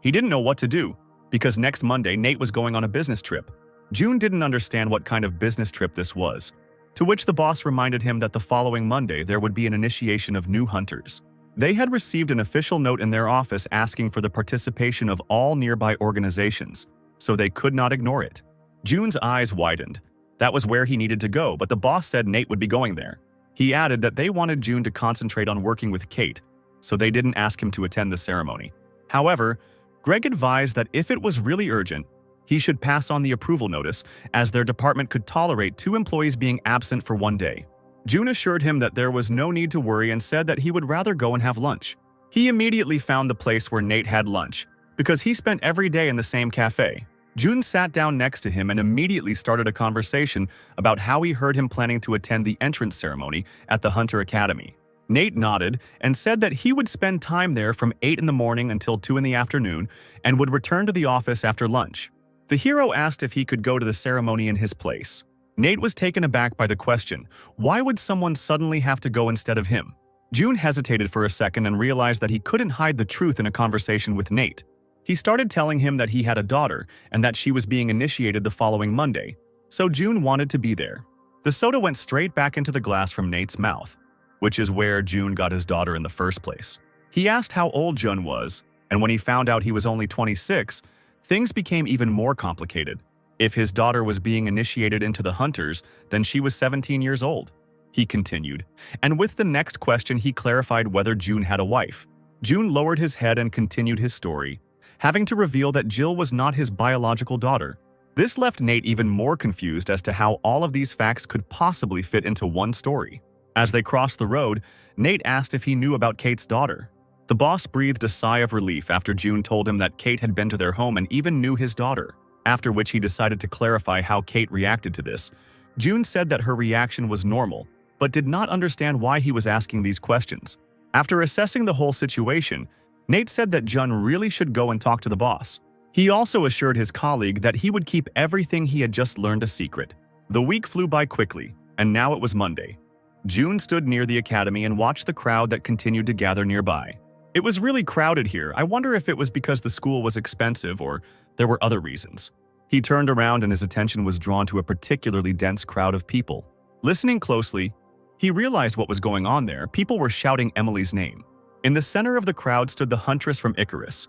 He didn't know what to do, because next Monday Nate was going on a business trip. June didn't understand what kind of business trip this was, to which the boss reminded him that the following Monday there would be an initiation of new hunters. They had received an official note in their office asking for the participation of all nearby organizations, so they could not ignore it. June's eyes widened. That was where he needed to go, but the boss said Nate would be going there. He added that they wanted June to concentrate on working with Kate, so they didn't ask him to attend the ceremony. However, Greg advised that if it was really urgent, he should pass on the approval notice, as their department could tolerate 2 employees being absent for 1 day. June assured him that there was no need to worry and said that he would rather go and have lunch. He immediately found the place where Nate had lunch, because he spent every day in the same cafe. June sat down next to him and immediately started a conversation about how he heard him planning to attend the entrance ceremony at the Hunter Academy. Nate nodded and said that he would spend time there from 8 in the morning until 2 in the afternoon and would return to the office after lunch. The hero asked if he could go to the ceremony in his place. Nate was taken aback by the question. Why would someone suddenly have to go instead of him? June hesitated for a second and realized that he couldn't hide the truth in a conversation with Nate. He started telling him that he had a daughter and that she was being initiated the following Monday, so June wanted to be there. The soda went straight back into the glass from Nate's mouth, which is where June got his daughter in the first place. He asked how old June was, and when he found out he was only 26, Things became even more complicated. If his daughter was being initiated into the hunters, then she was 17 years old. He continued, and with the next question he clarified whether June had a wife. June lowered his head and continued his story, having to reveal that Jill was not his biological daughter. This left Nate even more confused as to how all of these facts could possibly fit into one story. As they crossed the road, Nate asked if he knew about Kate's daughter. The boss breathed a sigh of relief after June told him that Kate had been to their home and even knew his daughter, after which he decided to clarify how Kate reacted to this. June said that her reaction was normal, but did not understand why he was asking these questions. After assessing the whole situation, Nate said that Jun really should go and talk to the boss. He also assured his colleague that he would keep everything he had just learned a secret. The week flew by quickly, and now it was Monday. June stood near the academy and watched the crowd that continued to gather nearby. It was really crowded here. I wonder if it was because the school was expensive or there were other reasons. He turned around and his attention was drawn to a particularly dense crowd of people. Listening closely, he realized what was going on there. People were shouting Emily's name. In the center of the crowd stood the huntress from Icarus.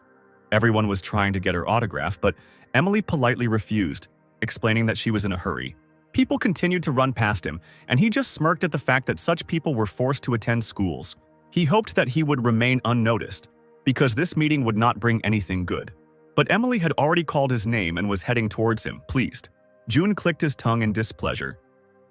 Everyone was trying to get her autograph, but Emily politely refused, explaining that she was in a hurry. People continued to run past him, and he just smirked at the fact that such people were forced to attend schools. He hoped that he would remain unnoticed, because this meeting would not bring anything good. But Emily had already called his name and was heading towards him, pleased. June clicked his tongue in displeasure.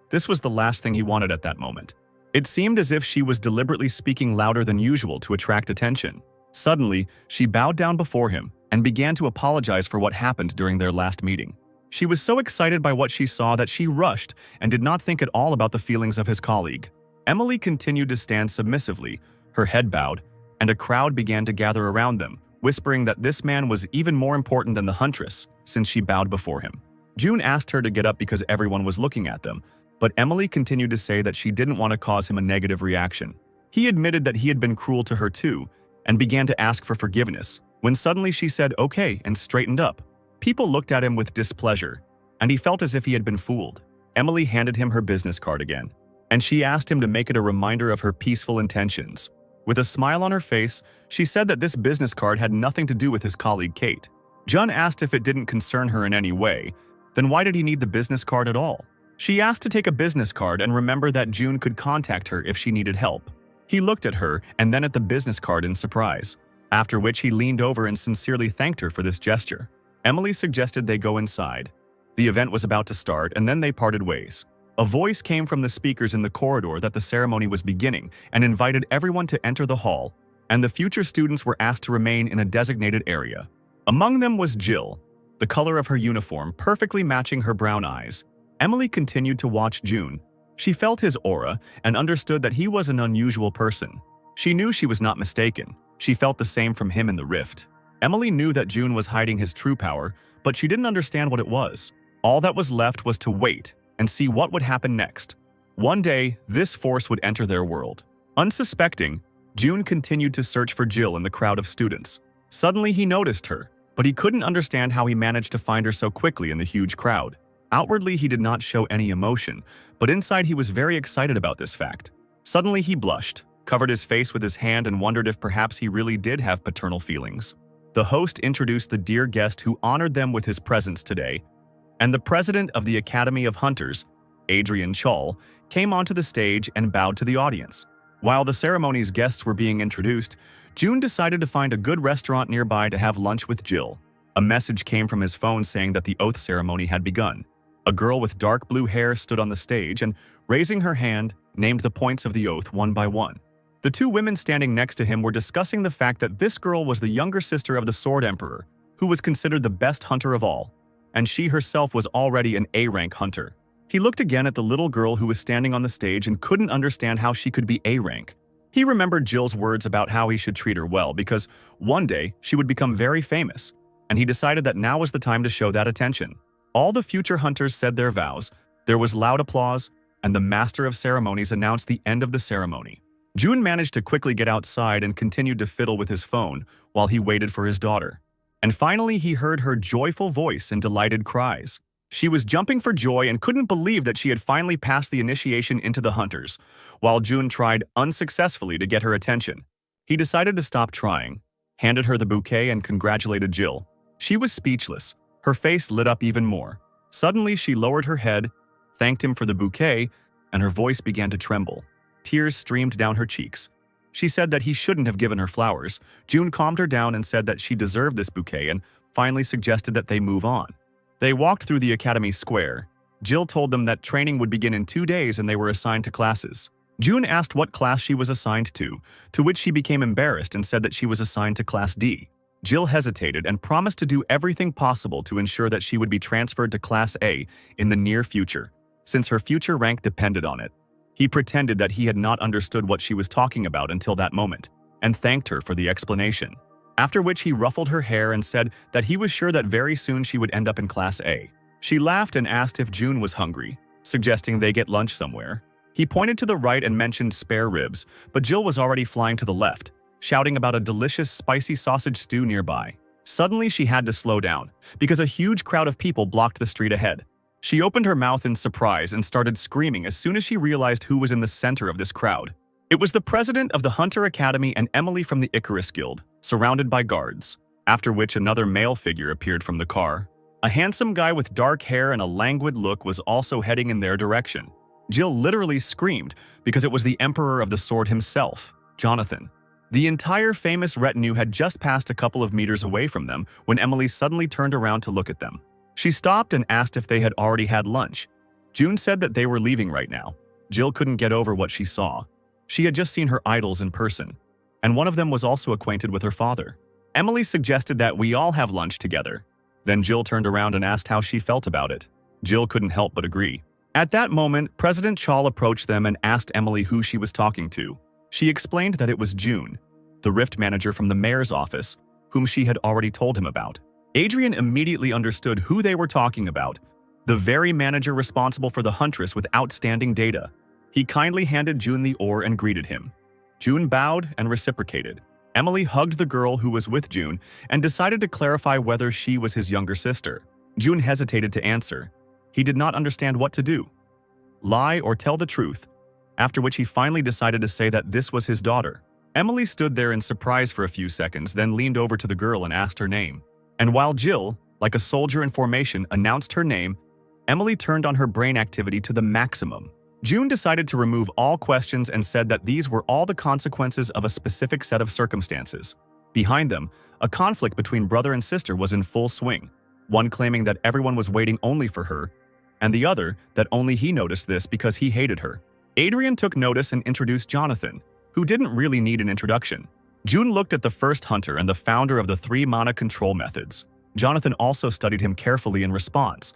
This was the last thing he wanted at that moment. It seemed as if she was deliberately speaking louder than usual to attract attention. Suddenly, she bowed down before him and began to apologize for what happened during their last meeting. She was so excited by what she saw that she rushed and did not think at all about the feelings of his colleague. Emily continued to stand submissively, her head bowed, and a crowd began to gather around them, whispering that this man was even more important than the huntress, since she bowed before him. June asked her to get up because everyone was looking at them, but Emily continued to say that she didn't want to cause him a negative reaction. He admitted that he had been cruel to her too, and began to ask for forgiveness, when suddenly she said okay and straightened up. People looked at him with displeasure, and he felt as if he had been fooled. Emily handed him her business card again, and she asked him to make it a reminder of her peaceful intentions. With a smile on her face, she said that this business card had nothing to do with his colleague Kate. Jun asked if it didn't concern her in any way, then why did he need the business card at all? She asked to take a business card and remember that June could contact her if she needed help. He looked at her and then at the business card in surprise, after which he leaned over and sincerely thanked her for this gesture. Emily suggested they go inside. The event was about to start and then they parted ways. A voice came from the speakers in the corridor that the ceremony was beginning and invited everyone to enter the hall, and the future students were asked to remain in a designated area. Among them was Jill, the color of her uniform perfectly matching her brown eyes. Emily continued to watch June. She felt his aura and understood that he was an unusual person. She knew she was not mistaken. She felt the same from him in the rift. Emily knew that June was hiding his true power, but she didn't understand what it was. All that was left was to wait and see what would happen next. One day, this force would enter their world. Unsuspecting, June continued to search for Jill in the crowd of students. Suddenly, he noticed her, but he couldn't understand how he managed to find her so quickly in the huge crowd. Outwardly, he did not show any emotion, but inside he was very excited about this fact. Suddenly, he blushed, covered his face with his hand and wondered if perhaps he really did have paternal feelings. The host introduced the dear guest who honored them with his presence today, and the president of the Academy of Hunters, Adrian Chall, came onto the stage and bowed to the audience. While the ceremony's guests were being introduced, June decided to find a good restaurant nearby to have lunch with Jill. A message came from his phone saying that the oath ceremony had begun. A girl with dark blue hair stood on the stage and, raising her hand, named the points of the oath one by one. The two women standing next to him were discussing the fact that this girl was the younger sister of the Sword Emperor, who was considered the best hunter of all, and she herself was already an A-rank hunter. He looked again at the little girl who was standing on the stage and couldn't understand how she could be A-rank. He remembered Jill's words about how he should treat her well because one day she would become very famous, and he decided that now was the time to show that attention. All the future hunters said their vows, there was loud applause, and the master of ceremonies announced the end of the ceremony. June managed to quickly get outside and continued to fiddle with his phone while he waited for his daughter. And finally, he heard her joyful voice and delighted cries. She was jumping for joy and couldn't believe that she had finally passed the initiation into the hunters, while June tried unsuccessfully to get her attention. He decided to stop trying, handed her the bouquet and congratulated Jill. She was speechless. Her face lit up even more. Suddenly, she lowered her head, thanked him for the bouquet, and her voice began to tremble. Tears streamed down her cheeks. She said that he shouldn't have given her flowers. June calmed her down and said that she deserved this bouquet and finally suggested that they move on. They walked through the academy square. Jill told them that training would begin in 2 days and they were assigned to classes. June asked what class she was assigned to which she became embarrassed and said that she was assigned to Class D. Jill hesitated and promised to do everything possible to ensure that she would be transferred to Class A in the near future, since her future rank depended on it. He pretended that he had not understood what she was talking about until that moment, and thanked her for the explanation. After which he ruffled her hair and said that he was sure that very soon she would end up in Class A. She laughed and asked if June was hungry, suggesting they get lunch somewhere. He pointed to the right and mentioned spare ribs, but Jill was already flying to the left, shouting about a delicious spicy sausage stew nearby. Suddenly, she had to slow down, because a huge crowd of people blocked the street ahead. She opened her mouth in surprise and started screaming as soon as she realized who was in the center of this crowd. It was the president of the Hunter Academy and Emily from the Icarus Guild, surrounded by guards, after which another male figure appeared from the car. A handsome guy with dark hair and a languid look was also heading in their direction. Jill literally screamed because it was the Emperor of the Sword himself, Jonathan. The entire famous retinue had just passed a couple of meters away from them when Emily suddenly turned around to look at them. She stopped and asked if they had already had lunch. June said that they were leaving right now. Jill couldn't get over what she saw. She had just seen her idols in person, and one of them was also acquainted with her father. Emily suggested that we all have lunch together. Then Jill turned around and asked how she felt about it. Jill couldn't help but agree. At that moment, President Chal approached them and asked Emily who she was talking to. She explained that it was June, the Rift manager from the mayor's office, whom she had already told him about. Adrian immediately understood who they were talking about, the very manager responsible for the Huntress with outstanding data. He kindly handed June the ore and greeted him. June bowed and reciprocated. Emily hugged the girl who was with June and decided to clarify whether she was his younger sister. June hesitated to answer. He did not understand what to do. Lie or tell the truth, after which he finally decided to say that this was his daughter. Emily stood there in surprise for a few seconds, then leaned over to the girl and asked her name. And while Jill, like a soldier in formation, announced her name, Emily turned on her brain activity to the maximum. June decided to remove all questions and said that these were all the consequences of a specific set of circumstances. Behind them, a conflict between brother and sister was in full swing, one claiming that everyone was waiting only for her, and the other that only he noticed this because he hated her. Adrian took notice and introduced Jonathan, who didn't really need an introduction. June looked at the first hunter and the founder of the 3 mana control methods. Jonathan also studied him carefully in response.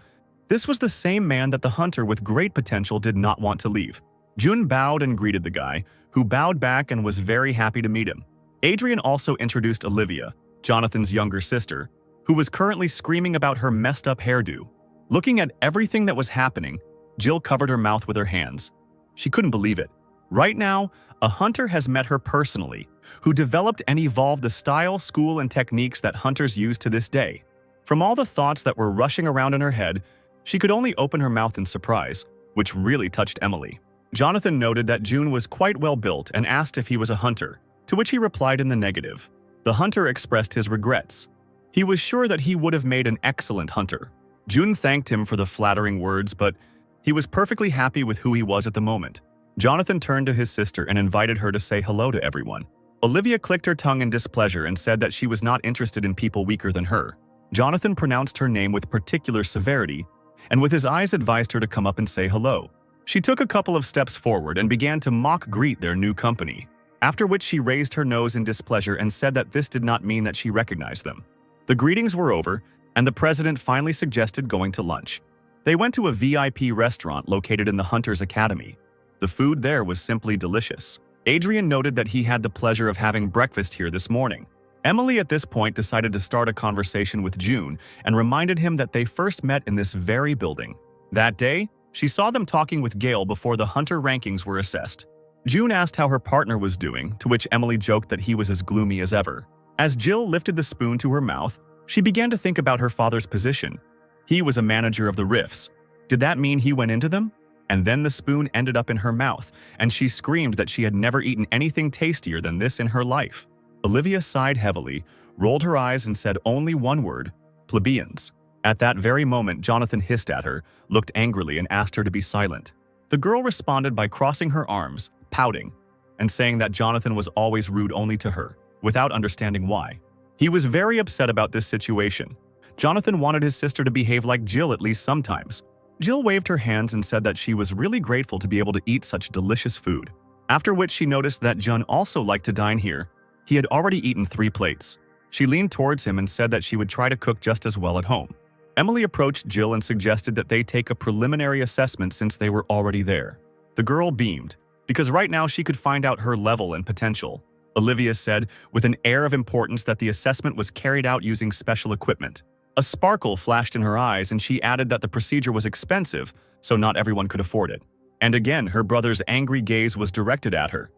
This was the same man that the hunter with great potential did not want to leave. June bowed and greeted the guy, who bowed back and was very happy to meet him. Adrian also introduced Olivia, Jonathan's younger sister, who was currently screaming about her messed up hairdo. Looking at everything that was happening, Jill covered her mouth with her hands. She couldn't believe it. Right now, a hunter has met her personally, who developed and evolved the style, school, and techniques that hunters use to this day. From all the thoughts that were rushing around in her head, she could only open her mouth in surprise, which really touched Emily. Jonathan noted that June was quite well built and asked if he was a hunter, to which he replied in the negative. The hunter expressed his regrets. He was sure that he would have made an excellent hunter. June thanked him for the flattering words, but he was perfectly happy with who he was at the moment. Jonathan turned to his sister and invited her to say hello to everyone. Olivia clicked her tongue in displeasure and said that she was not interested in people weaker than her. Jonathan pronounced her name with particular severity, and with his eyes advised her to come up and say hello. She took a couple of steps forward and began to mock greet their new company, after which she raised her nose in displeasure and said that this did not mean that she recognized them. The greetings were over, and the president finally suggested going to lunch. They went to a VIP restaurant located in the Hunter's Academy. The food there was simply delicious. Adrian noted that he had the pleasure of having breakfast here this morning. Emily at this point decided to start a conversation with June and reminded him that they first met in this very building. That day, she saw them talking with Gale before the Hunter rankings were assessed. June asked how her partner was doing, to which Emily joked that he was as gloomy as ever. As Jill lifted the spoon to her mouth, she began to think about her father's position. He was a manager of the Rifts. Did that mean he went into them? And then the spoon ended up in her mouth, and she screamed that she had never eaten anything tastier than this in her life. Olivia sighed heavily, rolled her eyes and said only one word, plebeians. At that very moment, Jonathan hissed at her, looked angrily, and asked her to be silent. The girl responded by crossing her arms, pouting, and saying that Jonathan was always rude only to her, without understanding why. He was very upset about this situation. Jonathan wanted his sister to behave like Jill at least sometimes. Jill waved her hands and said that she was really grateful to be able to eat such delicious food. After which she noticed that Jun also liked to dine here. He had already eaten 3 plates. She leaned towards him and said that she would try to cook just as well at home. Emily approached Jill and suggested that they take a preliminary assessment since they were already there. The girl beamed, because right now she could find out her level and potential. Olivia said, with an air of importance, that the assessment was carried out using special equipment. A sparkle flashed in her eyes, and she added that the procedure was expensive, so not everyone could afford it. And again, her brother's angry gaze was directed at her.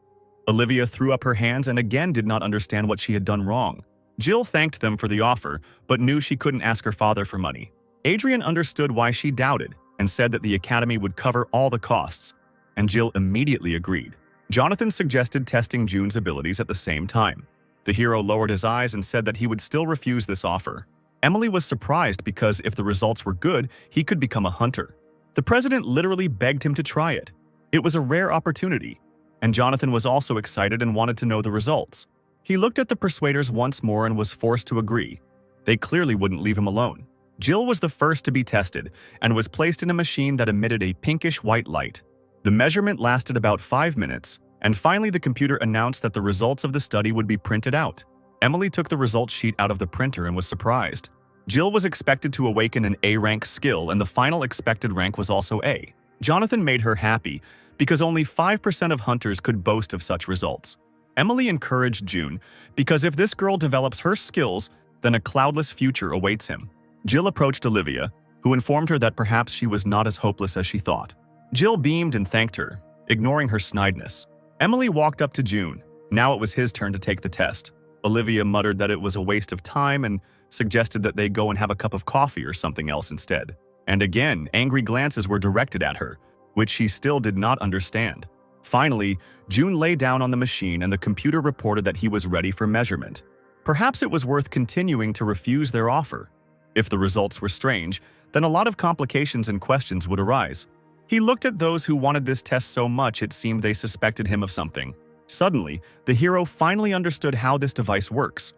Olivia threw up her hands and again did not understand what she had done wrong. Jill thanked them for the offer, but knew she couldn't ask her father for money. Adrian understood why she doubted and said that the academy would cover all the costs, and Jill immediately agreed. Jonathan suggested testing June's abilities at the same time. The hero lowered his eyes and said that he would still refuse this offer. Emily was surprised because if the results were good, he could become a hunter. The president literally begged him to try it. It was a rare opportunity, and Jonathan was also excited and wanted to know the results. He looked at the persuaders once more and was forced to agree. They clearly wouldn't leave him alone. Jill was the first to be tested and was placed in a machine that emitted a pinkish-white light. The measurement lasted about 5 minutes, and finally the computer announced that the results of the study would be printed out. Emily took the results sheet out of the printer and was surprised. Jill was expected to awaken an A-rank skill, and the final expected rank was also A. Jonathan made her happy because only 5% of hunters could boast of such results. Emily encouraged June because if this girl develops her skills, then a cloudless future awaits him. Jill approached Olivia, who informed her that perhaps she was not as hopeless as she thought. Jill beamed and thanked her, ignoring her snideness. Emily walked up to June. Now it was his turn to take the test. Olivia muttered that it was a waste of time and suggested that they go and have a cup of coffee or something else instead. And again, angry glances were directed at her, which she still did not understand. Finally, June lay down on the machine and the computer reported that he was ready for measurement. Perhaps it was worth continuing to refuse their offer. If the results were strange, then a lot of complications and questions would arise. He looked at those who wanted this test so much it seemed they suspected him of something. Suddenly, the hero finally understood how this device works.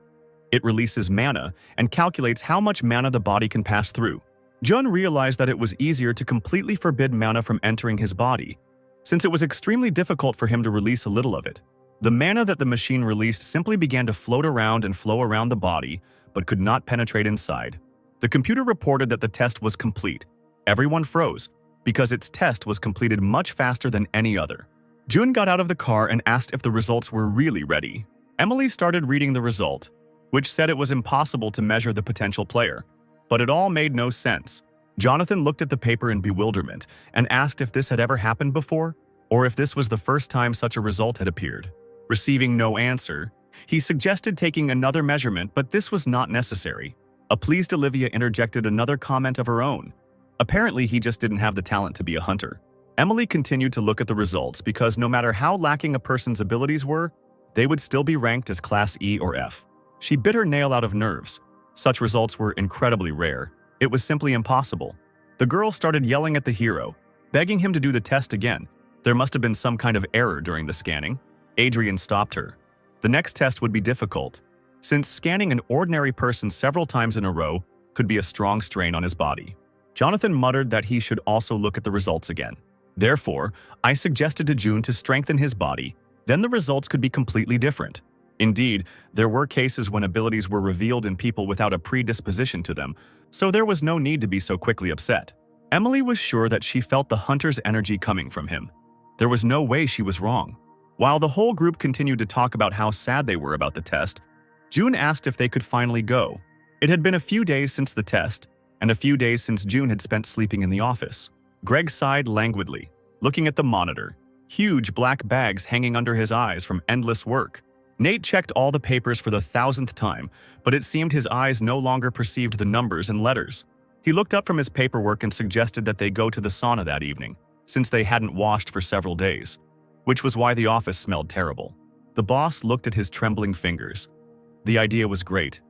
It releases mana and calculates how much mana the body can pass through. Jun realized that it was easier to completely forbid mana from entering his body, since it was extremely difficult for him to release a little of it. The mana that the machine released simply began to float around and flow around the body, but could not penetrate inside. The computer reported that the test was complete. Everyone froze, because its test was completed much faster than any other. Jun got out of the car and asked if the results were really ready. Emily started reading the result, which said it was impossible to measure the potential player. But it all made no sense. Jonathan looked at the paper in bewilderment and asked if this had ever happened before, or if this was the first time such a result had appeared. Receiving no answer, he suggested taking another measurement, but this was not necessary. A pleased Olivia interjected another comment of her own. Apparently, he just didn't have the talent to be a hunter. Emily continued to look at the results because no matter how lacking a person's abilities were, they would still be ranked as Class E or F. She bit her nail out of nerves. Such results were incredibly rare. It was simply impossible. The girl started yelling at the hero, begging him to do the test again. There must have been some kind of error during the scanning. Adrian stopped her. The next test would be difficult, since scanning an ordinary person several times in a row could be a strong strain on his body. Jonathan muttered that he should also look at the results again. Therefore, I suggested to June to strengthen his body. Then the results could be completely different. Indeed, there were cases when abilities were revealed in people without a predisposition to them, so there was no need to be so quickly upset. Emily was sure that she felt the hunter's energy coming from him. There was no way she was wrong. While the whole group continued to talk about how sad they were about the test, June asked if they could finally go. It had been a few days since the test, and a few days since June had spent sleeping in the office. Greg sighed languidly, looking at the monitor, huge black bags hanging under his eyes from endless work. Nate checked all the papers for the 1,000th time, but it seemed his eyes no longer perceived the numbers and letters. He looked up from his paperwork and suggested that they go to the sauna that evening, since they hadn't washed for several days, which was why the office smelled terrible. The boss looked at his trembling fingers. The idea was great,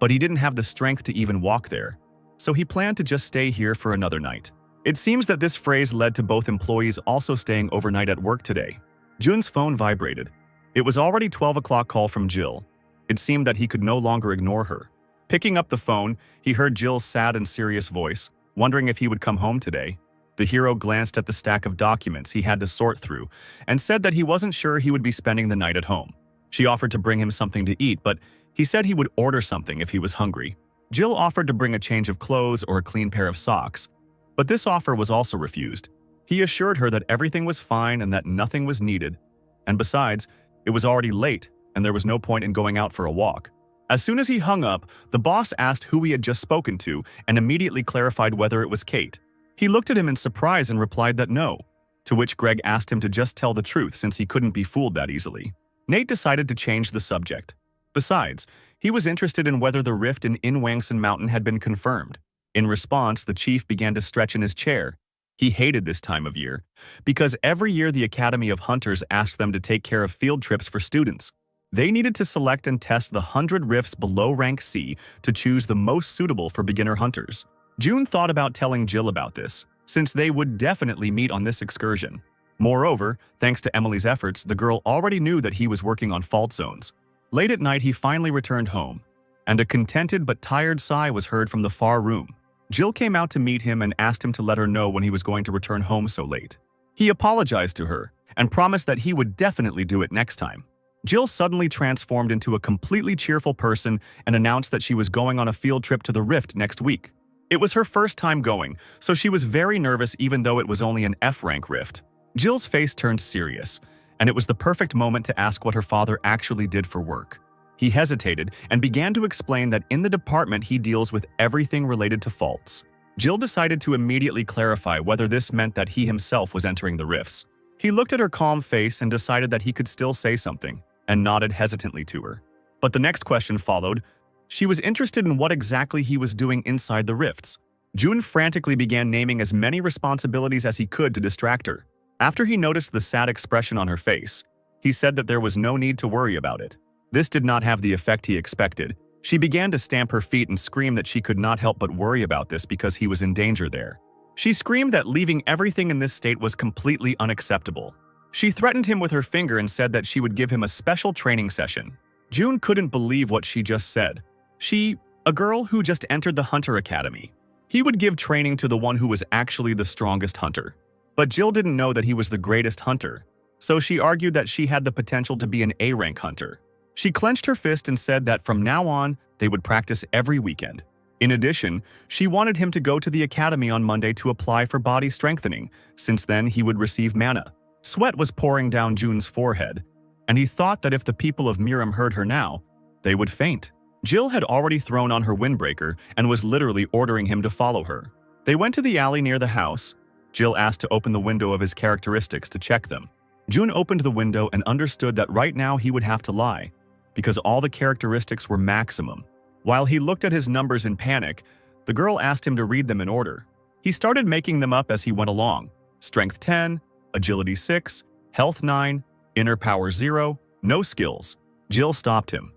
but he didn't have the strength to even walk there, so he planned to just stay here for another night. It seems that this phrase led to both employees also staying overnight at work today. Jun's phone vibrated. It was already 12 o'clock call from Jill. It seemed that he could no longer ignore her. Picking up the phone, he heard Jill's sad and serious voice, wondering if he would come home today. The hero glanced at the stack of documents he had to sort through and said that he wasn't sure he would be spending the night at home. She offered to bring him something to eat, but he said he would order something if he was hungry. Jill offered to bring a change of clothes or a clean pair of socks, but this offer was also refused. He assured her that everything was fine and that nothing was needed. And besides, it was already late and there was no point in going out for a walk. As soon as he hung up, the boss asked who he had just spoken to and immediately clarified whether it was Kate. He looked at him in surprise and replied that no, to which Greg asked him to just tell the truth since he couldn't be fooled that easily. Nate decided to change the subject. Besides, he was interested in whether the rift in Inwangsan Mountain had been confirmed. In response, the chief began to stretch in his chair. He hated this time of year, because every year the Academy of Hunters asked them to take care of field trips for students. They needed to select and test the 100 rifts below rank C to choose the most suitable for beginner hunters. June thought about telling Jill about this, since they would definitely meet on this excursion. Moreover, thanks to Emily's efforts, the girl already knew that he was working on fault zones. Late at night, he finally returned home, and a contented but tired sigh was heard from the far room. Jill came out to meet him and asked him to let her know when he was going to return home so late. He apologized to her and promised that he would definitely do it next time. Jill suddenly transformed into a completely cheerful person and announced that she was going on a field trip to the Rift next week. It was her first time going, so she was very nervous even though it was only an F-rank Rift. Jill's face turned serious, and it was the perfect moment to ask what her father actually did for work. He hesitated and began to explain that in the department he deals with everything related to faults. Jill decided to immediately clarify whether this meant that he himself was entering the rifts. He looked at her calm face and decided that he could still say something, and nodded hesitantly to her. But the next question followed. She was interested in what exactly he was doing inside the rifts. June frantically began naming as many responsibilities as he could to distract her. After he noticed the sad expression on her face, he said that there was no need to worry about it. This did not have the effect he expected. She began to stamp her feet and scream that she could not help but worry about this because he was in danger there. She screamed that leaving everything in this state was completely unacceptable. She threatened him with her finger and said that she would give him a special training session. June couldn't believe what she just said. She, a girl who just entered the Hunter Academy. He would give training to the one who was actually the strongest hunter. But Jill didn't know that he was the greatest hunter, so she argued that she had the potential to be an A-rank hunter. She clenched her fist and said that from now on, they would practice every weekend. In addition, she wanted him to go to the academy on Monday to apply for body strengthening, since then he would receive mana. Sweat was pouring down June's forehead, and he thought that if the people of Murim heard her now, they would faint. Jill had already thrown on her windbreaker and was literally ordering him to follow her. They went to the alley near the house. Jill asked to open the window of his characteristics to check them. June opened the window and understood that right now he would have to lie, because all the characteristics were maximum. While he looked at his numbers in panic, the girl asked him to read them in order. He started making them up as he went along. Strength 10, Agility 6, Health 9, Inner Power 0, no skills. Jill stopped him.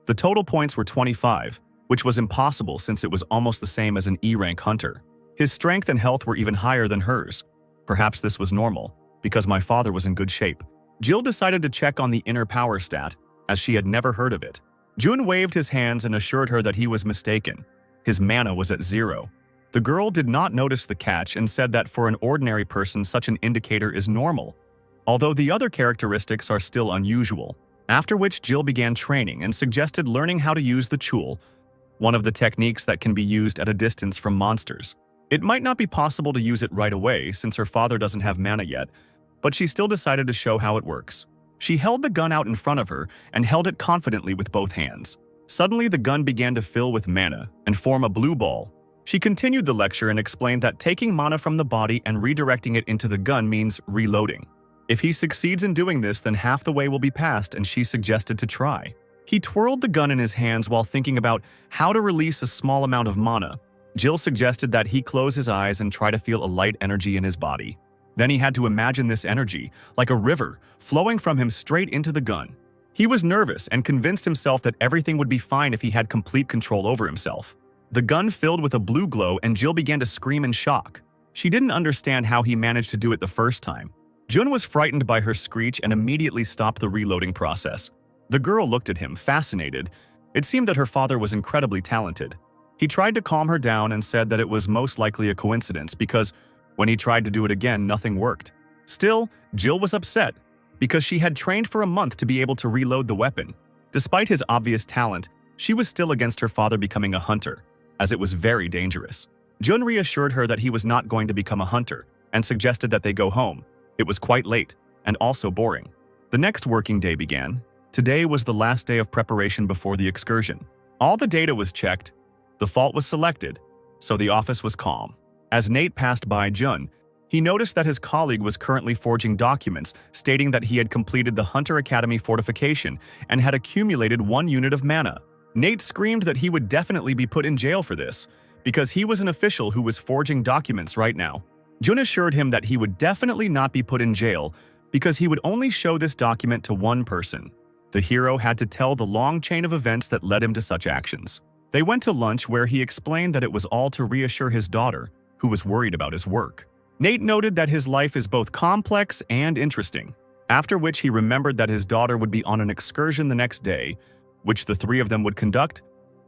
The total points were 25, which was impossible since it was almost the same as an E-rank hunter. His strength and health were even higher than hers. Perhaps this was normal, because my father was in good shape. Jill decided to check on the inner power stat, as she had never heard of it. June waved his hands and assured her that he was mistaken. His mana was at 0. The girl did not notice the catch and said that for an ordinary person such an indicator is normal, although the other characteristics are still unusual. After which Jill began training and suggested learning how to use the Chul, one of the techniques that can be used at a distance from monsters. It might not be possible to use it right away since her father doesn't have mana yet, but she still decided to show how it works. She held the gun out in front of her and held it confidently with both hands. Suddenly, the gun began to fill with mana and form a blue ball. She continued the lecture and explained that taking mana from the body and redirecting it into the gun means reloading. If he succeeds in doing this, then half the way will be passed, and she suggested to try. He twirled the gun in his hands while thinking about how to release a small amount of mana. Jill suggested that he close his eyes and try to feel a light energy in his body. Then he had to imagine this energy, like a river, flowing from him straight into the gun. He was nervous and convinced himself that everything would be fine if he had complete control over himself. The gun filled with a blue glow and Jill began to scream in shock. She didn't understand how he managed to do it the first time. Jun was frightened by her screech and immediately stopped the reloading process. The girl looked at him, fascinated. It seemed that her father was incredibly talented. He tried to calm her down and said that it was most likely a coincidence because when he tried to do it again, nothing worked. Still, Jill was upset because she had trained for a month to be able to reload the weapon. Despite his obvious talent, she was still against her father becoming a hunter, as it was very dangerous. Jun reassured her that he was not going to become a hunter and suggested that they go home. It was quite late and also boring. The next working day began. Today was the last day of preparation before the excursion. All the data was checked, the fault was selected, so the office was calm. As Nate passed by Jun, he noticed that his colleague was currently forging documents stating that he had completed the Hunter Academy fortification and had accumulated 1 unit of mana. Nate screamed that he would definitely be put in jail for this, because he was an official who was forging documents right now. Jun assured him that he would definitely not be put in jail because he would only show this document to one person. The hero had to tell the long chain of events that led him to such actions. They went to lunch where he explained that it was all to reassure his daughter, who was worried about his work. Nate noted that his life is both complex and interesting, after which he remembered that his daughter would be on an excursion the next day, which the 3 of them would conduct,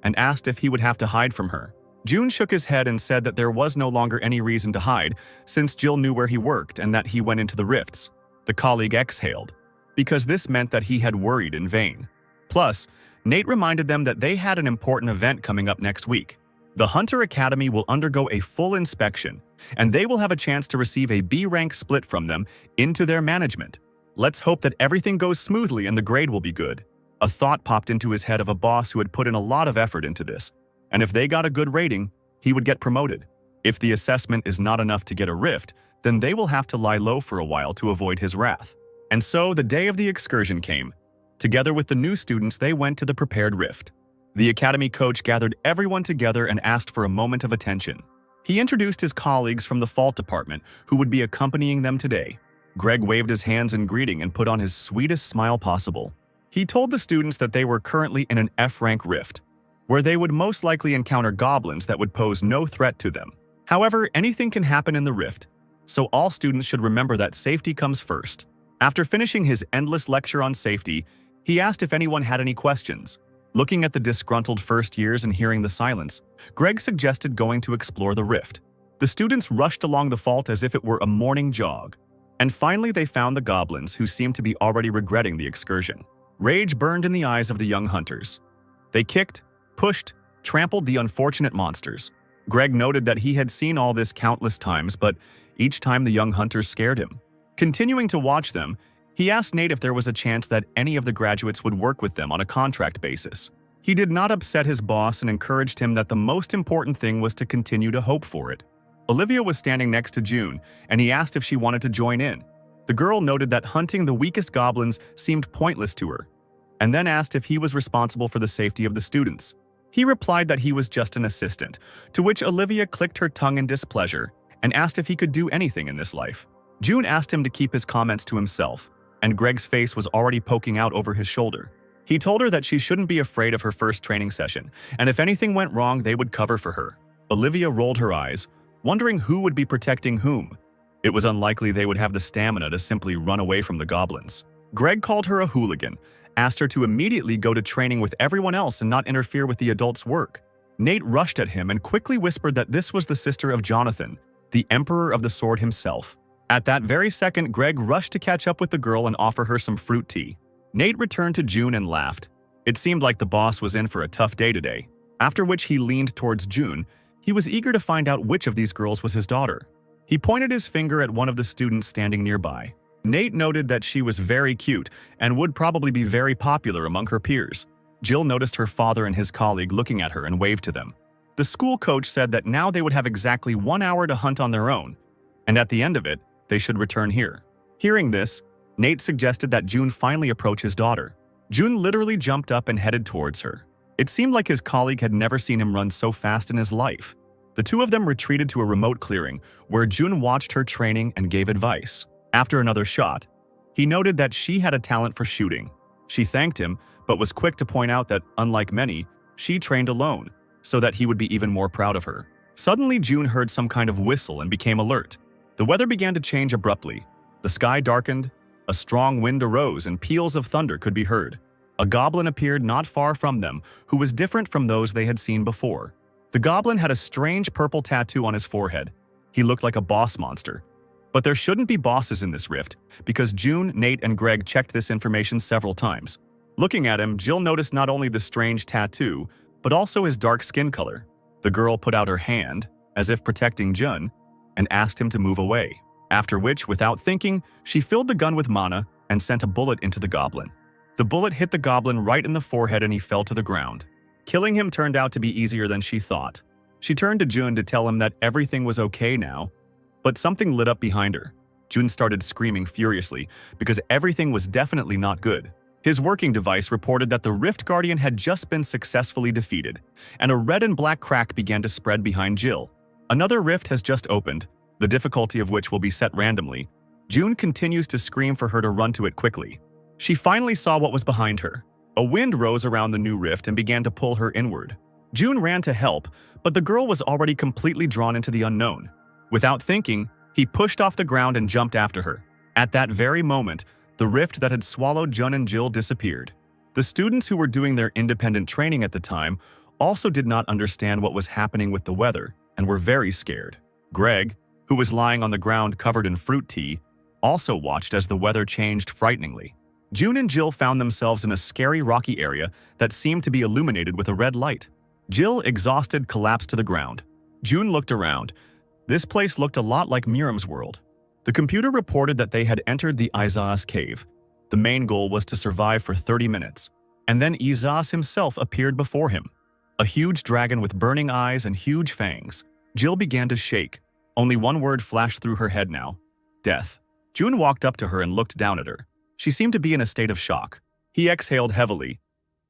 and asked if he would have to hide from her. Jun shook his head and said that there was no longer any reason to hide since Jill knew where he worked and that he went into the rifts. The colleague exhaled, because this meant that he had worried in vain. Plus, Nate reminded them that they had an important event coming up next week. The Hunter Academy will undergo a full inspection, and they will have a chance to receive a B-rank split from them into their management. Let's hope that everything goes smoothly and the grade will be good. A thought popped into his head of a boss who had put in a lot of effort into this, and if they got a good rating, he would get promoted. If the assessment is not enough to get a rift, then they will have to lie low for a while to avoid his wrath. And so the day of the excursion came. Together with the new students, they went to the prepared rift. The academy coach gathered everyone together and asked for a moment of attention. He introduced his colleagues from the fault department who would be accompanying them today. Greg waved his hands in greeting and put on his sweetest smile possible. He told the students that they were currently in an F-rank rift, where they would most likely encounter goblins that would pose no threat to them. However, anything can happen in the rift, so all students should remember that safety comes first. After finishing his endless lecture on safety, he asked if anyone had any questions. Looking at the disgruntled first years and hearing the silence, Greg suggested going to explore the rift. The students rushed along the fault as if it were a morning jog. And finally they found the goblins, who seemed to be already regretting the excursion. Rage burned in the eyes of the young hunters. They kicked, pushed, trampled the unfortunate monsters. Greg noted that he had seen all this countless times, but each time the young hunters scared him. Continuing to watch them, he asked Nate if there was a chance that any of the graduates would work with them on a contract basis. He did not upset his boss and encouraged him that the most important thing was to continue to hope for it. Olivia was standing next to June, and he asked if she wanted to join in. The girl noted that hunting the weakest goblins seemed pointless to her, and then asked if he was responsible for the safety of the students. He replied that he was just an assistant, to which Olivia clicked her tongue in displeasure and asked if he could do anything in this life. June asked him to keep his comments to himself, and Greg's face was already poking out over his shoulder. He told her that she shouldn't be afraid of her first training session, and if anything went wrong, they would cover for her. Olivia rolled her eyes, wondering who would be protecting whom. It was unlikely they would have the stamina to simply run away from the goblins. Greg called her a hooligan, asked her to immediately go to training with everyone else and not interfere with the adults' work. Nate rushed at him and quickly whispered that this was the sister of Jonathan, the Emperor of the Sword himself. At that very second, Greg rushed to catch up with the girl and offer her some fruit tea. Nate returned to June and laughed. It seemed like the boss was in for a tough day today. After which he leaned towards June. He was eager to find out which of these girls was his daughter. He pointed his finger at one of the students standing nearby. Nate noted that she was very cute and would probably be very popular among her peers. Jill noticed her father and his colleague looking at her and waved to them. The school coach said that now they would have exactly 1 hour to hunt on their own, and at the end of it, they should return here. Hearing this, Nate suggested that June finally approach his daughter. June literally jumped up and headed towards her. It seemed like his colleague had never seen him run so fast in his life. The two of them retreated to a remote clearing, where June watched her training and gave advice. After another shot, he noted that she had a talent for shooting. She thanked him, but was quick to point out that, unlike many, she trained alone, so that he would be even more proud of her. Suddenly, June heard some kind of whistle and became alert. The weather began to change abruptly. The sky darkened, a strong wind arose, and peals of thunder could be heard. A goblin appeared not far from them, who was different from those they had seen before. The goblin had a strange purple tattoo on his forehead. He looked like a boss monster. But there shouldn't be bosses in this rift, because June, Nate, and Greg checked this information several times. Looking at him, Jill noticed not only the strange tattoo, but also his dark skin color. The girl put out her hand, as if protecting Jun, and asked him to move away. After which, without thinking, she filled the gun with mana and sent a bullet into the goblin. The bullet hit the goblin right in the forehead and he fell to the ground. Killing him turned out to be easier than she thought. She turned to Jun to tell him that everything was okay now, but something lit up behind her. Jun started screaming furiously because everything was definitely not good. His working device reported that the Rift Guardian had just been successfully defeated, and a red and black crack began to spread behind Jill. Another rift has just opened, the difficulty of which will be set randomly. June continues to scream for her to run to it quickly. She finally saw what was behind her. A wind rose around the new rift and began to pull her inward. June ran to help, but the girl was already completely drawn into the unknown. Without thinking, he pushed off the ground and jumped after her. At that very moment, the rift that had swallowed Jun and Jill disappeared. The students who were doing their independent training at the time also did not understand what was happening with the weather and were very scared. Greg, who was lying on the ground covered in fruit tea, also watched as the weather changed frighteningly. June and Jill found themselves in a scary rocky area that seemed to be illuminated with a red light. Jill, exhausted, collapsed to the ground. June looked around. This place looked a lot like Murim's world. The computer reported that they had entered the Izaas cave. The main goal was to survive for 30 minutes, and then Izaas himself appeared before him. A huge dragon with burning eyes and huge fangs. Jill began to shake. Only one word flashed through her head now: death. June walked up to her and looked down at her. She seemed to be in a state of shock. He exhaled heavily.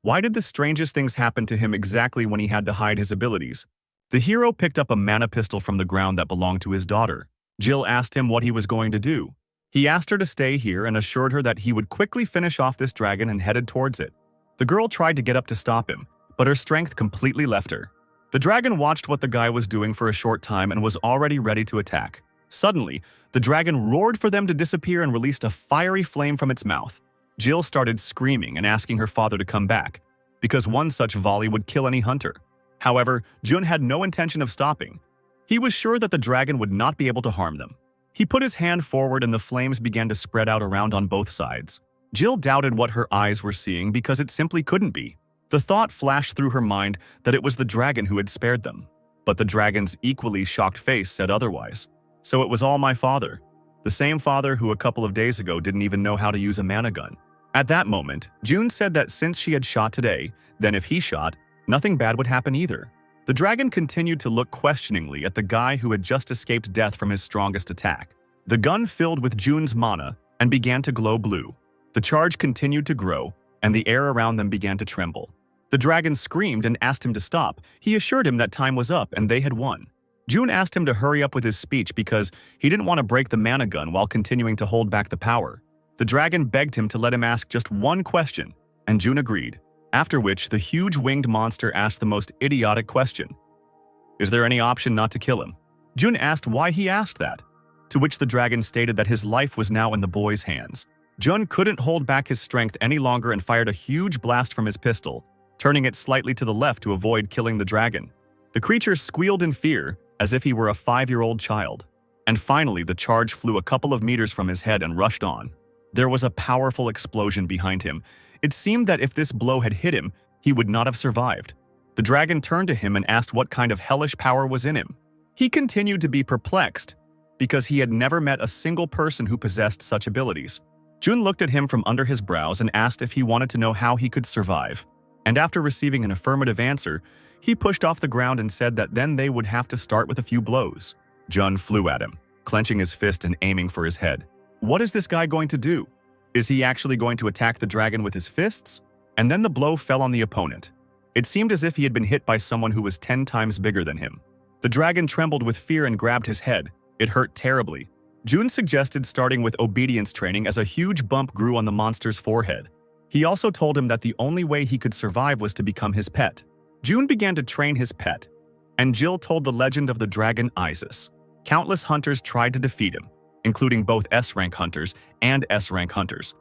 Why did the strangest things happen to him exactly when he had to hide his abilities? The hero picked up a mana pistol from the ground that belonged to his daughter. Jill asked him what he was going to do. He asked her to stay here and assured her that he would quickly finish off this dragon and headed towards it. The girl tried to get up to stop him, but her strength completely left her. The dragon watched what the guy was doing for a short time and was already ready to attack. Suddenly, the dragon roared for them to disappear and released a fiery flame from its mouth. Jill started screaming and asking her father to come back, because one such volley would kill any hunter. However, Jun had no intention of stopping. He was sure that the dragon would not be able to harm them. He put his hand forward and the flames began to spread out around on both sides. Jill doubted what her eyes were seeing because it simply couldn't be. The thought flashed through her mind that it was the dragon who had spared them. But the dragon's equally shocked face said otherwise. So it was all my father. The same father who a couple of days ago didn't even know how to use a mana gun. At that moment, June said that since she had shot today, then if he shot, nothing bad would happen either. The dragon continued to look questioningly at the guy who had just escaped death from his strongest attack. The gun filled with June's mana and began to glow blue. The charge continued to grow, and the air around them began to tremble. The dragon screamed and asked him to stop. He assured him that time was up and they had won. June asked him to hurry up with his speech because he didn't want to break the mana gun while continuing to hold back the power. The dragon begged him to let him ask just one question, and June agreed. After which, the huge winged monster asked the most idiotic question. Is there any option not to kill him? June asked why he asked that, to which the dragon stated that his life was now in the boy's hands. Jun couldn't hold back his strength any longer and fired a huge blast from his pistol, turning it slightly to the left to avoid killing the dragon. The creature squealed in fear, as if he were a 5-year-old child. And finally, the charge flew a couple of meters from his head and rushed on. There was a powerful explosion behind him. It seemed that if this blow had hit him, he would not have survived. The dragon turned to him and asked what kind of hellish power was in him. He continued to be perplexed, because he had never met a single person who possessed such abilities. Jun looked at him from under his brows and asked if he wanted to know how he could survive. And after receiving an affirmative answer, he pushed off the ground and said that then they would have to start with a few blows. Jun flew at him, clenching his fist and aiming for his head. What is this guy going to do? Is he actually going to attack the dragon with his fists? And then the blow fell on the opponent. It seemed as if he had been hit by someone who was 10 times bigger than him. The dragon trembled with fear and grabbed his head. It hurt terribly. Jun suggested starting with obedience training as a huge bump grew on the monster's forehead. He also told him that the only way he could survive was to become his pet. June began to train his pet, and Jill told the legend of the dragon Isis. Countless hunters tried to defeat him, including both S-rank hunters and S-rank hunters,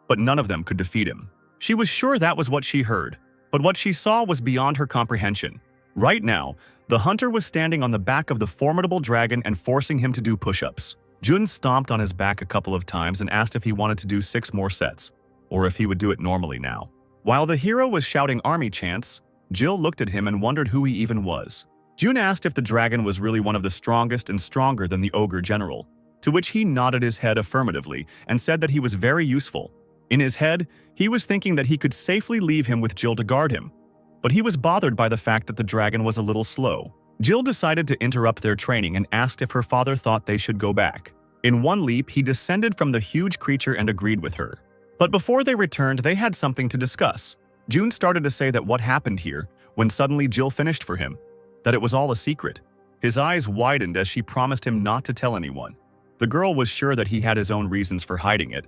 but none of them could defeat him. She was sure that was what she heard, but what she saw was beyond her comprehension. Right now, the hunter was standing on the back of the formidable dragon and forcing him to do push-ups. Jun stomped on his back a couple of times and asked if he wanted to do 6 more sets, or if he would do it normally now. While the hero was shouting army chants, Jill looked at him and wondered who he even was. Jun asked if the dragon was really one of the strongest and stronger than the ogre general, to which he nodded his head affirmatively and said that he was very useful. In his head, he was thinking that he could safely leave him with Jill to guard him, but he was bothered by the fact that the dragon was a little slow. Jill decided to interrupt their training and asked if her father thought they should go back. In one leap, he descended from the huge creature and agreed with her. But before they returned, they had something to discuss. June started to say that what happened here, when suddenly Jill finished for him, that it was all a secret. His eyes widened as she promised him not to tell anyone. The girl was sure that he had his own reasons for hiding it,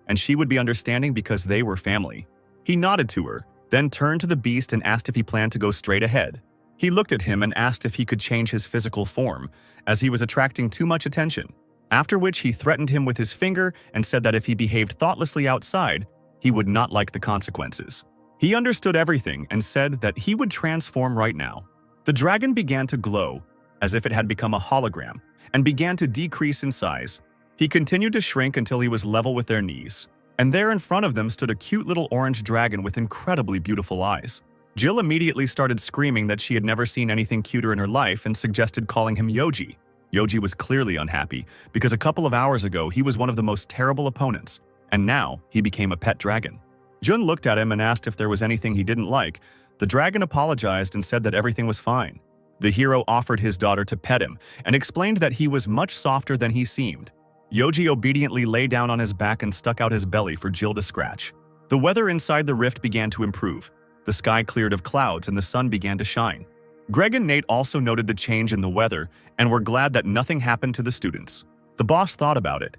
and she would be understanding because they were family. He nodded to her, then turned to the beast and asked if he planned to go straight ahead. He looked at him and asked if he could change his physical form, as he was attracting too much attention. After which he threatened him with his finger and said that if he behaved thoughtlessly outside, he would not like the consequences. He understood everything and said that he would transform right now. The dragon began to glow, as if it had become a hologram, and began to decrease in size. He continued to shrink until he was level with their knees. And there in front of them stood a cute little orange dragon with incredibly beautiful eyes. Jill immediately started screaming that she had never seen anything cuter in her life and suggested calling him Yoji. Yoji was clearly unhappy, because a couple of hours ago he was one of the most terrible opponents, and now he became a pet dragon. Jun looked at him and asked if there was anything he didn't like. The dragon apologized and said that everything was fine. The hero offered his daughter to pet him and explained that he was much softer than he seemed. Yoji obediently lay down on his back and stuck out his belly for Jill to scratch. The weather inside the rift began to improve. The sky cleared of clouds and the sun began to shine. Greg and Nate also noted the change in the weather and were glad that nothing happened to the students. The boss thought about it.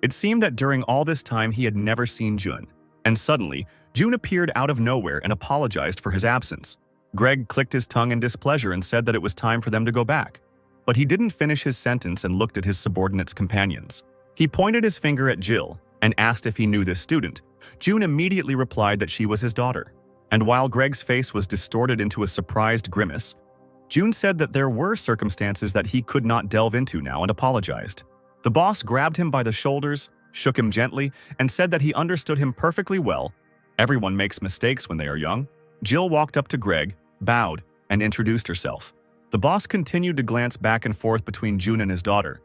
It seemed that during all this time he had never seen Jun. And suddenly, Jun appeared out of nowhere and apologized for his absence. Greg clicked his tongue in displeasure and said that it was time for them to go back. But he didn't finish his sentence and looked at his subordinate's companions. He pointed his finger at Jill and asked if he knew this student. Jun immediately replied that she was his daughter. And while Greg's face was distorted into a surprised grimace, Jun said that there were circumstances that he could not delve into now and apologized. The boss grabbed him by the shoulders, shook him gently, and said that he understood him perfectly well. Everyone makes mistakes when they are young. Jill walked up to Greg, bowed, and introduced herself. The boss continued to glance back and forth between Jun and his daughter,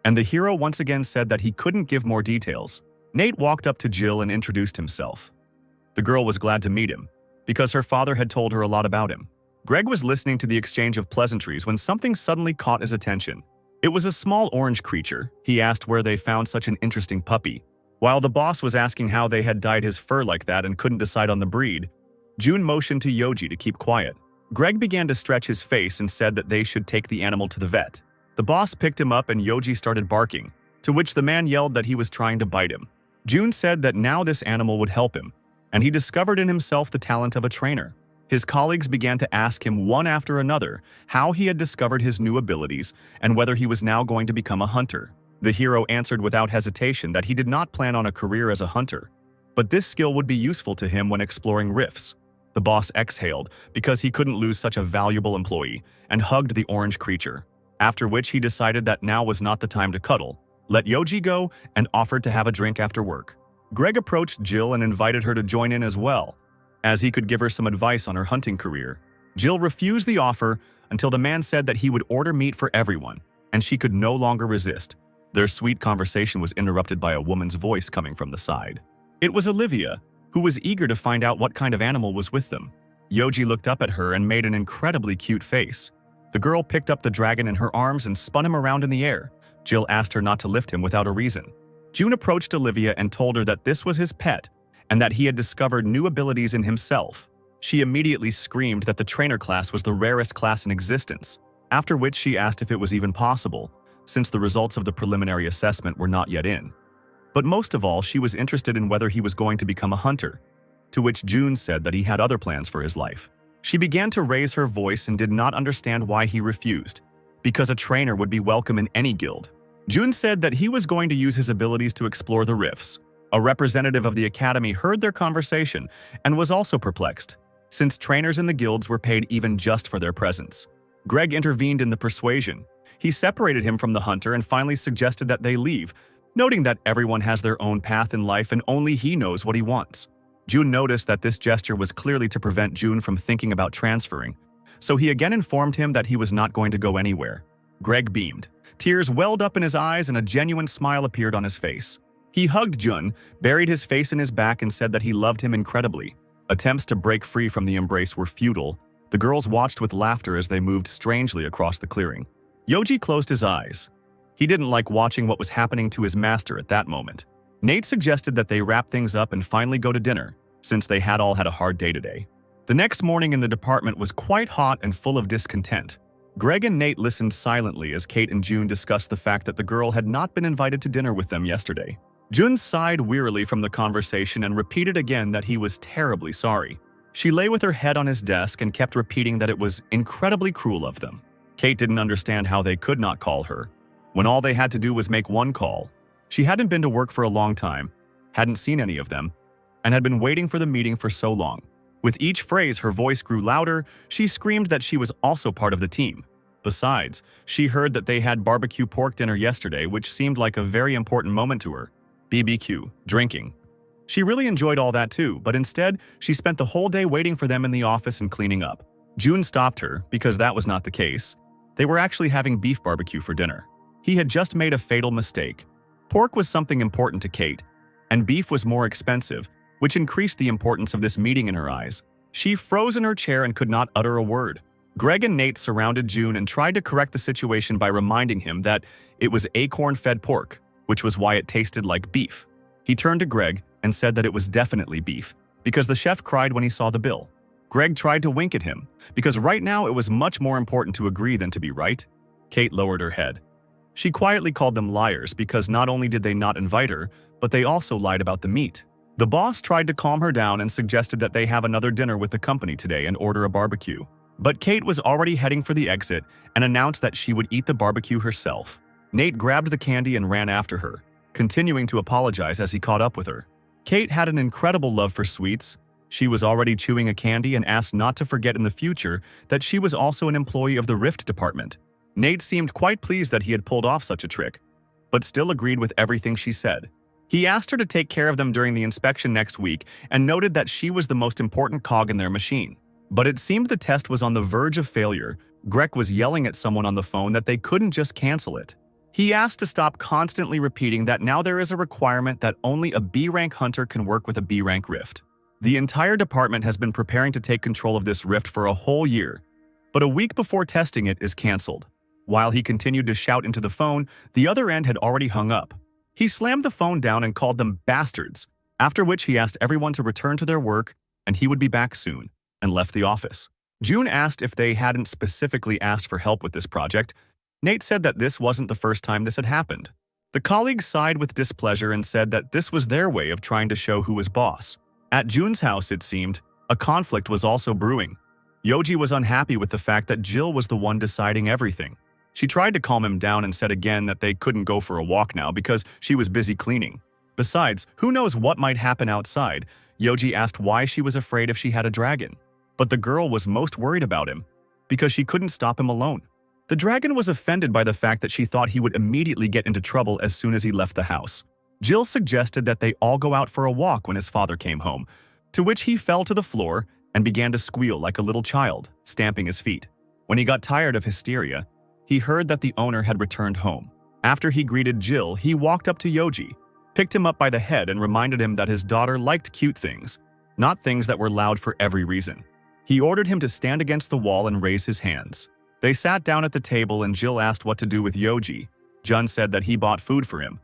and the hero once again said that he couldn't give more details. Nate walked up to Jill and introduced himself. The girl was glad to meet him, because her father had told her a lot about him. Greg was listening to the exchange of pleasantries when something suddenly caught his attention. It was a small orange creature. He asked where they found such an interesting puppy. While the boss was asking how they had dyed his fur like that and couldn't decide on the breed, Jun motioned to Yoji to keep quiet. Greg began to stretch his face and said that they should take the animal to the vet. The boss picked him up and Yoji started barking, to which the man yelled that he was trying to bite him. Jun said that now this animal would help him, and he discovered in himself the talent of a trainer. His colleagues began to ask him one after another how he had discovered his new abilities and whether he was now going to become a hunter. The hero answered without hesitation that he did not plan on a career as a hunter, but this skill would be useful to him when exploring rifts. The boss exhaled because he couldn't lose such a valuable employee and hugged the orange creature, after which he decided that now was not the time to cuddle, let Yoji go, and offered to have a drink after work. Greg approached Jill and invited her to join in as well, as he could give her some advice on her hunting career. Jill refused the offer until the man said that he would order meat for everyone, and she could no longer resist. Their sweet conversation was interrupted by a woman's voice coming from the side. It was Olivia, who was eager to find out what kind of animal was with them. Yoji looked up at her and made an incredibly cute face. The girl picked up the dragon in her arms and spun him around in the air. Jill asked her not to lift him without a reason. Jun approached Olivia and told her that this was his pet, and that he had discovered new abilities in himself. She immediately screamed that the trainer class was the rarest class in existence, after which she asked if it was even possible, since the results of the preliminary assessment were not yet in. But most of all, she was interested in whether he was going to become a hunter, to which June said that he had other plans for his life. She began to raise her voice and did not understand why he refused, because a trainer would be welcome in any guild. June said that he was going to use his abilities to explore the rifts. A representative of the academy heard their conversation and was also perplexed, since trainers in the guilds were paid even just for their presence. Greg intervened in the persuasion. He separated him from the hunter and finally suggested that they leave, noting that everyone has their own path in life and only he knows what he wants. June noticed that this gesture was clearly to prevent June from thinking about transferring, so he again informed him that he was not going to go anywhere. Greg beamed. Tears welled up in his eyes and a genuine smile appeared on his face. He hugged Jun, buried his face in his back and said that he loved him incredibly. Attempts to break free from the embrace were futile. The girls watched with laughter as they moved strangely across the clearing. Yoji closed his eyes. He didn't like watching what was happening to his master at that moment. Nate suggested that they wrap things up and finally go to dinner, since they had all had a hard day today. The next morning in the department was quite hot and full of discontent. Greg and Nate listened silently as Kate and June discussed the fact that the girl had not been invited to dinner with them yesterday. June sighed wearily from the conversation and repeated again that he was terribly sorry. She lay with her head on his desk and kept repeating that it was incredibly cruel of them. Kate didn't understand how they could not call her, when all they had to do was make one call. She hadn't been to work for a long time, hadn't seen any of them, and had been waiting for the meeting for so long. With each phrase, her voice grew louder. She screamed that she was also part of the team. Besides, she heard that they had barbecue pork dinner yesterday, which seemed like a very important moment to her. BBQ, drinking. She really enjoyed all that too, but instead, she spent the whole day waiting for them in the office and cleaning up. June stopped her, because that was not the case. They were actually having beef barbecue for dinner. He had just made a fatal mistake. Pork was something important to Kate, and beef was more expensive, which increased the importance of this meeting in her eyes. She froze in her chair and could not utter a word. Greg and Nate surrounded June and tried to correct the situation by reminding him that it was acorn-fed pork, which was why it tasted like beef. He turned to Greg and said that it was definitely beef, because the chef cried when he saw the bill. Greg tried to wink at him, because right now it was much more important to agree than to be right. Kate lowered her head. She quietly called them liars because not only did they not invite her, but they also lied about the meat. The boss tried to calm her down and suggested that they have another dinner with the company today and order a barbecue. But Kate was already heading for the exit and announced that she would eat the barbecue herself. Nate grabbed the candy and ran after her, continuing to apologize as he caught up with her. Kate had an incredible love for sweets. She was already chewing a candy and asked not to forget in the future that she was also an employee of the Rift department. Nate seemed quite pleased that he had pulled off such a trick, but still agreed with everything she said. He asked her to take care of them during the inspection next week and noted that she was the most important cog in their machine. But it seemed the test was on the verge of failure. Greg was yelling at someone on the phone that they couldn't just cancel it. He asked to stop constantly repeating that now there is a requirement that only a B-rank hunter can work with a B-rank rift. The entire department has been preparing to take control of this rift for a whole year, but a week before testing it is canceled. While he continued to shout into the phone, the other end had already hung up. He slammed the phone down and called them bastards, after which he asked everyone to return to their work and he would be back soon, and left the office. June asked if they hadn't specifically asked for help with this project. Nate said that this wasn't the first time this had happened. The colleagues sighed with displeasure and said that this was their way of trying to show who was boss. At June's house, it seemed, a conflict was also brewing. Yoji was unhappy with the fact that Jill was the one deciding everything. She tried to calm him down and said again that they couldn't go for a walk now because she was busy cleaning. Besides, who knows what might happen outside? Yoji asked why she was afraid if she had a dragon. But the girl was most worried about him, because she couldn't stop him alone. The dragon was offended by the fact that she thought he would immediately get into trouble as soon as he left the house. Jill suggested that they all go out for a walk when his father came home, to which he fell to the floor and began to squeal like a little child, stamping his feet. When he got tired of hysteria, he heard that the owner had returned home. After he greeted Jill, he walked up to Yoji, picked him up by the head and reminded him that his daughter liked cute things, not things that were loud for every reason. He ordered him to stand against the wall and raise his hands. They sat down at the table and Jill asked what to do with Yoji. Jun said that he bought food for him,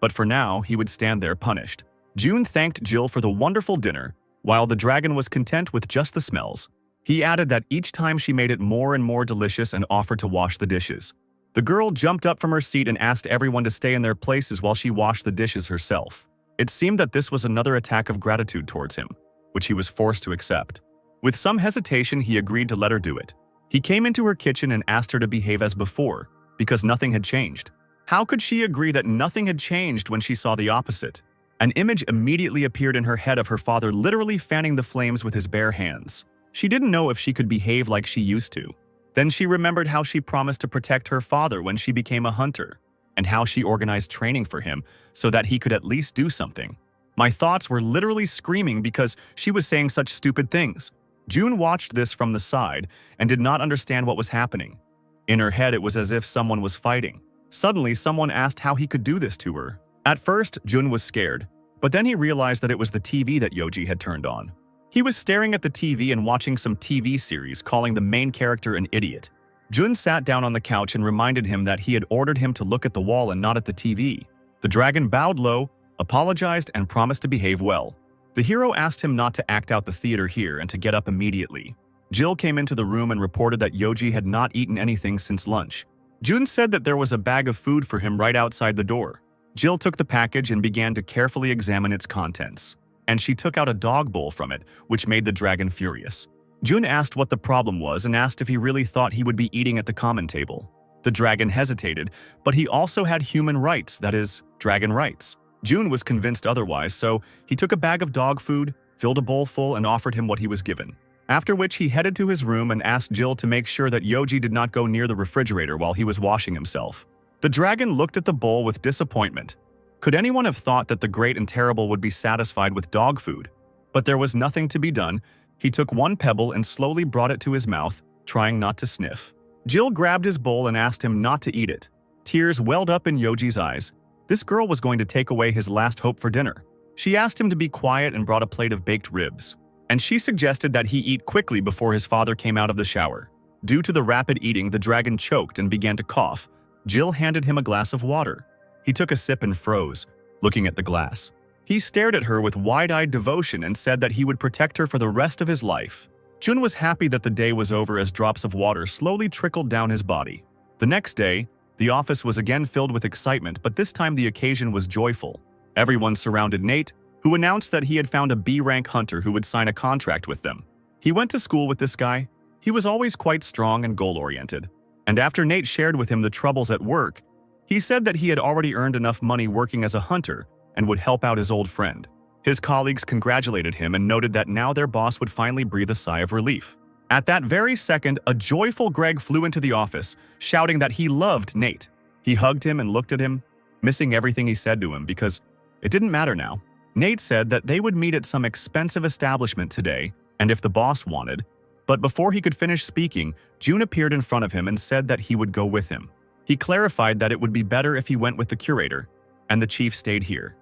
but for now he would stand there punished. June thanked Jill for the wonderful dinner, while the dragon was content with just the smells. He added that each time she made it more and more delicious and offered to wash the dishes. The girl jumped up from her seat and asked everyone to stay in their places while she washed the dishes herself. It seemed that this was another attack of gratitude towards him. which he was forced to accept. With some hesitation, he agreed to let her do it. He came into her kitchen and asked her to behave as before, because nothing had changed. How could she agree that nothing had changed when she saw the opposite? An image immediately appeared in her head of her father literally fanning the flames with his bare hands. She didn't know if she could behave like she used to. Then she remembered how she promised to protect her father when she became a hunter, and how she organized training for him so that he could at least do something. My thoughts were literally screaming because she was saying such stupid things. June watched this from the side and did not understand what was happening. In her head, it was as if someone was fighting. Suddenly, someone asked how he could do this to her. At first, Jun was scared, but then he realized that it was the TV that Yoji had turned on. He was staring at the TV and watching some TV series, calling the main character an idiot. Jun sat down on the couch and reminded him that he had ordered him to look at the wall and not at the TV. The dragon bowed low, apologized, and promised to behave well. The hero asked him not to act out the theater here and to get up immediately. Jill came into the room and reported that Yoji had not eaten anything since lunch. Jun said that there was a bag of food for him right outside the door. Jill took the package and began to carefully examine its contents. And she took out a dog bowl from it, which made the dragon furious. Jun asked what the problem was and asked if he really thought he would be eating at the common table. The dragon hesitated, but he also had human rights, that is, dragon rights. Jun was convinced otherwise, so he took a bag of dog food, filled a bowl full, and offered him what he was given. After which he headed to his room and asked Jill to make sure that Yoji did not go near the refrigerator while he was washing himself. The dragon looked at the bowl with disappointment. Could anyone have thought that the great and terrible would be satisfied with dog food? But there was nothing to be done. He took one pebble and slowly brought it to his mouth, trying not to sniff. Jill grabbed his bowl and asked him not to eat it. Tears welled up in Yoji's eyes. This girl was going to take away his last hope for dinner. She asked him to be quiet and brought a plate of baked ribs. And she suggested that he eat quickly before his father came out of the shower. Due to the rapid eating, the dragon choked and began to cough. Jill handed him a glass of water. He took a sip and froze, looking at the glass. He stared at her with wide-eyed devotion and said that he would protect her for the rest of his life. Jun was happy that the day was over as drops of water slowly trickled down his body. The next day, the office was again filled with excitement, but this time the occasion was joyful. Everyone surrounded Nate, who announced that he had found a B-rank hunter who would sign a contract with them. He went to school with this guy. He was always quite strong and goal-oriented. And after Nate shared with him the troubles at work, he said that he had already earned enough money working as a hunter and would help out his old friend. His colleagues congratulated him and noted that now their boss would finally breathe a sigh of relief. At that very second, a joyful Greg flew into the office, shouting that he loved Nate. He hugged him and looked at him, missing everything he said to him because it didn't matter now. Nate said that they would meet at some expensive establishment today, and if the boss wanted. But before he could finish speaking, June appeared in front of him and said that he would go with him. He clarified that it would be better if he went with the curator, and the chief stayed here.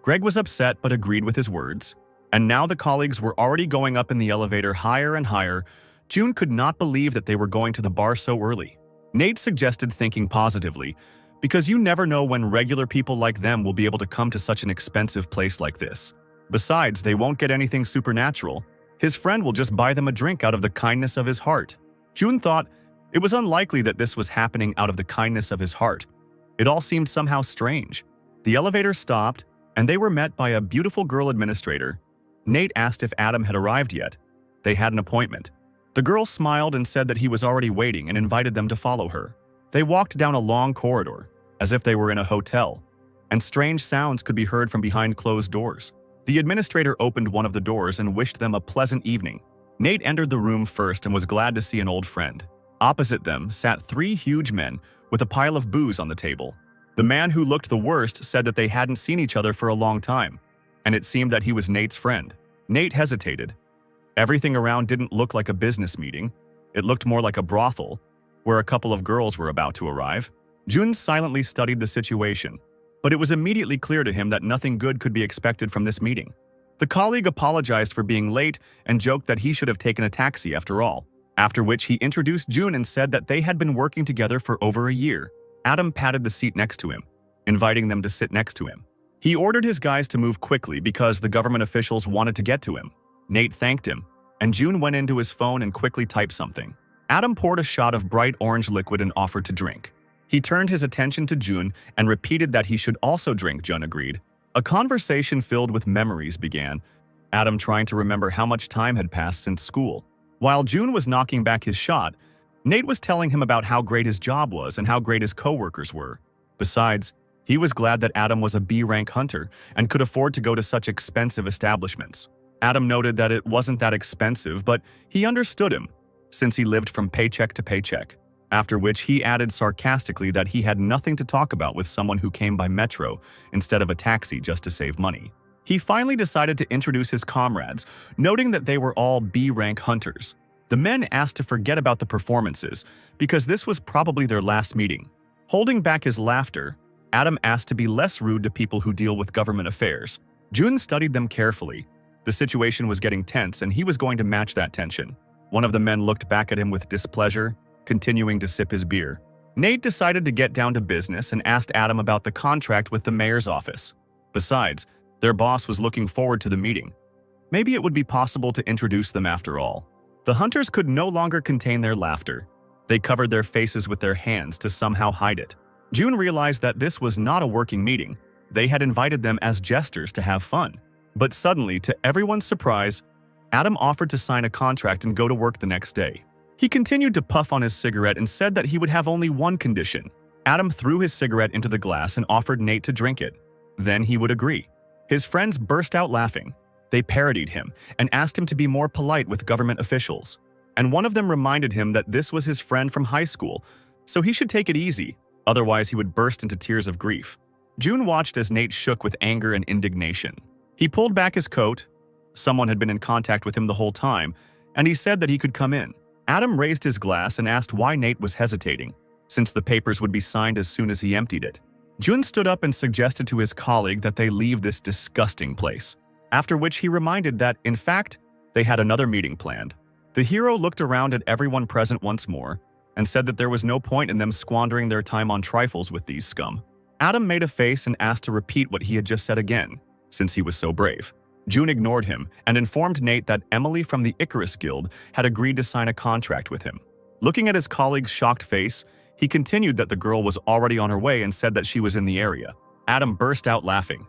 Greg was upset but agreed with his words, and now the colleagues were already going up in the elevator higher and higher. June could not believe that they were going to the bar so early. Nate suggested thinking positively, because you never know when regular people like them will be able to come to such an expensive place like this. Besides, they won't get anything supernatural. His friend will just buy them a drink out of the kindness of his heart. June thought it was unlikely that this was happening out of the kindness of his heart. It all seemed somehow strange. The elevator stopped, and they were met by a beautiful girl administrator. Nate asked if Adam had arrived yet. They had an appointment. The girl smiled and said that he was already waiting and invited them to follow her. They walked down a long corridor, as if they were in a hotel, and strange sounds could be heard from behind closed doors. The administrator opened one of the doors and wished them a pleasant evening. Nate entered the room first and was glad to see an old friend. Opposite them sat three huge men with a pile of booze on the table. The man who looked the worst said that they hadn't seen each other for a long time, and it seemed that he was Nate's friend. Nate hesitated. Everything around didn't look like a business meeting. It looked more like a brothel, where a couple of girls were about to arrive. Jun silently studied the situation, but it was immediately clear to him that nothing good could be expected from this meeting. The colleague apologized for being late and joked that he should have taken a taxi after all, after which he introduced Jun and said that they had been working together for over a year. Adam patted the seat next to him, inviting them to sit next to him. He ordered his guys to move quickly because the government officials wanted to get to him. Nate thanked him, and Jun went into his phone and quickly typed something. Adam poured a shot of bright orange liquid and offered to drink. He turned his attention to Jun and repeated that he should also drink. Jun agreed. A conversation filled with memories began, Adam trying to remember how much time had passed since school. While June was knocking back his shot, Nate was telling him about how great his job was and how great his co-workers were. Besides, he was glad that Adam was a B-rank hunter and could afford to go to such expensive establishments. Adam noted that it wasn't that expensive, but he understood him, since he lived from paycheck to paycheck. After which he added sarcastically that he had nothing to talk about with someone who came by metro instead of a taxi just to save money. He finally decided to introduce his comrades, noting that they were all B-rank hunters. The men asked to forget about the performances because this was probably their last meeting. Holding back his laughter, Adam asked to be less rude to people who deal with government affairs. Jun studied them carefully. The situation was getting tense and he was going to match that tension. One of the men looked back at him with displeasure, continuing to sip his beer. Nate decided to get down to business and asked Adam about the contract with the mayor's office. Besides, their boss was looking forward to the meeting. Maybe it would be possible to introduce them after all. The hunters could no longer contain their laughter. They covered their faces with their hands to somehow hide it. June realized that this was not a working meeting. They had invited them as jesters to have fun. But suddenly, to everyone's surprise, Adam offered to sign a contract and go to work the next day. He continued to puff on his cigarette and said that he would have only one condition. Adam threw his cigarette into the glass and offered Nate to drink it. Then he would agree. His friends burst out laughing. They parodied him and asked him to be more polite with government officials. And one of them reminded him that this was his friend from high school, so he should take it easy, otherwise he would burst into tears of grief. June watched as Nate shook with anger and indignation. He pulled back his coat. Someone had been in contact with him the whole time, and he said that he could come in. Adam raised his glass and asked why Nate was hesitating, since the papers would be signed as soon as he emptied it. Jun stood up and suggested to his colleague that they leave this disgusting place, after which he reminded that, in fact, they had another meeting planned. The hero looked around at everyone present once more and said that there was no point in them squandering their time on trifles with these scum. Adam made a face and asked to repeat what he had just said again, since he was so brave. June ignored him and informed Nate that Emily from the Icarus Guild had agreed to sign a contract with him. Looking at his colleague's shocked face, he continued that the girl was already on her way and said that she was in the area. Adam burst out laughing.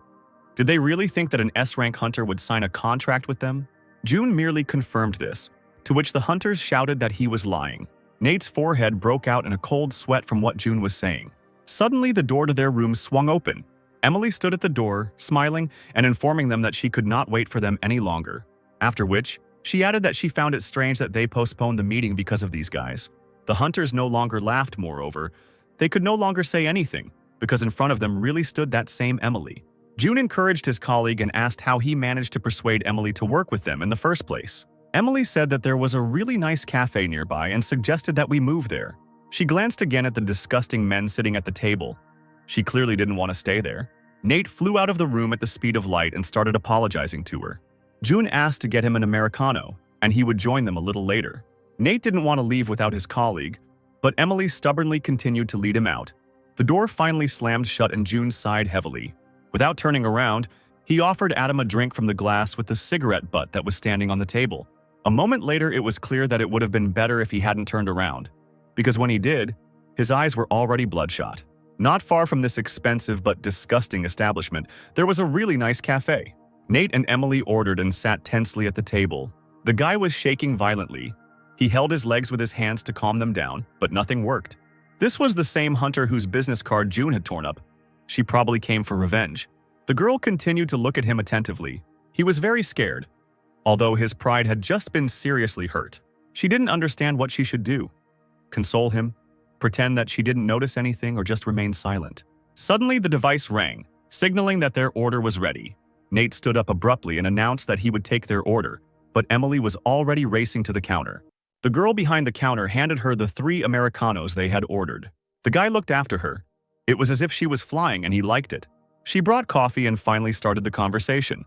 Did they really think that an S-rank hunter would sign a contract with them? June merely confirmed this, to which the hunters shouted that he was lying. Nate's forehead broke out in a cold sweat from what June was saying. Suddenly, the door to their room swung open. Emily stood at the door, smiling and informing them that she could not wait for them any longer. After which, she added that she found it strange that they postponed the meeting because of these guys. The hunters no longer laughed, moreover. They could no longer say anything, because in front of them really stood that same Emily. June encouraged his colleague and asked how he managed to persuade Emily to work with them in the first place. Emily said that there was a really nice cafe nearby and suggested that we move there. She glanced again at the disgusting men sitting at the table. She clearly didn't want to stay there. Nate flew out of the room at the speed of light and started apologizing to her. June asked to get him an Americano, and he would join them a little later. Nate didn't want to leave without his colleague, but Emily stubbornly continued to lead him out. The door finally slammed shut and June sighed heavily. Without turning around, he offered Adam a drink from the glass with the cigarette butt that was standing on the table. A moment later, it was clear that it would have been better if he hadn't turned around, because when he did, his eyes were already bloodshot. Not far from this expensive but disgusting establishment, there was a really nice cafe. Nate and Emily ordered and sat tensely at the table. The guy was shaking violently. He held his legs with his hands to calm them down, but nothing worked. This was the same hunter whose business card June had torn up. She probably came for revenge. The girl continued to look at him attentively. He was very scared, although his pride had just been seriously hurt. She didn't understand what she should do. Console him? Pretend that she didn't notice anything, or just remain silent? Suddenly, the device rang, signaling that their order was ready. Nate stood up abruptly and announced that he would take their order, but Emily was already racing to the counter. The girl behind the counter handed her the 3 Americanos they had ordered. The guy looked after her. It was as if she was flying and he liked it. She brought coffee and finally started the conversation.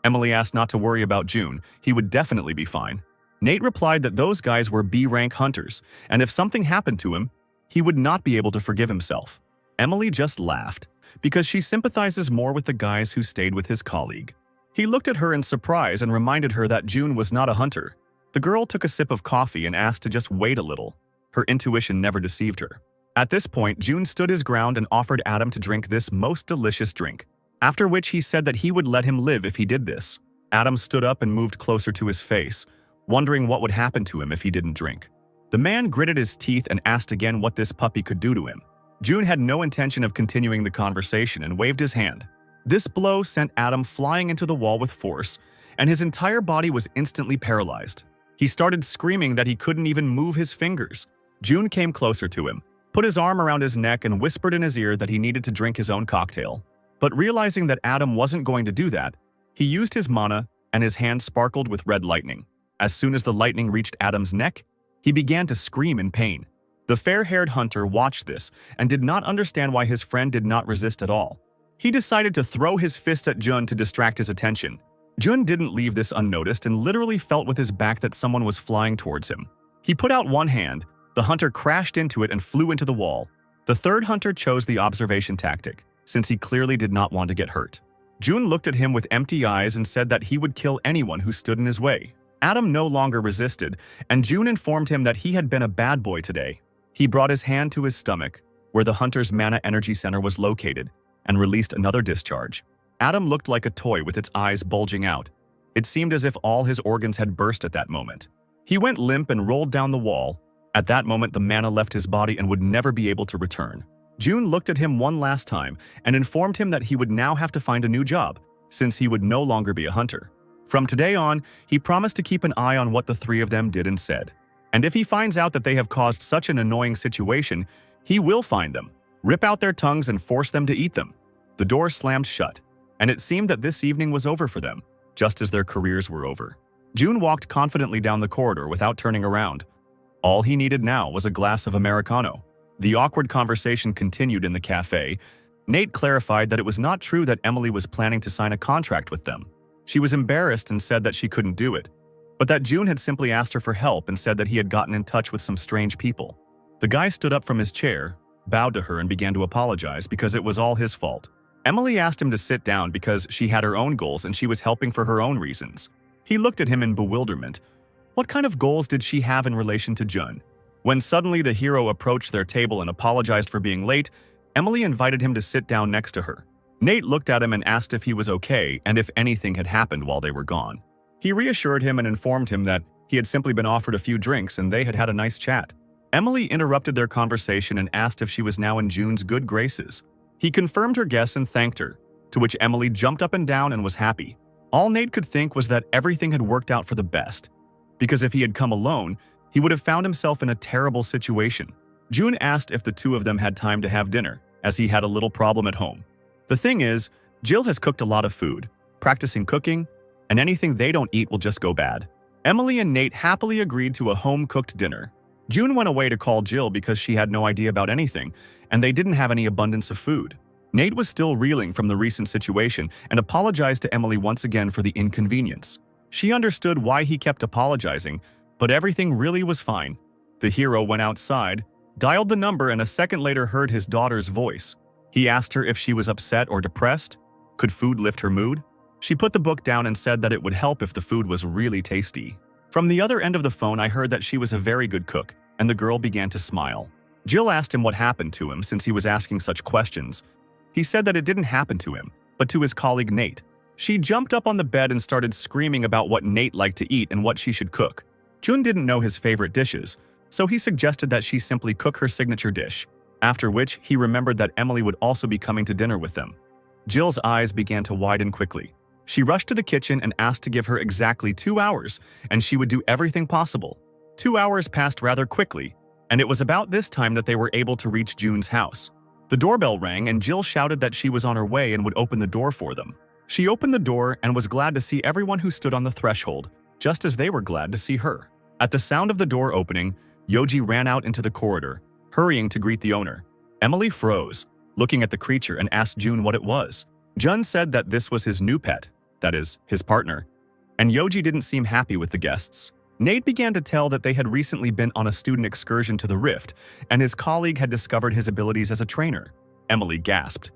Emily asked not to worry about June. He would definitely be fine. Nate replied that those guys were B-rank hunters, and if something happened to him, he would not be able to forgive himself. Emily just laughed, because she sympathizes more with the guys who stayed with his colleague. He looked at her in surprise and reminded her that June was not a hunter. The girl took a sip of coffee and asked to just wait a little. Her intuition never deceived her. At this point, June stood his ground and offered Adam to drink this most delicious drink, after which he said that he would let him live if he did this. Adam stood up and moved closer to his face, wondering what would happen to him if he didn't drink. The man gritted his teeth and asked again what this puppy could do to him. June had no intention of continuing the conversation and waved his hand. This blow sent Adam flying into the wall with force, and his entire body was instantly paralyzed. He started screaming that he couldn't even move his fingers. June came closer to him, put his arm around his neck and whispered in his ear that he needed to drink his own cocktail. But realizing that Adam wasn't going to do that, he used his mana and his hand sparkled with red lightning. As soon as the lightning reached Adam's neck, he began to scream in pain. The fair-haired hunter watched this and did not understand why his friend did not resist at all. He decided to throw his fist at Jun to distract his attention. Jun didn't leave this unnoticed and literally felt with his back that someone was flying towards him. He put out one hand, the hunter crashed into it and flew into the wall. The third hunter chose the observation tactic, since he clearly did not want to get hurt. Jun looked at him with empty eyes and said that he would kill anyone who stood in his way. Adam no longer resisted, and Jun informed him that he had been a bad boy today. He brought his hand to his stomach, where the hunter's mana energy center was located, and released another discharge. Adam looked like a toy with its eyes bulging out. It seemed as if all his organs had burst at that moment. He went limp and rolled down the wall. At that moment, the mana left his body and would never be able to return. Jun looked at him one last time and informed him that he would now have to find a new job, since he would no longer be a hunter. From today on, he promised to keep an eye on what the three of them did and said. And if he finds out that they have caused such an annoying situation, he will find them, rip out their tongues and force them to eat them. The door slammed shut, and it seemed that this evening was over for them, just as their careers were over. Jun walked confidently down the corridor without turning around. All he needed now was a glass of Americano. The awkward conversation continued in the cafe. Nate clarified that it was not true that Emily was planning to sign a contract with them. She was embarrassed and said that she couldn't do it, but that Jun had simply asked her for help and said that he had gotten in touch with some strange people. The guy stood up from his chair, bowed to her and began to apologize because it was all his fault. Emily asked him to sit down because she had her own goals and she was helping for her own reasons. He looked at him in bewilderment. What kind of goals did she have in relation to Jun? When suddenly the hero approached their table and apologized for being late, Emily invited him to sit down next to her. Nate looked at him and asked if he was okay and if anything had happened while they were gone. He reassured him and informed him that he had simply been offered a few drinks and they had had a nice chat. Emily interrupted their conversation and asked if she was now in Jun's good graces. He confirmed her guess and thanked her, to which Emily jumped up and down and was happy. All Nate could think was that everything had worked out for the best, because if he had come alone, he would have found himself in a terrible situation. Jun asked if the two of them had time to have dinner, as he had a little problem at home. The thing is, Jill has cooked a lot of food, practicing cooking, and anything they don't eat will just go bad. Emily and Nate happily agreed to a home-cooked dinner. Jun went away to call Jill because she had no idea about anything, and they didn't have any abundance of food. Nate was still reeling from the recent situation and apologized to Emily once again for the inconvenience. She understood why he kept apologizing, but everything really was fine. The hero went outside, dialed the number, and a second later heard his daughter's voice. He asked her if she was upset or depressed. Could food lift her mood? She put the book down and said that it would help if the food was really tasty. From the other end of the phone, I heard that she was a very good cook, and the girl began to smile. Jill asked him what happened to him since he was asking such questions. He said that it didn't happen to him, but to his colleague Nate. She jumped up on the bed and started screaming about what Nate liked to eat and what she should cook. Jun didn't know his favorite dishes, so he suggested that she simply cook her signature dish, after which he remembered that Emily would also be coming to dinner with them. Jill's eyes began to widen quickly. She rushed to the kitchen and asked to give her exactly 2 hours, and she would do everything possible. 2 hours passed rather quickly, and it was about this time that they were able to reach Jun's house. The doorbell rang and Jill shouted that she was on her way and would open the door for them. She opened the door and was glad to see everyone who stood on the threshold, just as they were glad to see her. At the sound of the door opening, Yoji ran out into the corridor, hurrying to greet the owner. Emily froze, looking at the creature, and asked Jun what it was. Jun said that this was his new pet, that is, his partner, and Yoji didn't seem happy with the guests. Nate began to tell that they had recently been on a student excursion to the Rift, and his colleague had discovered his abilities as a trainer. Emily gasped.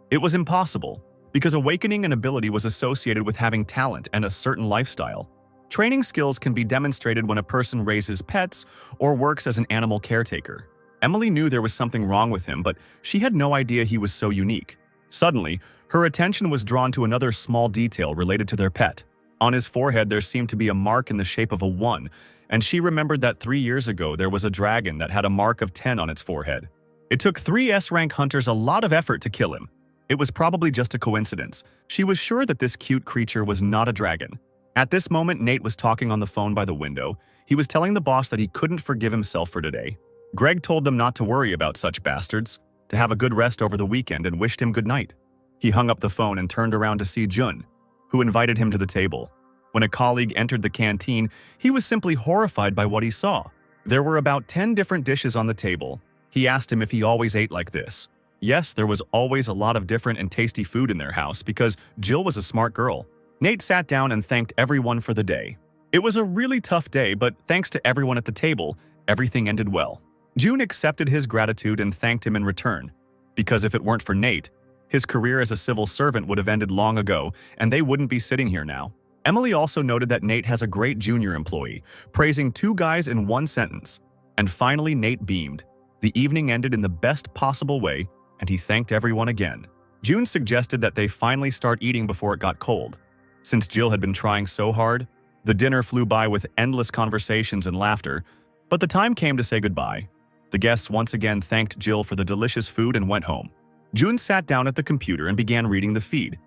It was impossible, because awakening an ability was associated with having talent and a certain lifestyle. Training skills can be demonstrated when a person raises pets or works as an animal caretaker. Emily knew there was something wrong with him, but she had no idea he was so unique. Suddenly, her attention was drawn to another small detail related to their pet. On his forehead, there seemed to be a mark in the shape of a 1, and she remembered that 3 years ago there was a dragon that had a mark of 10 on its forehead. It took 3 S-rank hunters a lot of effort to kill him. It was probably just a coincidence. She was sure that this cute creature was not a dragon. At this moment, Nate was talking on the phone by the window. He was telling the boss that he couldn't forgive himself for today. Greg told them not to worry about such bastards, to have a good rest over the weekend, and wished him good night. He hung up the phone and turned around to see Jun, who invited him to the table. When a colleague entered the canteen, he was simply horrified by what he saw. There were about 10 different dishes on the table. He asked him if he always ate like this. Yes, there was always a lot of different and tasty food in their house because Jill was a smart girl. Nate sat down and thanked everyone for the day. It was a really tough day, but thanks to everyone at the table, everything ended well. June accepted his gratitude and thanked him in return, because if it weren't for Nate, his career as a civil servant would have ended long ago, and they wouldn't be sitting here now. Emily also noted that Nate has a great junior employee, praising 2 guys in 1 sentence. And finally, Nate beamed. The evening ended in the best possible way, and he thanked everyone again. June suggested that they finally start eating before it got cold. Since Jill had been trying so hard, the dinner flew by with endless conversations and laughter, but the time came to say goodbye. The guests once again thanked Jill for the delicious food and went home. June sat down at the computer and began reading the feed,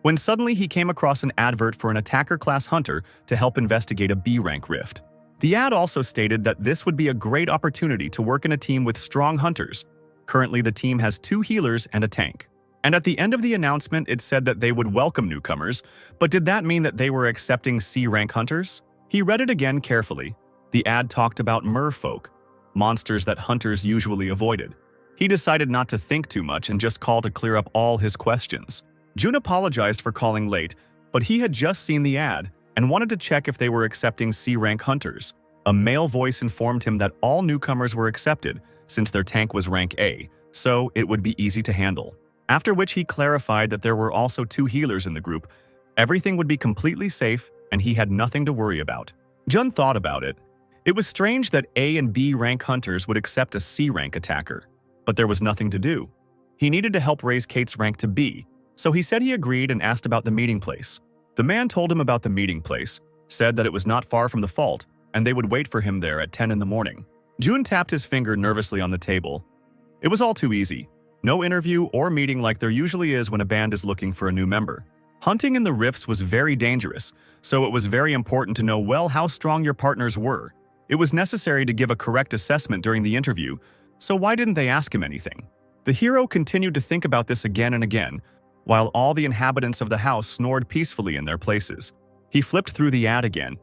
when suddenly he came across an advert for an attacker-class hunter to help investigate a B-rank rift. The ad also stated that this would be a great opportunity to work in a team with strong hunters. Currently, the team has 2 healers and a tank. And at the end of the announcement, it said that they would welcome newcomers, but did that mean that they were accepting C-rank hunters? He read it again carefully. The ad talked about merfolk, monsters that hunters usually avoided. He decided not to think too much and just called to clear up all his questions. June apologized for calling late, but he had just seen the ad and wanted to check if they were accepting C-rank hunters. A male voice informed him that all newcomers were accepted since their tank was rank A, so it would be easy to handle. After which he clarified that there were also 2 healers in the group. Everything would be completely safe and he had nothing to worry about. Jun thought about it. It was strange that A and B rank hunters would accept a C rank attacker, but there was nothing to do. He needed to help raise Kate's rank to B, so he said he agreed and asked about the meeting place. The man told him about the meeting place, said that it was not far from the fault, and they would wait for him there at 10 in the morning. June tapped his finger nervously on the table. It was all too easy. No interview or meeting like there usually is when a band is looking for a new member. Hunting in the rifts was very dangerous, so it was very important to know well how strong your partners were. It was necessary to give a correct assessment during the interview, so why didn't they ask him anything? The hero continued to think about this again and again, while all the inhabitants of the house snored peacefully in their places. He flipped through the ad again.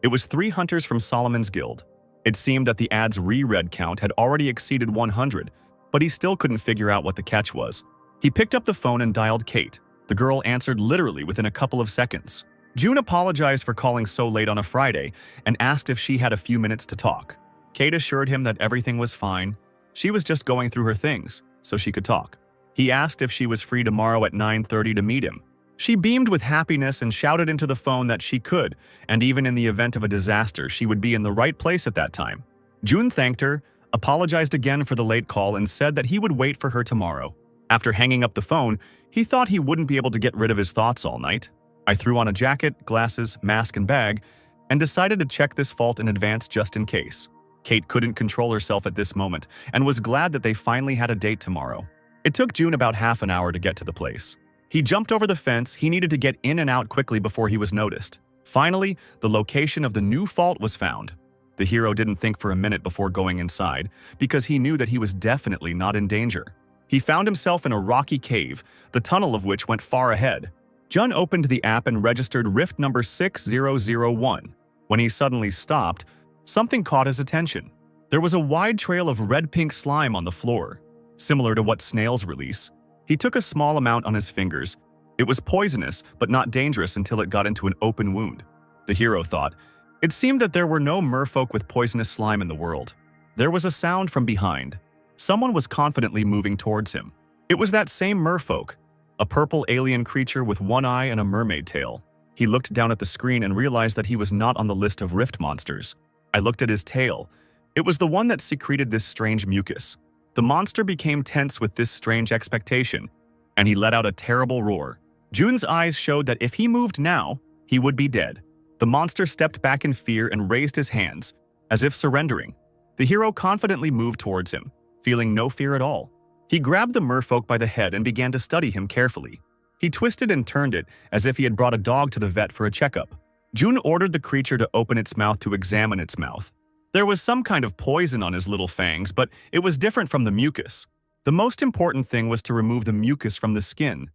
It was 3 hunters from Solomon's Guild. It seemed that the ad's reread count had already exceeded 100, but he still couldn't figure out what the catch was. He picked up the phone and dialed Kate. The girl answered literally within a couple of seconds. June apologized for calling so late on a Friday and asked if she had a few minutes to talk. Kate assured him that everything was fine. She was just going through her things, so she could talk. He asked if she was free tomorrow at 9:30 to meet him. She beamed with happiness and shouted into the phone that she could, and even in the event of a disaster, she would be in the right place at that time. June thanked her, apologized again for the late call, and said that he would wait for her tomorrow. After hanging up the phone, he thought he wouldn't be able to get rid of his thoughts all night. I threw on a jacket, glasses, mask, and bag, and decided to check this fault in advance just in case. Kate couldn't control herself at this moment and was glad that they finally had a date tomorrow. It took June about half an hour to get to the place. He jumped over the fence. He needed to get in and out quickly before he was noticed. Finally, the location of the new fault was found. The hero didn't think for a minute before going inside, because he knew that he was definitely not in danger. He found himself in a rocky cave, the tunnel of which went far ahead. Jun opened the app and registered rift number 6001. When he suddenly stopped, something caught his attention. There was a wide trail of red-pink slime on the floor, similar to what snails release. He took a small amount on his fingers. It was poisonous, but not dangerous until it got into an open wound. The hero thought. It seemed that there were no merfolk with poisonous slime in the world. There was a sound from behind. Someone was confidently moving towards him. It was that same merfolk, a purple alien creature with one eye and a mermaid tail. He looked down at the screen and realized that he was not on the list of rift monsters. I looked at his tail. It was the one that secreted this strange mucus. The monster became tense with this strange expectation, and he let out a terrible roar. Jun's eyes showed that if he moved now, he would be dead. The monster stepped back in fear and raised his hands, as if surrendering. The hero confidently moved towards him, feeling no fear at all. He grabbed the merfolk by the head and began to study him carefully. He twisted and turned it as if he had brought a dog to the vet for a checkup. June ordered the creature to open its mouth to examine its mouth. There was some kind of poison on his little fangs, but it was different from the mucus. The most important thing was to remove the mucus from the skin,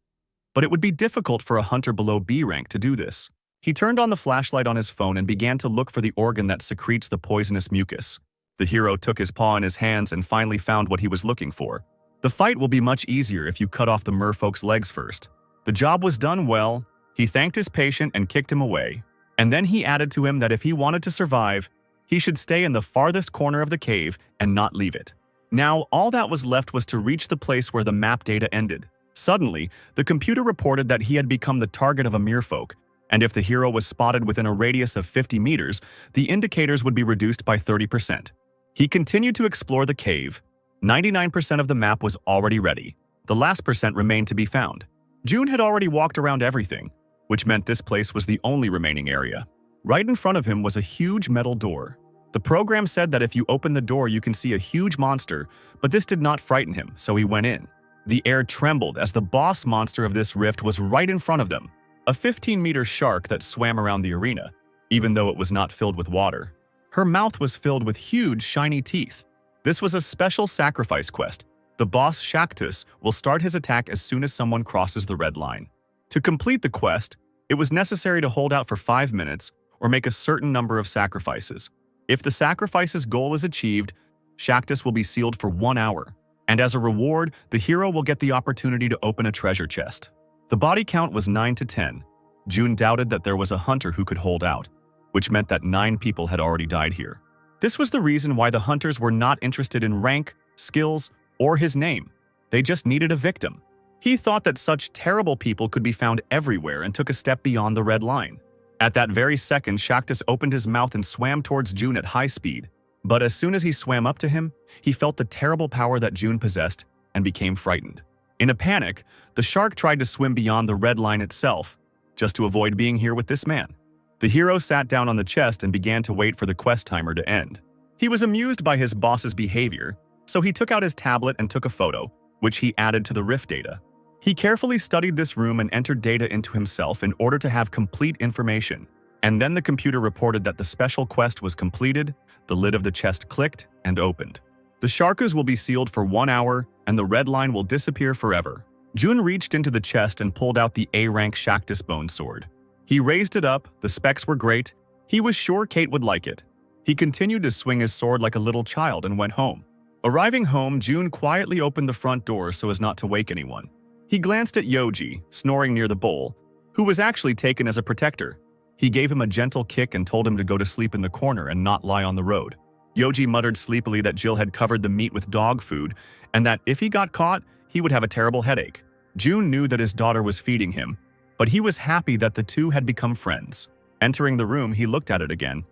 but it would be difficult for a hunter below B rank to do this. He turned on the flashlight on his phone and began to look for the organ that secretes the poisonous mucus. The hero took his paw in his hands and finally found what he was looking for. The fight will be much easier if you cut off the merfolk's legs first. The job was done well. He thanked his patient and kicked him away. And then he added to him that if he wanted to survive, he should stay in the farthest corner of the cave and not leave it. Now, all that was left was to reach the place where the map data ended. Suddenly, the computer reported that he had become the target of a merfolk, and if the hero was spotted within a radius of 50 meters, the indicators would be reduced by 30%. He continued to explore the cave. 99% of the map was already ready. The last percent remained to be found. June had already walked around everything, which meant this place was the only remaining area. Right in front of him was a huge metal door. The program said that if you open the door you can see a huge monster, but this did not frighten him, so he went in. The air trembled as the boss monster of this rift was right in front of them, a 15-meter shark that swam around the arena, even though it was not filled with water. Her mouth was filled with huge, shiny teeth. This was a special sacrifice quest. The boss Shaktus will start his attack as soon as someone crosses the red line. To complete the quest, it was necessary to hold out for 5 minutes or make a certain number of sacrifices. If the sacrifice's goal is achieved, Shaktus will be sealed for 1 hour, and as a reward, the hero will get the opportunity to open a treasure chest. The body count was 9 to 10. June doubted that there was a hunter who could hold out, which meant that 9 people had already died here. This was the reason why the hunters were not interested in rank, skills, or his name. They just needed a victim. He thought that such terrible people could be found everywhere and took a step beyond the red line. At that very second, Shaktus opened his mouth and swam towards June at high speed. But as soon as he swam up to him, he felt the terrible power that June possessed and became frightened. In a panic, the shark tried to swim beyond the red line itself, just to avoid being here with this man. The hero sat down on the chest and began to wait for the quest timer to end. He was amused by his boss's behavior, so he took out his tablet and took a photo, which he added to the rift data. He carefully studied this room and entered data into himself in order to have complete information. And then the computer reported that the special quest was completed, the lid of the chest clicked and opened. The Sharkus will be sealed for 1 hour, and the red line will disappear forever. June reached into the chest and pulled out the A-rank Shaktus bone sword. He raised it up, the specs were great. He was sure Kate would like it. He continued to swing his sword like a little child and went home. Arriving home, June quietly opened the front door so as not to wake anyone. He glanced at Yoji, snoring near the bowl, who was actually taken as a protector. He gave him a gentle kick and told him to go to sleep in the corner and not lie on the road. Yoji muttered sleepily that Jill had covered the meat with dog food and that if he got caught, he would have a terrible headache. June knew that his daughter was feeding him, but he was happy that the two had become friends. Entering the room, he looked at it again.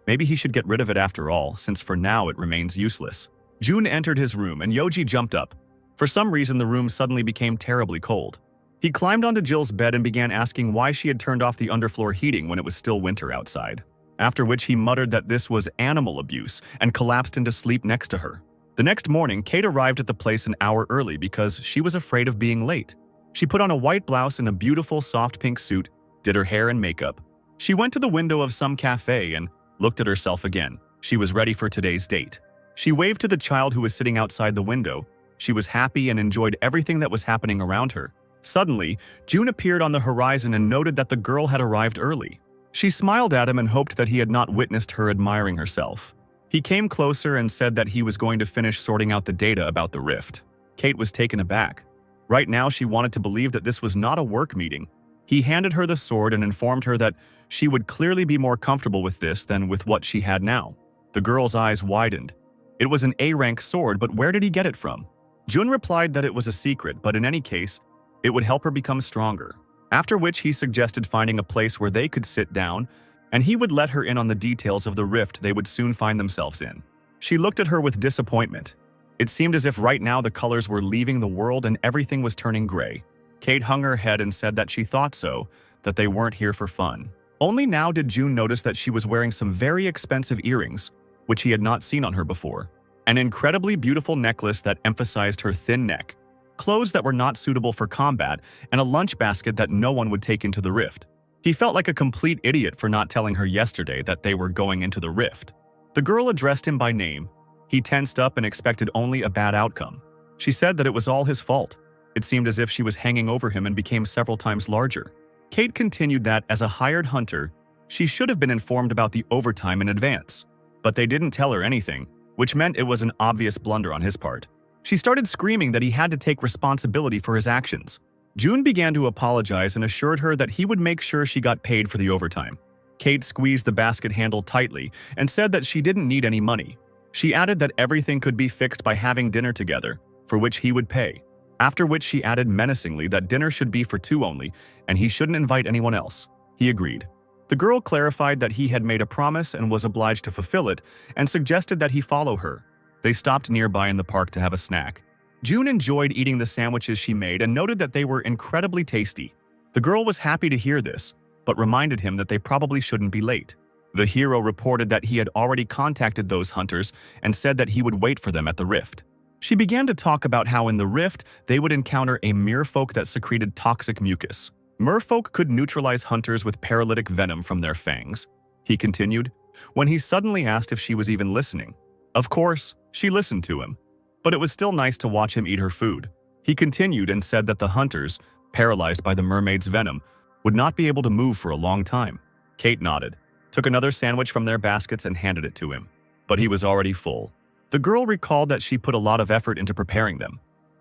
Maybe he should get rid of it after all, since for now it remains useless. June entered his room and Yoji jumped up. For some reason, the room suddenly became terribly cold. He climbed onto Jill's bed and began asking why she had turned off the underfloor heating when it was still winter outside. After which he muttered that this was animal abuse and collapsed into sleep next to her. The next morning, Kate arrived at the place an hour early because she was afraid of being late. She put on a white blouse and a beautiful soft pink suit, did her hair and makeup. She went to the window of some cafe and looked at herself again. She was ready for today's date. She waved to the child who was sitting outside the window. She was happy and enjoyed everything that was happening around her. Suddenly, June appeared on the horizon and noted that the girl had arrived early. She smiled at him and hoped that he had not witnessed her admiring herself. He came closer and said that he was going to finish sorting out the data about the rift. Kate was taken aback. Right now, she wanted to believe that this was not a work meeting. He handed her the sword and informed her that she would clearly be more comfortable with this than with what she had now. The girl's eyes widened. It was an A-rank sword, but where did he get it from? June replied that it was a secret, but in any case, it would help her become stronger. After which he suggested finding a place where they could sit down, and he would let her in on the details of the rift they would soon find themselves in. She looked at her with disappointment. It seemed as if right now the colors were leaving the world and everything was turning gray. Kate hung her head and said that she thought so, that they weren't here for fun. Only now did June notice that she was wearing some very expensive earrings, which he had not seen on her before. An incredibly beautiful necklace that emphasized her thin neck, clothes that were not suitable for combat, and a lunch basket that no one would take into the rift. He felt like a complete idiot for not telling her yesterday that they were going into the rift. The girl addressed him by name. He tensed up and expected only a bad outcome. She said that it was all his fault. It seemed as if she was hanging over him and became several times larger. Kate continued that, as a hired hunter, she should have been informed about the overtime in advance. But they didn't tell her anything, which meant it was an obvious blunder on his part. She started screaming that he had to take responsibility for his actions. June began to apologize and assured her that he would make sure she got paid for the overtime. Kate squeezed the basket handle tightly and said that she didn't need any money. She added that everything could be fixed by having dinner together, for which he would pay. After which she added menacingly that dinner should be for two only, and he shouldn't invite anyone else. He agreed. The girl clarified that he had made a promise and was obliged to fulfill it, and suggested that he follow her. They stopped nearby in the park to have a snack. June enjoyed eating the sandwiches she made and noted that they were incredibly tasty. The girl was happy to hear this, but reminded him that they probably shouldn't be late. The hero reported that he had already contacted those hunters and said that he would wait for them at the rift. She began to talk about how in the rift they would encounter a merfolk that secreted toxic mucus. Merfolk could neutralize hunters with paralytic venom from their fangs. He continued, when he suddenly asked if she was even listening. Of course, she listened to him, but it was still nice to watch him eat her food. He continued and said that the hunters, paralyzed by the mermaid's venom, would not be able to move for a long time. Kate nodded, took another sandwich from their baskets and handed it to him, but he was already full. The girl recalled that she put a lot of effort into preparing them,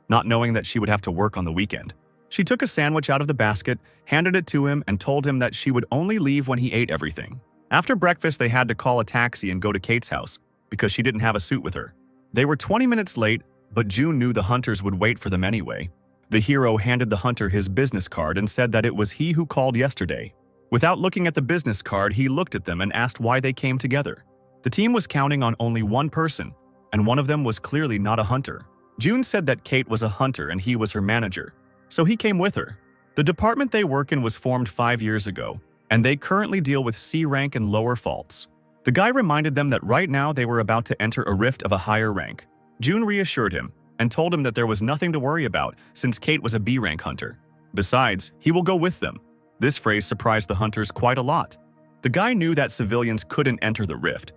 not knowing that she would have to work on the weekend. She took a sandwich out of the basket, handed it to him, and told him that she would only leave when he ate everything. After breakfast, they had to call a taxi and go to Kate's house, because she didn't have a suit with her. They were 20 minutes late, but June knew the hunters would wait for them anyway. The hero handed the hunter his business card and said that it was he who called yesterday. Without looking at the business card, he looked at them and asked why they came together. The team was counting on only one person, and one of them was clearly not a hunter. June said that Kate was a hunter and he was her manager, so he came with her. The department they work in was formed 5 years ago, and they currently deal with C rank and lower faults. The guy reminded them that right now they were about to enter a rift of a higher rank. June reassured him and told him that there was nothing to worry about since Kate was a B rank hunter. Besides, he will go with them. This phrase surprised the hunters quite a lot. The guy knew that civilians couldn't enter the rift,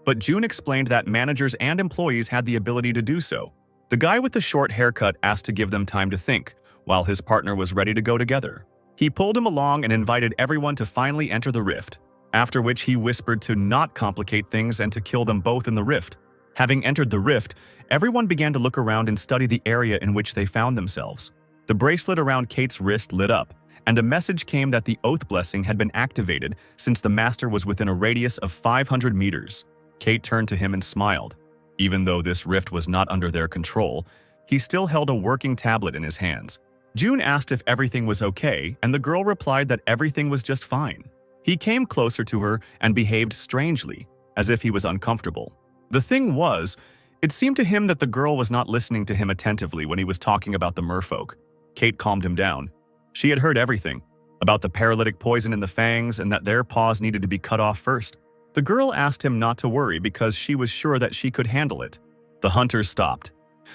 but June explained that managers and employees had the ability to do so. The guy with the short haircut asked to give them time to think, while his partner was ready to go together. He pulled him along and invited everyone to finally enter the rift, after which he whispered to not complicate things and to kill them both in the rift. Having entered the rift, everyone began to look around and study the area in which they found themselves. The bracelet around Kate's wrist lit up, and a message came that the oath blessing had been activated since the master was within a radius of 500 meters. Kate turned to him and smiled. Even though this rift was not under their control, he still held a working tablet in his hands. June asked if everything was okay, and the girl replied that everything was just fine. He came closer to her and behaved strangely, as if he was uncomfortable. The thing was, it seemed to him that the girl was not listening to him attentively when he was talking about the merfolk. Kate calmed him down. She had heard everything, about the paralytic poison in the fangs and that their paws needed to be cut off first. The girl asked him not to worry because she was sure that she could handle it. The hunters stopped.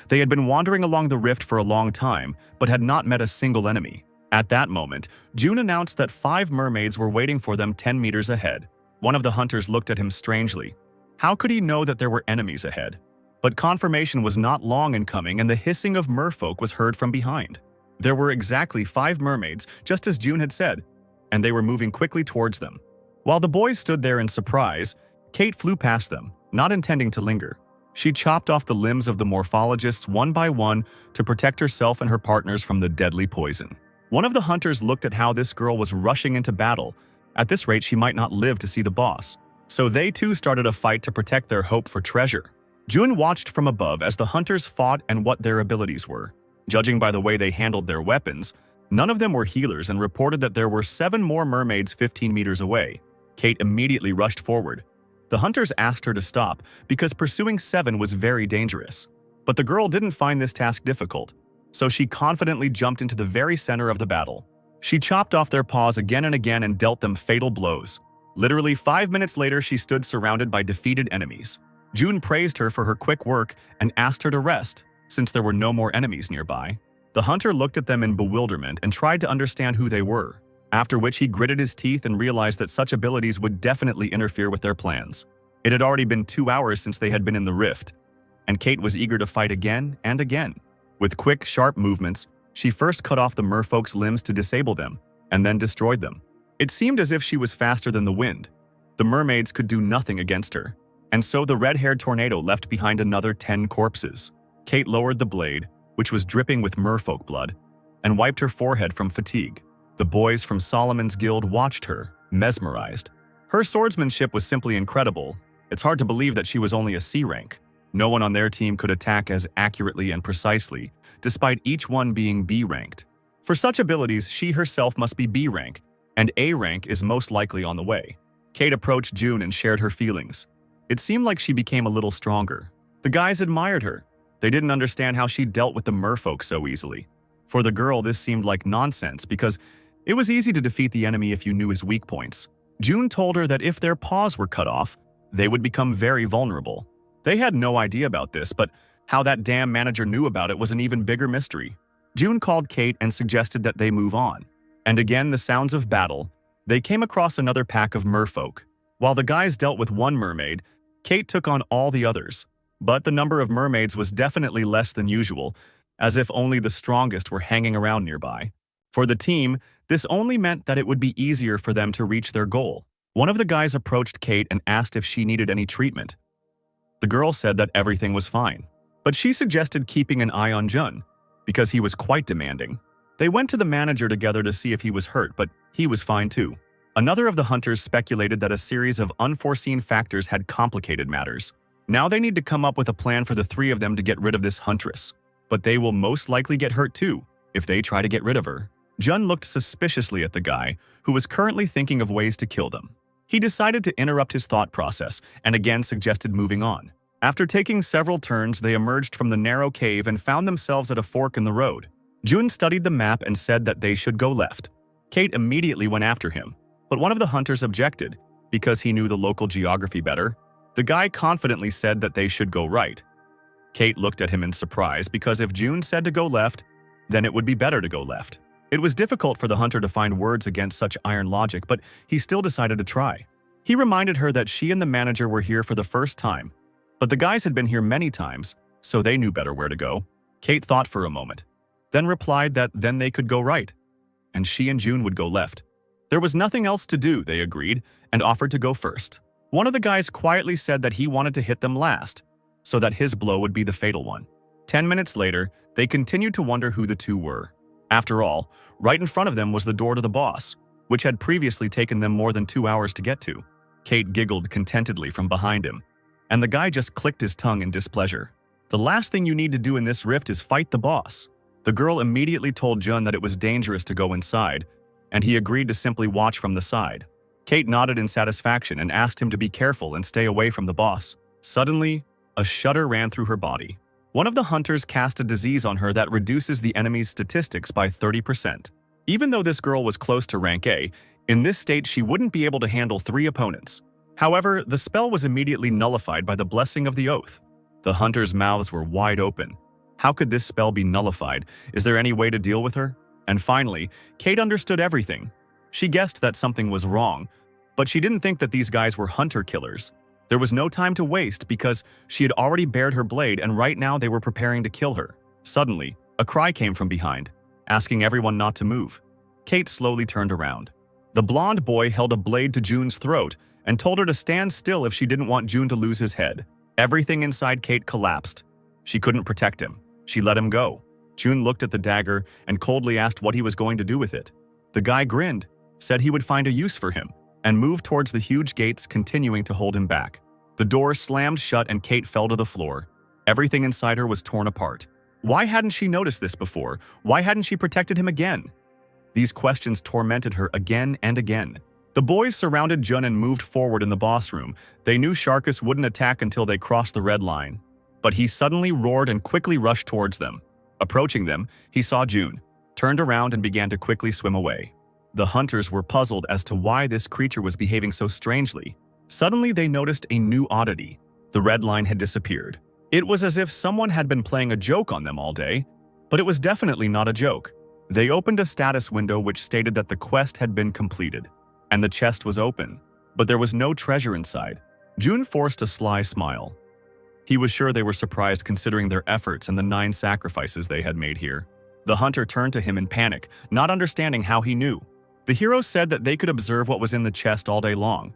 They had been wandering along the rift for a long time, but had not met a single enemy. At that moment, June announced that 5 mermaids were waiting for them 10 meters ahead. One of the hunters looked at him strangely. How could he know that there were enemies ahead? But confirmation was not long in coming, and the hissing of merfolk was heard from behind. There were exactly 5 mermaids, just as June had said, and they were moving quickly towards them. While the boys stood there in surprise, Kate flew past them, not intending to linger. She chopped off the limbs of the morphologists one by one to protect herself and her partners from the deadly poison. One of the hunters looked at how this girl was rushing into battle. At this rate, she might not live to see the boss. So they too started a fight to protect their hope for treasure. June watched from above as the hunters fought and what their abilities were. Judging by the way they handled their weapons, none of them were healers and reported that there were 7 more mermaids 15 meters away. Kate immediately rushed forward. The hunters asked her to stop because pursuing 7 was very dangerous. But the girl didn't find this task difficult, so she confidently jumped into the very center of the battle. She chopped off their paws again and again and dealt them fatal blows. Literally 5 minutes later, she stood surrounded by defeated enemies. June praised her for her quick work and asked her to rest, since there were no more enemies nearby. The hunter looked at them in bewilderment and tried to understand who they were, after which he gritted his teeth and realized that such abilities would definitely interfere with their plans. It had already been 2 hours since they had been in the rift, and Kate was eager to fight again and again. With quick, sharp movements, she first cut off the merfolk's limbs to disable them, and then destroyed them. It seemed as if she was faster than the wind. The mermaids could do nothing against her, and so the red-haired tornado left behind another 10 corpses. Kate lowered the blade, which was dripping with merfolk blood, and wiped her forehead from fatigue. The boys from Solomon's Guild watched her, mesmerized. Her swordsmanship was simply incredible. It's hard to believe that she was only a C rank. No one on their team could attack as accurately and precisely, despite each one being B ranked. For such abilities, she herself must be B rank, and A rank is most likely on the way. Kate approached June and shared her feelings. It seemed like she became a little stronger. The guys admired her. They didn't understand how she dealt with the merfolk so easily. For the girl, this seemed like nonsense because it was easy to defeat the enemy if you knew his weak points. June told her that if their paws were cut off, they would become very vulnerable. They had no idea about this, but how that damn manager knew about it was an even bigger mystery. June called Kate and suggested that they move on. And again, the sounds of battle. They came across another pack of merfolk. While the guys dealt with one mermaid, Kate took on all the others. But the number of mermaids was definitely less than usual, as if only the strongest were hanging around nearby. For the team, this only meant that it would be easier for them to reach their goal. One of the guys approached Kate and asked if she needed any treatment. The girl said that everything was fine, but she suggested keeping an eye on Jun, because he was quite demanding. They went to the manager together to see if he was hurt, but he was fine too. Another of the hunters speculated that a series of unforeseen factors had complicated matters. Now they need to come up with a plan for the three of them to get rid of this huntress. But they will most likely get hurt too, if they try to get rid of her. Jun looked suspiciously at the guy, who was currently thinking of ways to kill them. He decided to interrupt his thought process, and again suggested moving on. After taking several turns, they emerged from the narrow cave and found themselves at a fork in the road. Jun studied the map and said that they should go left. Kate immediately went after him, but one of the hunters objected, because he knew the local geography better. The guy confidently said that they should go right. Kate looked at him in surprise because if June said to go left, then it would be better to go left. It was difficult for the hunter to find words against such iron logic, but he still decided to try. He reminded her that she and the manager were here for the first time, but the guys had been here many times, so they knew better where to go. Kate thought for a moment, then replied that then they could go right, and she and June would go left. There was nothing else to do, they agreed, and offered to go first. One of the guys quietly said that he wanted to hit them last, so that his blow would be the fatal one. 10 minutes later, they continued to wonder who the two were. After all, right in front of them was the door to the boss, which had previously taken them more than 2 hours to get to. Kate giggled contentedly from behind him, and the guy just clicked his tongue in displeasure. The last thing you need to do in this rift is fight the boss. The girl immediately told Jun that it was dangerous to go inside, and he agreed to simply watch from the side. Kate nodded in satisfaction and asked him to be careful and stay away from the boss. Suddenly, a shudder ran through her body. One of the hunters cast a disease on her that reduces the enemy's statistics by 30%. Even though this girl was close to rank A, in this state she wouldn't be able to handle 3 opponents. However, the spell was immediately nullified by the blessing of the oath. The hunters' mouths were wide open. How could this spell be nullified? Is there any way to deal with her? And finally, Kate understood everything. She guessed that something was wrong, but she didn't think that these guys were hunter killers. There was no time to waste because she had already bared her blade and right now they were preparing to kill her. Suddenly, a cry came from behind, asking everyone not to move. Kate slowly turned around. The blonde boy held a blade to June's throat and told her to stand still if she didn't want June to lose his head. Everything inside Kate collapsed. She couldn't protect him. She let him go. June looked at the dagger and coldly asked what he was going to do with it. The guy grinned, said he would find a use for him, and moved towards the huge gates, continuing to hold him back. The door slammed shut and Kate fell to the floor. Everything inside her was torn apart. Why hadn't she noticed this before? Why hadn't she protected him again? These questions tormented her again and again. The boys surrounded Jun and moved forward in the boss room. They knew Sharkus wouldn't attack until they crossed the red line. But he suddenly roared and quickly rushed towards them. Approaching them, he saw June. turned around and began to quickly swim away. The hunters were puzzled as to why this creature was behaving so strangely. Suddenly, they noticed a new oddity. The red line had disappeared. It was as if someone had been playing a joke on them all day, but it was definitely not a joke. They opened a status window which stated that the quest had been completed, and the chest was open, but there was no treasure inside. Jun forced a sly smile. He was sure they were surprised considering their efforts and the 9 sacrifices they had made here. The hunter turned to him in panic, not understanding how he knew. The hero said that they could observe what was in the chest all day long.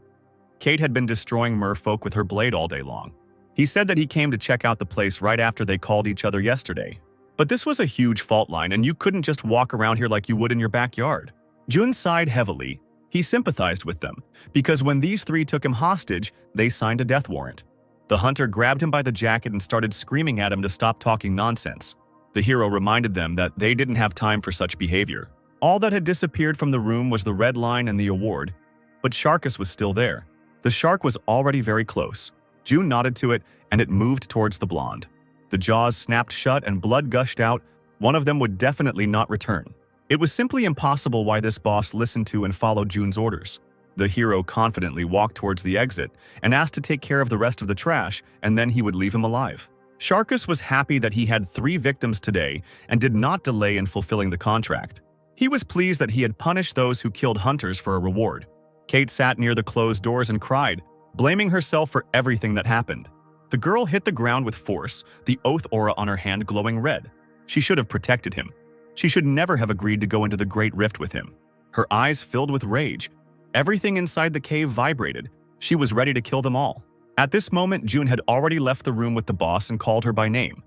Kate had been destroying merfolk with her blade all day long. He said that he came to check out the place right after they called each other yesterday. But this was a huge fault line and you couldn't just walk around here like you would in your backyard. Jun sighed heavily. He sympathized with them, because when these 3 took him hostage, they signed a death warrant. The hunter grabbed him by the jacket and started screaming at him to stop talking nonsense. The hero reminded them that they didn't have time for such behavior. All that had disappeared from the room was the red line and the award, but Sharkus was still there. The shark was already very close. Jun nodded to it, and it moved towards the blonde. The jaws snapped shut and blood gushed out. One of them would definitely not return. It was simply impossible why this boss listened to and followed Jun's orders. The hero confidently walked towards the exit and asked to take care of the rest of the trash, and then he would leave him alive. Sharkus was happy that he had 3 victims today and did not delay in fulfilling the contract. He was pleased that he had punished those who killed hunters for a reward. Kate sat near the closed doors and cried, blaming herself for everything that happened. The girl hit the ground with force, the oath aura on her hand glowing red. She should have protected him. She should never have agreed to go into the Great Rift with him. Her eyes filled with rage. Everything inside the cave vibrated. She was ready to kill them all. At this moment, Jun had already left the room with the boss and called her by name.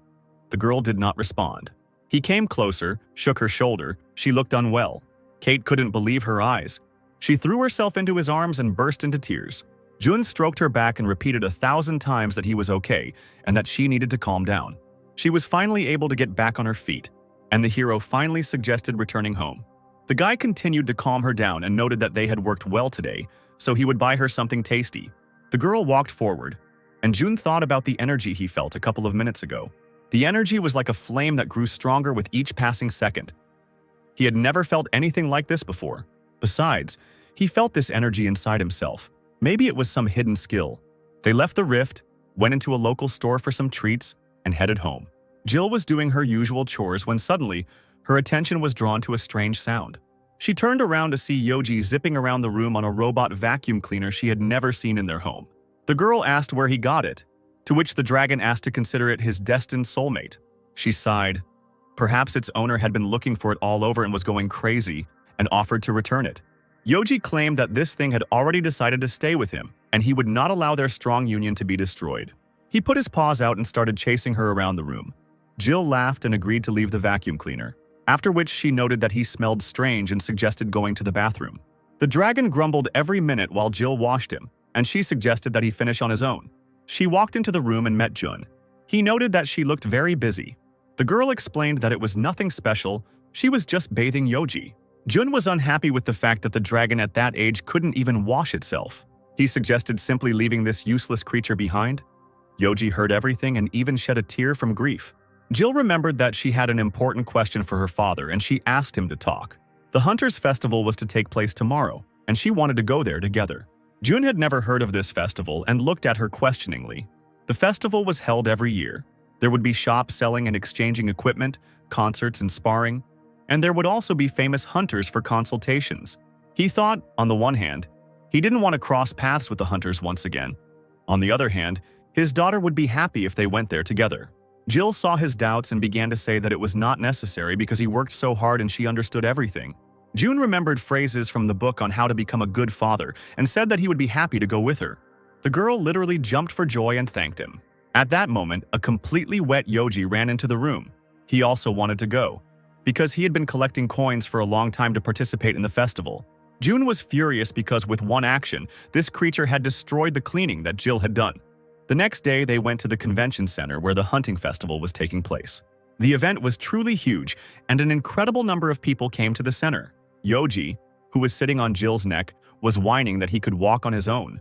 The girl did not respond. He came closer, shook her shoulder. She looked unwell. Kate couldn't believe her eyes. She threw herself into his arms and burst into tears. Jun stroked her back and repeated 1,000 times that he was okay and that she needed to calm down. She was finally able to get back on her feet, and the hero finally suggested returning home. The guy continued to calm her down and noted that they had worked well today, so he would buy her something tasty. The girl walked forward, and Jun thought about the energy he felt a couple of minutes ago. The energy was like a flame that grew stronger with each passing second. He had never felt anything like this before. Besides, he felt this energy inside himself. Maybe it was some hidden skill. They left the rift, went into a local store for some treats, and headed home. Jill was doing her usual chores when suddenly, her attention was drawn to a strange sound. She turned around to see Yoji zipping around the room on a robot vacuum cleaner she had never seen in their home. The girl asked where he got it, to which the dragon asked to consider it his destined soulmate. She sighed. Perhaps its owner had been looking for it all over and was going crazy, and offered to return it. Yoji claimed that this thing had already decided to stay with him, and he would not allow their strong union to be destroyed. He put his paws out and started chasing her around the room. Jill laughed and agreed to leave the vacuum cleaner, after which she noted that he smelled strange and suggested going to the bathroom. The dragon grumbled every minute while Jill washed him, and she suggested that he finish on his own. She walked into the room and met Jun. He noted that she looked very busy. The girl explained that it was nothing special, she was just bathing Yoji. Jun was unhappy with the fact that the dragon at that age couldn't even wash itself. He suggested simply leaving this useless creature behind. Yoji heard everything and even shed a tear from grief. Jill remembered that she had an important question for her father and she asked him to talk. The Hunters' Festival was to take place tomorrow, and she wanted to go there together. Jun had never heard of this festival and looked at her questioningly. The festival was held every year. There would be shops selling and exchanging equipment, concerts and sparring, and there would also be famous hunters for consultations. He thought, on the one hand, he didn't want to cross paths with the hunters once again. On the other hand, his daughter would be happy if they went there together. Jill saw his doubts and began to say that it was not necessary because he worked so hard and she understood everything. Jun remembered phrases from the book on how to become a good father and said that he would be happy to go with her. The girl literally jumped for joy and thanked him. At that moment, a completely wet Yoji ran into the room. He also wanted to go, because he had been collecting coins for a long time to participate in the festival. Jun was furious because with one action, this creature had destroyed the cleaning that Jill had done. The next day, they went to the convention center where the hunting festival was taking place. The event was truly huge, and an incredible number of people came to the center. Yoji, who was sitting on Jill's neck, was whining that he could walk on his own.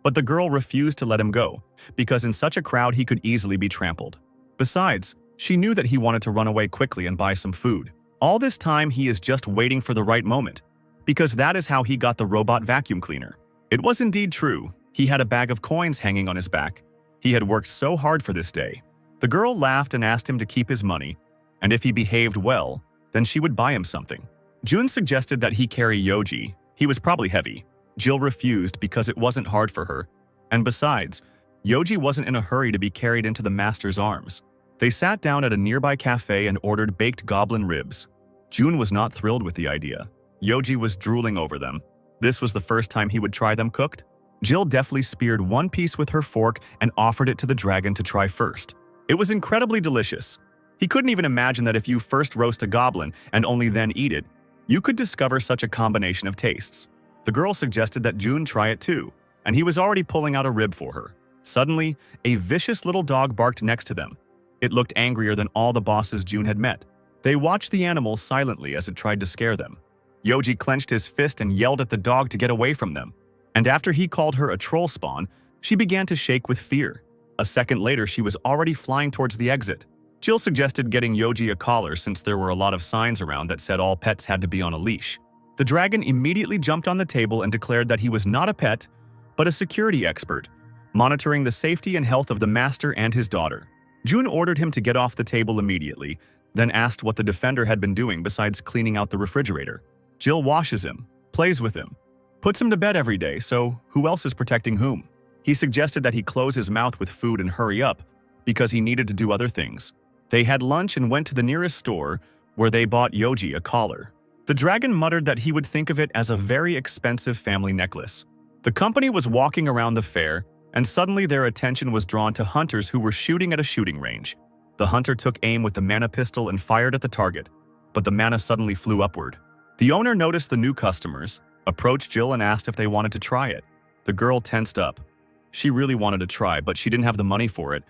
But the girl refused to let him go, because in such a crowd he could easily be trampled. Besides, she knew that he wanted to run away quickly and buy some food. All this time, he is just waiting for the right moment, because that is how he got the robot vacuum cleaner. It was indeed true. He had a bag of coins hanging on his back. He had worked so hard for this day. The girl laughed and asked him to keep his money, and if he behaved well, then she would buy him something. Jun suggested that he carry Yoji. He was probably heavy. Jill refused because it wasn't hard for her. And besides, Yoji wasn't in a hurry to be carried into the master's arms. They sat down at a nearby cafe and ordered baked goblin ribs. Jun was not thrilled with the idea. Yoji was drooling over them. This was the first time he would try them cooked. Jill deftly speared one piece with her fork and offered it to the dragon to try first. It was incredibly delicious. He couldn't even imagine that if you first roast a goblin and only then eat it, you could discover such a combination of tastes. The girl suggested that Jun try it too, and he was already pulling out a rib for her. Suddenly, a vicious little dog barked next to them. It looked angrier than all the bosses Jun had met. They watched the animal silently as it tried to scare them. Yoji clenched his fist and yelled at the dog to get away from them. And after he called her a troll spawn, she began to shake with fear. A second later, she was already flying towards the exit. Jill suggested getting Yoji a collar since there were a lot of signs around that said all pets had to be on a leash. The dragon immediately jumped on the table and declared that he was not a pet, but a security expert, monitoring the safety and health of the master and his daughter. Jun ordered him to get off the table immediately, then asked what the defender had been doing besides cleaning out the refrigerator. Jill washes him, plays with him, puts him to bed every day, so who else is protecting whom? He suggested that he close his mouth with food and hurry up, because he needed to do other things. They had lunch and went to the nearest store, where they bought Yoji a collar. The dragon muttered that he would think of it as a very expensive family necklace. The company was walking around the fair, and suddenly their attention was drawn to hunters who were shooting at a shooting range. The hunter took aim with the mana pistol and fired at the target, but the mana suddenly flew upward. The owner noticed the new customers, approached Jill and asked if they wanted to try it. The girl tensed up. She really wanted to try, but she didn't have the money for it.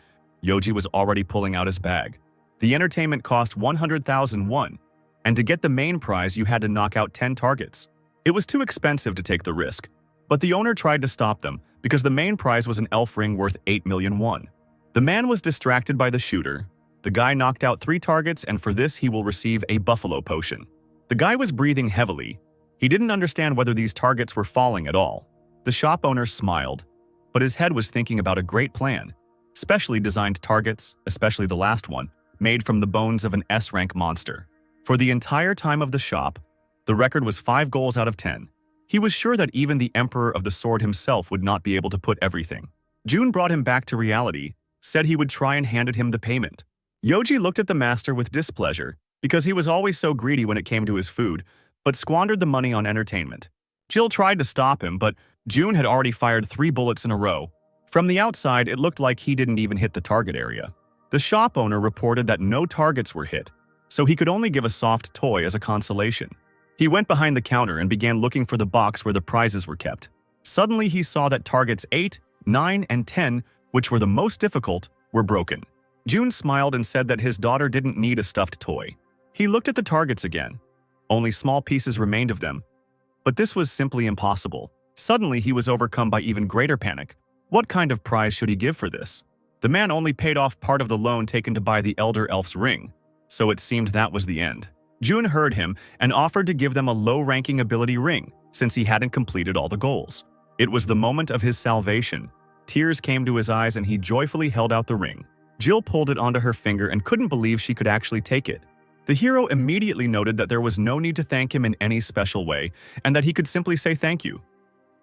Yoji was already pulling out his bag. The entertainment cost 100,000 won, and to get the main prize you had to knock out 10 targets. It was too expensive to take the risk, but the owner tried to stop them because the main prize was an elf ring worth 8 million won. The man was distracted by the shooter. The guy knocked out 3 targets, and for this he will receive a buffalo potion. The guy was breathing heavily. He didn't understand whether these targets were falling at all. The shop owner smiled, but his head was thinking about a great plan. Specially designed targets, especially the last one, made from the bones of an S-rank monster. For the entire time of the shop, the record was 5 goals out of 10. He was sure that even the Emperor of the Sword himself would not be able to put everything. Jun brought him back to reality, said he would try and handed him the payment. Yoji looked at the master with displeasure, because he was always so greedy when it came to his food, but squandered the money on entertainment. Jill tried to stop him, but Jun had already fired 3 bullets in a row. From the outside, it looked like he didn't even hit the target area. The shop owner reported that no targets were hit, so he could only give a soft toy as a consolation. He went behind the counter and began looking for the box where the prizes were kept. Suddenly, he saw that targets 8, 9, and 10, which were the most difficult, were broken. Jun smiled and said that his daughter didn't need a stuffed toy. He looked at the targets again. Only small pieces remained of them. But this was simply impossible. Suddenly, he was overcome by even greater panic. What kind of prize should he give for this? The man only paid off part of the loan taken to buy the Elder Elf's ring, so it seemed that was the end. Jun heard him and offered to give them a low-ranking ability ring, since he hadn't completed all the goals. It was the moment of his salvation. Tears came to his eyes and he joyfully held out the ring. Jill pulled it onto her finger and couldn't believe she could actually take it. The hero immediately noted that there was no need to thank him in any special way, and that he could simply say thank you.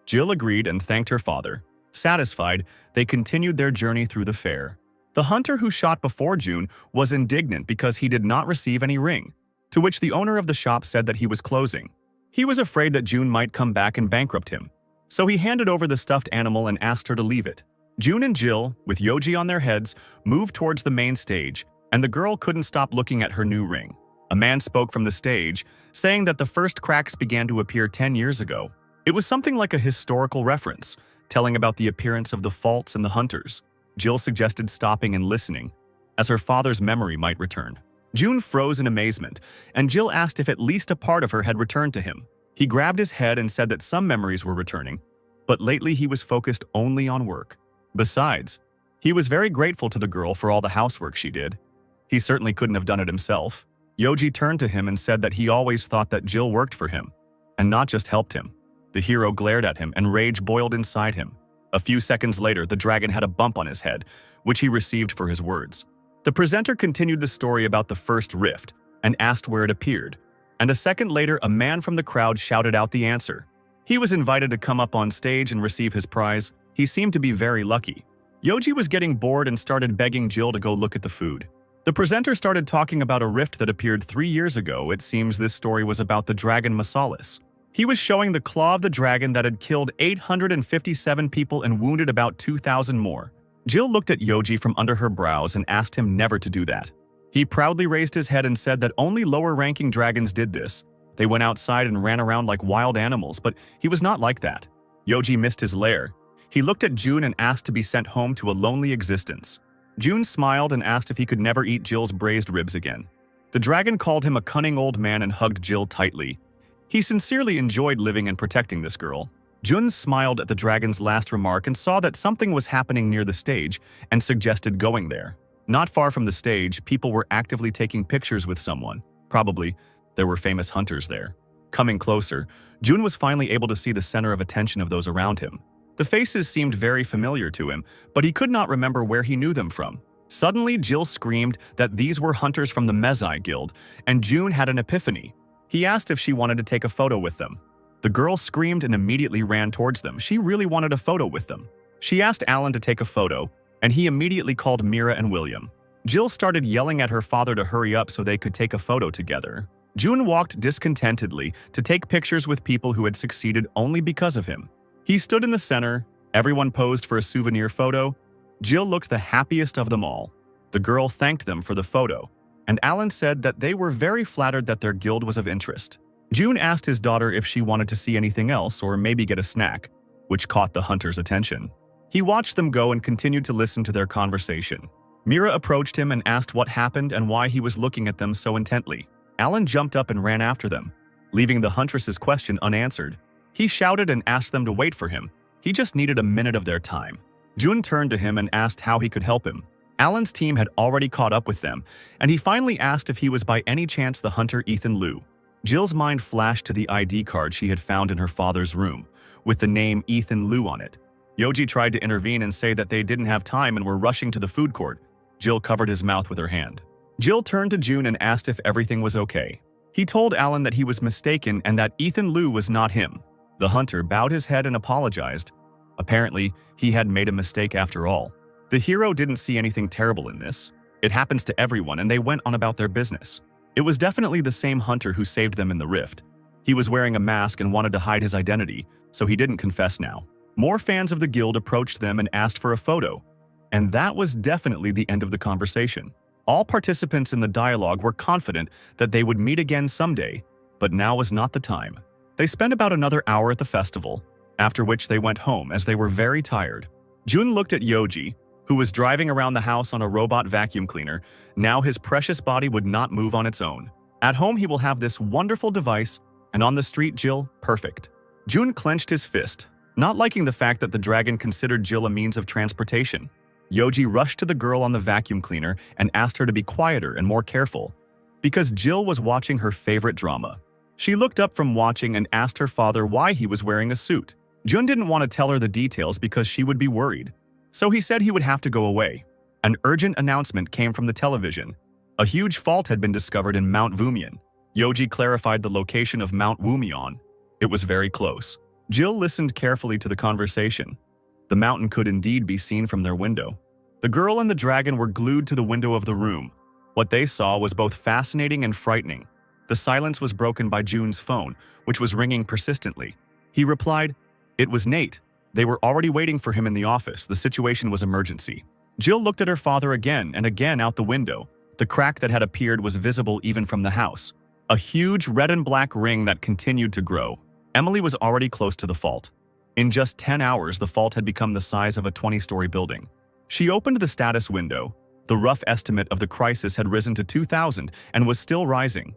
Jill agreed and thanked her father. Satisfied, they continued their journey through the fair. The hunter who shot before Jun was indignant because he did not receive any ring, to which the owner of the shop said that he was closing. He was afraid that Jun might come back and bankrupt him, so he handed over the stuffed animal and asked her to leave it. Jun and Jill, with Yoji on their heads, moved towards the main stage, and the girl couldn't stop looking at her new ring. A man spoke from the stage, saying that the first cracks began to appear 10 years ago. It was something like a historical reference, telling about the appearance of the faults and the hunters. Jill suggested stopping and listening, as her father's memory might return. Jun froze in amazement, and Jill asked if at least a part of her had returned to him. He grabbed his head and said that some memories were returning, but lately he was focused only on work. Besides, he was very grateful to the girl for all the housework she did. He certainly couldn't have done it himself. Yoji turned to him and said that he always thought that Jill worked for him, and not just helped him. The hero glared at him and rage boiled inside him. A few seconds later, the dragon had a bump on his head, which he received for his words. The presenter continued the story about the first rift and asked where it appeared, and a second later, a man from the crowd shouted out the answer. He was invited to come up on stage and receive his prize. He seemed to be very lucky. Yoji was getting bored and started begging Jill to go look at the food. The presenter started talking about a rift that appeared 3 years ago. It seems this story was about the dragon Masalis. He was showing the claw of the dragon that had killed 857 people and wounded about 2,000 more. Jill looked at Yoji from under her brows and asked him never to do that. He proudly raised his head and said that only lower-ranking dragons did this. They went outside and ran around like wild animals, but he was not like that. Yoji missed his lair. He looked at June and asked to be sent home to a lonely existence. June smiled and asked if he could never eat Jill's braised ribs again. The dragon called him a cunning old man and hugged Jill tightly. He sincerely enjoyed living and protecting this girl. Jun smiled at the dragon's last remark and saw that something was happening near the stage and suggested going there. Not far from the stage, people were actively taking pictures with someone. Probably, there were famous hunters there. Coming closer, Jun was finally able to see the center of attention of those around him. The faces seemed very familiar to him, but he could not remember where he knew them from. Suddenly, Jill screamed that these were hunters from the Mezai Guild, and June had an epiphany. He asked if she wanted to take a photo with them. The girl screamed and immediately ran towards them. She really wanted a photo with them. She asked Alan to take a photo, and he immediately called Mira and William. Jill started yelling at her father to hurry up so they could take a photo together. June walked discontentedly to take pictures with people who had succeeded only because of him. He stood in the center, everyone posed for a souvenir photo. Jill looked the happiest of them all. The girl thanked them for the photo, and Alan said that they were very flattered that their guild was of interest. June asked his daughter if she wanted to see anything else or maybe get a snack, which caught the hunter's attention. He watched them go and continued to listen to their conversation. Mira approached him and asked what happened and why he was looking at them so intently. Alan jumped up and ran after them, leaving the huntress's question unanswered. He shouted and asked them to wait for him. He just needed a minute of their time. June turned to him and asked how he could help him. Alan's team had already caught up with them, and he finally asked if he was by any chance the hunter Ethan Liu. Jill's mind flashed to the ID card she had found in her father's room, with the name Ethan Liu on it. Yoji tried to intervene and say that they didn't have time and were rushing to the food court. Jill covered his mouth with her hand. Jill turned to June and asked if everything was okay. He told Alan that he was mistaken and that Ethan Liu was not him. The hunter bowed his head and apologized. Apparently, he had made a mistake after all. The hero didn't see anything terrible in this. It happens to everyone, and they went on about their business. It was definitely the same hunter who saved them in the rift. He was wearing a mask and wanted to hide his identity, so he didn't confess now. More fans of the guild approached them and asked for a photo, and that was definitely the end of the conversation. All participants in the dialogue were confident that they would meet again someday, but now was not the time. They spent about another hour at the festival, after which they went home as they were very tired. Jun looked at Yoji, who was driving around the house on a robot vacuum cleaner. Now his precious body would not move on its own. At home he will have this wonderful device, and on the street Jill, perfect. Jun clenched his fist, not liking the fact that the dragon considered Jill a means of transportation. Yoji rushed to the girl on the vacuum cleaner and asked her to be quieter and more careful, because Jill was watching her favorite drama. She looked up from watching and asked her father why he was wearing a suit. Jun didn't want to tell her the details because she would be worried, so he said he would have to go away. An urgent announcement came from the television. A huge fault had been discovered in Mount Wumian. Yoji clarified the location of Mount Wumian. It was very close. Jill listened carefully to the conversation. The mountain could indeed be seen from their window. The girl and the dragon were glued to the window of the room. What they saw was both fascinating and frightening. The silence was broken by June's phone, which was ringing persistently. He replied, "It was Nate. They were already waiting for him in the office. The situation was emergency." Jill looked at her father again and again out the window. The crack that had appeared was visible even from the house. A huge red and black ring that continued to grow. Emily was already close to the fault. In just 10 hours, the fault had become the size of a 20-story building. She opened the status window. The rough estimate of the crisis had risen to 2,000 and was still rising.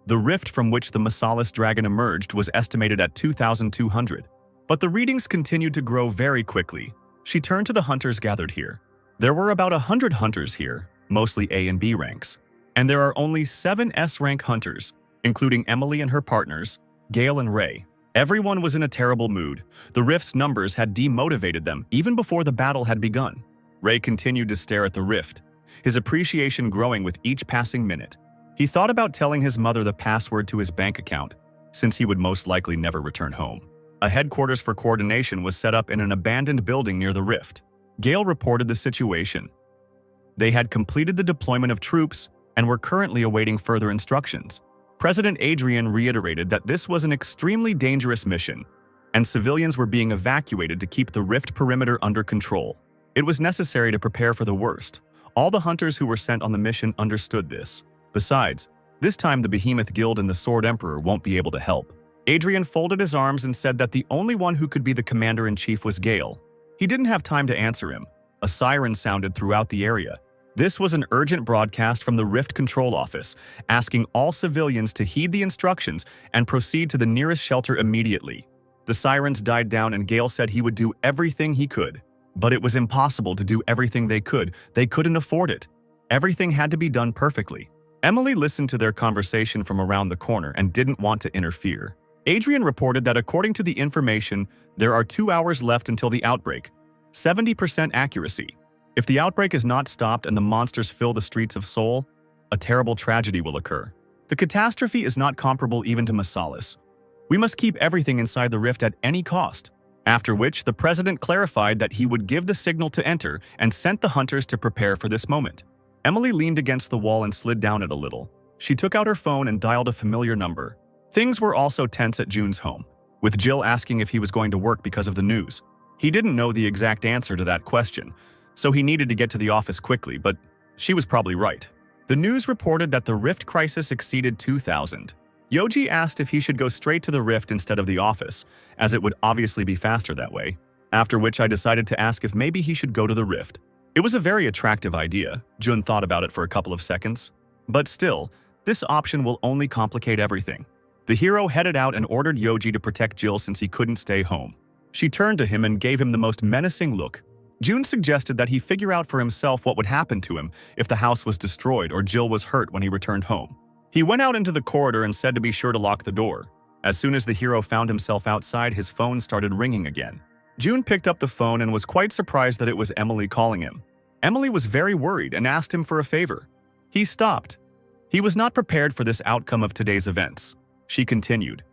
The rift from which the Masalis dragon emerged was estimated at 2,200. But the readings continued to grow very quickly. She turned to the hunters gathered here. There were about 100 hunters here, mostly A and B ranks. and there are only 7 S-rank hunters, including Emily and her partners, Gale and Ray. Everyone was in a terrible mood. The rift's numbers had demotivated them even before the battle had begun. Ray continued to stare at the rift, his appreciation growing with each passing minute. He thought about telling his mother the password to his bank account, since he would most likely never return home. A headquarters for coordination was set up in an abandoned building near the rift. Gale reported the situation. They had completed the deployment of troops and were currently awaiting further instructions. President Adrian reiterated that this was an extremely dangerous mission, and civilians were being evacuated to keep the rift perimeter under control. It was necessary to prepare for the worst. All the hunters who were sent on the mission understood this. Besides, this time the Behemoth Guild and the Sword Emperor won't be able to help. Adrian folded his arms and said that the only one who could be the commander-in-chief was Gale. He didn't have time to answer him. A siren sounded throughout the area. This was an urgent broadcast from the Rift Control Office, asking all civilians to heed the instructions and proceed to the nearest shelter immediately. The sirens died down and Gale said he would do everything he could. But it was impossible to do everything they could. They couldn't afford it. Everything had to be done perfectly. Emily listened to their conversation from around the corner and didn't want to interfere. Adrian reported that according to the information, there are 2 hours left until the outbreak. 70% accuracy. If the outbreak is not stopped and the monsters fill the streets of Seoul, a terrible tragedy will occur. The catastrophe is not comparable even to Masalis. We must keep everything inside the rift at any cost. After which, the president clarified that he would give the signal to enter and sent the hunters to prepare for this moment. Emily leaned against the wall and slid down it a little. She took out her phone and dialed a familiar number. Things were also tense at June's home, with Jill asking if he was going to work because of the news. He didn't know the exact answer to that question, so he needed to get to the office quickly, but she was probably right. The news reported that the rift crisis exceeded 2,000. Yoji asked if he should go straight to the rift instead of the office, as it would obviously be faster that way, after which I decided to ask if maybe he should go to the rift. It was a very attractive idea. Jun thought about it for a couple of seconds. But still, this option will only complicate everything. The hero headed out and ordered Yoji to protect Jill since he couldn't stay home. She turned to him and gave him the most menacing look. June suggested that he figure out for himself what would happen to him if the house was destroyed or Jill was hurt when he returned home. He went out into the corridor and said to be sure to lock the door. As soon as the hero found himself outside, his phone started ringing again. June picked up the phone and was quite surprised that it was Emily calling him. Emily was very worried and asked him for a favor. He stopped. He was not prepared for this outcome of today's events. She continued.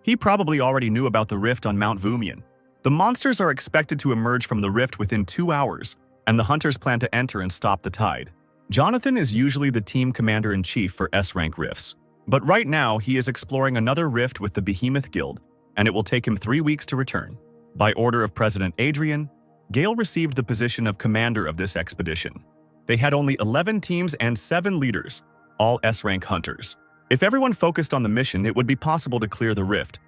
He probably already knew about the rift on Mount Wumian. The monsters are expected to emerge from the rift within 2 hours, and the hunters plan to enter and stop the tide. Jonathan is usually the team commander-in-chief for S-rank rifts, but right now he is exploring another rift with the Behemoth Guild, and it will take him 3 weeks to return. By order of President Adrian, Gale received the position of commander of this expedition. They had only 11 teams and 7 leaders, all S-rank hunters. If everyone focused on the mission, it would be possible to clear the rift.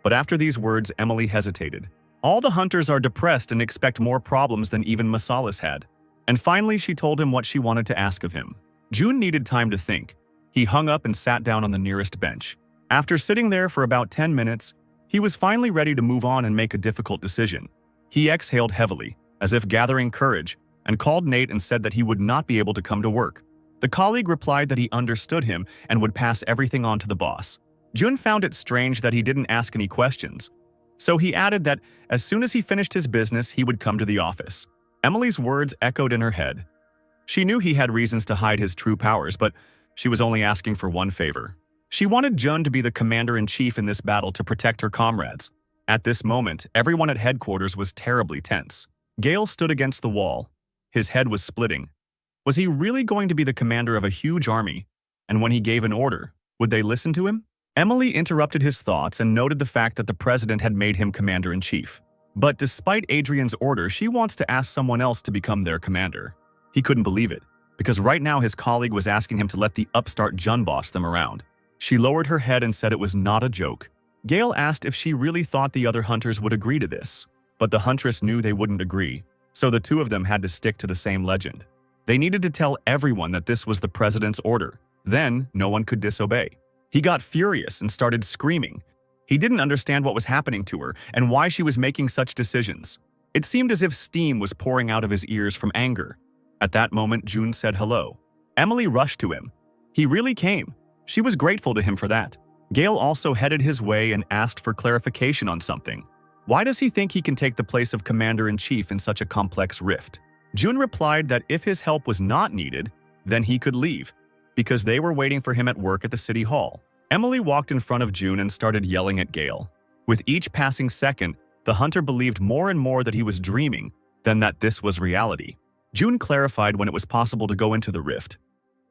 But after these words, Emily hesitated. All the hunters are depressed and expect more problems than even Masalis had. And finally, she told him what she wanted to ask of him. June needed time to think. He hung up and sat down on the nearest bench. After sitting there for about 10 minutes, he was finally ready to move on and make a difficult decision. He exhaled heavily, as if gathering courage, and called Nate and said that he would not be able to come to work. The colleague replied that he understood him and would pass everything on to the boss. Jun found it strange that he didn't ask any questions, so he added that as soon as he finished his business, he would come to the office. Emily's words echoed in her head. She knew he had reasons to hide his true powers, but she was only asking for one favor. She wanted Jun to be the commander-in-chief in this battle to protect her comrades. At this moment, everyone at headquarters was terribly tense. Gale stood against the wall. His head was splitting. Was he really going to be the commander of a huge army? And when he gave an order, would they listen to him? Emily interrupted his thoughts and noted the fact that the president had made him commander-in-chief. But despite Adrian's order, she wants to ask someone else to become their commander. He couldn't believe it, because right now his colleague was asking him to let the upstart Jun boss them around. She lowered her head and said it was not a joke. Gale asked if she really thought the other hunters would agree to this, but the huntress knew they wouldn't agree, so the two of them had to stick to the same legend. They needed to tell everyone that this was the president's order. Then, no one could disobey. He got furious and started screaming. He didn't understand what was happening to her and why she was making such decisions. It seemed as if steam was pouring out of his ears from anger. At that moment, June said hello. Emily rushed to him. He really came. She was grateful to him for that. Gale also headed his way and asked for clarification on something. Why does he think he can take the place of Commander-in-Chief in such a complex rift? Jun replied that if his help was not needed, then he could leave, because they were waiting for him at work at the city hall. Emily walked in front of Jun and started yelling at Gale. With each passing second, the hunter believed more and more that he was dreaming than that this was reality. Jun clarified when it was possible to go into the rift.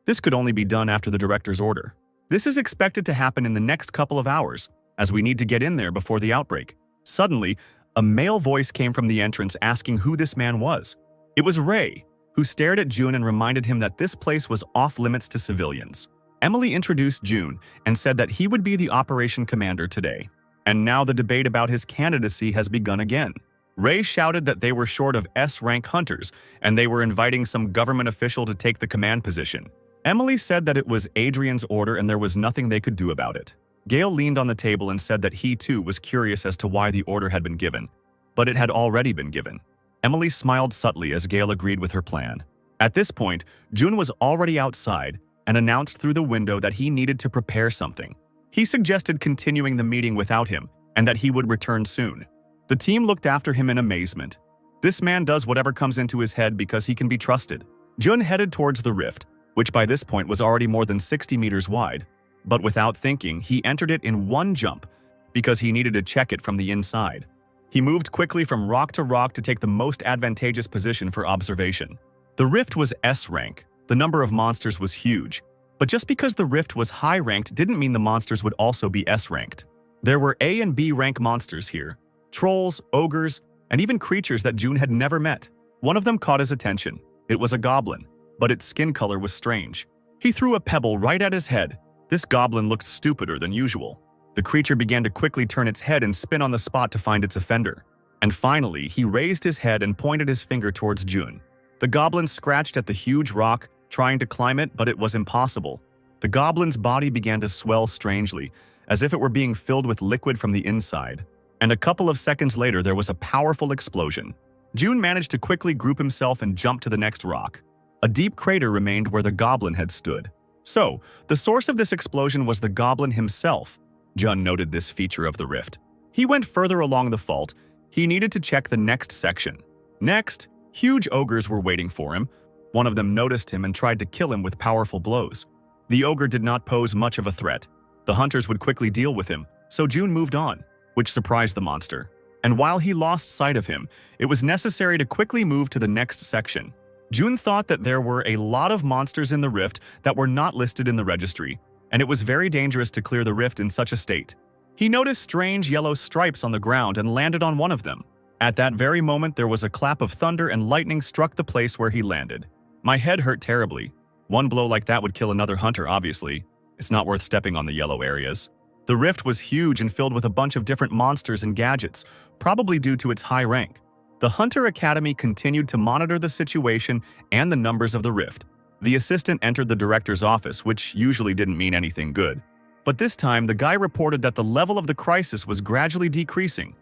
This could only be done after the director's order. This is expected to happen in the next couple of hours, as we need to get in there before the outbreak. Suddenly, a male voice came from the entrance asking who this man was. It was Ray, who stared at Jun and reminded him that this place was off-limits to civilians. Emily introduced Jun and said that he would be the operation commander today. And now the debate about his candidacy has begun again. Ray shouted that they were short of S-rank hunters, and they were inviting some government official to take the command position. Emily said that it was Adrian's order and there was nothing they could do about it. Gale leaned on the table and said that he too was curious as to why the order had been given, but it had already been given. Emily smiled subtly as Gale agreed with her plan. At this point, Jun was already outside and announced through the window that he needed to prepare something. He suggested continuing the meeting without him and that he would return soon. The team looked after him in amazement. This man does whatever comes into his head because he can be trusted. Jun headed towards the rift, which by this point was already more than 60 meters wide. But without thinking, he entered it in one jump because he needed to check it from the inside. He moved quickly from rock to take the most advantageous position for observation. The rift was S-rank. The number of monsters was huge. But just because the rift was high-ranked didn't mean the monsters would also be S-ranked. There were A and B rank monsters here. Trolls, ogres, and even creatures that Jun had never met. One of them caught his attention. It was a goblin, but its skin color was strange. He threw a pebble right at his head. This goblin looked stupider than usual. The creature began to quickly turn its head and spin on the spot to find its offender. And finally, he raised his head and pointed his finger towards Jun. The goblin scratched at the huge rock, trying to climb it, but it was impossible. The goblin's body began to swell strangely, as if it were being filled with liquid from the inside. And a couple of seconds later, there was a powerful explosion. Jun managed to quickly group himself and jump to the next rock. A deep crater remained where the goblin had stood. So, the source of this explosion was the goblin himself. Jun noted this feature of the rift. He went further along the fault. He needed to check the next section. Next, huge ogres were waiting for him. One of them noticed him and tried to kill him with powerful blows. The ogre did not pose much of a threat. The hunters would quickly deal with him, so Jun moved on, which surprised the monster. And while he lost sight of him, it was necessary to quickly move to the next section. Jun thought that there were a lot of monsters in the rift that were not listed in the registry, and it was very dangerous to clear the rift in such a state. He noticed strange yellow stripes on the ground and landed on one of them. At that very moment, there was a clap of thunder and lightning struck the place where he landed. My head hurt terribly. One blow like that would kill another hunter, obviously. It's not worth stepping on the yellow areas. The rift was huge and filled with a bunch of different monsters and gadgets, probably due to its high rank. The Hunter Academy continued to monitor the situation and the numbers of the rift. The assistant entered the director's office, which usually didn't mean anything good. But this time, the guy reported that the level of the crisis was gradually decreasing,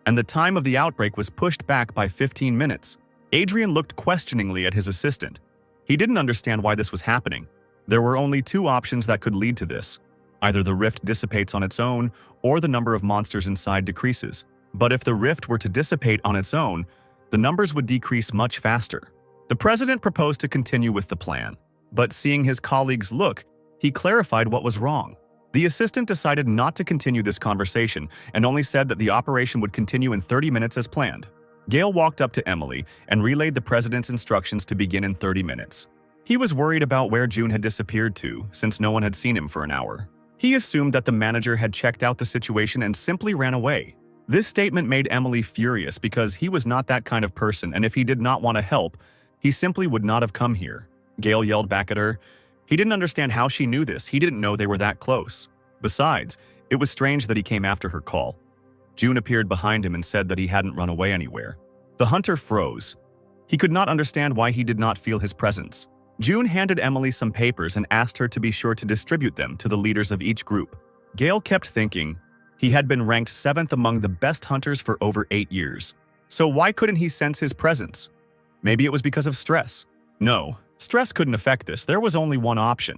and the time of the outbreak was pushed back by 15 minutes. Adrian looked questioningly at his assistant. He didn't understand why this was happening. There were only two options that could lead to this. Either the rift dissipates on its own, or the number of monsters inside decreases. But if the rift were to dissipate on its own, the numbers would decrease much faster. The president proposed to continue with the plan, but seeing his colleagues look, he clarified what was wrong. The assistant decided not to continue this conversation and only said that the operation would continue in 30 minutes as planned. Gale walked up to Emily and relayed the president's instructions to begin in 30 minutes. He was worried about where Jun had disappeared to, since no one had seen him for an hour. He assumed that the manager had checked out the situation and simply ran away. This statement made Emily furious because he was not that kind of person, and if he did not want to help, he simply would not have come here. Gale yelled back at her. He didn't understand how she knew this. He didn't know they were that close. Besides, it was strange that he came after her call. Jun appeared behind him and said that he hadn't run away anywhere. The hunter froze. He could not understand why he did not feel his presence. Jun handed Emily some papers and asked her to be sure to distribute them to the leaders of each group. Gale kept thinking. He had been ranked 7th among the best hunters for over 8 years. So why couldn't he sense his presence? Maybe it was because of stress. No, stress couldn't affect this. There was only one option.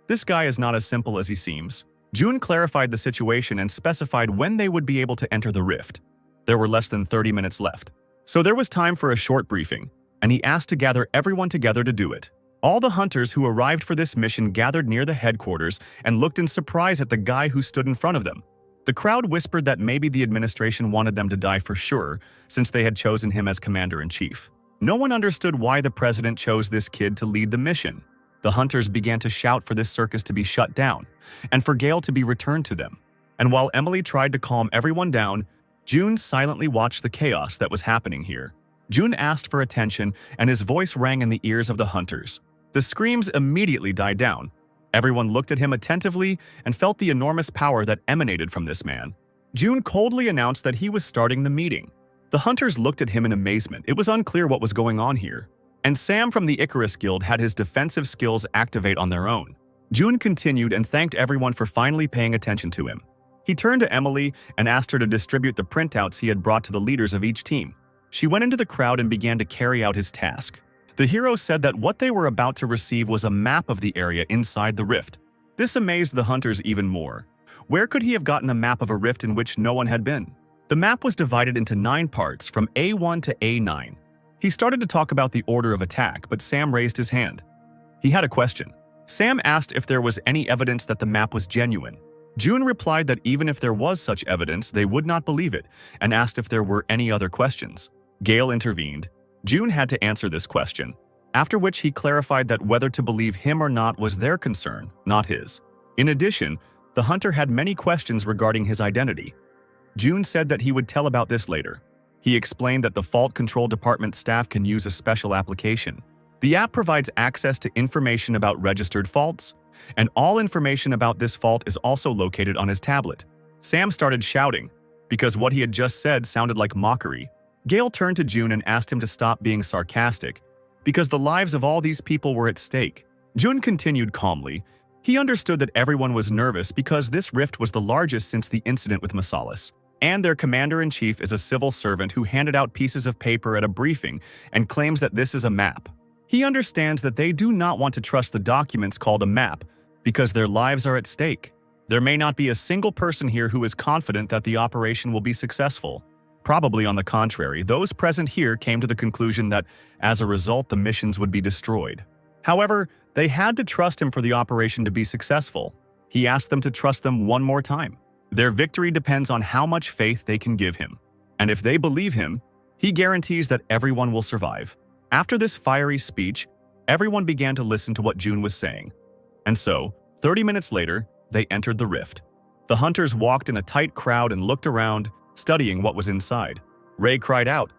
This guy is not as simple as he seems. June clarified the situation and specified when they would be able to enter the rift. There were less than 30 minutes left. So there was time for a short briefing, and he asked to gather everyone together to do it. All the hunters who arrived for this mission gathered near the headquarters and looked in surprise at the guy who stood in front of them. The crowd whispered that maybe the administration wanted them to die for sure, since they had chosen him as commander-in-chief. No one understood why the president chose this kid to lead the mission. The hunters began to shout for this circus to be shut down, and for Gale to be returned to them. And while Emily tried to calm everyone down, June silently watched the chaos that was happening here. June asked for attention, and his voice rang in the ears of the hunters. The screams immediately died down. Everyone looked at him attentively and felt the enormous power that emanated from this man. June coldly announced that he was starting the meeting. The hunters looked at him in amazement. It was unclear what was going on here. And Sam from the Icarus Guild had his defensive skills activate on their own. June continued and thanked everyone for finally paying attention to him. He turned to Emily and asked her to distribute the printouts he had brought to the leaders of each team. She went into the crowd and began to carry out his task. The hero said that what they were about to receive was a map of the area inside the rift. This amazed the hunters even more. Where could he have gotten a map of a rift in which no one had been? The map was divided into 9 parts from A1 to A9. He started to talk about the order of attack, but Sam raised his hand. He had a question. Sam asked if there was any evidence that the map was genuine. June replied that even if there was such evidence, they would not believe it, and asked if there were any other questions. Gale intervened. June had to answer this question, after which he clarified that whether to believe him or not was their concern, not his. In addition, the hunter had many questions regarding his identity. June said that he would tell about this later. He explained that the Fault Control Department staff can use a special application. The app provides access to information about registered faults, and all information about this fault is also located on his tablet. Sam started shouting, because what he had just said sounded like mockery. Gale turned to June and asked him to stop being sarcastic, because the lives of all these people were at stake. June continued calmly. He understood that everyone was nervous because this rift was the largest since the incident with Masalis. And their commander-in-chief is a civil servant who handed out pieces of paper at a briefing and claims that this is a map. He understands that they do not want to trust the documents called a map because their lives are at stake. There may not be a single person here who is confident that the operation will be successful. Probably on the contrary, those present here came to the conclusion that, as a result, the missions would be destroyed. However, they had to trust him for the operation to be successful. He asked them to trust them one more time. Their victory depends on how much faith they can give him. And if they believe him, he guarantees that everyone will survive. After this fiery speech, everyone began to listen to what June was saying. And so, 30 minutes later, they entered the rift. The hunters walked in a tight crowd and looked around, studying what was inside. Ray cried out,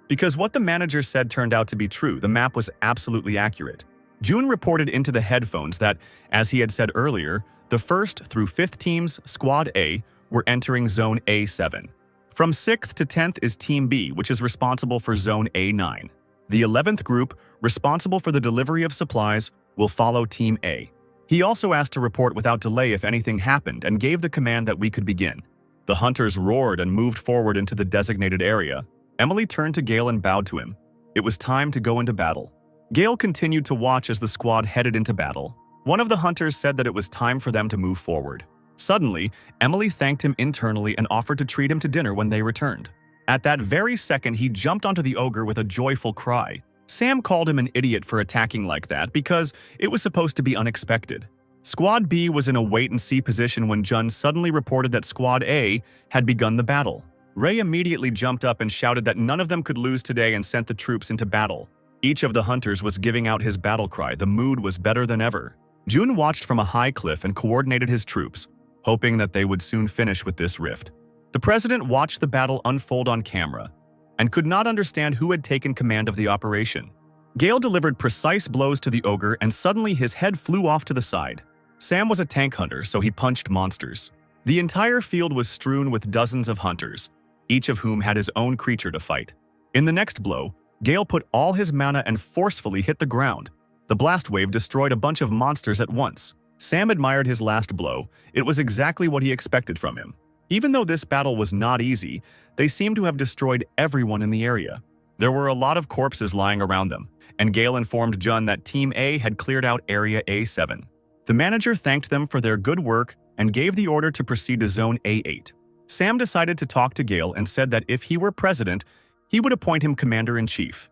because what the manager said turned out to be true. The map was absolutely accurate. June reported into the headphones that, as he had said earlier, the 1st through 5th teams, Squad A, were entering Zone A7. From 6th to 10th is Team B, which is responsible for Zone A9. The 11th group, responsible for the delivery of supplies, will follow Team A. He also asked to report without delay if anything happened and gave the command that we could begin. The hunters roared and moved forward into the designated area. Emily turned to Gale and bowed to him. It was time to go into battle. Gale continued to watch as the squad headed into battle. One of the hunters said that it was time for them to move forward. Suddenly, Emily thanked him internally and offered to treat him to dinner when they returned. At that very second, he jumped onto the ogre with a joyful cry. Sam called him an idiot for attacking like that because it was supposed to be unexpected. Squad B was in a wait-and-see position when Jun suddenly reported that Squad A had begun the battle. Ray immediately jumped up and shouted that none of them could lose today and sent the troops into battle. Each of the hunters was giving out his battle cry. The mood was better than ever. Jun watched from a high cliff and coordinated his troops, hoping that they would soon finish with this rift. The president watched the battle unfold on camera and could not understand who had taken command of the operation. Gale delivered precise blows to the ogre and suddenly his head flew off to the side. Sam was a tank hunter, so he punched monsters. The entire field was strewn with dozens of hunters, each of whom had his own creature to fight. In the next blow, Gale put all his mana and forcefully hit the ground. The blast wave destroyed a bunch of monsters at once. Sam admired his last blow. It was exactly what he expected from him. Even though this battle was not easy, they seemed to have destroyed everyone in the area. There were a lot of corpses lying around them, and Gale informed Jun that Team A had cleared out Area A7. The manager thanked them for their good work and gave the order to proceed to Zone A8. Sam decided to talk to Gale and said that if he were president, he would appoint him commander-in-chief.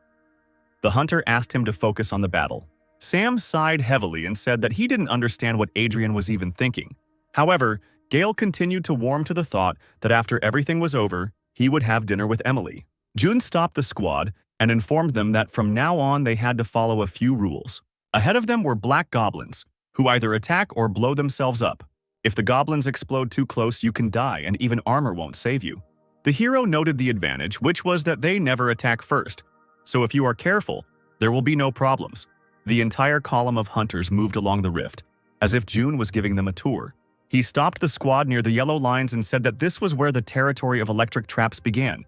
The hunter asked him to focus on the battle. Sam sighed heavily and said that he didn't understand what Adrian was even thinking. However, Gale continued to warm to the thought that after everything was over, he would have dinner with Emily. June stopped the squad and informed them that from now on they had to follow a few rules. Ahead of them were black goblins, who either attack or blow themselves up. If the goblins explode too close, you can die, and even armor won't save you. The hero noted the advantage, which was that they never attack first. So if you are careful, there will be no problems. The entire column of hunters moved along the rift, as if June was giving them a tour. He stopped the squad near the yellow lines and said that this was where the territory of electric traps began.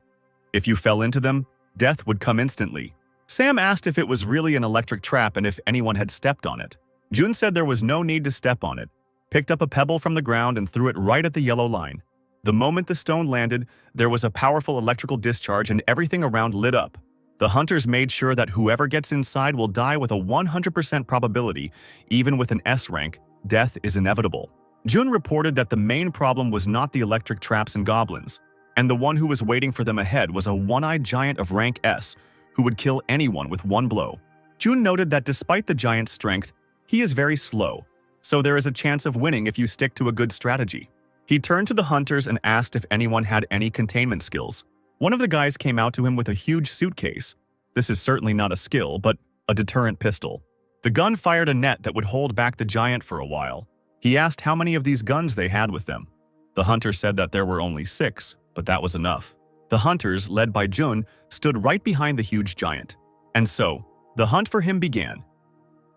If you fell into them, death would come instantly. Sam asked if it was really an electric trap and if anyone had stepped on it. June said there was no need to step on it, picked up a pebble from the ground and threw it right at the yellow line. The moment the stone landed, there was a powerful electrical discharge and everything around lit up. The hunters made sure that whoever gets inside will die with a 100% probability. Even with an S rank, death is inevitable. June reported that the main problem was not the electric traps and goblins, and the one who was waiting for them ahead was a one-eyed giant of rank S who would kill anyone with one blow. June noted that despite the giant's strength, he is very slow, so there is a chance of winning if you stick to a good strategy. He turned to the hunters and asked if anyone had any containment skills. One of the guys came out to him with a huge suitcase. This is certainly not a skill, but a deterrent pistol. The gun fired a net that would hold back the giant for a while. He asked how many of these guns they had with them. The hunter said that there were only 6, but that was enough. The hunters, led by Jun, stood right behind the huge giant. And so, the hunt for him began.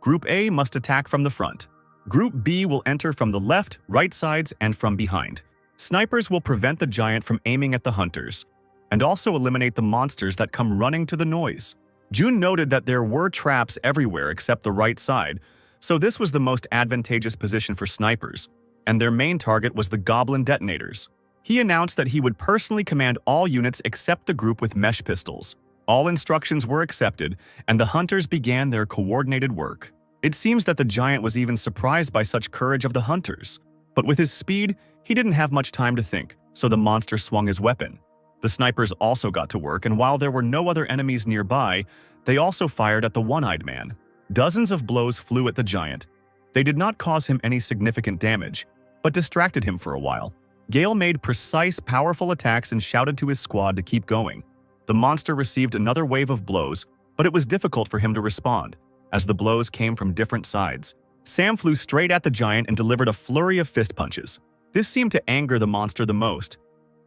Group A must attack from the front. Group B will enter from the left, right sides, and from behind. Snipers will prevent the giant from aiming at the hunters, and also eliminate the monsters that come running to the noise. June noted that there were traps everywhere except the right side, so this was the most advantageous position for snipers, and their main target was the goblin detonators. He announced that he would personally command all units except the group with mesh pistols. All instructions were accepted, and the hunters began their coordinated work. It seems that the giant was even surprised by such courage of the hunters. But with his speed, he didn't have much time to think, so the monster swung his weapon. The snipers also got to work, and while there were no other enemies nearby, they also fired at the one-eyed man. Dozens of blows flew at the giant. They did not cause him any significant damage, but distracted him for a while. Gale made precise, powerful attacks and shouted to his squad to keep going. The monster received another wave of blows, but it was difficult for him to respond, as the blows came from different sides. Sam flew straight at the giant and delivered a flurry of fist punches. This seemed to anger the monster the most,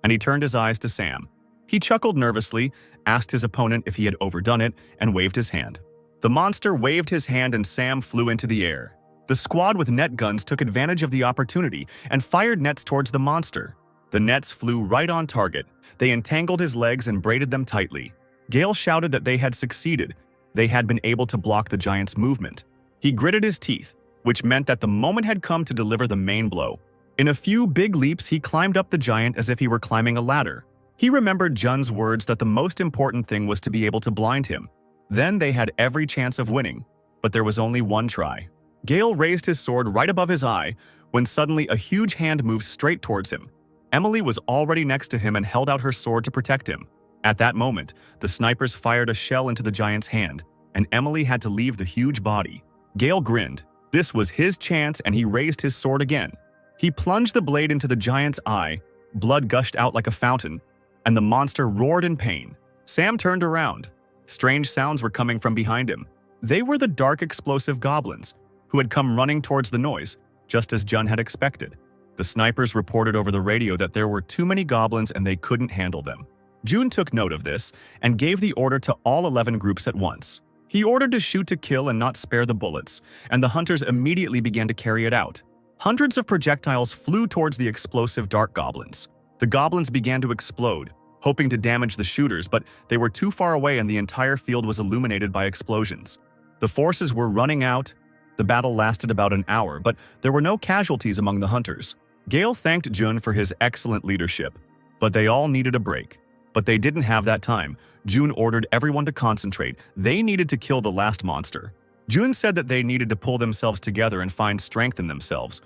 and he turned his eyes to Sam. He chuckled nervously, asked his opponent if he had overdone it, and waved his hand. The monster waved his hand and Sam flew into the air. The squad with net guns took advantage of the opportunity and fired nets towards the monster. The nets flew right on target. They entangled his legs and braided them tightly. Gale shouted that they had succeeded. They had been able to block the giant's movement. He gritted his teeth, which meant that the moment had come to deliver the main blow. In a few big leaps, he climbed up the giant as if he were climbing a ladder. He remembered Jun's words that the most important thing was to be able to blind him. Then they had every chance of winning, but there was only one try. Gale raised his sword right above his eye when suddenly a huge hand moved straight towards him. Emily was already next to him and held out her sword to protect him. At that moment, the snipers fired a shell into the giant's hand, and Emily had to leave the huge body. Gale grinned. This was his chance, and he raised his sword again. He plunged the blade into the giant's eye, blood gushed out like a fountain, and the monster roared in pain. Sam turned around. Strange sounds were coming from behind him. They were the dark explosive goblins, who had come running towards the noise, just as Jun had expected. The snipers reported over the radio that there were too many goblins and they couldn't handle them. June took note of this and gave the order to all 11 groups at once. He ordered to shoot to kill and not spare the bullets, and the hunters immediately began to carry it out. Hundreds of projectiles flew towards the explosive dark goblins. The goblins began to explode, hoping to damage the shooters, but they were too far away and the entire field was illuminated by explosions. The forces were running out. The battle lasted about an hour, but there were no casualties among the hunters. Gale thanked Jun for his excellent leadership, but they all needed a break. But they didn't have that time. Jun ordered everyone to concentrate. They needed to kill the last monster. June said that they needed to pull themselves together and find strength in themselves,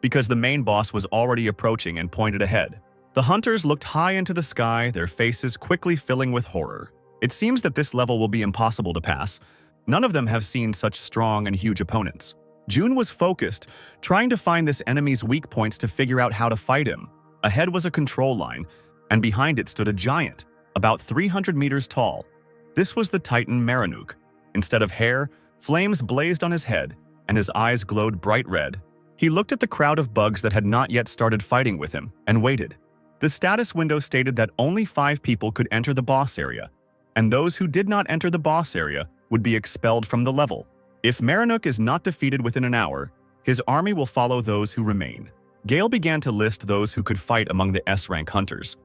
because the main boss was already approaching and pointed ahead. The hunters looked high into the sky, their faces quickly filling with horror. It seems that this level will be impossible to pass. None of them have seen such strong and huge opponents. June was focused, trying to find this enemy's weak points to figure out how to fight him. Ahead was a control line, and behind it stood a giant, about 300 meters tall. This was the Titan Maranuk. Instead of hair, flames blazed on his head, and his eyes glowed bright red. He looked at the crowd of bugs that had not yet started fighting with him, and waited. The status window stated that only 5 people could enter the boss area, and those who did not enter the boss area would be expelled from the level. If Maranuk is not defeated within an hour, his army will follow those who remain. Gale began to list those who could fight among the S-rank hunters.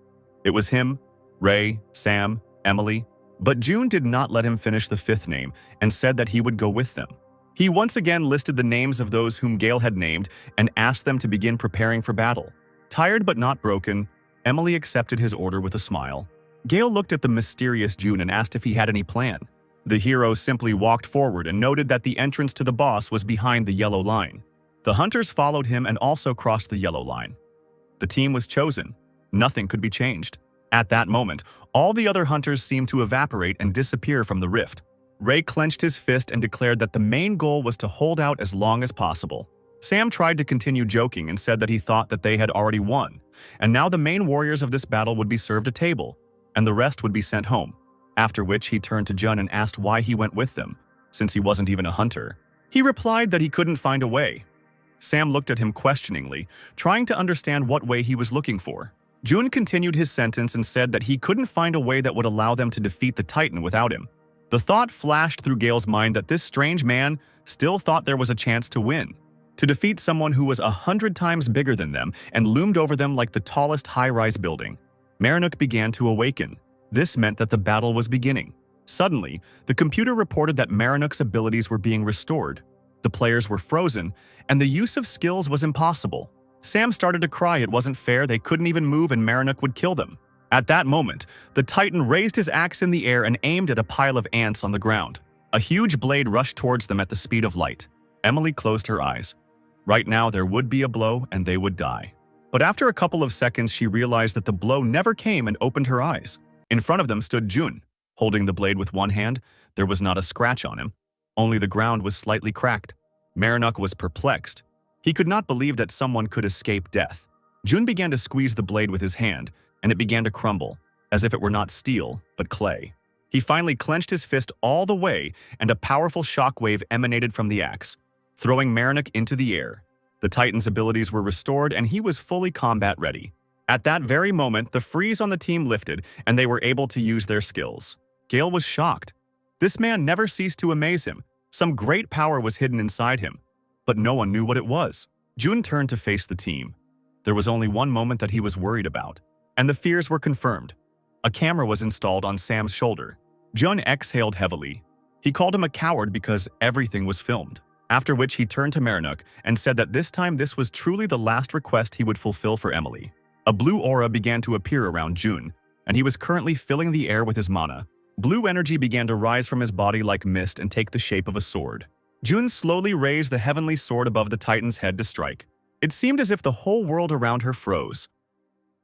It was him, Ray, Sam, Emily, but June did not let him finish the 5th name and said that he would go with them. He once again listed the names of those whom Gale had named and asked them to begin preparing for battle. Tired but not broken, Emily accepted his order with a smile. Gale looked at the mysterious June and asked if he had any plan. The hero simply walked forward and noted that the entrance to the boss was behind the yellow line. The hunters followed him and also crossed the yellow line. The team was chosen. Nothing could be changed. At that moment, all the other hunters seemed to evaporate and disappear from the rift. Ray clenched his fist and declared that the main goal was to hold out as long as possible. Sam tried to continue joking and said that he thought that they had already won, and now the main warriors of this battle would be served a table, and the rest would be sent home. After which he turned to Jun and asked why he went with them, since he wasn't even a hunter. He replied that he couldn't find a way. Sam looked at him questioningly, trying to understand what way he was looking for. Jun continued his sentence and said that he couldn't find a way that would allow them to defeat the Titan without him. The thought flashed through Gale's mind that this strange man still thought there was a chance to win, to defeat someone who was 100 times bigger than them and loomed over them like the tallest high-rise building. Maranuk began to awaken. This meant that the battle was beginning. Suddenly, the computer reported that Maranuk's abilities were being restored. The players were frozen, and the use of skills was impossible. Sam started to cry. It wasn't fair, they couldn't even move and Maranuk would kill them. At that moment, the Titan raised his axe in the air and aimed at a pile of ants on the ground. A huge blade rushed towards them at the speed of light. Emily closed her eyes. Right now, there would be a blow and they would die. But after a couple of seconds, she realized that the blow never came and opened her eyes. In front of them stood Jun. Holding the blade with one hand, there was not a scratch on him. Only the ground was slightly cracked. Maranuk was perplexed. He could not believe that someone could escape death. Jun began to squeeze the blade with his hand, and it began to crumble, as if it were not steel, but clay. He finally clenched his fist all the way, and a powerful shockwave emanated from the axe, throwing Maranuk into the air. The Titan's abilities were restored, and he was fully combat ready. At that very moment, the freeze on the team lifted, and they were able to use their skills. Gale was shocked. This man never ceased to amaze him. Some great power was hidden inside him, but no one knew what it was. Jun turned to face the team. There was only one moment that he was worried about, and the fears were confirmed. A camera was installed on Sam's shoulder. Jun exhaled heavily. He called him a coward because everything was filmed. After which he turned to Maranuk and said that this time this was truly the last request he would fulfill for Emily. A blue aura began to appear around Jun, and he was currently filling the air with his mana. Blue energy began to rise from his body like mist and take the shape of a sword. Jun slowly raised the heavenly sword above the Titan's head to strike. It seemed as if the whole world around her froze.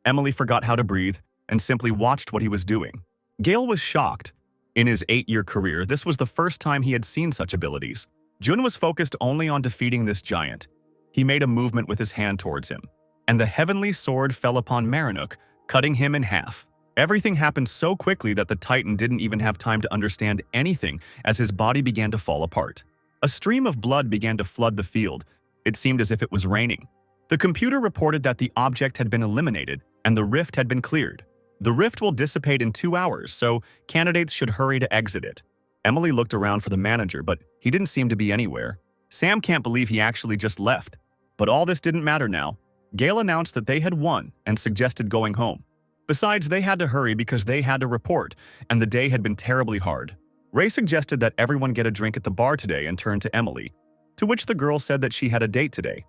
Emily forgot how to breathe and simply watched what he was doing. Gale was shocked. In his 8-year career, this was the first time he had seen such abilities. Jun was focused only on defeating this giant. He made a movement with his hand towards him, and the heavenly sword fell upon Maranuk, cutting him in half. Everything happened so quickly that the Titan didn't even have time to understand anything as his body began to fall apart. A stream of blood began to flood the field. It seemed as if it was raining. The computer reported that the object had been eliminated and the rift had been cleared. The rift will dissipate in 2 hours, so candidates should hurry to exit it. Emily looked around for the manager, but he didn't seem to be anywhere. Sam can't believe he actually just left. But all this didn't matter now. Gale announced that they had won and suggested going home. Besides, they had to hurry because they had to report, and the day had been terribly hard. Ray suggested that everyone get a drink at the bar today and turned to Emily, to which the girl said that she had a date today.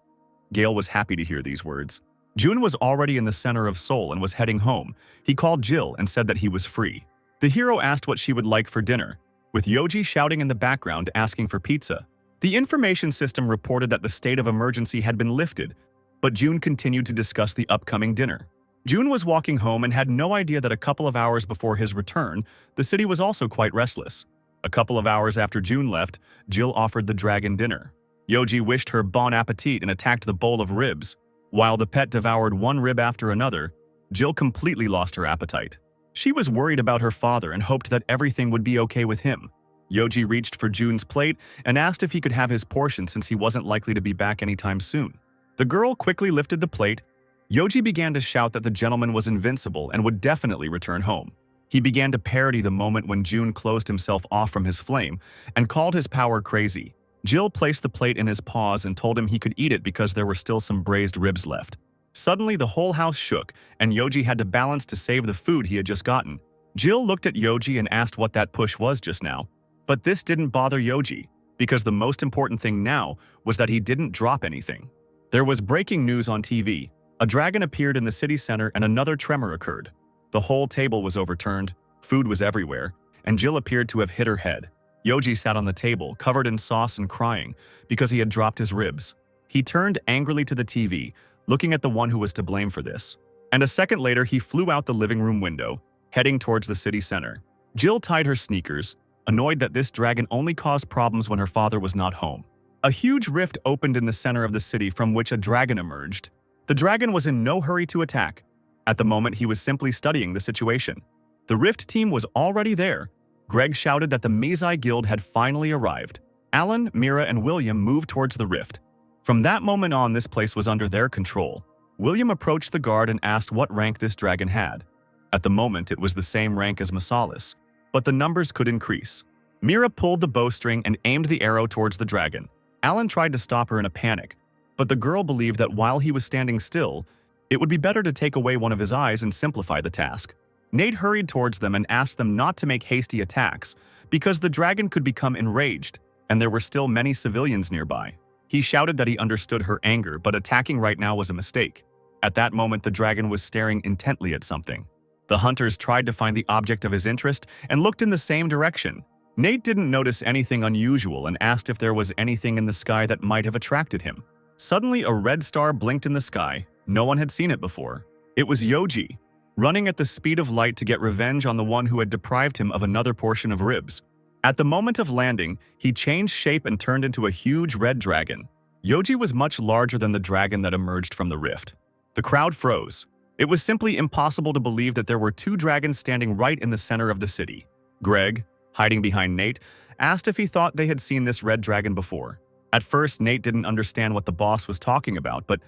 Gale was happy to hear these words. Jun was already in the center of Seoul and was heading home. He called Jill and said that he was free. The hero asked what she would like for dinner, with Yoji shouting in the background asking for pizza. The information system reported that the state of emergency had been lifted, but June continued to discuss the upcoming dinner. June was walking home and had no idea that a couple of hours before his return, the city was also quite restless. A couple of hours after June left, Jill offered the dragon dinner. Yoji wished her bon appetit and attacked the bowl of ribs. While the pet devoured one rib after another, Jill completely lost her appetite. She was worried about her father and hoped that everything would be okay with him. Yoji reached for June's plate and asked if he could have his portion since he wasn't likely to be back anytime soon. The girl quickly lifted the plate. Yoji began to shout that the gentleman was invincible and would definitely return home. He began to parody the moment when June closed himself off from his flame and called his power crazy. Jill placed the plate in his paws and told him he could eat it because there were still some braised ribs left. Suddenly, the whole house shook, and Yoji had to balance to save the food he had just gotten. Jill looked at Yoji and asked what that push was just now. But this didn't bother Yoji, because the most important thing now was that he didn't drop anything. There was breaking news on TV. A dragon appeared in the city center and another tremor occurred. The whole table was overturned, food was everywhere, and Jill appeared to have hit her head. Yoji sat on the table, covered in sauce and crying, because he had dropped his ribs. He turned angrily to the TV, looking at the one who was to blame for this. And a second later, he flew out the living room window, heading towards the city center. Jill tied her sneakers, annoyed that this dragon only caused problems when her father was not home. A huge rift opened in the center of the city from which a dragon emerged. The dragon was in no hurry to attack. At the moment, he was simply studying the situation. The rift team was already there. Greg shouted that the Mizai Guild had finally arrived. Alan, Mira, and William moved towards the rift. From that moment on, this place was under their control. William approached the guard and asked what rank this dragon had. At the moment, it was the same rank as Masalis, but the numbers could increase. Mira pulled the bowstring and aimed the arrow towards the dragon. Alan tried to stop her in a panic, but the girl believed that while he was standing still, it would be better to take away one of his eyes and simplify the task. Nate hurried towards them and asked them not to make hasty attacks because the dragon could become enraged, and there were still many civilians nearby. He shouted that he understood her anger, but attacking right now was a mistake. At that moment, the dragon was staring intently at something. The hunters tried to find the object of his interest and looked in the same direction. Nate didn't notice anything unusual and asked if there was anything in the sky that might have attracted him. Suddenly, a red star blinked in the sky. No one had seen it before. It was Yoji, running at the speed of light to get revenge on the one who had deprived him of another portion of ribs. At the moment of landing, he changed shape and turned into a huge red dragon. Yoji was much larger than the dragon that emerged from the rift. The crowd froze. It was simply impossible to believe that there were two dragons standing right in the center of the city. Greg, hiding behind Nate, asked if he thought they had seen this red dragon before. At first, Nate didn't understand what the boss was talking about, but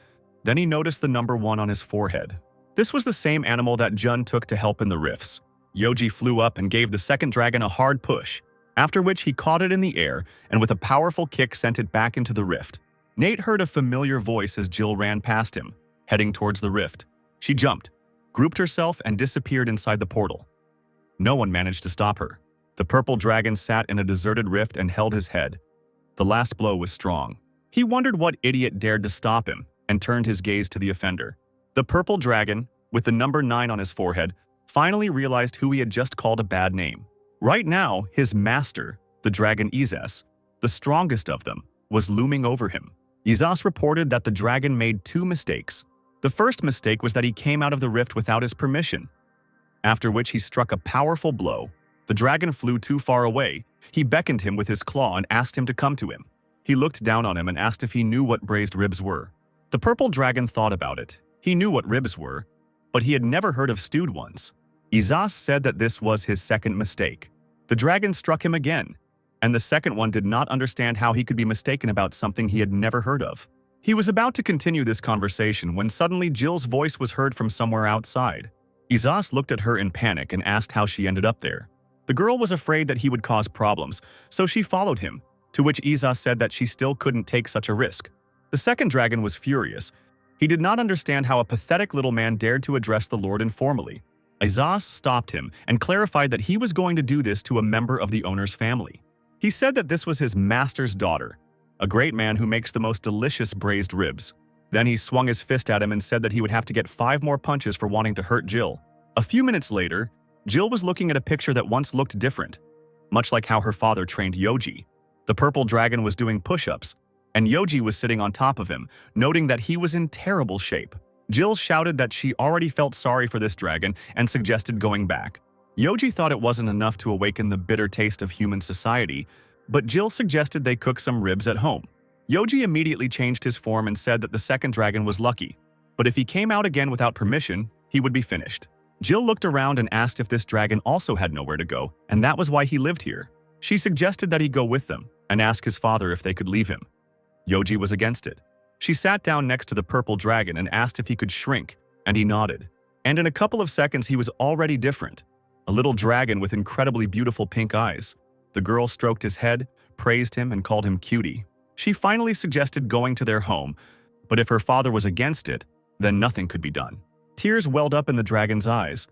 then he noticed the number 1 on his forehead. This was the same animal that Jun took to help in the rifts. Yoji flew up and gave the second dragon a hard push, after which he caught it in the air and with a powerful kick sent it back into the rift. Nate heard a familiar voice as Jill ran past him, heading towards the rift. She jumped, grouped herself, and disappeared inside the portal. No one managed to stop her. The purple dragon sat in a deserted rift and held his head. The last blow was strong. He wondered what idiot dared to stop him and turned his gaze to the offender. The purple dragon, with the number 9 on his forehead, finally realized who he had just called a bad name. Right now, his master, the dragon Izas, the strongest of them, was looming over him. Izas reported that the dragon made 2 mistakes. The first mistake was that he came out of the rift without his permission, after which he struck a powerful blow. The dragon flew too far away. He beckoned him with his claw and asked him to come to him. He looked down on him and asked if he knew what braised ribs were. The purple dragon thought about it. He knew what ribs were, but he had never heard of stewed ones. Izas said that this was his second mistake. The dragon struck him again, and the second one did not understand how he could be mistaken about something he had never heard of. He was about to continue this conversation when suddenly Jill's voice was heard from somewhere outside. Izas looked at her in panic and asked how she ended up there. The girl was afraid that he would cause problems, so she followed him, to which Izas said that she still couldn't take such a risk. The second dragon was furious. He did not understand how a pathetic little man dared to address the Lord informally. Izas stopped him and clarified that he was going to do this to a member of the owner's family. He said that this was his master's daughter, a great man who makes the most delicious braised ribs. Then he swung his fist at him and said that he would have to get 5 more punches for wanting to hurt Jill. A few minutes later, Jill was looking at a picture that once looked different, much like how her father trained Yoji. The purple dragon was doing push-ups, and Yoji was sitting on top of him, noting that he was in terrible shape. Jill shouted that she already felt sorry for this dragon and suggested going back. Yoji thought it wasn't enough to awaken the bitter taste of human society, but Jill suggested they cook some ribs at home. Yoji immediately changed his form and said that the second dragon was lucky, but if he came out again without permission, he would be finished. Jill looked around and asked if this dragon also had nowhere to go, and that was why he lived here. She suggested that he go with them and ask his father if they could leave him. Yoji was against it. She sat down next to the purple dragon and asked if he could shrink, and he nodded. And in a couple of seconds, he was already different. A little dragon with incredibly beautiful pink eyes. The girl stroked his head, praised him, and called him cutie. She finally suggested going to their home, but if her father was against it, then nothing could be done. Tears welled up in the dragon's eyes.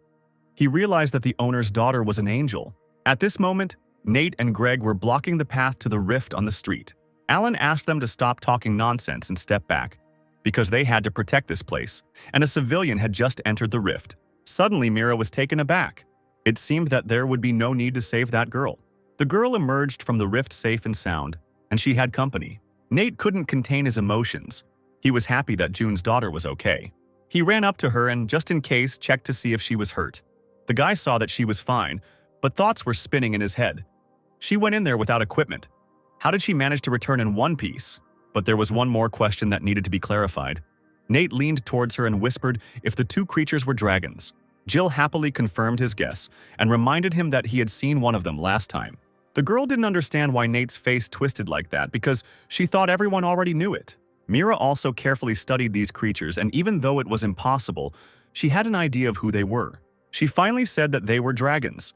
He realized that the owner's daughter was an angel. At this moment, Nate and Greg were blocking the path to the rift on the street. Alan asked them to stop talking nonsense and step back, because they had to protect this place, and a civilian had just entered the rift. Suddenly, Mira was taken aback. It seemed that there would be no need to save that girl. The girl emerged from the rift safe and sound, and she had company. Nate couldn't contain his emotions. He was happy that June's daughter was okay. He ran up to her and, just in case, checked to see if she was hurt. The guy saw that she was fine, but thoughts were spinning in his head. She went in there without equipment. How did she manage to return in one piece? But there was one more question that needed to be clarified. Nate leaned towards her and whispered if the two creatures were dragons. Jill happily confirmed his guess and reminded him that he had seen one of them last time. The girl didn't understand why Nate's face twisted like that because she thought everyone already knew it. Mira also carefully studied these creatures, and even though it was impossible, she had an idea of who they were. She finally said that they were dragons.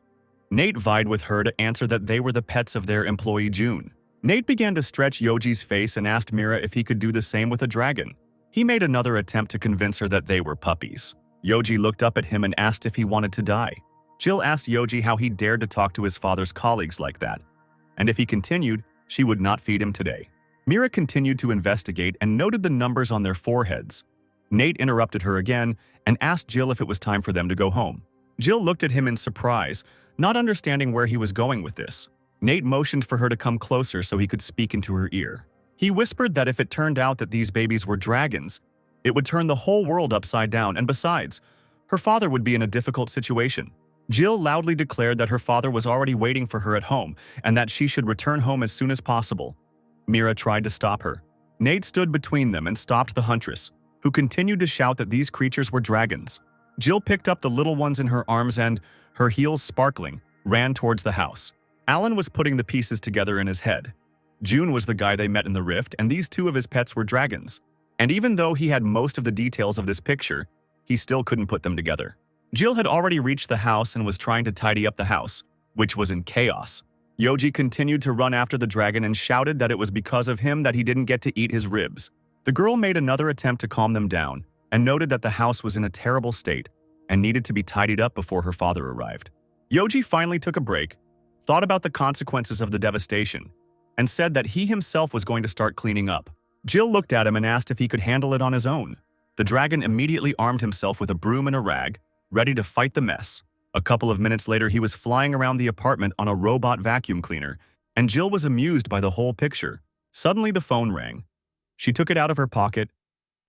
Nate vied with her to answer that they were the pets of their employee June. Nate began to stretch Yoji's face and asked Mira if he could do the same with a dragon. He made another attempt to convince her that they were puppies. Yoji looked up at him and asked if he wanted to die. Jill asked Yoji how he dared to talk to his father's colleagues like that, and if he continued, she would not feed him today. Mira continued to investigate and noted the numbers on their foreheads. Nate interrupted her again and asked Jill if it was time for them to go home. Jill looked at him in surprise, not understanding where he was going with this. Nate motioned for her to come closer so he could speak into her ear. He whispered that if it turned out that these babies were dragons, it would turn the whole world upside down, and besides, her father would be in a difficult situation. Jill loudly declared that her father was already waiting for her at home and that she should return home as soon as possible. Mira tried to stop her. Nate stood between them and stopped the huntress, who continued to shout that these creatures were dragons. Jill picked up the little ones in her arms and, her heels sparkling, ran towards the house. Alan was putting the pieces together in his head. June was the guy they met in the rift, and these two of his pets were dragons. And even though he had most of the details of this picture, he still couldn't put them together. Jill had already reached the house and was trying to tidy up the house, which was in chaos. Yoji continued to run after the dragon and shouted that it was because of him that he didn't get to eat his ribs. The girl made another attempt to calm them down and noted that the house was in a terrible state and needed to be tidied up before her father arrived. Yoji finally took a break, thought about the consequences of the devastation, and said that he himself was going to start cleaning up. Jill looked at him and asked if he could handle it on his own. The dragon immediately armed himself with a broom and a rag, ready to fight the mess. A couple of minutes later, he was flying around the apartment on a robot vacuum cleaner, and Jill was amused by the whole picture. Suddenly, the phone rang. She took it out of her pocket.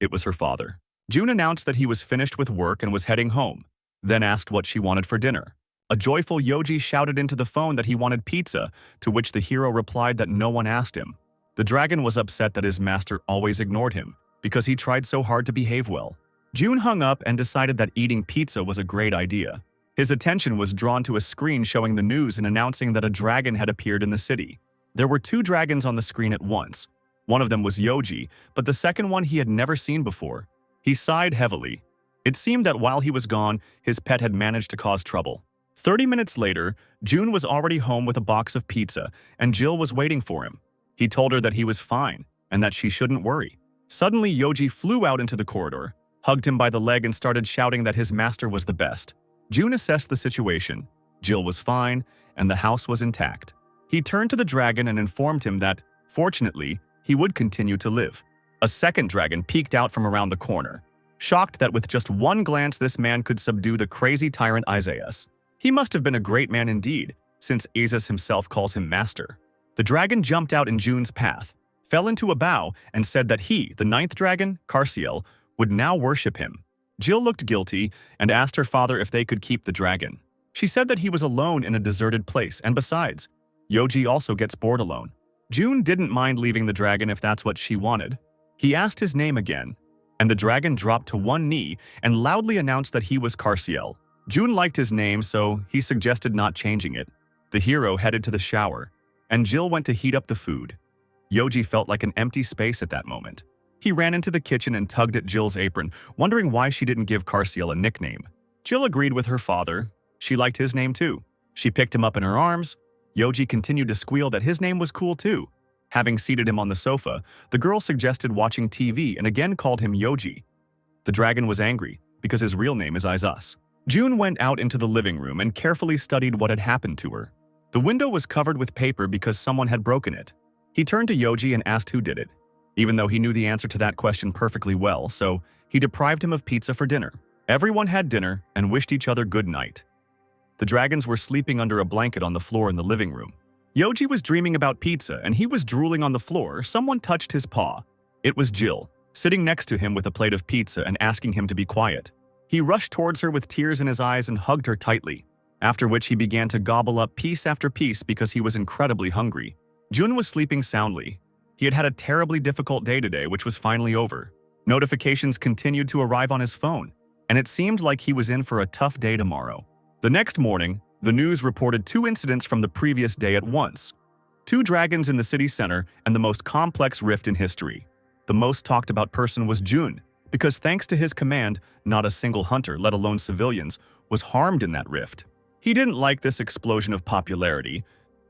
It was her father. June announced that he was finished with work and was heading home, then asked what she wanted for dinner. A joyful Yoji shouted into the phone that he wanted pizza, to which the hero replied that no one asked him. The dragon was upset that his master always ignored him, because he tried so hard to behave well. June hung up and decided that eating pizza was a great idea. His attention was drawn to a screen showing the news and announcing that a dragon had appeared in the city. There were two dragons on the screen at once. One of them was Yoji, but the second one he had never seen before. He sighed heavily. It seemed that while he was gone, his pet had managed to cause trouble. 30 minutes later, June was already home with a box of pizza, and Jill was waiting for him. He told her that he was fine, and that she shouldn't worry. Suddenly, Yoji flew out into the corridor, hugged him by the leg and started shouting that his master was the best. June assessed the situation. Jill was fine, and the house was intact. He turned to the dragon and informed him that, fortunately, he would continue to live. A second dragon peeked out from around the corner, shocked that with just one glance this man could subdue the crazy tyrant Isaias. He must have been a great man indeed, since Aziz himself calls him master. The dragon jumped out in Jun's path, fell into a bow, and said that he, the ninth dragon, Carciel, would now worship him. Jill looked guilty and asked her father if they could keep the dragon. She said that he was alone in a deserted place, and besides, Yoji also gets bored alone. Jun didn't mind leaving the dragon if that's what she wanted. He asked his name again, and the dragon dropped to one knee and loudly announced that he was Carciel. Jun liked his name, so he suggested not changing it. The hero headed to the shower, and Jill went to heat up the food. Yoji felt like an empty space at that moment. He ran into the kitchen and tugged at Jill's apron, wondering why she didn't give Carciel a nickname. Jill agreed with her father. She liked his name too. She picked him up in her arms. Yoji continued to squeal that his name was cool too. Having seated him on the sofa, the girl suggested watching TV and again called him Yoji. The dragon was angry, because his real name is Izus. Jun went out into the living room and carefully studied what had happened to her. The window was covered with paper because someone had broken it. He turned to Yoji and asked who did it, even though he knew the answer to that question perfectly well, so he deprived him of pizza for dinner. Everyone had dinner and wished each other good night. The dragons were sleeping under a blanket on the floor in the living room. Yoji was dreaming about pizza and he was drooling on the floor. Someone touched his paw. It was Jill, sitting next to him with a plate of pizza and asking him to be quiet. He rushed towards her with tears in his eyes and hugged her tightly, after which he began to gobble up piece after piece because he was incredibly hungry. Jun was sleeping soundly. He had had a terribly difficult day today, which was finally over. Notifications continued to arrive on his phone, and it seemed like he was in for a tough day tomorrow. The next morning, the news reported 2 incidents from the previous day at once. 2 dragons in the city center and the most complex rift in history. The most talked about person was Jun, because thanks to his command, not a single hunter, let alone civilians, was harmed in that rift. He didn't like this explosion of popularity,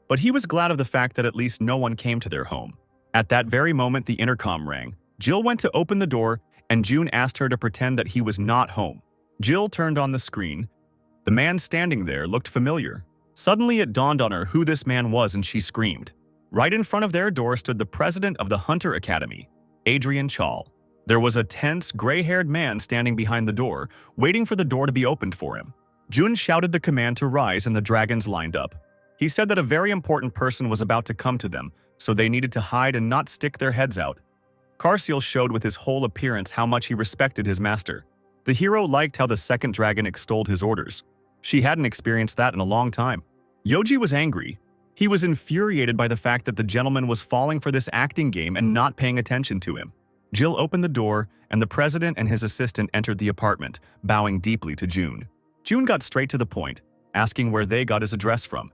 but he was glad of the fact that at least no one came to their home. At that very moment, the intercom rang. Jill went to open the door, and Jun asked her to pretend that he was not home. Jill turned on the screen. The man standing there looked familiar. Suddenly, it dawned on her who this man was, and she screamed. Right in front of their door stood the president of the Hunter Academy, Adrian Chal. There was a tense, gray-haired man standing behind the door, waiting for the door to be opened for him. Jun shouted the command to rise, and the dragons lined up. He said that a very important person was about to come to them, so they needed to hide and not stick their heads out. Carciel showed with his whole appearance how much he respected his master. The hero liked how the second dragon extolled his orders. She hadn't experienced that in a long time. Yoji was angry. He was infuriated by the fact that the gentleman was falling for this acting game and not paying attention to him. Jill opened the door, and the president and his assistant entered the apartment, bowing deeply to Jun. Jun got straight to the point, asking where they got his address from.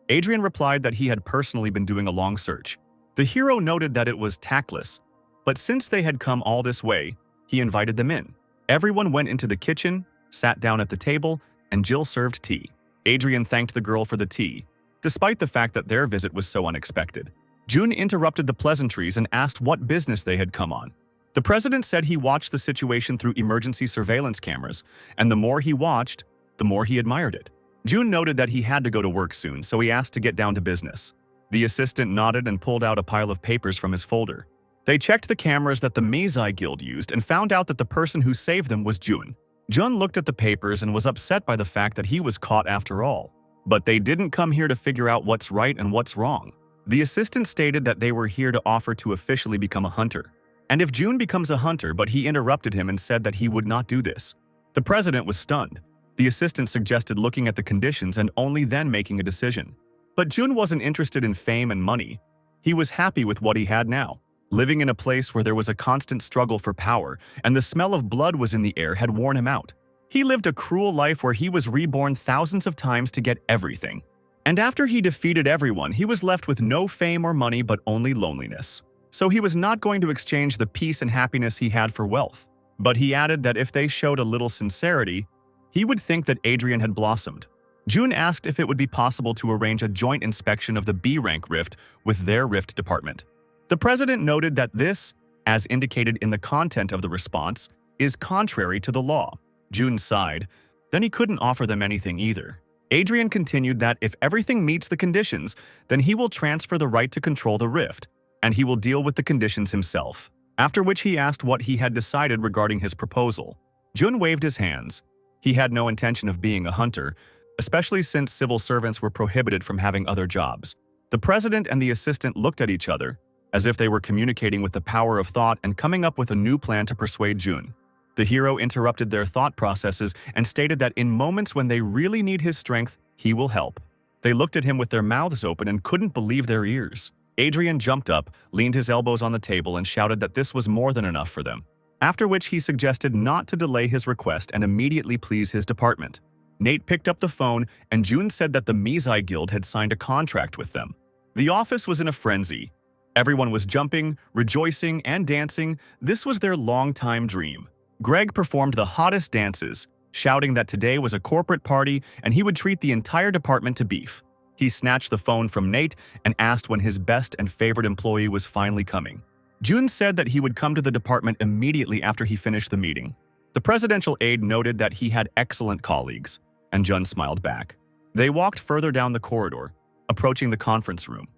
Adrian replied that he had personally been doing a long search. The hero noted that it was tactless, but since they had come all this way, he invited them in. Everyone went into the kitchen, sat down at the table, and Jill served tea. Adrian thanked the girl for the tea, despite the fact that their visit was so unexpected. Jun interrupted the pleasantries and asked what business they had come on. The president said he watched the situation through emergency surveillance cameras, and the more he watched, the more he admired it. Jun noted that he had to go to work soon, so he asked to get down to business. The assistant nodded and pulled out a pile of papers from his folder. They checked the cameras that the Meizai Guild used and found out that the person who saved them was Jun. Jun looked at the papers and was upset by the fact that he was caught after all. But they didn't come here to figure out what's right and what's wrong. The assistant stated that they were here to offer to officially become a hunter. And if Jun becomes a hunter, but he interrupted him and said that he would not do this. The president was stunned. The assistant suggested looking at the conditions and only then making a decision. But Jun wasn't interested in fame and money. He was happy with what he had now. Living in a place where there was a constant struggle for power and the smell of blood was in the air had worn him out. He lived a cruel life where he was reborn thousands of times to get everything. And after he defeated everyone, he was left with no fame or money but only loneliness. So he was not going to exchange the peace and happiness he had for wealth. But he added that if they showed a little sincerity, he would think that Adrian had blossomed. Jun asked if it would be possible to arrange a joint inspection of the B-rank rift with their rift department. The president noted that this, as indicated in the content of the response, is contrary to the law. Jun sighed. Then he couldn't offer them anything either. Adrian continued that if everything meets the conditions, then he will transfer the right to control the rift, and he will deal with the conditions himself. After which he asked what he had decided regarding his proposal. Jun waved his hands. He had no intention of being a hunter, especially since civil servants were prohibited from having other jobs. The president and the assistant looked at each other, as if they were communicating with the power of thought and coming up with a new plan to persuade Jun. The hero interrupted their thought processes and stated that in moments when they really need his strength, he will help. They looked at him with their mouths open and couldn't believe their ears. Adrian jumped up, leaned his elbows on the table and shouted that this was more than enough for them. After which he suggested not to delay his request and immediately please his department. Nate picked up the phone and Jun said that the Mizai Guild had signed a contract with them. The office was in a frenzy. Everyone was jumping, rejoicing, and dancing. This was their long-time dream. Greg performed the hottest dances, shouting that today was a corporate party and he would treat the entire department to beef. He snatched the phone from Nate and asked when his best and favorite employee was finally coming. Jun said that he would come to the department immediately after he finished the meeting. The presidential aide noted that he had excellent colleagues, and Jun smiled back. They walked further down the corridor, approaching the conference room.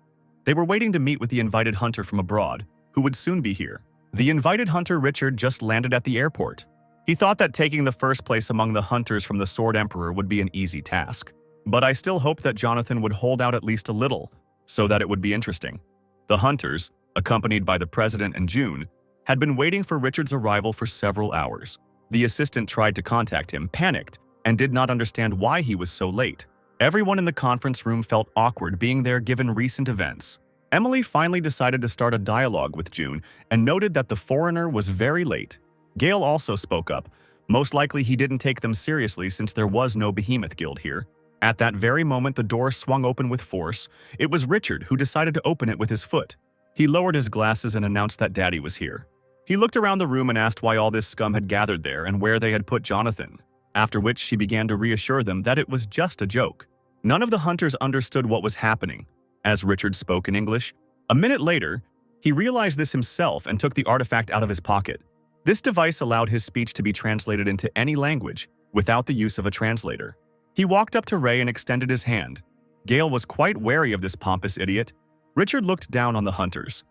They were waiting to meet with the invited hunter from abroad, who would soon be here. The invited hunter Richard just landed at the airport. He thought that taking the first place among the hunters from the Sword Emperor would be an easy task. But I still hoped that Jonathan would hold out at least a little, so that it would be interesting. The hunters, accompanied by the president and Jun, had been waiting for Richard's arrival for several hours. The assistant tried to contact him, panicked, and did not understand why he was so late. Everyone in the conference room felt awkward being there given recent events. Emily finally decided to start a dialogue with Jun and noted that the foreigner was very late. Gale also spoke up. Most likely he didn't take them seriously since there was no Behemoth Guild here. At that very moment, the door swung open with force. It was Richard who decided to open it with his foot. He lowered his glasses and announced that Daddy was here. He looked around the room and asked why all this scum had gathered there and where they had put Jonathan, after which she began to reassure them that it was just a joke. None of the hunters understood what was happening, as Richard spoke in English. A minute later, he realized this himself and took the artifact out of his pocket. This device allowed his speech to be translated into any language without the use of a translator. He walked up to Ray and extended his hand. Gale was quite wary of this pompous idiot. Richard looked down on the hunters.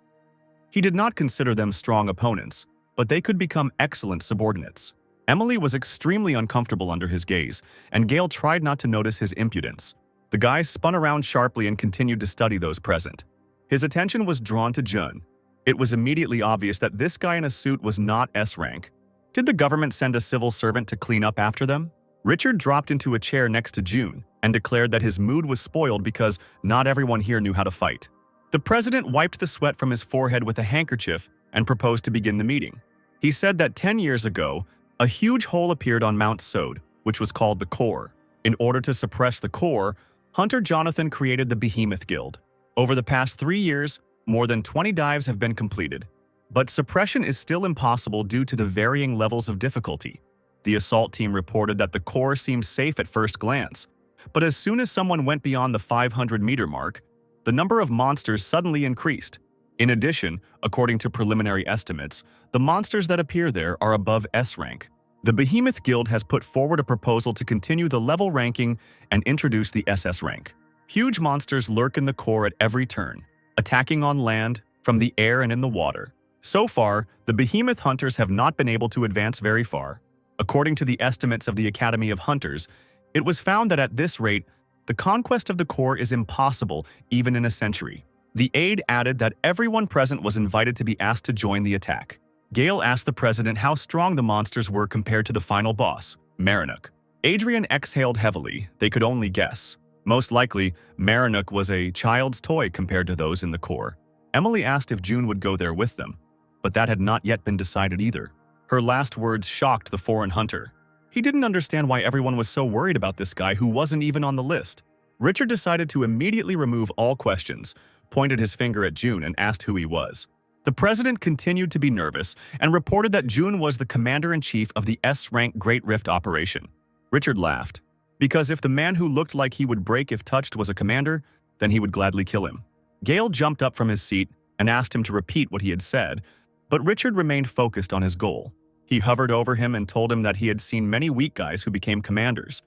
He did not consider them strong opponents, but they could become excellent subordinates. Emily was extremely uncomfortable under his gaze, and Gale tried not to notice his impudence. The guy spun around sharply and continued to study those present. His attention was drawn to Jun. It was immediately obvious that this guy in a suit was not S rank. Did the government send a civil servant to clean up after them? Richard dropped into a chair next to Jun and declared that his mood was spoiled because not everyone here knew how to fight. The president wiped the sweat from his forehead with a handkerchief and proposed to begin the meeting. He said that 10 years ago, a huge hole appeared on Mount Sode, which was called the Core. In order to suppress the Core, Hunter Jonathan created the Behemoth Guild. Over the past 3 years, more than 20 dives have been completed. But suppression is still impossible due to the varying levels of difficulty. The assault team reported that the core seemed safe at first glance, but as soon as someone went beyond the 500-meter mark, the number of monsters suddenly increased. In addition, according to preliminary estimates, the monsters that appear there are above S rank. The Behemoth Guild has put forward a proposal to continue the level ranking and introduce the SS rank. Huge monsters lurk in the core at every turn, attacking on land, from the air, and in the water. So far, the Behemoth Hunters have not been able to advance very far. According to the estimates of the Academy of Hunters, it was found that at this rate, the conquest of the core is impossible even in a century. The aide added that everyone present was invited to be asked to join the attack. Gale asked the president how strong the monsters were compared to the final boss, Marinuk. Adrian exhaled heavily. They could only guess. Most likely, Marinuk was a child's toy compared to those in the core. Emily asked if Jun would go there with them, but that had not yet been decided either. Her last words shocked the foreign hunter. He didn't understand why everyone was so worried about this guy who wasn't even on the list. Richard decided to immediately remove all questions, pointed his finger at Jun and asked who he was. The president continued to be nervous and reported that Jun was the commander-in-chief of the S-rank Great Rift operation. Richard laughed, because if the man who looked like he would break if touched was a commander, then he would gladly kill him. Gale jumped up from his seat and asked him to repeat what he had said, but Richard remained focused on his goal. He hovered over him and told him that he had seen many weak guys who became commanders,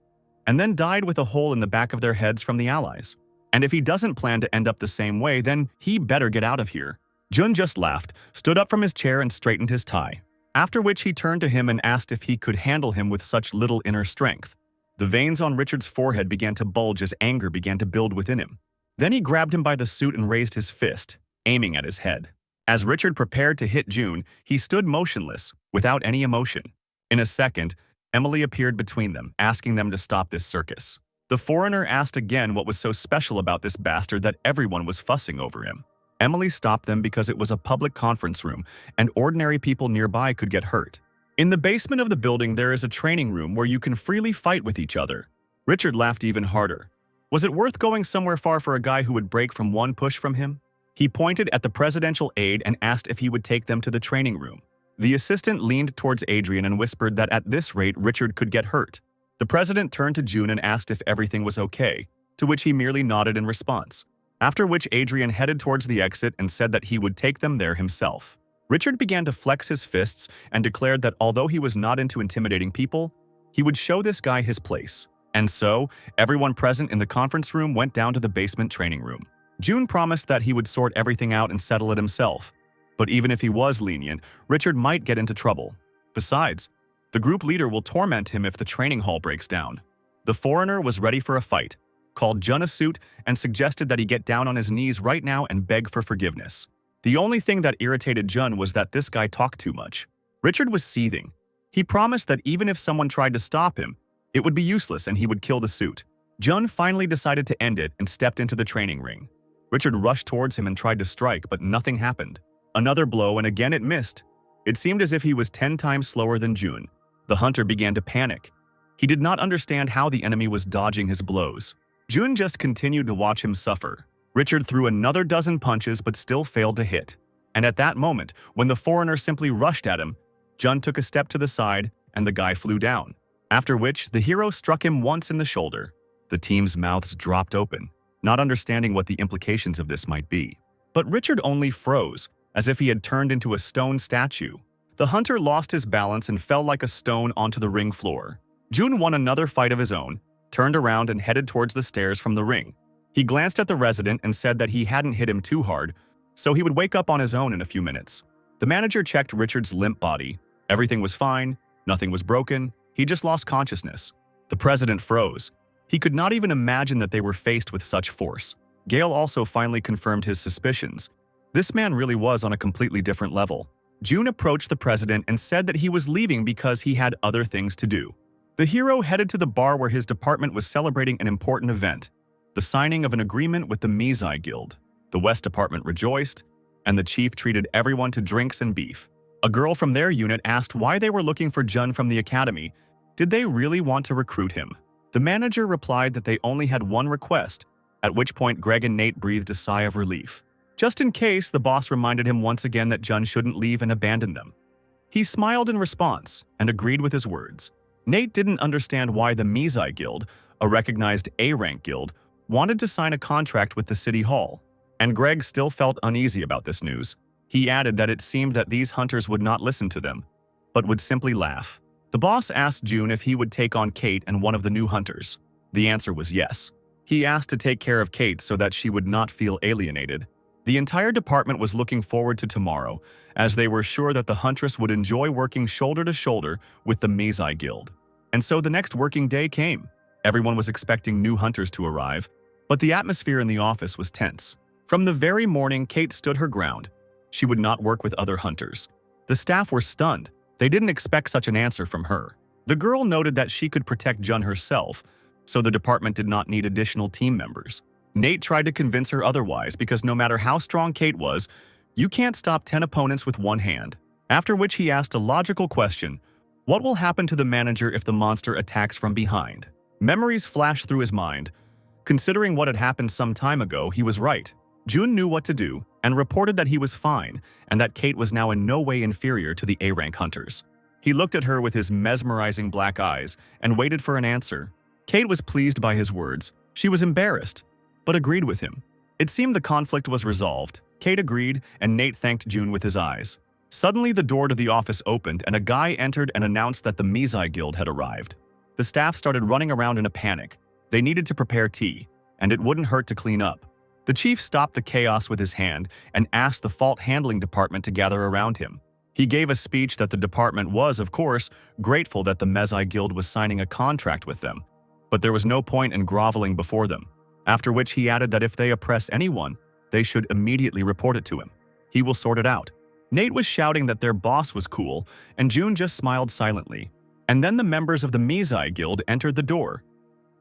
and then died with a hole in the back of their heads from the allies. And if he doesn't plan to end up the same way, then he better get out of here. Jun just laughed, stood up from his chair and straightened his tie, after which he turned to him and asked if he could handle him with such little inner strength. The veins on Richard's forehead began to bulge as anger began to build within him. Then he grabbed him by the suit and raised his fist, aiming at his head. As Richard prepared to hit June, he stood motionless, without any emotion. In a second, Emily appeared between them, asking them to stop this circus. The foreigner asked again what was so special about this bastard that everyone was fussing over him. Emily stopped them because it was a public conference room, and ordinary people nearby could get hurt. In the basement of the building, there is a training room where you can freely fight with each other. Richard laughed even harder. Was it worth going somewhere far for a guy who would break from one push from him? He pointed at the presidential aide and asked if he would take them to the training room. The assistant leaned towards Adrian and whispered that at this rate Richard could get hurt. The president turned to June and asked if everything was okay, to which he merely nodded in response, after which Adrian headed towards the exit and said that he would take them there himself. Richard began to flex his fists and declared that although he was not into intimidating people, he would show this guy his place. And so, everyone present in the conference room went down to the basement training room. June promised that he would sort everything out and settle it himself. But even if he was lenient, Richard might get into trouble. Besides, the group leader will torment him if the training hall breaks down. The foreigner was ready for a fight, called Jun a suit, and suggested that he get down on his knees right now and beg for forgiveness. The only thing that irritated Jun was that this guy talked too much. Richard was seething. He promised that even if someone tried to stop him, it would be useless and he would kill the suit. Jun finally decided to end it and stepped into the training ring. Richard rushed towards him and tried to strike, but nothing happened. Another blow, and again it missed. It seemed as if he was 10 times slower than June. The hunter began to panic. He did not understand how the enemy was dodging his blows. June just continued to watch him suffer. Richard threw another dozen punches but still failed to hit. And at that moment, when the foreigner simply rushed at him, Jun took a step to the side and the guy flew down. After which, the hero struck him once in the shoulder. The team's mouths dropped open, not understanding what the implications of this might be. But Richard only froze, as if he had turned into a stone statue. The hunter lost his balance and fell like a stone onto the ring floor. June won another fight of his own, turned around and headed towards the stairs from the ring. He glanced at the resident and said that he hadn't hit him too hard, so he would wake up on his own in a few minutes. The manager checked Richard's limp body. Everything was fine, nothing was broken, he just lost consciousness. The president froze. He could not even imagine that they were faced with such force. Gale also finally confirmed his suspicions. This man really was on a completely different level. June approached the president and said that he was leaving because he had other things to do. The hero headed to the bar where his department was celebrating an important event, the signing of an agreement with the Mizai Guild. The West Department rejoiced, and the chief treated everyone to drinks and beef. A girl from their unit asked why they were looking for Jun from the academy. Did they really want to recruit him? The manager replied that they only had one request, at which point Greg and Nate breathed a sigh of relief. Just in case, the boss reminded him once again that Jun shouldn't leave and abandon them. He smiled in response and agreed with his words. Nate didn't understand why the Mizai Guild, a recognized A-rank guild, wanted to sign a contract with the city hall, and Greg still felt uneasy about this news. He added that it seemed that these hunters would not listen to them, but would simply laugh. The boss asked June if he would take on Kate and one of the new hunters. The answer was yes. He asked to take care of Kate so that she would not feel alienated. The entire department was looking forward to tomorrow, as they were sure that the huntress would enjoy working shoulder to shoulder with the Mizai Guild. And so the next working day came. Everyone was expecting new hunters to arrive, but the atmosphere in the office was tense. From the very morning, Kate stood her ground. She would not work with other hunters. The staff were stunned. They didn't expect such an answer from her. The girl noted that she could protect Jun herself, so the department did not need additional team members. Nate tried to convince her otherwise because no matter how strong Kate was, you can't stop 10 opponents with one hand. After which he asked a logical question: what will happen to the manager if the monster attacks from behind? Memories flashed through his mind. Considering what had happened some time ago, he was right. June knew what to do and reported that he was fine and that Kate was now in no way inferior to the A-rank hunters. He looked at her with his mesmerizing black eyes and waited for an answer. Kate was pleased by his words. She was embarrassed, but agreed with him. It seemed the conflict was resolved. Kate agreed, and Nate thanked June with his eyes. Suddenly, the door to the office opened, and a guy entered and announced that the Mizai Guild had arrived. The staff started running around in a panic. They needed to prepare tea, and it wouldn't hurt to clean up. The chief stopped the chaos with his hand and asked the fault handling department to gather around him. He gave a speech that the department was, of course, grateful that the Mizai Guild was signing a contract with them, but there was no point in groveling before them. after which he added that if they oppress anyone, they should immediately report it to him. He will sort it out. Nate was shouting that their boss was cool, and June just smiled silently. And then the members of the Mizai Guild entered the door.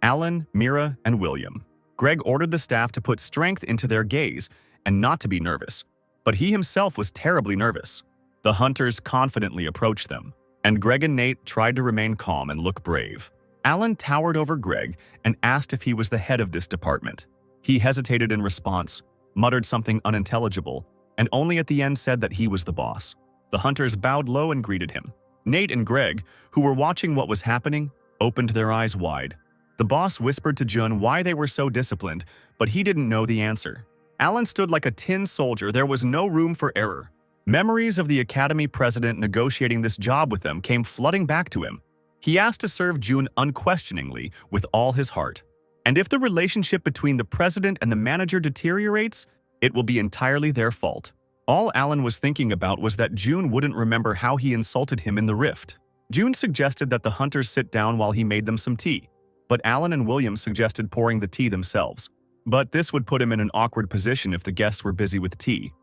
Alan, Mira, and William. Greg ordered the staff to put strength into their gaze and not to be nervous, but he himself was terribly nervous. The hunters confidently approached them, and Greg and Nate tried to remain calm and look brave. Alan towered over Greg and asked if he was the head of this department. He hesitated in response, muttered something unintelligible, and only at the end said that he was the boss. The hunters bowed low and greeted him. Nate and Greg, who were watching what was happening, opened their eyes wide. The boss whispered to Jun why they were so disciplined, but he didn't know the answer. Alan stood like a tin soldier. There was no room for error. Memories of the academy president negotiating this job with them came flooding back to him. He asked to serve June unquestioningly with all his heart. And if the relationship between the president and the manager deteriorates, it will be entirely their fault. All Alan was thinking about was that June wouldn't remember how he insulted him in the rift. June suggested that the hunters sit down while he made them some tea, but Alan and William suggested pouring the tea themselves. But this would put him in an awkward position if the guests were busy with tea.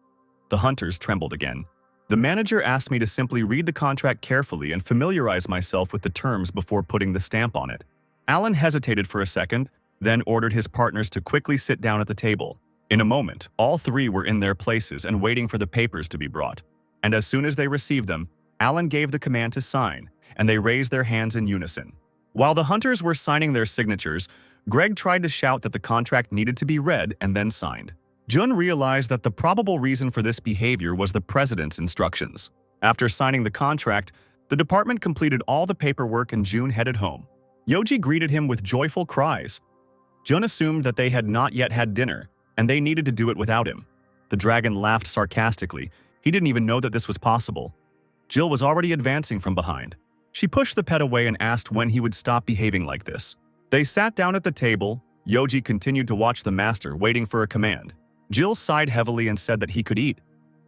The hunters trembled again. The manager asked me to simply read the contract carefully and familiarize myself with the terms before putting the stamp on it. Alan hesitated for a second, then ordered his partners to quickly sit down at the table. In a moment, all three were in their places and waiting for the papers to be brought. And as soon as they received them, Alan gave the command to sign, and they raised their hands in unison. While the hunters were signing their signatures, Greg tried to shout that the contract needed to be read and then signed. Jun realized that the probable reason for this behavior was the president's instructions. After signing the contract, the department completed all the paperwork and Jun headed home. Yoji greeted him with joyful cries. Jun assumed that they had not yet had dinner, and they needed to do it without him. The dragon laughed sarcastically. He didn't even know that this was possible. Jill was already advancing from behind. She pushed the pet away and asked when he would stop behaving like this. They sat down at the table. Yoji continued to watch the master, waiting for a command. Jill sighed heavily and said that he could eat.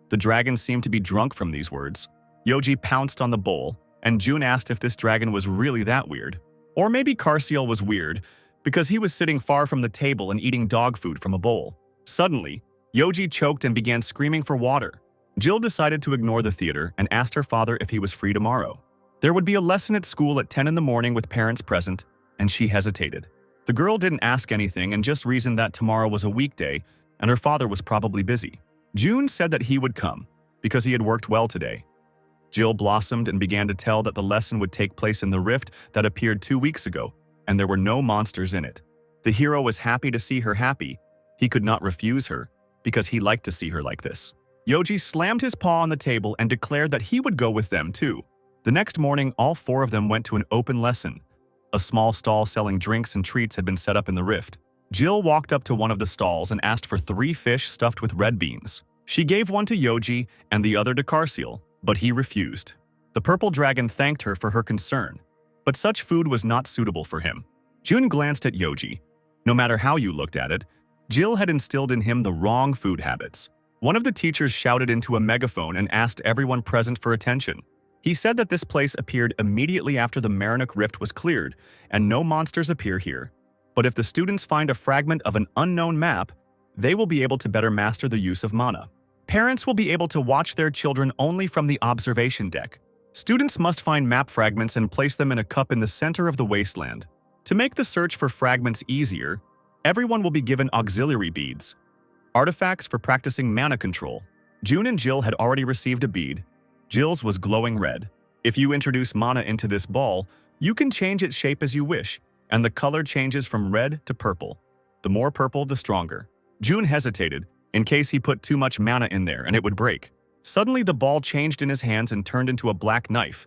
The dragon seemed to be drunk from these words. Yoji pounced on the bowl, and June asked if this dragon was really that weird. Or maybe Carciel was weird, because he was sitting far from the table and eating dog food from a bowl. Suddenly, Yoji choked and began screaming for water. Jill decided to ignore the theater and asked her father if he was free tomorrow. There would be a lesson at school at 10 in the morning with parents present, and she hesitated. The girl didn't ask anything and just reasoned that tomorrow was a weekday, and her father was probably busy. June said that he would come, because he had worked well today. Jill blossomed and began to tell that the lesson would take place in the rift that appeared 2 weeks ago, and there were no monsters in it. The hero was happy to see her happy. He could not refuse her, because he liked to see her like this. Yoji slammed his paw on the table and declared that he would go with them too. The next morning, all four of them went to an open lesson. A small stall selling drinks and treats had been set up in the rift. Jill walked up to one of the stalls and asked for 3 fish stuffed with red beans. She gave one to Yoji and the other to Carciel, but he refused. The purple dragon thanked her for her concern, but such food was not suitable for him. June glanced at Yoji. No matter how you looked at it, Jill had instilled in him the wrong food habits. One of the teachers shouted into a megaphone and asked everyone present for attention. He said that this place appeared immediately after the Marinuk Rift was cleared, and no monsters appear here. But if the students find a fragment of an unknown map, they will be able to better master the use of mana. Parents will be able to watch their children only from the observation deck. Students must find map fragments and place them in a cup in the center of the wasteland. To make the search for fragments easier, everyone will be given auxiliary beads, artifacts for practicing mana control. June and Jill had already received a bead. Jill's was glowing red. If you introduce mana into this ball, you can change its shape as you wish, and the color changes from red to purple. The more purple, the stronger. June hesitated, in case he put too much mana in there and it would break. Suddenly, the ball changed in his hands and turned into a black knife.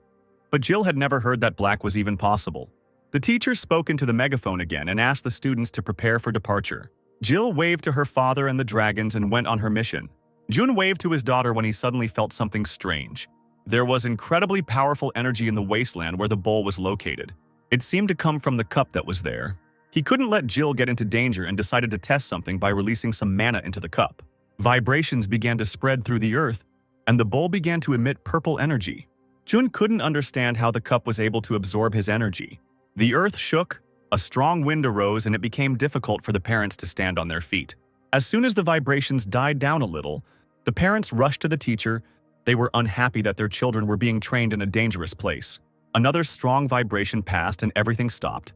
But Jill had never heard that black was even possible. The teacher spoke into the megaphone again and asked the students to prepare for departure. Jill waved to her father and the dragons and went on her mission. June waved to his daughter when he suddenly felt something strange. There was incredibly powerful energy in the wasteland where the bowl was located. It seemed to come from the cup that was there. He couldn't let Jill get into danger and decided to test something by releasing some mana into the cup. Vibrations began to spread through the earth, and the bowl began to emit purple energy. June couldn't understand how the cup was able to absorb his energy. The earth shook, A strong wind arose and it became difficult for the parents to stand on their feet. As soon as the vibrations died down a little, the parents rushed to the teacher. They were unhappy that their children were being trained in a dangerous place. Another strong vibration passed and everything stopped.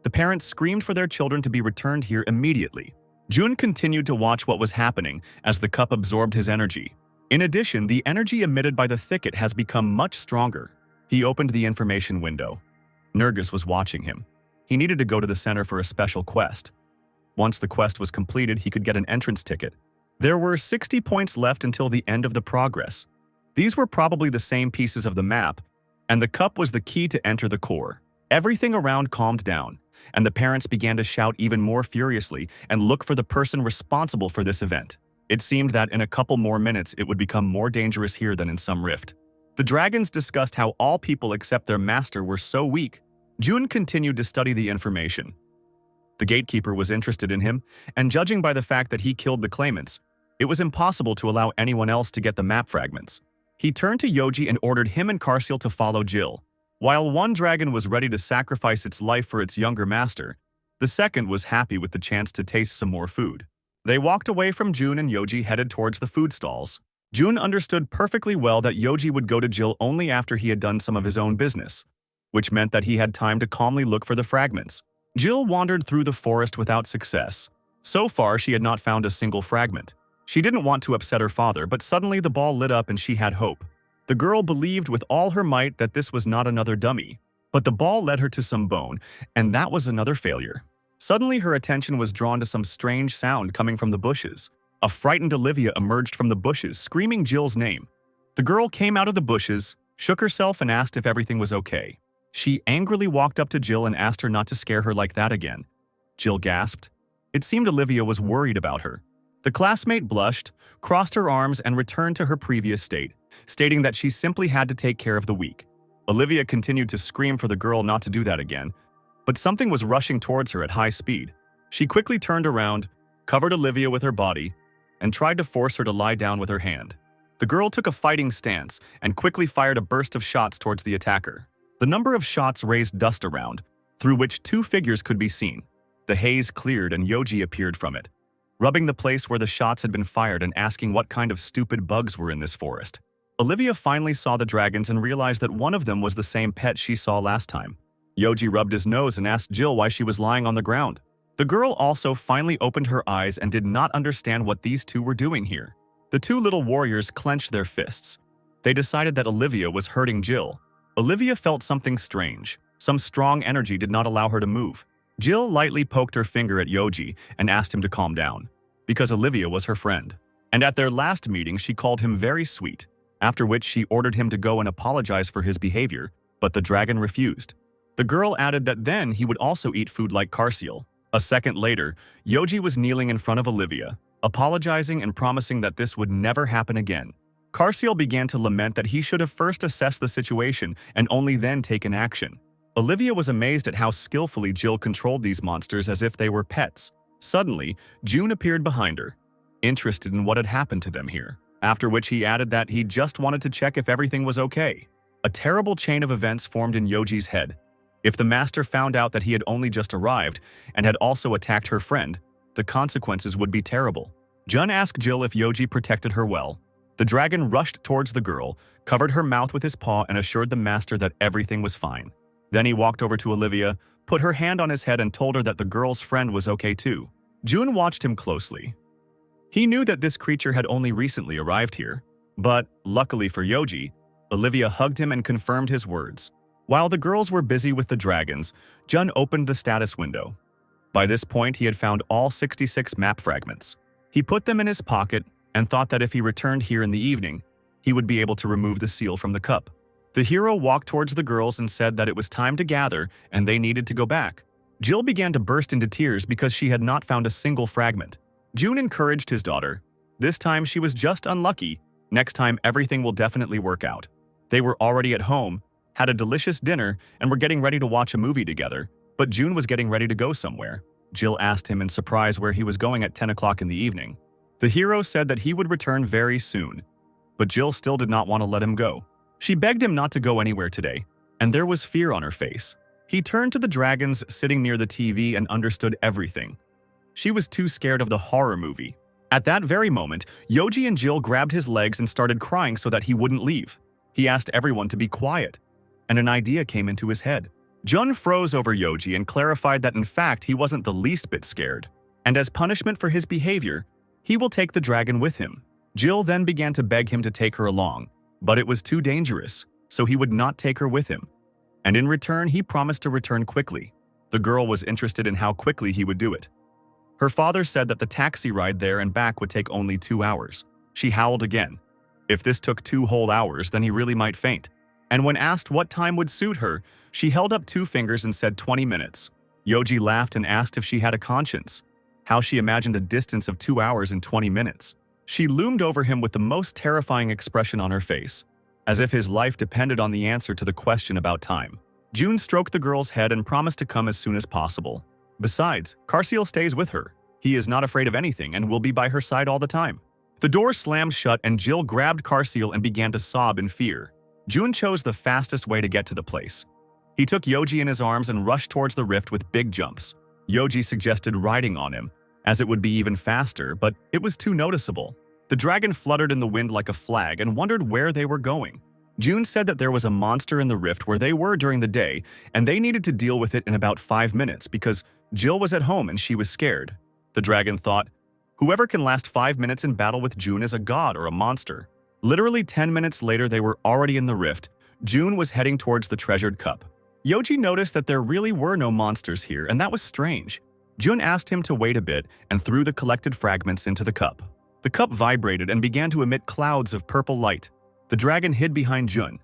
The parents screamed for their children to be returned here immediately. Jun continued to watch what was happening as the cup absorbed his energy. In addition, the energy emitted by the thicket has become much stronger. He opened the information window. Nergis was watching him. He needed to go to the center for a special quest. Once the quest was completed, he could get an entrance ticket. There were 60 points left until the end of the progress. These were probably the same pieces of the map, and the cup was the key to enter the core. Everything around calmed down, and the parents began to shout even more furiously and look for the person responsible for this event. It seemed that in a couple more minutes it would become more dangerous here than in some rift. The dragons discussed how all people except their master were so weak. Jun continued to study the information. The gatekeeper was interested in him, and judging by the fact that he killed the claimants, it was impossible to allow anyone else to get the map fragments. He turned to Yoji and ordered him and Karsiel to follow Jill. While one dragon was ready to sacrifice its life for its younger master, the second was happy with the chance to taste some more food. They walked away from Jun and Yoji headed towards the food stalls. Jun understood perfectly well that Yoji would go to Jill only after he had done some of his own business, which meant that he had time to calmly look for the fragments. Jill wandered through the forest without success. So far, she had not found a single fragment. She didn't want to upset her father, but suddenly the ball lit up and she had hope. The girl believed with all her might that this was not another dummy, but the ball led her to some bone, and that was another failure. Suddenly, her attention was drawn to some strange sound coming from the bushes. A frightened Olivia emerged from the bushes, screaming Jill's name. The girl came out of the bushes, shook herself, and asked if everything was okay. She angrily walked up to Jill and asked her not to scare her like that again. Jill gasped. It seemed Olivia was worried about her. The classmate blushed, crossed her arms, and returned to her previous state, stating that she simply had to take care of the weak. Olivia continued to scream for the girl not to do that again, but something was rushing towards her at high speed. She quickly turned around, covered Olivia with her body, and tried to force her to lie down with her hand. The girl took a fighting stance and quickly fired a burst of shots towards the attacker. The number of shots raised dust around, through which two figures could be seen. The haze cleared and Yoji appeared from it, rubbing the place where the shots had been fired and asking what kind of stupid bugs were in this forest. Olivia finally saw the dragons and realized that one of them was the same pet she saw last time. Yoji rubbed his nose and asked Jill why she was lying on the ground. The girl also finally opened her eyes and did not understand what these two were doing here. The two little warriors clenched their fists. They decided that Olivia was hurting Jill. Olivia felt something strange. Some strong energy did not allow her to move. Jill lightly poked her finger at Yoji and asked him to calm down, because Olivia was her friend. And at their last meeting, she called him very sweet, after which she ordered him to go and apologize for his behavior, but the dragon refused. The girl added that then he would also eat food like Karsiel. A second later, Yoji was kneeling in front of Olivia, apologizing and promising that this would never happen again. Karsiel began to lament that he should have first assessed the situation and only then taken action. Olivia was amazed at how skillfully Jill controlled these monsters as if they were pets. Suddenly, Jun appeared behind her, interested in what had happened to them here, after which he added that he just wanted to check if everything was okay. A terrible chain of events formed in Yoji's head. If the master found out that he had only just arrived and had also attacked her friend, the consequences would be terrible. Jun asked Jill if Yoji protected her well. The dragon rushed towards the girl, covered her mouth with his paw, and assured the master that everything was fine. Then he walked over to Olivia, put her hand on his head, and told her that the girl's friend was okay too. Jun watched him closely. He knew that this creature had only recently arrived here, but, luckily for Yoji, Olivia hugged him and confirmed his words. While the girls were busy with the dragons, Jun opened the status window. By this point, he had found all 66 map fragments. He put them in his pocket and thought that if he returned here in the evening, he would be able to remove the seal from the cup. The hero walked towards the girls and said that it was time to gather and they needed to go back. Jill began to burst into tears because she had not found a single fragment. Jun encouraged his daughter. This time she was just unlucky. Next time everything will definitely work out. They were already at home, had a delicious dinner, and were getting ready to watch a movie together, but Jun was getting ready to go somewhere. Jill asked him in surprise where he was going at 10 o'clock in the evening. The hero said that he would return very soon, but Jill still did not want to let him go. She begged him not to go anywhere today, and there was fear on her face. He turned to the dragons sitting near the TV and understood everything. She was too scared of the horror movie. At that very moment, Yoji and Jill grabbed his legs and started crying so that he wouldn't leave. He asked everyone to be quiet, and an idea came into his head. Jun froze over Yoji and clarified that in fact he wasn't the least bit scared, and as punishment for his behavior, he will take the dragon with him. Jill then began to beg him to take her along, but it was too dangerous, so he would not take her with him. And in return, he promised to return quickly. The girl was interested in how quickly he would do it. Her father said that the taxi ride there and back would take only 2 hours. She howled again. If this took 2 whole hours, then he really might faint. And when asked what time would suit her, she held up 2 fingers and said 20 minutes. Yoji laughed and asked if she had a conscience, how she imagined a distance of 2 hours and 20 minutes. She loomed over him with the most terrifying expression on her face, as if his life depended on the answer to the question about time. June stroked the girl's head and promised to come as soon as possible. Besides, Carciel stays with her. He is not afraid of anything and will be by her side all the time. The door slammed shut and Jill grabbed Carciel and began to sob in fear. June chose the fastest way to get to the place. He took Yoji in his arms and rushed towards the rift with big jumps. Yoji suggested riding on him, as it would be even faster, but it was too noticeable. The dragon fluttered in the wind like a flag and wondered where they were going. June said that there was a monster in the rift where they were during the day, and they needed to deal with it in about 5 minutes because Jill was at home and she was scared. The dragon thought, whoever can last 5 minutes in battle with June is a god or a monster. Literally 10 minutes later, they were already in the rift. June was heading towards the treasured cup. Yoji noticed that there really were no monsters here, and that was strange. June asked him to wait a bit and threw the collected fragments into the cup. The cup vibrated and began to emit clouds of purple light. The dragon hid behind Jun.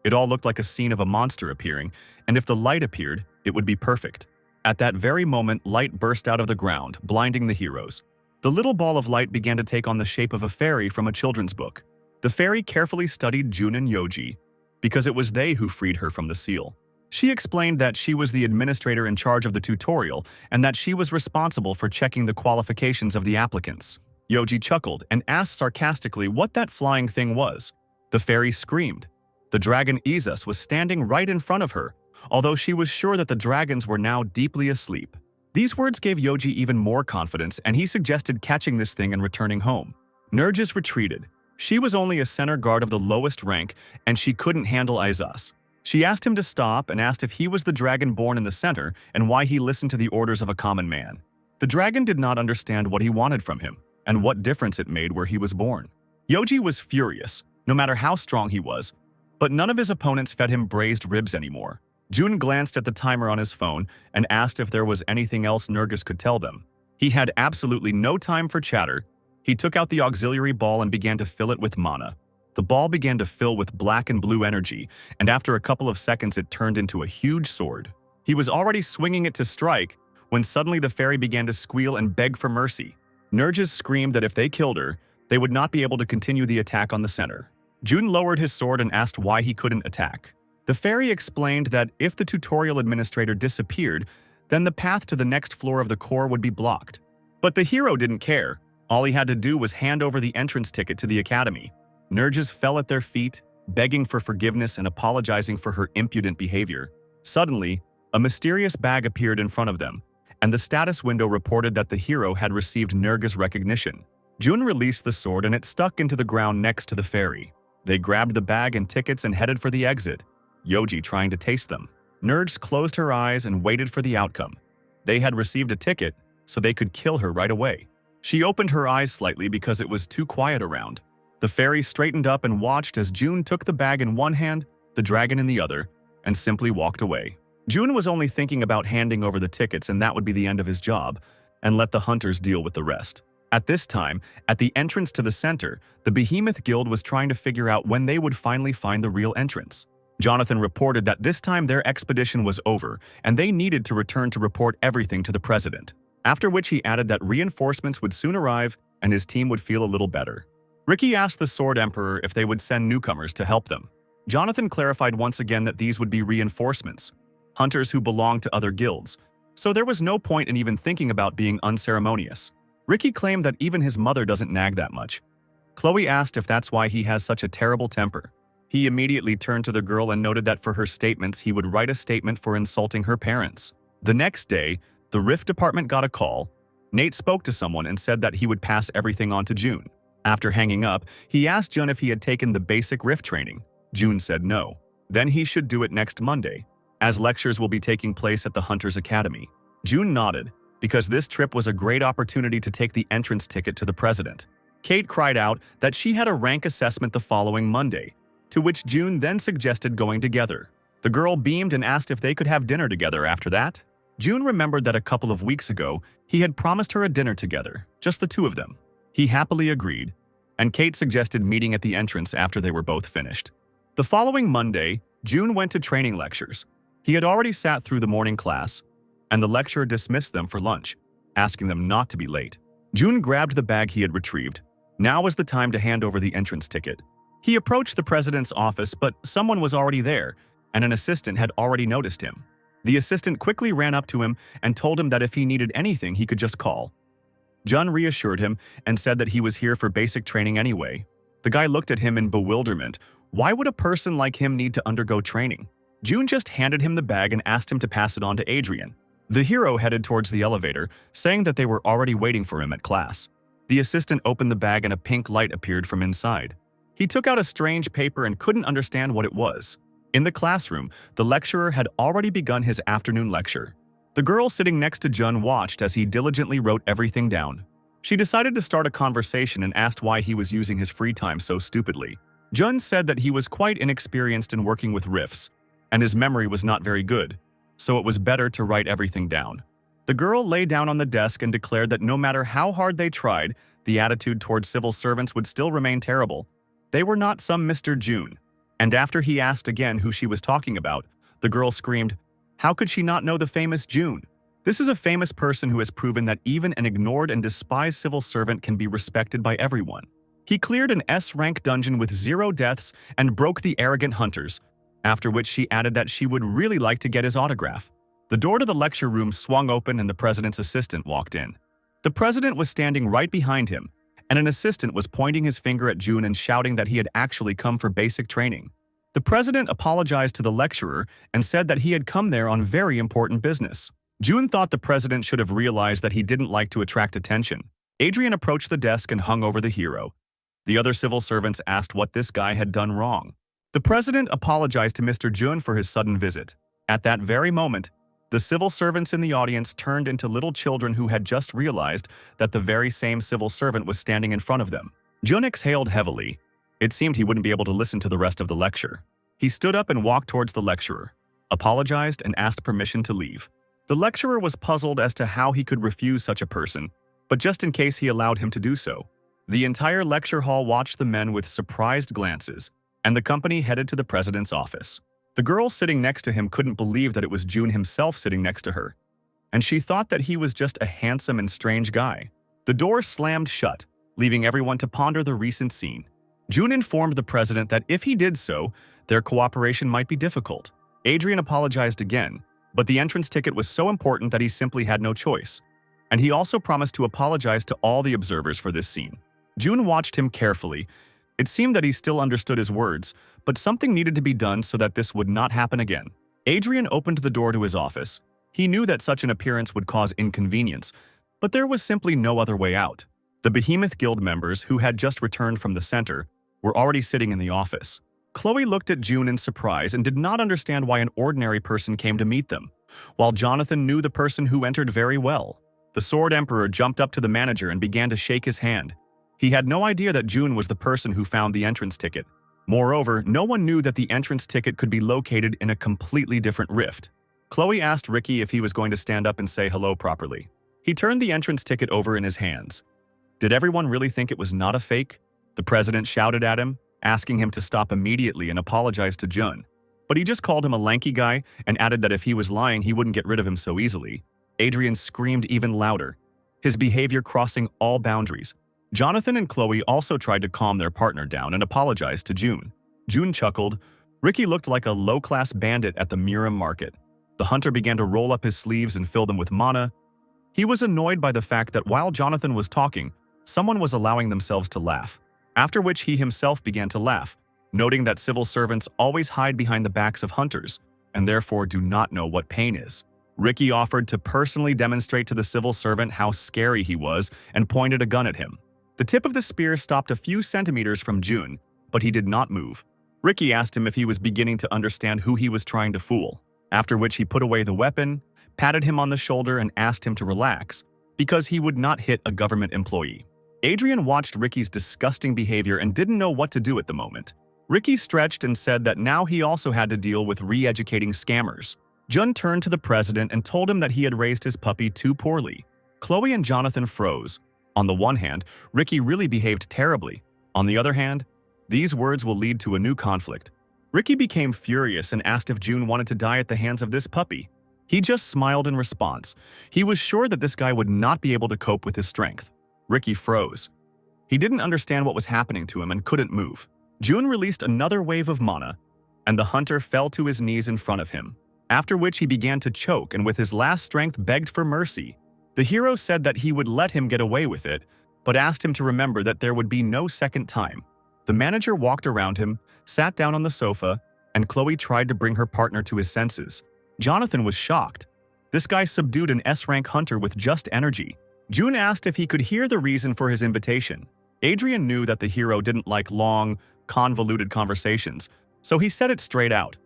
It all looked like a scene of a monster appearing, and if the light appeared, it would be perfect. At that very moment, light burst out of the ground, blinding the heroes. The little ball of light began to take on the shape of a fairy from a children's book. The fairy carefully studied Jun and Yoji, because it was they who freed her from the seal. She explained that she was the administrator in charge of the tutorial and that she was responsible for checking the qualifications of the applicants. Yoji chuckled and asked sarcastically what that flying thing was. The fairy screamed. The dragon Isus was standing right in front of her, although she was sure that the dragons were now deeply asleep. These words gave Yoji even more confidence, and he suggested catching this thing and returning home. Nergis retreated. She was only a center guard of the lowest rank, and she couldn't handle Isus. She asked him to stop and asked if he was the dragon born in the center and why he listened to the orders of a common man. The dragon did not understand what he wanted from him and what difference it made where he was born. Yoji was furious, no matter how strong he was, but none of his opponents fed him braised ribs anymore. Jun glanced at the timer on his phone and asked if there was anything else Nergis could tell them. He had absolutely no time for chatter. He took out the auxiliary ball and began to fill it with mana. The ball began to fill with black and blue energy, and after a couple of seconds it turned into a huge sword. He was already swinging it to strike when suddenly the fairy began to squeal and beg for mercy. Nergis screamed that if they killed her, they would not be able to continue the attack on the center. Jun lowered his sword and asked why he couldn't attack. The fairy explained that if the tutorial administrator disappeared, then the path to the next floor of the core would be blocked. But the hero didn't care. All he had to do was hand over the entrance ticket to the academy. Nergis fell at their feet, begging for forgiveness and apologizing for her impudent behavior. Suddenly, a mysterious bag appeared in front of them, and the status window reported that the hero had received Nergis recognition. Jun released the sword and it stuck into the ground next to the fairy. They grabbed the bag and tickets and headed for the exit, Yoji trying to taste them. Nergis closed her eyes and waited for the outcome. They had received a ticket, so they could kill her right away. She opened her eyes slightly because it was too quiet around. The fairy straightened up and watched as Jun took the bag in one hand, the dragon in the other, and simply walked away. Jun was only thinking about handing over the tickets and that would be the end of his job, and let the hunters deal with the rest. At this time, at the entrance to the center, the Behemoth Guild was trying to figure out when they would finally find the real entrance. Jonathan reported that this time their expedition was over and they needed to return to report everything to the president, after which he added that reinforcements would soon arrive and his team would feel a little better. Ricky asked the Sword Emperor if they would send newcomers to help them. Jonathan clarified once again that these would be reinforcements, hunters who belonged to other guilds, so there was no point in even thinking about being unceremonious. Ricky claimed that even his mother doesn't nag that much. Chloe asked if that's why he has such a terrible temper. He immediately turned to the girl and noted that for her statements, he would write a statement for insulting her parents. The next day, the Rift department got a call. Nate spoke to someone and said that he would pass everything on to June. After hanging up, he asked Jun if he had taken the basic Rift training. June said no. Then he should do it next Monday, as lectures will be taking place at the Hunters Academy. June nodded, because this trip was a great opportunity to take the entrance ticket to the president. Kate cried out that she had a rank assessment the following Monday, to which June then suggested going together. The girl beamed and asked if they could have dinner together after that. June remembered that a couple of weeks ago, he had promised her a dinner together, just the two of them. He happily agreed, and Kate suggested meeting at the entrance after they were both finished. The following Monday, June went to training lectures. He had already sat through the morning class, and the lecturer dismissed them for lunch, asking them not to be late. June grabbed the bag he had retrieved. Now was the time to hand over the entrance ticket. He approached the president's office, but someone was already there, and an assistant had already noticed him. The assistant quickly ran up to him and told him that if he needed anything, he could just call. Jun reassured him and said that he was here for basic training anyway. The guy looked at him in bewilderment. Why would a person like him need to undergo training? June just handed him the bag and asked him to pass it on to Adrian. The hero headed towards the elevator, saying that they were already waiting for him at class. The assistant opened the bag and a pink light appeared from inside. He took out a strange paper and couldn't understand what it was. In the classroom, the lecturer had already begun his afternoon lecture. The girl sitting next to Jun watched as he diligently wrote everything down. She decided to start a conversation and asked why he was using his free time so stupidly. Jun said that he was quite inexperienced in working with riffs, and his memory was not very good, so it was better to write everything down. The girl lay down on the desk and declared that no matter how hard they tried, the attitude towards civil servants would still remain terrible. They were not some Mr. June. And after he asked again who she was talking about, the girl screamed, "How could she not know the famous June? This is a famous person who has proven that even an ignored and despised civil servant can be respected by everyone. He cleared an S-rank dungeon with 0 deaths and broke the arrogant hunters," after which she added that she would really like to get his autograph. The door to the lecture room swung open and the president's assistant walked in. The president was standing right behind him, and an assistant was pointing his finger at June and shouting that he had actually come for basic training. The president apologized to the lecturer and said that he had come there on very important business. June thought the president should have realized that he didn't like to attract attention. Adrian approached the desk and hung over the hero. The other civil servants asked what this guy had done wrong. The president apologized to Mr. Jun for his sudden visit. At that very moment, the civil servants in the audience turned into little children who had just realized that the very same civil servant was standing in front of them. Jun exhaled heavily. It seemed he wouldn't be able to listen to the rest of the lecture. He stood up and walked towards the lecturer, apologized, and asked permission to leave. The lecturer was puzzled as to how he could refuse such a person, but just in case he allowed him to do so. The entire lecture hall watched the men with surprised glances, and the company headed to the president's office. The girl sitting next to him couldn't believe that it was June himself sitting next to her, and she thought that he was just a handsome and strange guy. The door slammed shut, leaving everyone to ponder the recent scene. June informed the president that if he did so, their cooperation might be difficult. Adrian apologized again, but the entrance ticket was so important that he simply had no choice. And he also promised to apologize to all the observers for this scene. June watched him carefully. It seemed that he still understood his words, but something needed to be done so that this would not happen again. Adrian opened the door to his office. He knew that such an appearance would cause inconvenience, but there was simply no other way out. The Behemoth Guild members, who had just returned from the center, were already sitting in the office. Chloe looked at June in surprise and did not understand why an ordinary person came to meet them, while Jonathan knew the person who entered very well. The Sword Emperor jumped up to the manager and began to shake his hand. He had no idea that June was the person who found the entrance ticket. Moreover, no one knew that the entrance ticket could be located in a completely different rift. Chloe asked Ricky if he was going to stand up and say hello properly. He turned the entrance ticket over in his hands. Did everyone really think it was not a fake? The president shouted at him, asking him to stop immediately and apologize to Jun. But he just called him a lanky guy and added that if he was lying, he wouldn't get rid of him so easily. Adrian screamed even louder, his behavior crossing all boundaries. Jonathan and Chloe also tried to calm their partner down and apologized to June. June chuckled. Ricky looked like a low-class bandit at the Murim market. The hunter began to roll up his sleeves and fill them with mana. He was annoyed by the fact that while Jonathan was talking, someone was allowing themselves to laugh, after which he himself began to laugh, noting that civil servants always hide behind the backs of hunters and therefore do not know what pain is. Ricky offered to personally demonstrate to the civil servant how scary he was and pointed a gun at him. The tip of the spear stopped a few centimeters from Jun, but he did not move. Ricky asked him if he was beginning to understand who he was trying to fool, after which he put away the weapon, patted him on the shoulder and asked him to relax, because he would not hit a government employee. Adrian watched Ricky's disgusting behavior and didn't know what to do at the moment. Ricky stretched and said that now he also had to deal with re-educating scammers. Jun turned to the president and told him that he had raised his puppy too poorly. Chloe and Jonathan froze. On the one hand, Ricky really behaved terribly. On the other hand, these words will lead to a new conflict. Ricky became furious and asked if Jun wanted to die at the hands of this puppy. He just smiled in response. He was sure that this guy would not be able to cope with his strength. Ricky froze. He didn't understand what was happening to him and couldn't move. Jun released another wave of mana, and the hunter fell to his knees in front of him, after which he began to choke and with his last strength begged for mercy. The hero said that he would let him get away with it, but asked him to remember that there would be no second time. The manager walked around him, sat down on the sofa, and Chloe tried to bring her partner to his senses. Jonathan was shocked. This guy subdued an S-rank hunter with just energy. Jun asked if he could hear the reason for his invitation. Adrian knew that the hero didn't like long, convoluted conversations, so he said it straight out.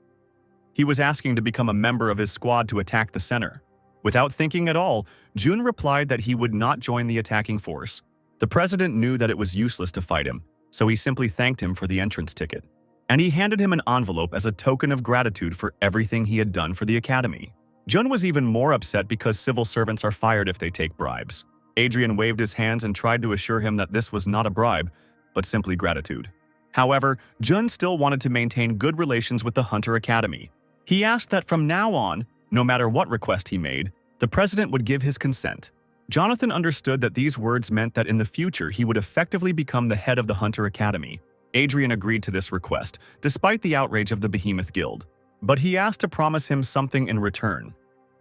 He was asking to become a member of his squad to attack the center. Without thinking at all, Jun replied that he would not join the attacking force. The president knew that it was useless to fight him, so he simply thanked him for the entrance ticket. And he handed him an envelope as a token of gratitude for everything he had done for the academy. Jun was even more upset because civil servants are fired if they take bribes. Adrian waved his hands and tried to assure him that this was not a bribe, but simply gratitude. However, Jun still wanted to maintain good relations with the Hunter Academy. He asked that from now on, no matter what request he made, the president would give his consent. Jonathan understood that these words meant that in the future he would effectively become the head of the Hunter Academy. Adrian agreed to this request, despite the outrage of the Behemoth Guild. But he asked to promise him something in return.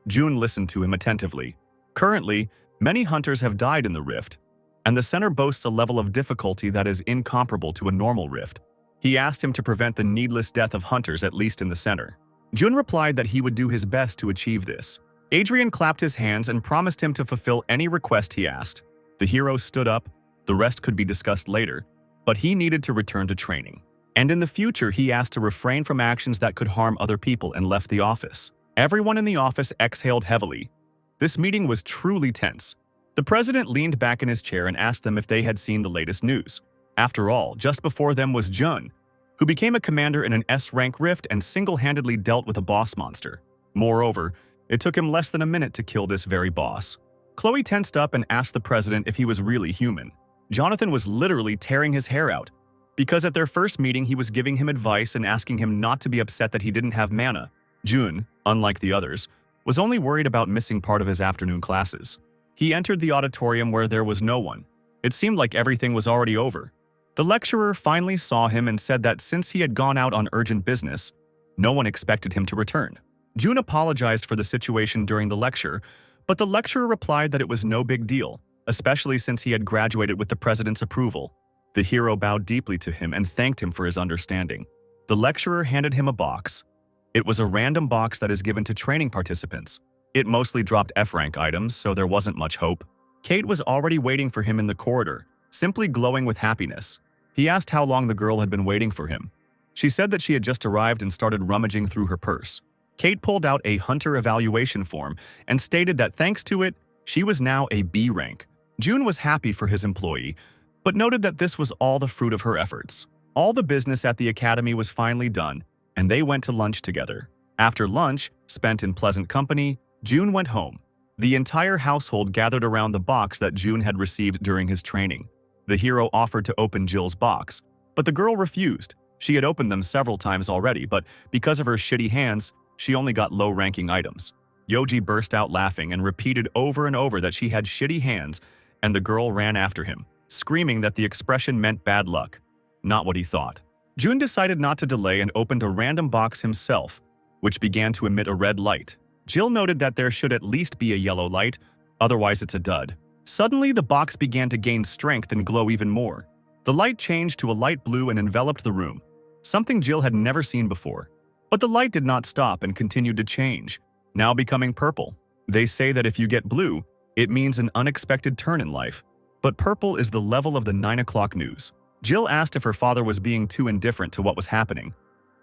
Jun listened to him attentively. Currently, many hunters have died in the rift, and the center boasts a level of difficulty that is incomparable to a normal rift. He asked him to prevent the needless death of hunters, at least in the center. Jun replied that he would do his best to achieve this. Adrian clapped his hands and promised him to fulfill any request he asked. The hero stood up. The rest could be discussed later, but he needed to return to training. And in the future, he asked to refrain from actions that could harm other people and left the office. Everyone in the office exhaled heavily. This meeting was truly tense. The president leaned back in his chair and asked them if they had seen the latest news. After all, just before them was Jun, who became a commander in an S-rank rift and single-handedly dealt with a boss monster. Moreover, it took him less than a minute to kill this very boss. Chloe tensed up and asked the president if he was really human. Jonathan was literally tearing his hair out, because at their first meeting he was giving him advice and asking him not to be upset that he didn't have mana. Jun, unlike the others, was only worried about missing part of his afternoon classes. He entered the auditorium where there was no one. It seemed like everything was already over. The lecturer finally saw him and said that since he had gone out on urgent business, no one expected him to return. Jun apologized for the situation during the lecture, but the lecturer replied that it was no big deal, especially since he had graduated with the president's approval. The hero bowed deeply to him and thanked him for his understanding. The lecturer handed him a box. It was a random box that is given to training participants. It mostly dropped F-rank items, so there wasn't much hope. Kate was already waiting for him in the corridor, simply glowing with happiness. He asked how long the girl had been waiting for him. She said that she had just arrived and started rummaging through her purse. Kate pulled out a hunter evaluation form and stated that thanks to it, she was now a B rank. Jun was happy for his employee, but noted that this was all the fruit of her efforts. All the business at the academy was finally done, and they went to lunch together. After lunch, spent in pleasant company, Jun went home. The entire household gathered around the box that Jun had received during his training. The hero offered to open Jill's box, but the girl refused. She had opened them several times already, but because of her shitty hands, she only got low-ranking items. Yoji burst out laughing and repeated over and over that she had shitty hands, and the girl ran after him, screaming that the expression meant bad luck. Not what he thought. Jun decided not to delay and opened a random box himself, which began to emit a red light. Jill noted that there should at least be a yellow light, otherwise it's a dud. Suddenly, the box began to gain strength and glow even more. The light changed to a light blue and enveloped the room. something Jill had never seen before. But the light did not stop and continued to change, now becoming purple. They say that if you get blue, it means an unexpected turn in life. But purple is the level of the 9 o'clock news. Jill asked if her father was being too indifferent to what was happening,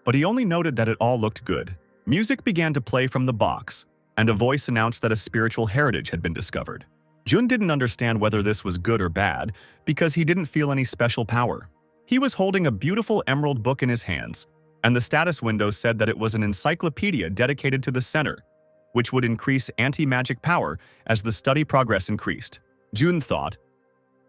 but he only noted that it all looked good. Music began to play from the box, and a voice announced that a spiritual heritage had been discovered. Jun didn't understand whether this was good or bad because he didn't feel any special power. He was holding a beautiful emerald book in his hands, and the status window said that it was an encyclopedia dedicated to the center, which would increase anti-magic power as the study progress increased. Jun thought,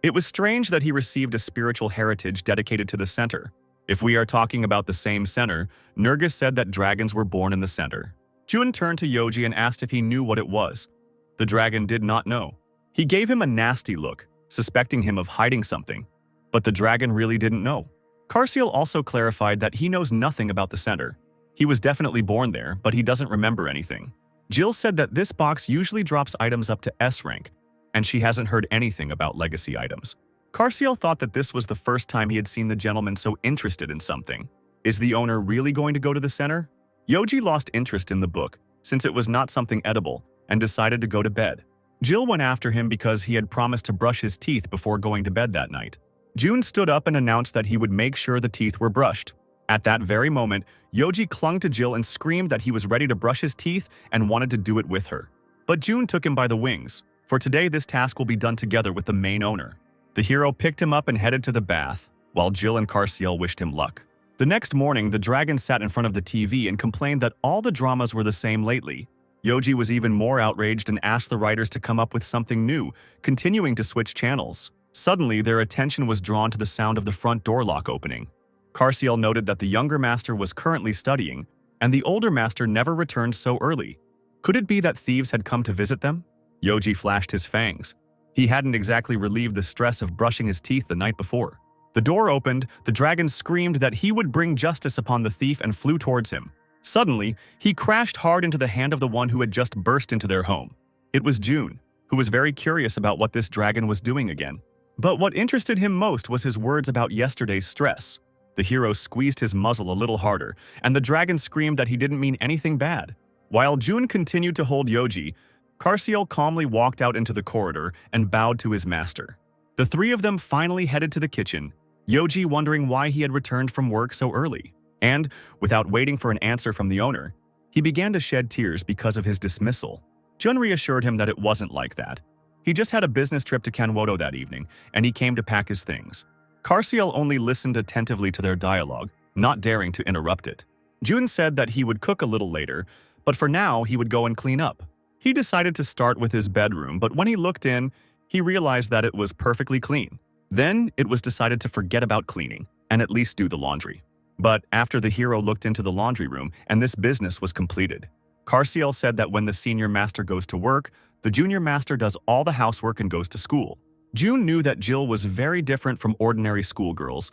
it was strange that he received a spiritual heritage dedicated to the center. If we are talking about the same center, Nergis said that dragons were born in the center. Jun turned to Yoji and asked if he knew what it was. The dragon did not know. He gave him a nasty look, suspecting him of hiding something, but the dragon really didn't know. Carciel also clarified that he knows nothing about the center. He was definitely born there, but he doesn't remember anything. Jill said that this box usually drops items up to S rank, and she hasn't heard anything about legacy items. Carciel thought that this was the first time he had seen the gentleman so interested in something. Is the owner really going to go to the center? Yoji lost interest in the book, since it was not something edible, and decided to go to bed. Jill went after him because he had promised to brush his teeth before going to bed that night. Jun stood up and announced that he would make sure the teeth were brushed. At that very moment, Yoji clung to Jill and screamed that he was ready to brush his teeth and wanted to do it with her. But Jun took him by the wings. For today, this task will be done together with the main owner. The hero picked him up and headed to the bath, while Jill and Carciel wished him luck. The next morning, the dragon sat in front of the TV and complained that all the dramas were the same lately. Yoji was even more outraged and asked the writers to come up with something new, continuing to switch channels. Suddenly, their attention was drawn to the sound of the front door lock opening. Carciel noted that the younger master was currently studying, and the older master never returned so early. Could it be that thieves had come to visit them? Yoji flashed his fangs. He hadn't exactly relieved the stress of brushing his teeth the night before. The door opened, the dragon screamed that he would bring justice upon the thief and flew towards him. Suddenly, he crashed hard into the hand of the one who had just burst into their home. It was Jun, who was very curious about what this dragon was doing again. But what interested him most was his words about yesterday's stress. The hero squeezed his muzzle a little harder, and the dragon screamed that he didn't mean anything bad. While Jun continued to hold Yoji, Carciel calmly walked out into the corridor and bowed to his master. The three of them finally headed to the kitchen, Yoji wondering why he had returned from work so early. And, without waiting for an answer from the owner, he began to shed tears because of his dismissal. Jun reassured him that it wasn't like that. He just had a business trip to Kanwodo that evening, and he came to pack his things. Carciel only listened attentively to their dialogue, not daring to interrupt it. Jun said that he would cook a little later, but for now he would go and clean up. He decided to start with his bedroom, but when he looked in, he realized that it was perfectly clean. Then it was decided to forget about cleaning, and at least do the laundry. But after the hero looked into the laundry room, and this business was completed. Carciel said that when the senior master goes to work, the junior master does all the housework and goes to school. Jun knew that Jill was very different from ordinary schoolgirls,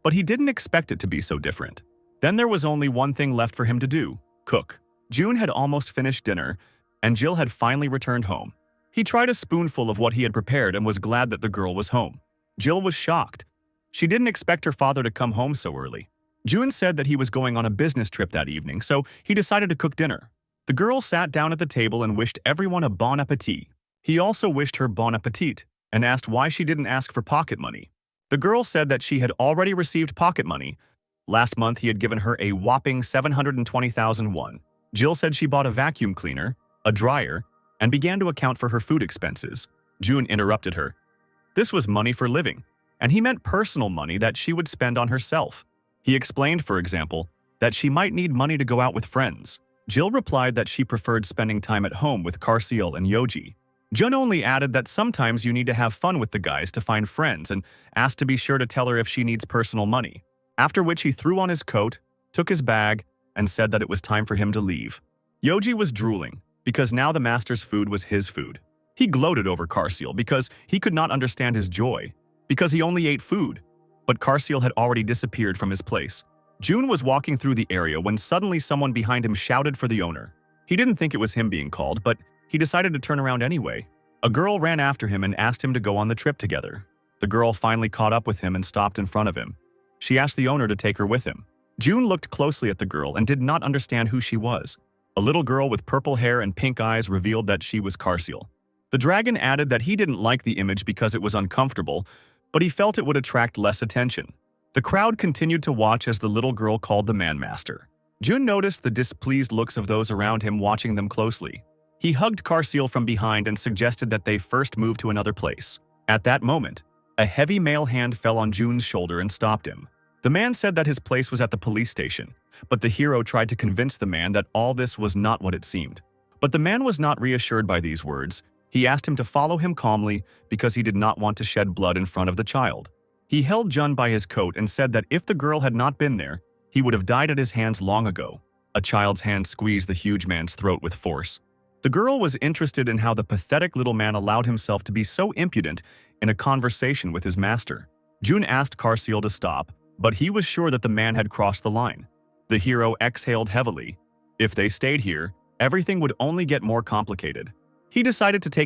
but he didn't expect it to be so different. Then there was only one thing left for him to do: cook. Jun had almost finished dinner, and Jill had finally returned home. He tried a spoonful of what he had prepared and was glad that the girl was home. Jill was shocked. She didn't expect her father to come home so early. Jun said that he was going on a business trip that evening, so he decided to cook dinner. The girl sat down at the table and wished everyone a bon appetit. He also wished her bon appetit and asked why she didn't ask for pocket money. The girl said that she had already received pocket money. Last month, he had given her a whopping 720,000 won. Jill said she bought a vacuum cleaner, a dryer, and began to account for her food expenses. Jun interrupted her. This was money for living, and he meant personal money that she would spend on herself. He explained, for example, that she might need money to go out with friends. Jill replied that she preferred spending time at home with Carciel and Yoji. Jun only added that sometimes you need to have fun with the guys to find friends and asked to be sure to tell her if she needs personal money. After which he threw on his coat, took his bag, and said that it was time for him to leave. Yoji was drooling, because now the master's food was his food. He gloated over Carciel because he could not understand his joy, because he only ate food. But Carciel had already disappeared from his place. Jun was walking through the area when suddenly someone behind him shouted for the owner. He didn't think it was him being called, but he decided to turn around anyway. A girl ran after him and asked him to go on the trip together. The girl finally caught up with him and stopped in front of him. She asked the owner to take her with him. June looked closely at the girl and did not understand who she was. A little girl with purple hair and pink eyes revealed that she was Carciel. The dragon added that he didn't like the image because it was uncomfortable, but he felt it would attract less attention. The crowd continued to watch as the little girl called the man master. June noticed the displeased looks of those around him watching them closely. He hugged Carciel from behind and suggested that they first move to another place. At that moment, a heavy male hand fell on June's shoulder and stopped him. The man said that his place was at the police station, but the hero tried to convince the man that all this was not what it seemed. But the man was not reassured by these words. He asked him to follow him calmly because he did not want to shed blood in front of the child. He held Jun by his coat and said that if the girl had not been there, he would have died at his hands long ago. A child's hand squeezed the huge man's throat with force. The girl was interested in how the pathetic little man allowed himself to be so impudent in a conversation with his master. June asked Carciel to stop, but he was sure that the man had crossed the line. The hero exhaled heavily. If they stayed here, everything would only get more complicated. He decided to take